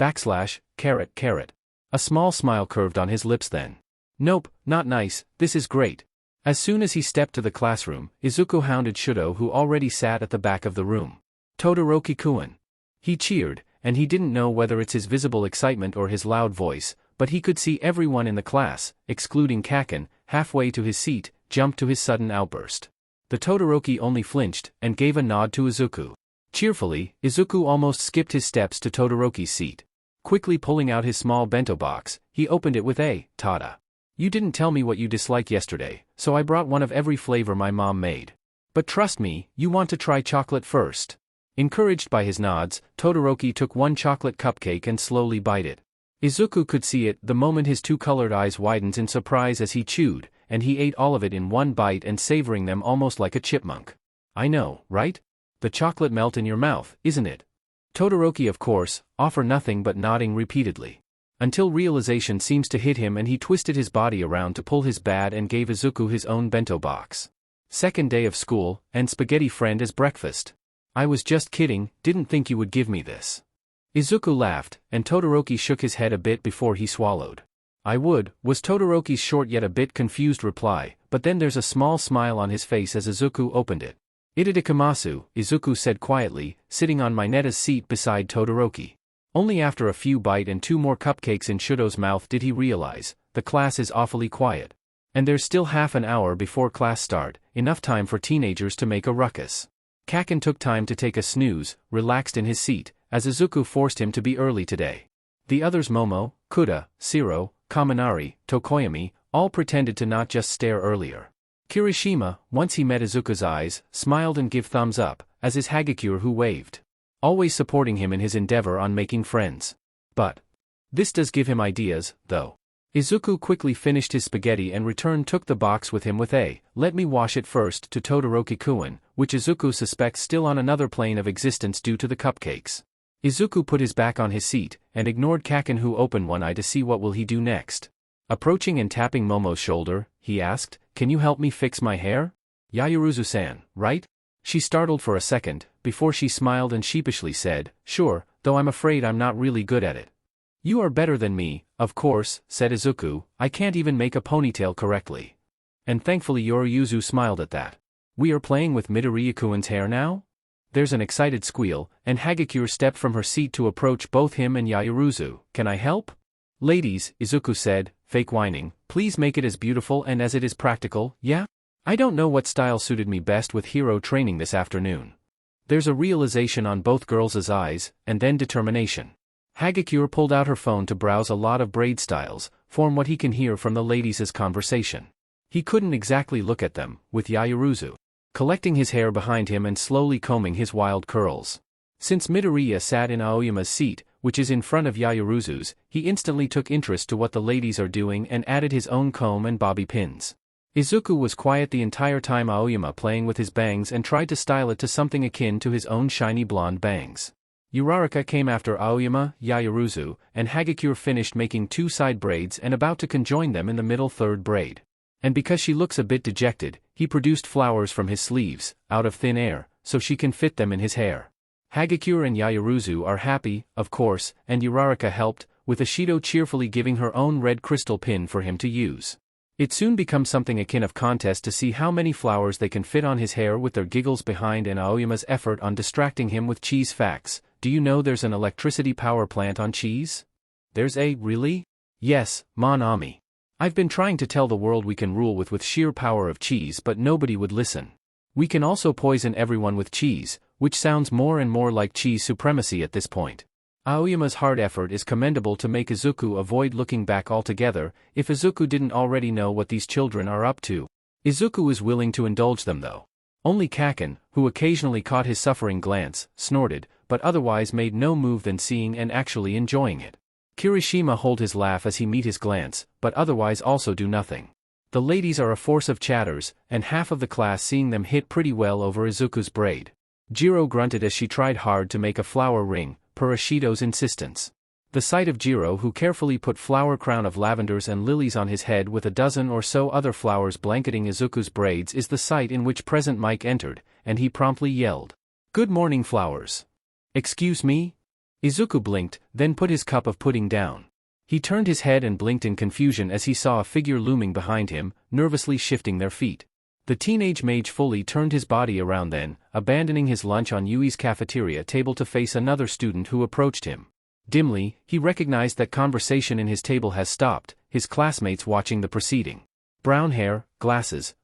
A: A small smile curved on his lips then. Nope, not nice, this is great. As soon as he stepped to the classroom, Izuku hounded Shudo who already sat at the back of the room. Todoroki-kun. He cheered, and he didn't know whether it's his visible excitement or his loud voice, but he could see everyone in the class, excluding Kaken, halfway to his seat, jump to his sudden outburst. The Todoroki only flinched, and gave a nod to Izuku. Cheerfully, Izuku almost skipped his steps to Todoroki's seat. Quickly pulling out his small bento box, he opened it with a, Tada. You didn't tell me what you disliked yesterday, so I brought one of every flavor my mom made. But trust me, you want to try chocolate first. Encouraged by his nods, Todoroki took one chocolate cupcake and slowly bite it. Izuku could see it the moment his two-colored eyes widened in surprise as he chewed, and he ate all of it in one bite and savoring them almost like a chipmunk. I know, right? The chocolate melt in your mouth, isn't it? Todoroki of course, offer nothing but nodding repeatedly. Until realization seems to hit him and he twisted his body around to pull his bad and gave Izuku his own bento box. Second day of school, and spaghetti friend as breakfast. I was just kidding, didn't think you would give me this. Izuku laughed, and Todoroki shook his head a bit before he swallowed. I would, was Todoroki's short yet a bit confused reply, but then there's a small smile on his face as Izuku opened it. Itadakimasu, Izuku said quietly, sitting on Mineta's seat beside Todoroki. Only after a few bite and two more cupcakes in Shudo's mouth did he realize, the class is awfully quiet. And there's still half an hour before class start, enough time for teenagers to make a ruckus. Kaken took time to take a snooze, relaxed in his seat, as Izuku forced him to be early today. The others Momo, Kuda, Shiro, Kaminari, Tokoyami, all pretended to not just stare earlier. Kirishima, once he met Izuku's eyes, smiled and gave thumbs up, as is Hagakure who waved. Always supporting him in his endeavor on making friends. But this does give him ideas, though. Izuku quickly finished his spaghetti and took the box with him with a, let me wash it first to Todoroki-kun, which Izuku suspects still on another plane of existence due to the cupcakes. Izuku put his back on his seat, and ignored Kaken who opened one eye to see what will he do next. Approaching and tapping Momo's shoulder, he asked, can you help me fix my hair? Yaoyorozu-san, right? She startled for a second, before she smiled and sheepishly said, sure, though I'm afraid I'm not really good at it. You are better than me, of course, said Izuku, I can't even make a ponytail correctly. And thankfully Yaoyorozu smiled at that. We are playing with Midoriya-kun's hair now? There's an excited squeal, and Hagakure stepped from her seat to approach both him and Yaoyorozu. Can I help? Ladies, Izuku said, fake whining, please make it as beautiful and as it is practical, yeah? I don't know what style suited me best with hero training this afternoon. There's a realization on both girls' eyes, and then determination. Hagakure pulled out her phone to browse a lot of braid styles, from what he can hear from the ladies' conversation. He couldn't exactly look at them, with Yaoyorozu collecting his hair behind him and slowly combing his wild curls. Since Midoriya sat in Aoyama's seat, which is in front of Yaoyorozu's, he instantly took interest to what the ladies are doing and added his own comb and bobby pins. Izuku was quiet the entire time Aoyama playing with his bangs and tried to style it to something akin to his own shiny blonde bangs. Uraraka came after Aoyama, Yaoyorozu, and Hagakure finished making 2 side braids and about to conjoin them in the middle 3rd braid. And because she looks a bit dejected, he produced flowers from his sleeves, out of thin air, so she can fit them in his hair. Hagakure and Yaoyorozu are happy, of course, and Uraraka helped, with Ashido cheerfully giving her own red crystal pin for him to use. It soon becomes something akin of contest to see how many flowers they can fit on his hair with their giggles behind and Aoyama's effort on distracting him with cheese facts. Do you know there's an electricity power plant on cheese? There's a, really? Yes, Mon Ami. I've been trying to tell the world we can rule with sheer power of cheese but nobody would listen. We can also poison everyone with cheese, which sounds more and more like cheese supremacy at this point. Aoyama's hard effort is commendable to make Izuku avoid looking back altogether, if Izuku didn't already know what these children are up to. Izuku is willing to indulge them though. Only Kaken, who occasionally caught his suffering glance, snorted, but otherwise made no move than seeing and actually enjoying it. Kirishima hold his laugh as he meet his glance, but otherwise also do nothing. The ladies are a force of chatters, and half of the class seeing them hit pretty well over Izuku's braid. Jiro grunted as she tried hard to make a flower ring, per Ashido's insistence. The sight of Jiro who carefully put flower crown of lavenders and lilies on his head with a dozen or so other flowers blanketing Izuku's braids is the sight in which present Mike entered, and he promptly yelled, "Good morning, flowers." "Excuse me?" Izuku blinked, then put his cup of pudding down. He turned his head and blinked in confusion as he saw a figure looming behind him, nervously shifting their feet. The teenage mage fully turned his body around then, abandoning his lunch on Yui's cafeteria table to face another student who approached him. Dimly, he recognized that conversation in his table has stopped, his classmates watching the proceeding. Brown hair, glasses,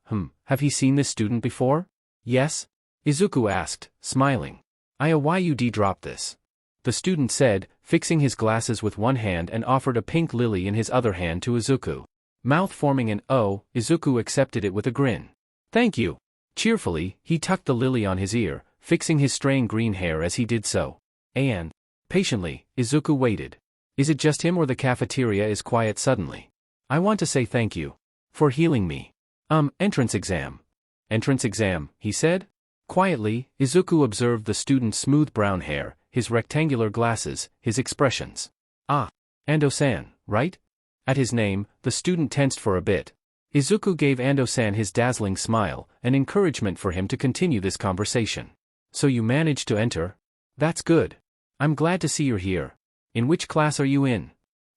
A: have he seen this student before? Yes? Izuku asked, smiling. Why you dropped this? The student said, fixing his glasses with one hand and offered a pink lily in his other hand to Izuku. Mouth forming an O, Izuku accepted it with a grin. Thank you. Cheerfully, he tucked the lily on his ear, fixing his straying green hair as he did so. And, patiently, Izuku waited. Is it just him or the cafeteria is quiet suddenly? I want to say thank you. For healing me. Entrance exam. Entrance exam, he said. Quietly, Izuku observed the student's smooth brown hair, his rectangular glasses, his expressions. Ah. Ando-san, right? At his name, the student tensed for a bit. Izuku gave Ando-san his dazzling smile, an encouragement for him to continue this conversation. So you managed to enter? That's good. I'm glad to see you're here. In which class are you in?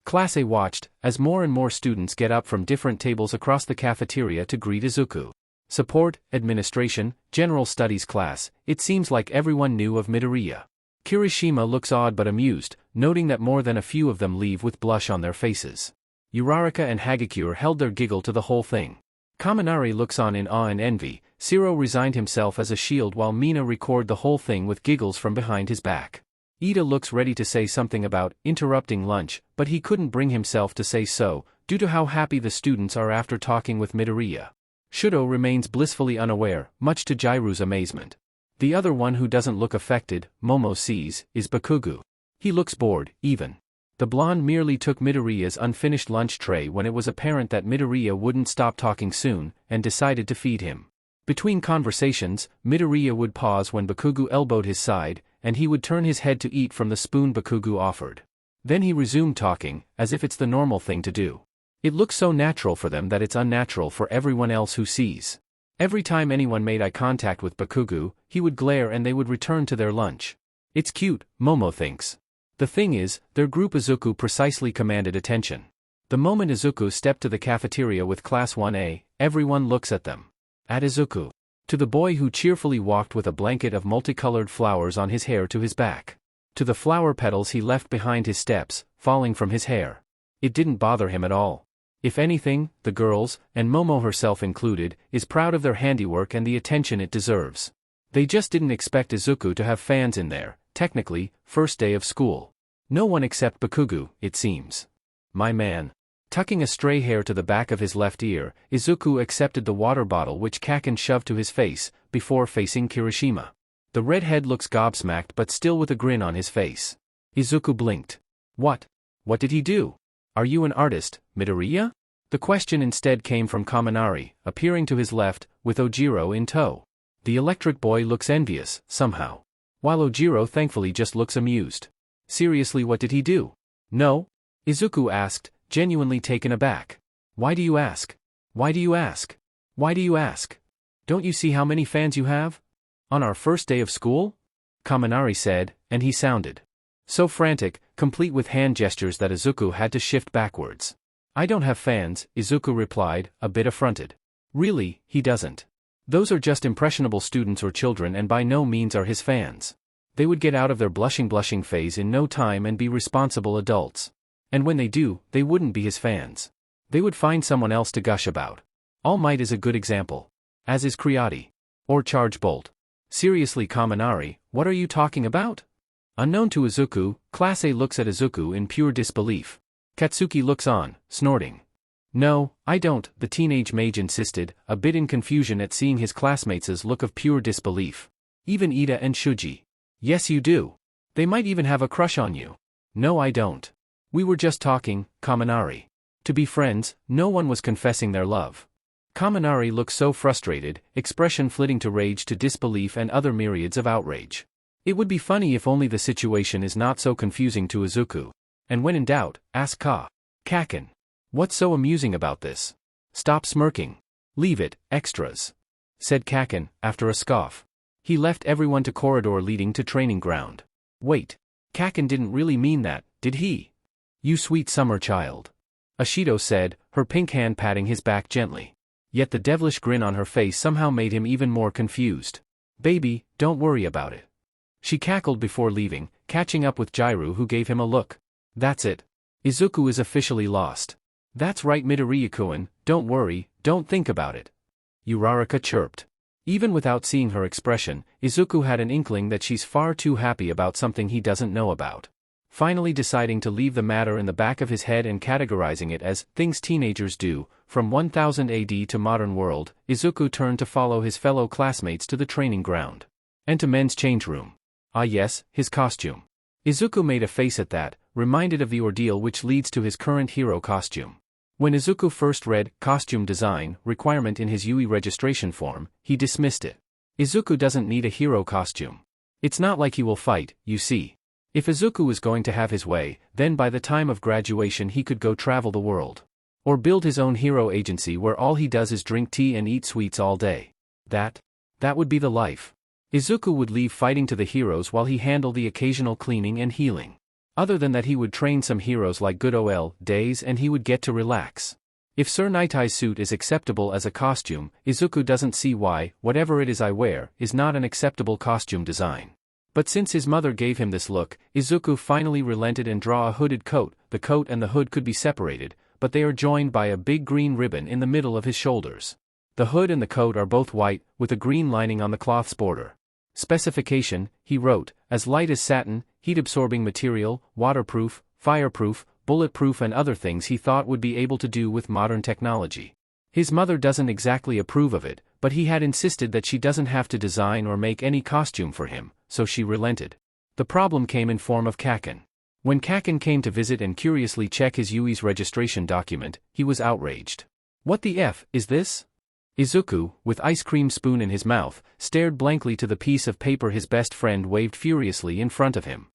A: Class A watched, as more and more students get up from different tables across the cafeteria to greet Izuku. Support, administration, general studies class, it seems like everyone knew of Midoriya. Kirishima looks odd but amused, noting that more than a few of them leave with blush on their faces. Uraraka and Hagakure held their giggle to the whole thing. Kaminari looks on in awe and envy, Siro resigned himself as a shield while Mina recorded the whole thing with giggles from behind his back. Ida looks ready to say something about interrupting lunch, but he couldn't bring himself to say so, due to how happy the students are after talking with Midoriya. Shudo remains blissfully unaware, much to Jairu's amazement. The other one who doesn't look affected, Momo sees, is Bakugou. He looks bored, even. The blonde merely took Midoriya's unfinished lunch tray when it was apparent that Midoriya wouldn't stop talking soon, and decided to feed him. Between conversations, Midoriya would pause when Bakugou elbowed his side, and he would turn his head to eat from the spoon Bakugou offered. Then he resumed talking, as if it's the normal thing to do. It looks so natural for them that it's unnatural for everyone else who sees. Every time anyone made eye contact with Bakugou, he would glare and they would return to their lunch. It's cute, Momo thinks. The thing is, their group Izuku precisely commanded attention. The moment Izuku stepped to the cafeteria with Class 1A, everyone looks at them. At Izuku. To the boy who cheerfully walked with a blanket of multicolored flowers on his hair to his back. To the flower petals he left behind his steps, falling from his hair. It didn't bother him at all. If anything, the girls, and Momo herself included, is proud of their handiwork and the attention it deserves. They just didn't expect Izuku to have fans in there. Technically, first day of school. No one except Bakugou, it seems. My man. Tucking a stray hair to the back of his left ear, Izuku accepted the water bottle which Kaken shoved to his face, before facing Kirishima. The redhead looks gobsmacked but still with a grin on his face. Izuku blinked. What? What did he do? Are you an artist, Midoriya? The question instead came from Kaminari, appearing to his left, with Ojiro in tow. The electric boy looks envious, somehow. while Ojiro thankfully just looks amused. Seriously, what did he do? No? Izuku asked, genuinely taken aback. Why do you ask? Why do you ask? Why do you ask? Don't you see how many fans you have? On our first day of school? Kaminari said, and he sounded so frantic, complete with hand gestures that Izuku had to shift backwards. I don't have fans, Izuku replied, a bit affronted. Really, he doesn't. Those are just impressionable students or children and by no means are his fans. They would get out of their blushing phase in no time and be responsible adults. And when they do, they wouldn't be his fans. They would find someone else to gush about. All Might is a good example. As is Creati. Or Charge Bolt. Seriously, Kaminari, what are you talking about? Unknown to Izuku, Class A looks at Izuku in pure disbelief. Katsuki looks on, snorting. No, I don't, the teenage mage insisted, a bit in confusion at seeing his classmates' look of pure disbelief. Even Ida and Shuji. Yes you do. They might even have a crush on you. No I don't. We were just talking, Kaminari. To be friends, no one was confessing their love. Kaminari looked so frustrated, expression flitting to rage to disbelief and other myriads of outrage. It would be funny if only the situation is not so confusing to Izuku. And when in doubt, ask Kaken. What's so amusing about this? Stop smirking. Leave it, extras. Said Kaken, after a scoff. He left everyone to corridor leading to training ground. Wait. Kaken didn't really mean that, did he? You sweet summer child. Ashido said, her pink hand patting his back gently. Yet the devilish grin on her face somehow made him even more confused. Baby, don't worry about it. She cackled before leaving, catching up with Jairu who gave him a look. That's it. Izuku is officially lost. That's right Midoriya-kun, don't worry, don't think about it. Uraraka chirped. Even without seeing her expression, Izuku had an inkling that she's far too happy about something he doesn't know about. Finally deciding to leave the matter in the back of his head and categorizing it as things teenagers do, from 1000 AD to modern world, Izuku turned to follow his fellow classmates to the training ground. And to men's change room. Ah yes, his costume. Izuku made a face at that, reminded of the ordeal which leads to his current hero costume. When Izuku first read costume design requirement in his UE registration form, he dismissed it. Izuku doesn't need a hero costume. It's not like he will fight, you see. If Izuku is going to have his way, then by the time of graduation he could go travel the world. Or build his own hero agency where all he does is drink tea and eat sweets all day. That would be the life. Izuku would leave fighting to the heroes while he handled the occasional cleaning and healing. Other than that he would train some heroes like good OL days and he would get to relax. If Sir Nightie's suit is acceptable as a costume, Izuku doesn't see why, whatever it is I wear, is not an acceptable costume design. But since his mother gave him this look, Izuku finally relented and drew a hooded coat. The coat and the hood could be separated, but they are joined by a big green ribbon in the middle of his shoulders. The hood and the coat are both white, with a green lining on the cloth's border. Specification, he wrote, as light as satin, heat-absorbing material, waterproof, fireproof, bulletproof and other things he thought would be able to do with modern technology. His mother doesn't exactly approve of it, but he had insisted that she doesn't have to design or make any costume for him, so she relented. The problem came in form of Kaken. When Kaken came to visit and curiously check his UE's registration document, he was outraged. What the F is this? Izuku, with ice cream spoon in his mouth, stared blankly to the piece of paper his best friend waved furiously in front of him.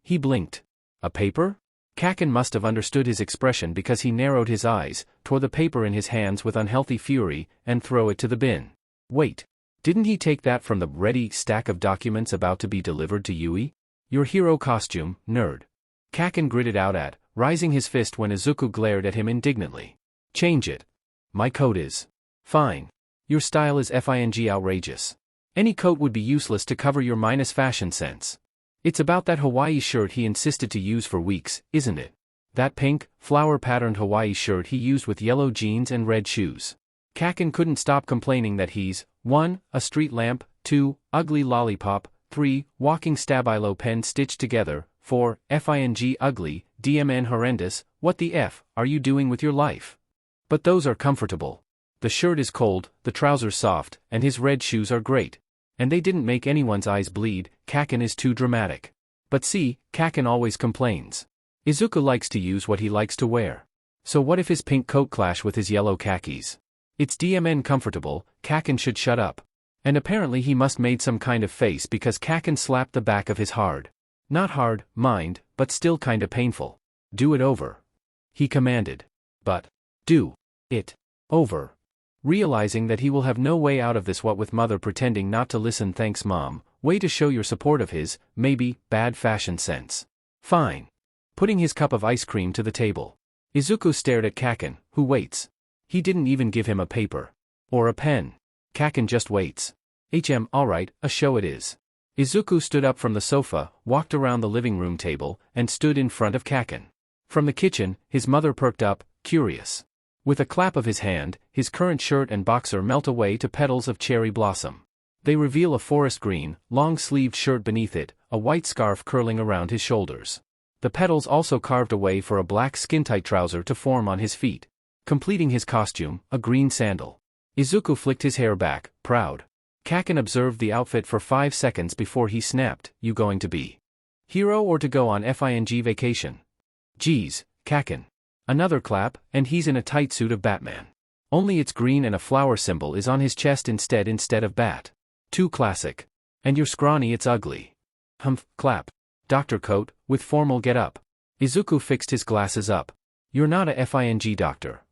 A: He blinked. A paper? Kaken must have understood his expression because he narrowed his eyes, tore the paper in his hands with unhealthy fury, and threw it to the bin. Wait. Didn't he take that from the ready stack of documents about to be delivered to Yui? Your hero costume, nerd. Kaken gritted out raising his fist when Izuku glared at him indignantly. Change it. My coat is. Fine. Your style is FING outrageous. Any coat would be useless to cover your minus fashion sense. It's about that Hawaii shirt he insisted to use for weeks, isn't it? That pink, flower-patterned Hawaii shirt he used with yellow jeans and red shoes. Kaken couldn't stop complaining that he's 1. A street lamp, 2. Ugly lollipop, 3. Walking stabilo pen stitched together, 4. FING ugly, DMN horrendous, what the F are you doing with your life? But those are comfortable. The shirt is cold, the trousers soft, and his red shoes are great. And they didn't make anyone's eyes bleed. Kaken is too dramatic. But see, Kaken always complains. Izuku likes to use what he likes to wear. So what if his pink coat clash with his yellow khakis? It's DMN comfortable, Kaken should shut up. And apparently he must made some kind of face because Kaken slapped the back of his hard. Not hard, mind, but still kinda painful. Do it over. He commanded. But. Do. It. Over. Realizing that he will have no way out of this, what with mother pretending not to listen, thanks mom, way to show your support of his, maybe, bad fashion sense. Fine. Putting his cup of ice cream to the table. Izuku stared at Kaken, who waits. He didn't even give him a paper. Or a pen. Kaken just waits. Alright, a show it is. Izuku stood up from the sofa, walked around the living room table, and stood in front of Kaken. From the kitchen, his mother perked up, curious. With a clap of his hand, his current shirt and boxer melt away to petals of cherry blossom. They reveal a forest green, long-sleeved shirt beneath it, a white scarf curling around his shoulders. The petals also carved away for a black skin-tight trouser to form on his feet. Completing his costume, a green sandal. Izuku flicked his hair back, proud. Kaken observed the outfit for 5 seconds before he snapped, you going to be hero or to go on FING vacation? Geez, Kaken. Another clap, and he's in a tight suit of Batman. Only it's green and a flower symbol is on his chest instead of bat. Too classic. And you're scrawny, it's ugly. Humph, clap. Doctor coat, with formal get up. Izuku fixed his glasses up. You're not a FING doctor.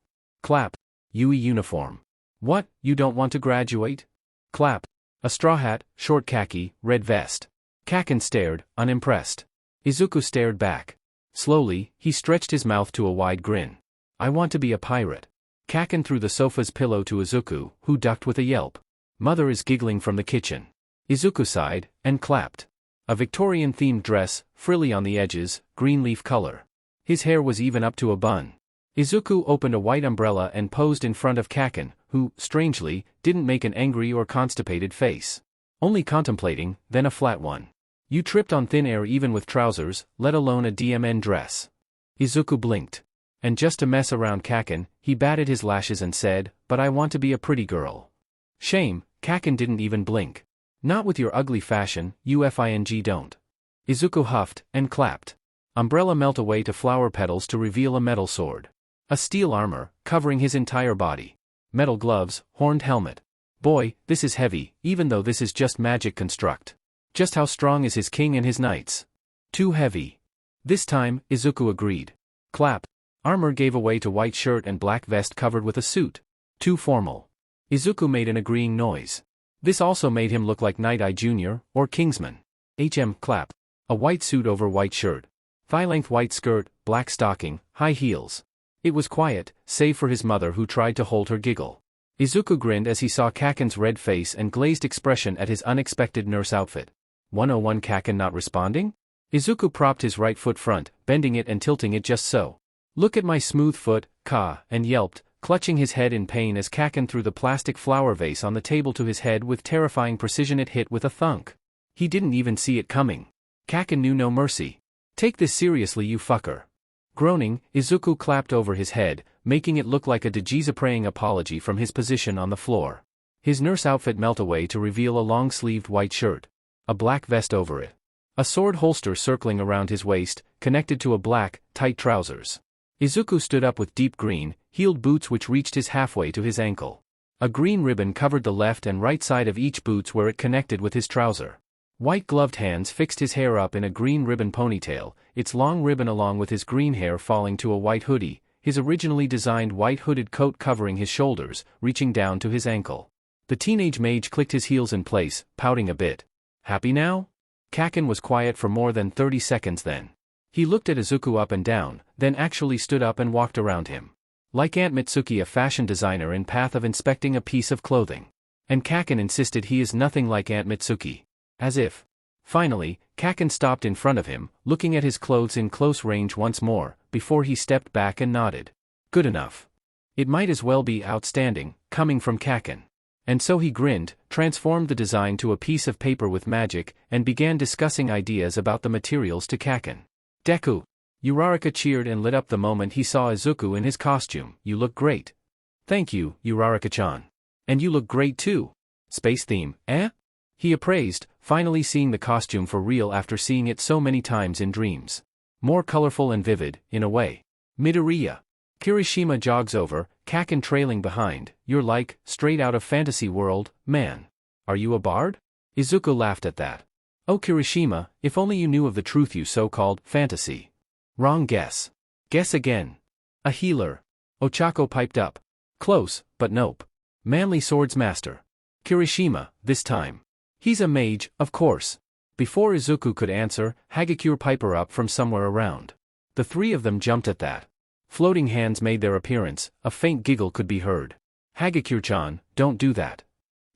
A: Clap. UE uniform. What, you don't want to graduate? Clap. A straw hat, short khaki, red vest. Kaken stared, unimpressed. Izuku stared back. Slowly, he stretched his mouth to a wide grin. I want to be a pirate. Kaken threw the sofa's pillow to Izuku, who ducked with a yelp. Mother is giggling from the kitchen. Izuku sighed, and clapped. A Victorian-themed dress, frilly on the edges, green leaf color. His hair was even up to a bun. Izuku opened a white umbrella and posed in front of Kaken, who, strangely, didn't make an angry or constipated face. Only contemplating, then a flat one. You tripped on thin air even with trousers, let alone a DMN dress. Izuku blinked. And just to mess around Kaken, he batted his lashes and said, but I want to be a pretty girl. Shame, Kaken didn't even blink. Not with your ugly fashion, you FING don't. Izuku huffed, and clapped. Umbrella melt away to flower petals to reveal a metal sword. A steel armor, covering his entire body. Metal gloves, horned helmet. Boy, this is heavy, even though this is just magic construct. Just how strong is his king and his knights? Too heavy. This time, Izuku agreed. Clap. Armor gave away to white shirt and black vest covered with a suit. Too formal. Izuku made an agreeing noise. This also made him look like Night Eye Jr., or Kingsman. Clap. A white suit over white shirt. Thigh-length white skirt, black stocking, high heels. It was quiet, save for his mother who tried to hold her giggle. Izuku grinned as he saw Kaken's red face and glazed expression at his unexpected nurse outfit. 101 Kaken not responding? Izuku propped his right foot front, bending it and tilting it just so. Look at my smooth foot, and yelped, clutching his head in pain as Kaken threw the plastic flower vase on the table to his head with terrifying precision. It hit with a thunk. He didn't even see it coming. Kaken knew no mercy. Take this seriously, you fucker. Groaning, Izuku clapped over his head, making it look like a dejiza-praying apology from his position on the floor. His nurse outfit melt away to reveal a long-sleeved white shirt. A black vest over it. A sword holster circling around his waist, connected to a black, tight trousers. Izuku stood up with deep green, heeled boots which reached his halfway to his ankle. A green ribbon covered the left and right side of each boots where it connected with his trouser. White gloved hands fixed his hair up in a green ribbon ponytail, its long ribbon along with his green hair falling to a white hoodie, his originally designed white hooded coat covering his shoulders, reaching down to his ankle. The teenage mage clicked his heels in place, pouting a bit. Happy now? Kaken was quiet for more than 30 seconds then. He looked at Izuku up and down, then actually stood up and walked around him. Like Aunt Mitsuki, a fashion designer in path of inspecting a piece of clothing. And Kaken insisted he is nothing like Aunt Mitsuki. As if. Finally, Kaken stopped in front of him, looking at his clothes in close range once more, before he stepped back and nodded. Good enough. It might as well be outstanding, coming from Kaken. And so he grinned, transformed the design to a piece of paper with magic, and began discussing ideas about the materials to Kaken. Deku. Uraraka cheered and lit up the moment he saw Izuku in his costume. You look great. Thank you, Uraraka-chan. And you look great too. Space theme, eh? He appraised, finally seeing the costume for real after seeing it so many times in dreams. More colorful and vivid, in a way. Midoriya. Kirishima jogs over, Kaken trailing behind. You're like, straight out of fantasy world, man. Are you a bard? Izuku laughed at that. Oh Kirishima, if only you knew of the truth you so-called fantasy. Wrong guess. Guess again. A healer. Ochako piped up. Close, but nope. Manly swords master. Kirishima, this time. He's a mage, of course. Before Izuku could answer, Hagakure piped her up from somewhere around. The three of them jumped at that. Floating hands made their appearance, a faint giggle could be heard. Hagakure-chan, don't do that.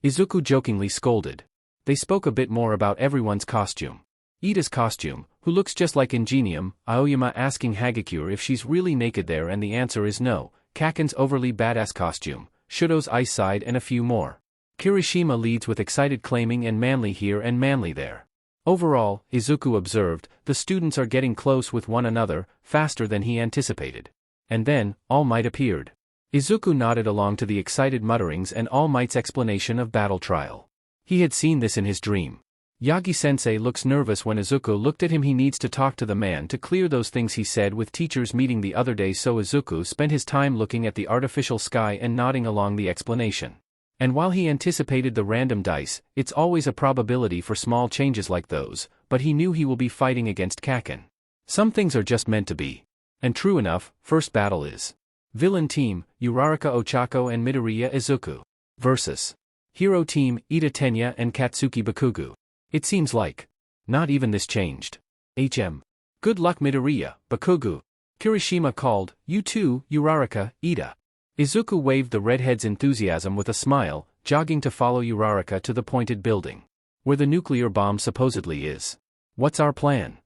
A: Izuku jokingly scolded. They spoke a bit more about everyone's costume. Ida's costume, who looks just like Ingenium, Aoyama asking Hagakure if she's really naked there and the answer is no, Kaken's overly badass costume, Shudo's ice side and a few more. Kirishima leads with excited claiming and manly here and manly there. Overall, Izuku observed, the students are getting close with one another, faster than he anticipated. And then, All Might appeared. Izuku nodded along to the excited mutterings and All Might's explanation of battle trial. He had seen this in his dream. Yagi-sensei looks nervous when Izuku looked at him. He needs to talk to the man to clear those things he said with teachers meeting the other day, so Izuku spent his time looking at the artificial sky and nodding along the explanation. And while he anticipated the random dice, it's always a probability for small changes like those, but he knew he will be fighting against Kaken. Some things are just meant to be. And true enough, first battle is Villain Team, Uraraka Ochako and Midoriya Izuku. Versus Hero Team, Ida Tenya and Katsuki Bakugou. It seems like not even this changed. Good luck Midoriya, Bakugou. Kirishima called, you too, Uraraka, Ida. Izuku waved the redhead's enthusiasm with a smile, jogging to follow Uraraka to the pointed building. Where the nuclear bomb supposedly is. What's our plan?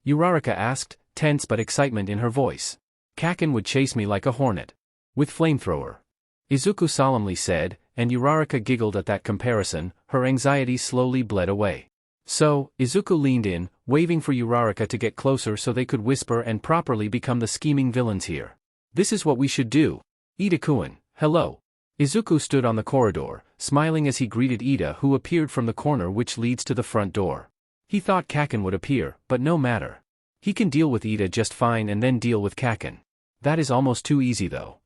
A: Uraraka asked, tense but excitement in her voice. Kaken would chase me like a hornet. With flamethrower. Izuku solemnly said, and Uraraka giggled at that comparison, her anxiety slowly bled away. So, Izuku leaned in, waving for Uraraka to get closer so they could whisper and properly become the scheming villains here. This is what we should do. Ida-kun, hello. Izuku stood on the corridor, smiling as he greeted Ida, who appeared from the corner which leads to the front door. He thought Kaken would appear, but no matter. He can deal with Ida just fine and then deal with Kaken. That is almost too easy though.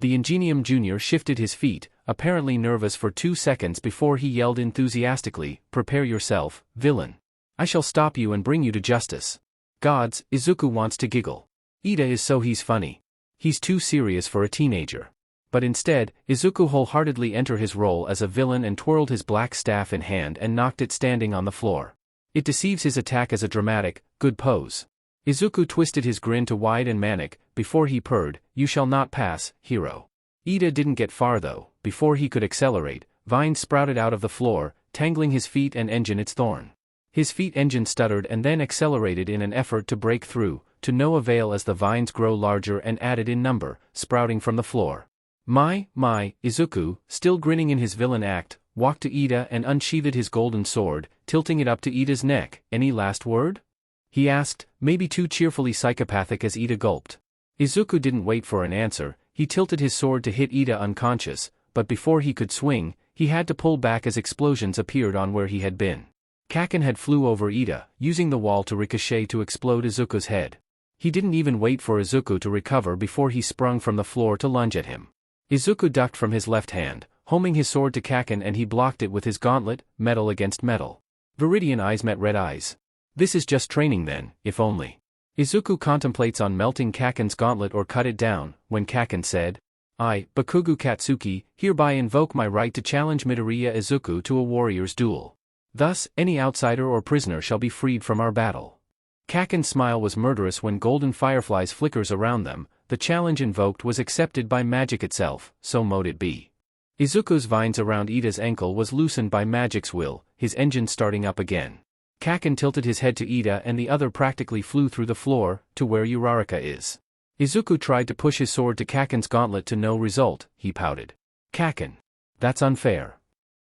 A: The Ingenium Jr. shifted his feet, apparently nervous for 2 seconds before he yelled enthusiastically, prepare yourself, villain. I shall stop you and bring you to justice. Gods, Izuku wants to giggle. Ida is so he's funny. He's too serious for a teenager. But instead, Izuku wholeheartedly entered his role as a villain and twirled his black staff in hand and knocked it standing on the floor. It deceives his attack as a dramatic, good pose. Izuku twisted his grin to wide and manic, before he purred, you shall not pass, hero. Ida didn't get far though, before he could accelerate, vines sprouted out of the floor, tangling his feet and engine its thorn. His feet engine stuttered and then accelerated in an effort to break through, to no avail as the vines grow larger and added in number, sprouting from the floor. My, Izuku, still grinning in his villain act, walked to Ida and unsheathed his golden sword, tilting it up to Ida's neck. Any last word? He asked, maybe too cheerfully psychopathic as Ida gulped. Izuku didn't wait for an answer, he tilted his sword to hit Ida unconscious, but before he could swing, he had to pull back as explosions appeared on where he had been. Kaken had flew over Ida, using the wall to ricochet to explode Izuku's head. He didn't even wait for Izuku to recover before he sprung from the floor to lunge at him. Izuku ducked from his left hand, homing his sword to Kaken, and he blocked it with his gauntlet, metal against metal. Viridian eyes met red eyes. This is just training then, if only. Izuku contemplates on melting Kaken's gauntlet or cut it down, when Kaken said, I, Bakugou Katsuki, hereby invoke my right to challenge Midoriya Izuku to a warrior's duel. Thus, any outsider or prisoner shall be freed from our battle. Kaken's smile was murderous when golden fireflies flickers around them. The challenge invoked was accepted by magic itself, so mote it be. Izuku's vines around Ida's ankle was loosened by magic's will, his engine starting up again. Kaken tilted his head to Ida and the other practically flew through the floor, to where Uraraka is. Izuku tried to push his sword to Kaken's gauntlet to no result, he pouted. Kaken. That's unfair.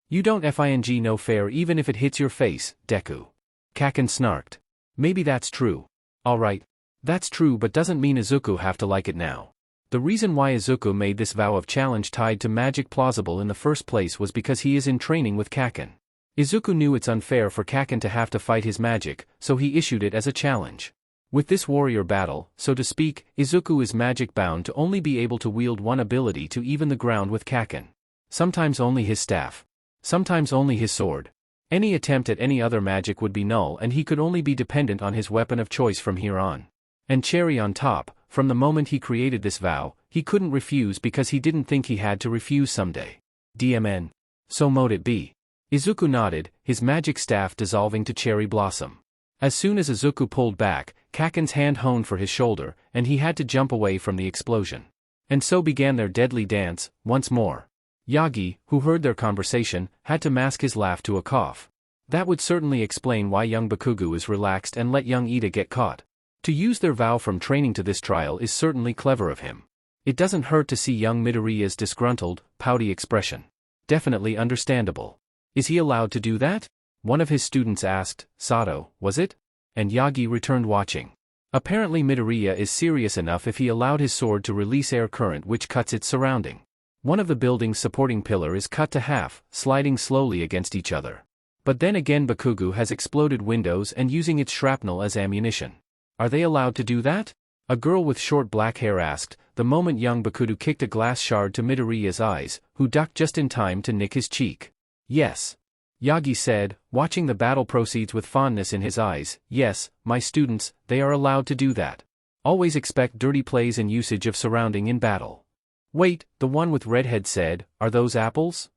A: You don't fing no fair even if it hits your face, Deku. Kaken snarked. Maybe that's true. Alright. That's true but doesn't mean Izuku have to like it now. The reason why Izuku made this vow of challenge tied to magic plausible in the first place was because he is in training with Kaken. Izuku knew it's unfair for Kaken to have to fight his magic, so he issued it as a challenge. With this warrior battle, so to speak, Izuku is magic bound to only be able to wield one ability to even the ground with Kaken. Sometimes only his staff. Sometimes only his sword. Any attempt at any other magic would be null and he could only be dependent on his weapon of choice from here on. And cherry on top, from the moment he created this vow, he couldn't refuse because he didn't think he had to refuse someday. DMN. So mote it be. Izuku nodded, his magic staff dissolving to cherry blossom. As soon as Izuku pulled back, Kaken's hand honed for his shoulder, and he had to jump away from the explosion. And so began their deadly dance, once more. Yagi, who heard their conversation, had to mask his laugh to a cough. That would certainly explain why young Bakugou is relaxed and let young Ida get caught. To use their vow from training to this trial is certainly clever of him. It doesn't hurt to see young Midoriya's disgruntled, pouty expression. Definitely understandable. Is he allowed to do that? One of his students asked. Sato, was it? And Yagi returned watching. Apparently Midoriya is serious enough if he allowed his sword to release air current which cuts its surrounding. One of the building's supporting pillar is cut to half, sliding slowly against each other. But then again Bakugou has exploded windows and using its shrapnel as ammunition. Are they allowed to do that? A girl with short black hair asked, the moment young Bakugou kicked a glass shard to Midoriya's eyes, who ducked just in time to nick his cheek. Yes. Yagi said, watching the battle proceeds with fondness in his eyes, yes, my students, they are allowed to do that. Always expect dirty plays and usage of surrounding in battle. Wait, the one with red head said, are those apples?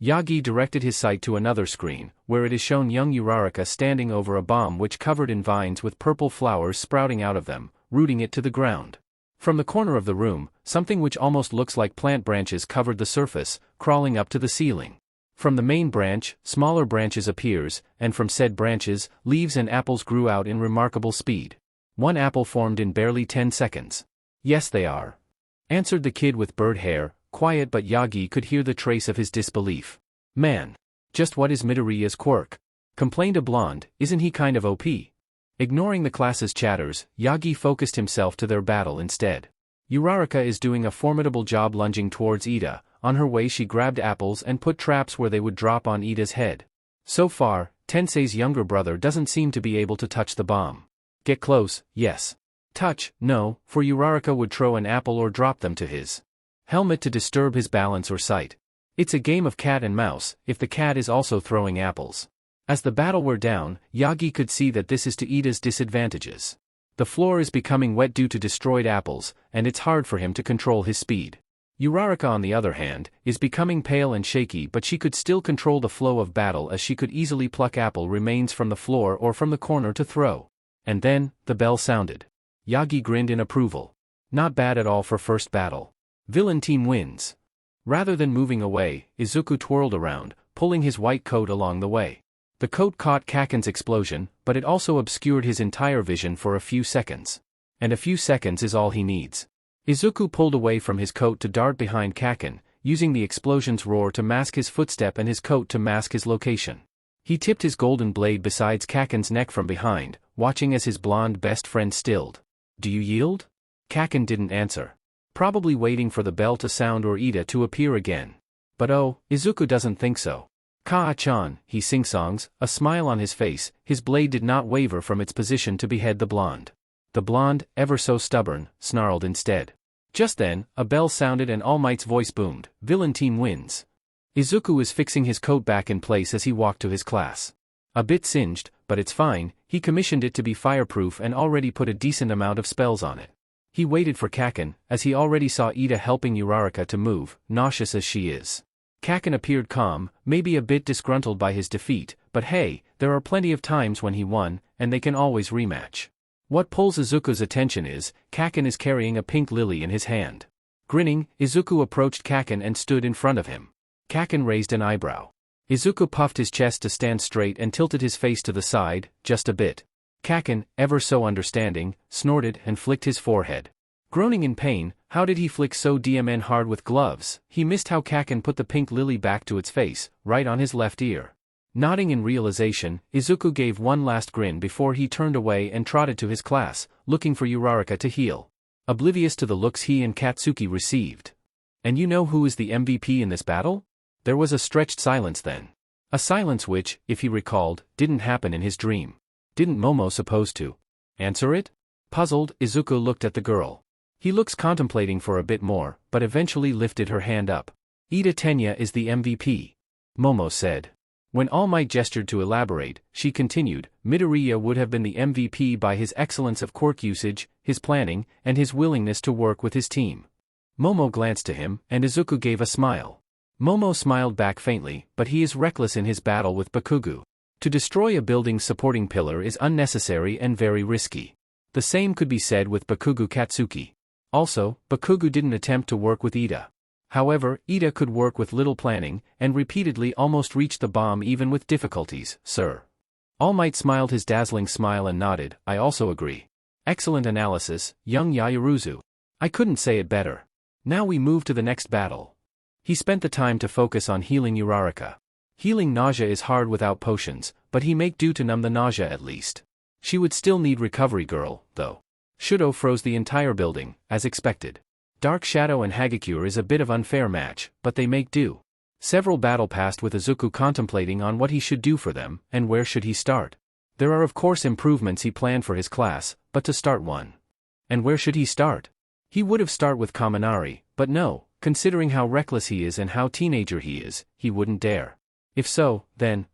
A: Yagi directed his sight to another screen, where it is shown young Uraraka standing over a bomb which covered in vines with purple flowers sprouting out of them, rooting it to the ground. From the corner of the room, something which almost looks like plant branches covered the surface, crawling up to the ceiling. From the main branch, smaller branches appears, and from said branches, leaves and apples grew out in remarkable speed. One apple formed in barely 10 seconds. Yes they are. Answered the kid with bird hair, quiet but Yagi could hear the trace of his disbelief. Man. Just what is Midoriya's quirk? Complained a blonde, isn't he kind of OP? Ignoring the class's chatters, Yagi focused himself to their battle instead. Uraraka is doing a formidable job lunging towards Ida. On her way she grabbed apples and put traps where they would drop on Ida's head. So far, Tensei's younger brother doesn't seem to be able to touch the bomb. Get close, yes. Touch, no, for Uraraka would throw an apple or drop them to his helmet to disturb his balance or sight. It's a game of cat and mouse, if the cat is also throwing apples. As the battle wore down, Yagi could see that this is to Ida's disadvantages. The floor is becoming wet due to destroyed apples, and it's hard for him to control his speed. Uraraka on the other hand, is becoming pale and shaky but she could still control the flow of battle as she could easily pluck apple remains from the floor or from the corner to throw. And then, the bell sounded. Yagi grinned in approval. Not bad at all for first battle. Villain team wins. Rather than moving away, Izuku twirled around, pulling his white coat along the way. The coat caught Kaken's explosion, but it also obscured his entire vision for a few seconds. And a few seconds is all he needs. Izuku pulled away from his coat to dart behind Kaken, using the explosion's roar to mask his footstep and his coat to mask his location. He tipped his golden blade beside Kaken's neck from behind, watching as his blonde best friend stilled. Do you yield? Kaken didn't answer. Probably waiting for the bell to sound or Ida to appear again. But oh, Izuku doesn't think so. Kaa-chan, he sing-songs, a smile on his face, his blade did not waver from its position to behead the blonde. The blonde, ever so stubborn, snarled instead. Just then, a bell sounded and All Might's voice boomed, villain team wins. Izuku is fixing his coat back in place as he walked to his class. A bit singed, but it's fine, he commissioned it to be fireproof and already put a decent amount of spells on it. He waited for Kaken, as he already saw Ida helping Uraraka to move, nauseous as she is. Kaken appeared calm, maybe a bit disgruntled by his defeat, but hey, there are plenty of times when he won, and they can always rematch. What pulls Izuku's attention is, Kaken is carrying a pink lily in his hand. Grinning, Izuku approached Kaken and stood in front of him. Kaken raised an eyebrow. Izuku puffed his chest to stand straight and tilted his face to the side, just a bit. Kaken, ever so understanding, snorted and flicked his forehead. Groaning in pain, how did he flick so DMN hard with gloves? He missed how Kaken put the pink lily back to its face, right on his left ear. Nodding in realization, Izuku gave one last grin before he turned away and trotted to his class, looking for Uraraka to heal. Oblivious to the looks he and Katsuki received. And you know who is the MVP in this battle? There was a stretched silence then. A silence which, if he recalled, didn't happen in his dream. Didn't Momo supposed to answer it? Puzzled, Izuku looked at the girl. He looks contemplating for a bit more, but eventually lifted her hand up. Ida Tenya is the MVP. Momo said. When All Might gestured to elaborate, she continued, Midoriya would have been the MVP by his excellence of quirk usage, his planning, and his willingness to work with his team. Momo glanced to him, and Izuku gave a smile. Momo smiled back faintly, but he is reckless in his battle with Bakugou. To destroy a building's supporting pillar is unnecessary and very risky. The same could be said with Bakugou Katsuki. Also, Bakugou didn't attempt to work with Ida. However, Ida could work with little planning, and repeatedly almost reached the bomb even with difficulties, sir. All Might smiled his dazzling smile and nodded, I also agree. Excellent analysis, young Yaoyorozu. I couldn't say it better. Now we move to the next battle. He spent the time to focus on healing Uraraka. Healing nausea is hard without potions, but he make do to numb the nausea at least. She would still need Recovery Girl, though. Shudo froze the entire building, as expected. Dark Shadow and Hagakure is a bit of unfair match, but they make do. Several battle passed with Izuku contemplating on what he should do for them, and where should he start. There are of course improvements he planned for his class, but to start one. And where should he start? He would have started with Kaminari, but no, considering how reckless he is and how teenager he is, he wouldn't dare. If so, then,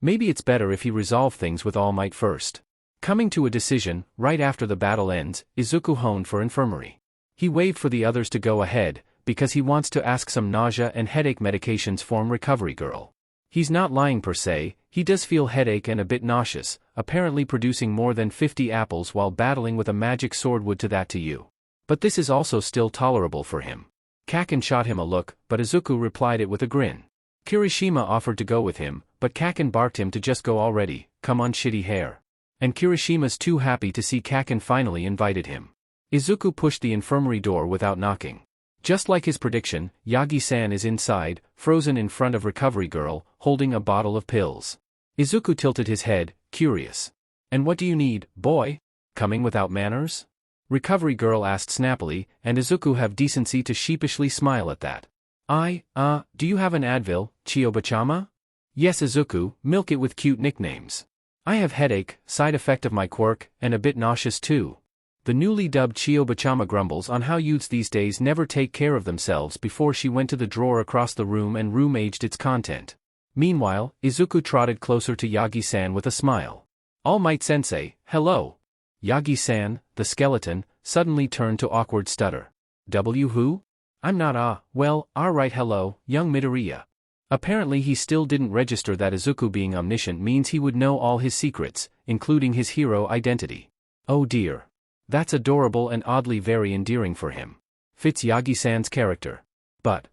A: maybe it's better if he resolve things with All Might first. Coming to a decision, right after the battle ends, Izuku honed for infirmary. He waved for the others to go ahead, because he wants to ask some nausea and headache medications from Recovery Girl. He's not lying per se, he does feel headache and a bit nauseous, apparently producing more than 50 apples while battling with a magic sword would to that to you. But this is also still tolerable for him. Kaken shot him a look, but Izuku replied it with a grin. Kirishima offered to go with him, but Kaken barked him to just go already, come on shitty hair. And Kirishima's too happy to see Kaken finally invited him. Izuku pushed the infirmary door without knocking. Just like his prediction, Yagi-san is inside, frozen in front of Recovery Girl, holding a bottle of pills. Izuku tilted his head, curious. And what do you need, boy? Coming without manners? Recovery Girl asked snappily, and Izuku have decency to sheepishly smile at that. Do you have an Advil, Chiyoba-chama? Yes Izuku, milk it with cute nicknames. I have headache, side effect of my quirk, and a bit nauseous too. The newly dubbed Chiyoba-chama grumbles on how youths these days never take care of themselves before she went to the drawer across the room and room-aged its content. Meanwhile, Izuku trotted closer to Yagi-san with a smile. All Might Sensei, hello. Yagi-san, the skeleton, suddenly turned to awkward stutter. Who? I'm not well, alright hello, young Midoriya. Apparently he still didn't register that Izuku being omniscient means he would know all his secrets, including his hero identity. Oh dear. That's adorable and oddly very endearing for him. Fits Yagi-san's character. But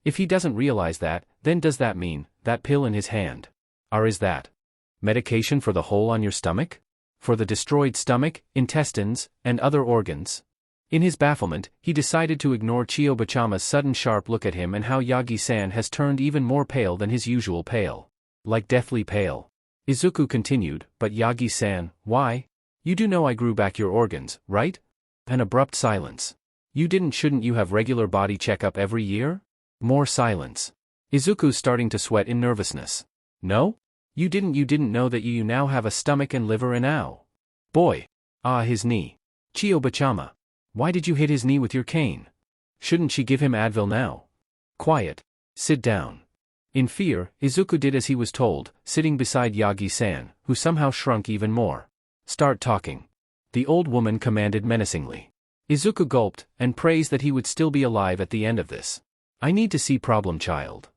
A: if he doesn't realize that, then does that mean, that pill in his hand? Or is that medication for the hole on your stomach? For the destroyed stomach, intestines, and other organs? In his bafflement, he decided to ignore Chiyoba-chama's sudden sharp look at him and how Yagi-san has turned even more pale than his usual pale. Like deathly pale. Izuku continued, but Yagi-san, why? You do know I grew back your organs, right? An abrupt silence. Shouldn't you have regular body checkup every year? More silence. Izuku's starting to sweat in nervousness. No? You didn't know that you now have a stomach and liver and ow. Boy. His knee. Chiyoba-chama. Why did you hit his knee with your cane? Shouldn't she give him Advil now? Quiet. Sit down. In fear, Izuku did as he was told, sitting beside Yagi-san, who somehow shrunk even more. Start talking. The old woman commanded menacingly. Izuku gulped, and praised that he would still be alive at the end of this. I need to see problem child.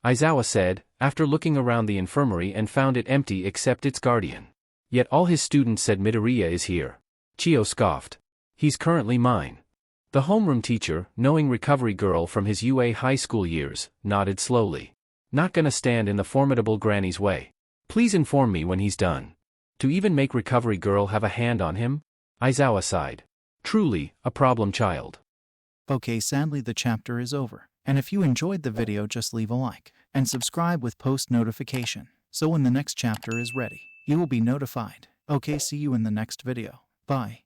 A: Aizawa said, after looking around the infirmary and found it empty except its guardian. Yet all his students said Midoriya is here. Chiyo scoffed. He's currently mine. The homeroom teacher, knowing Recovery Girl from his UA high school years, nodded slowly. Not gonna stand in the formidable granny's way. Please inform me when he's done. To even make Recovery Girl have a hand on him? Aizawa sighed. Truly, a problem child.
B: Okay, sadly the chapter is over. And if you enjoyed the video, just leave a like and subscribe with post notification, so when the next chapter is ready, you will be notified. Okay, see you in the next video. Bye.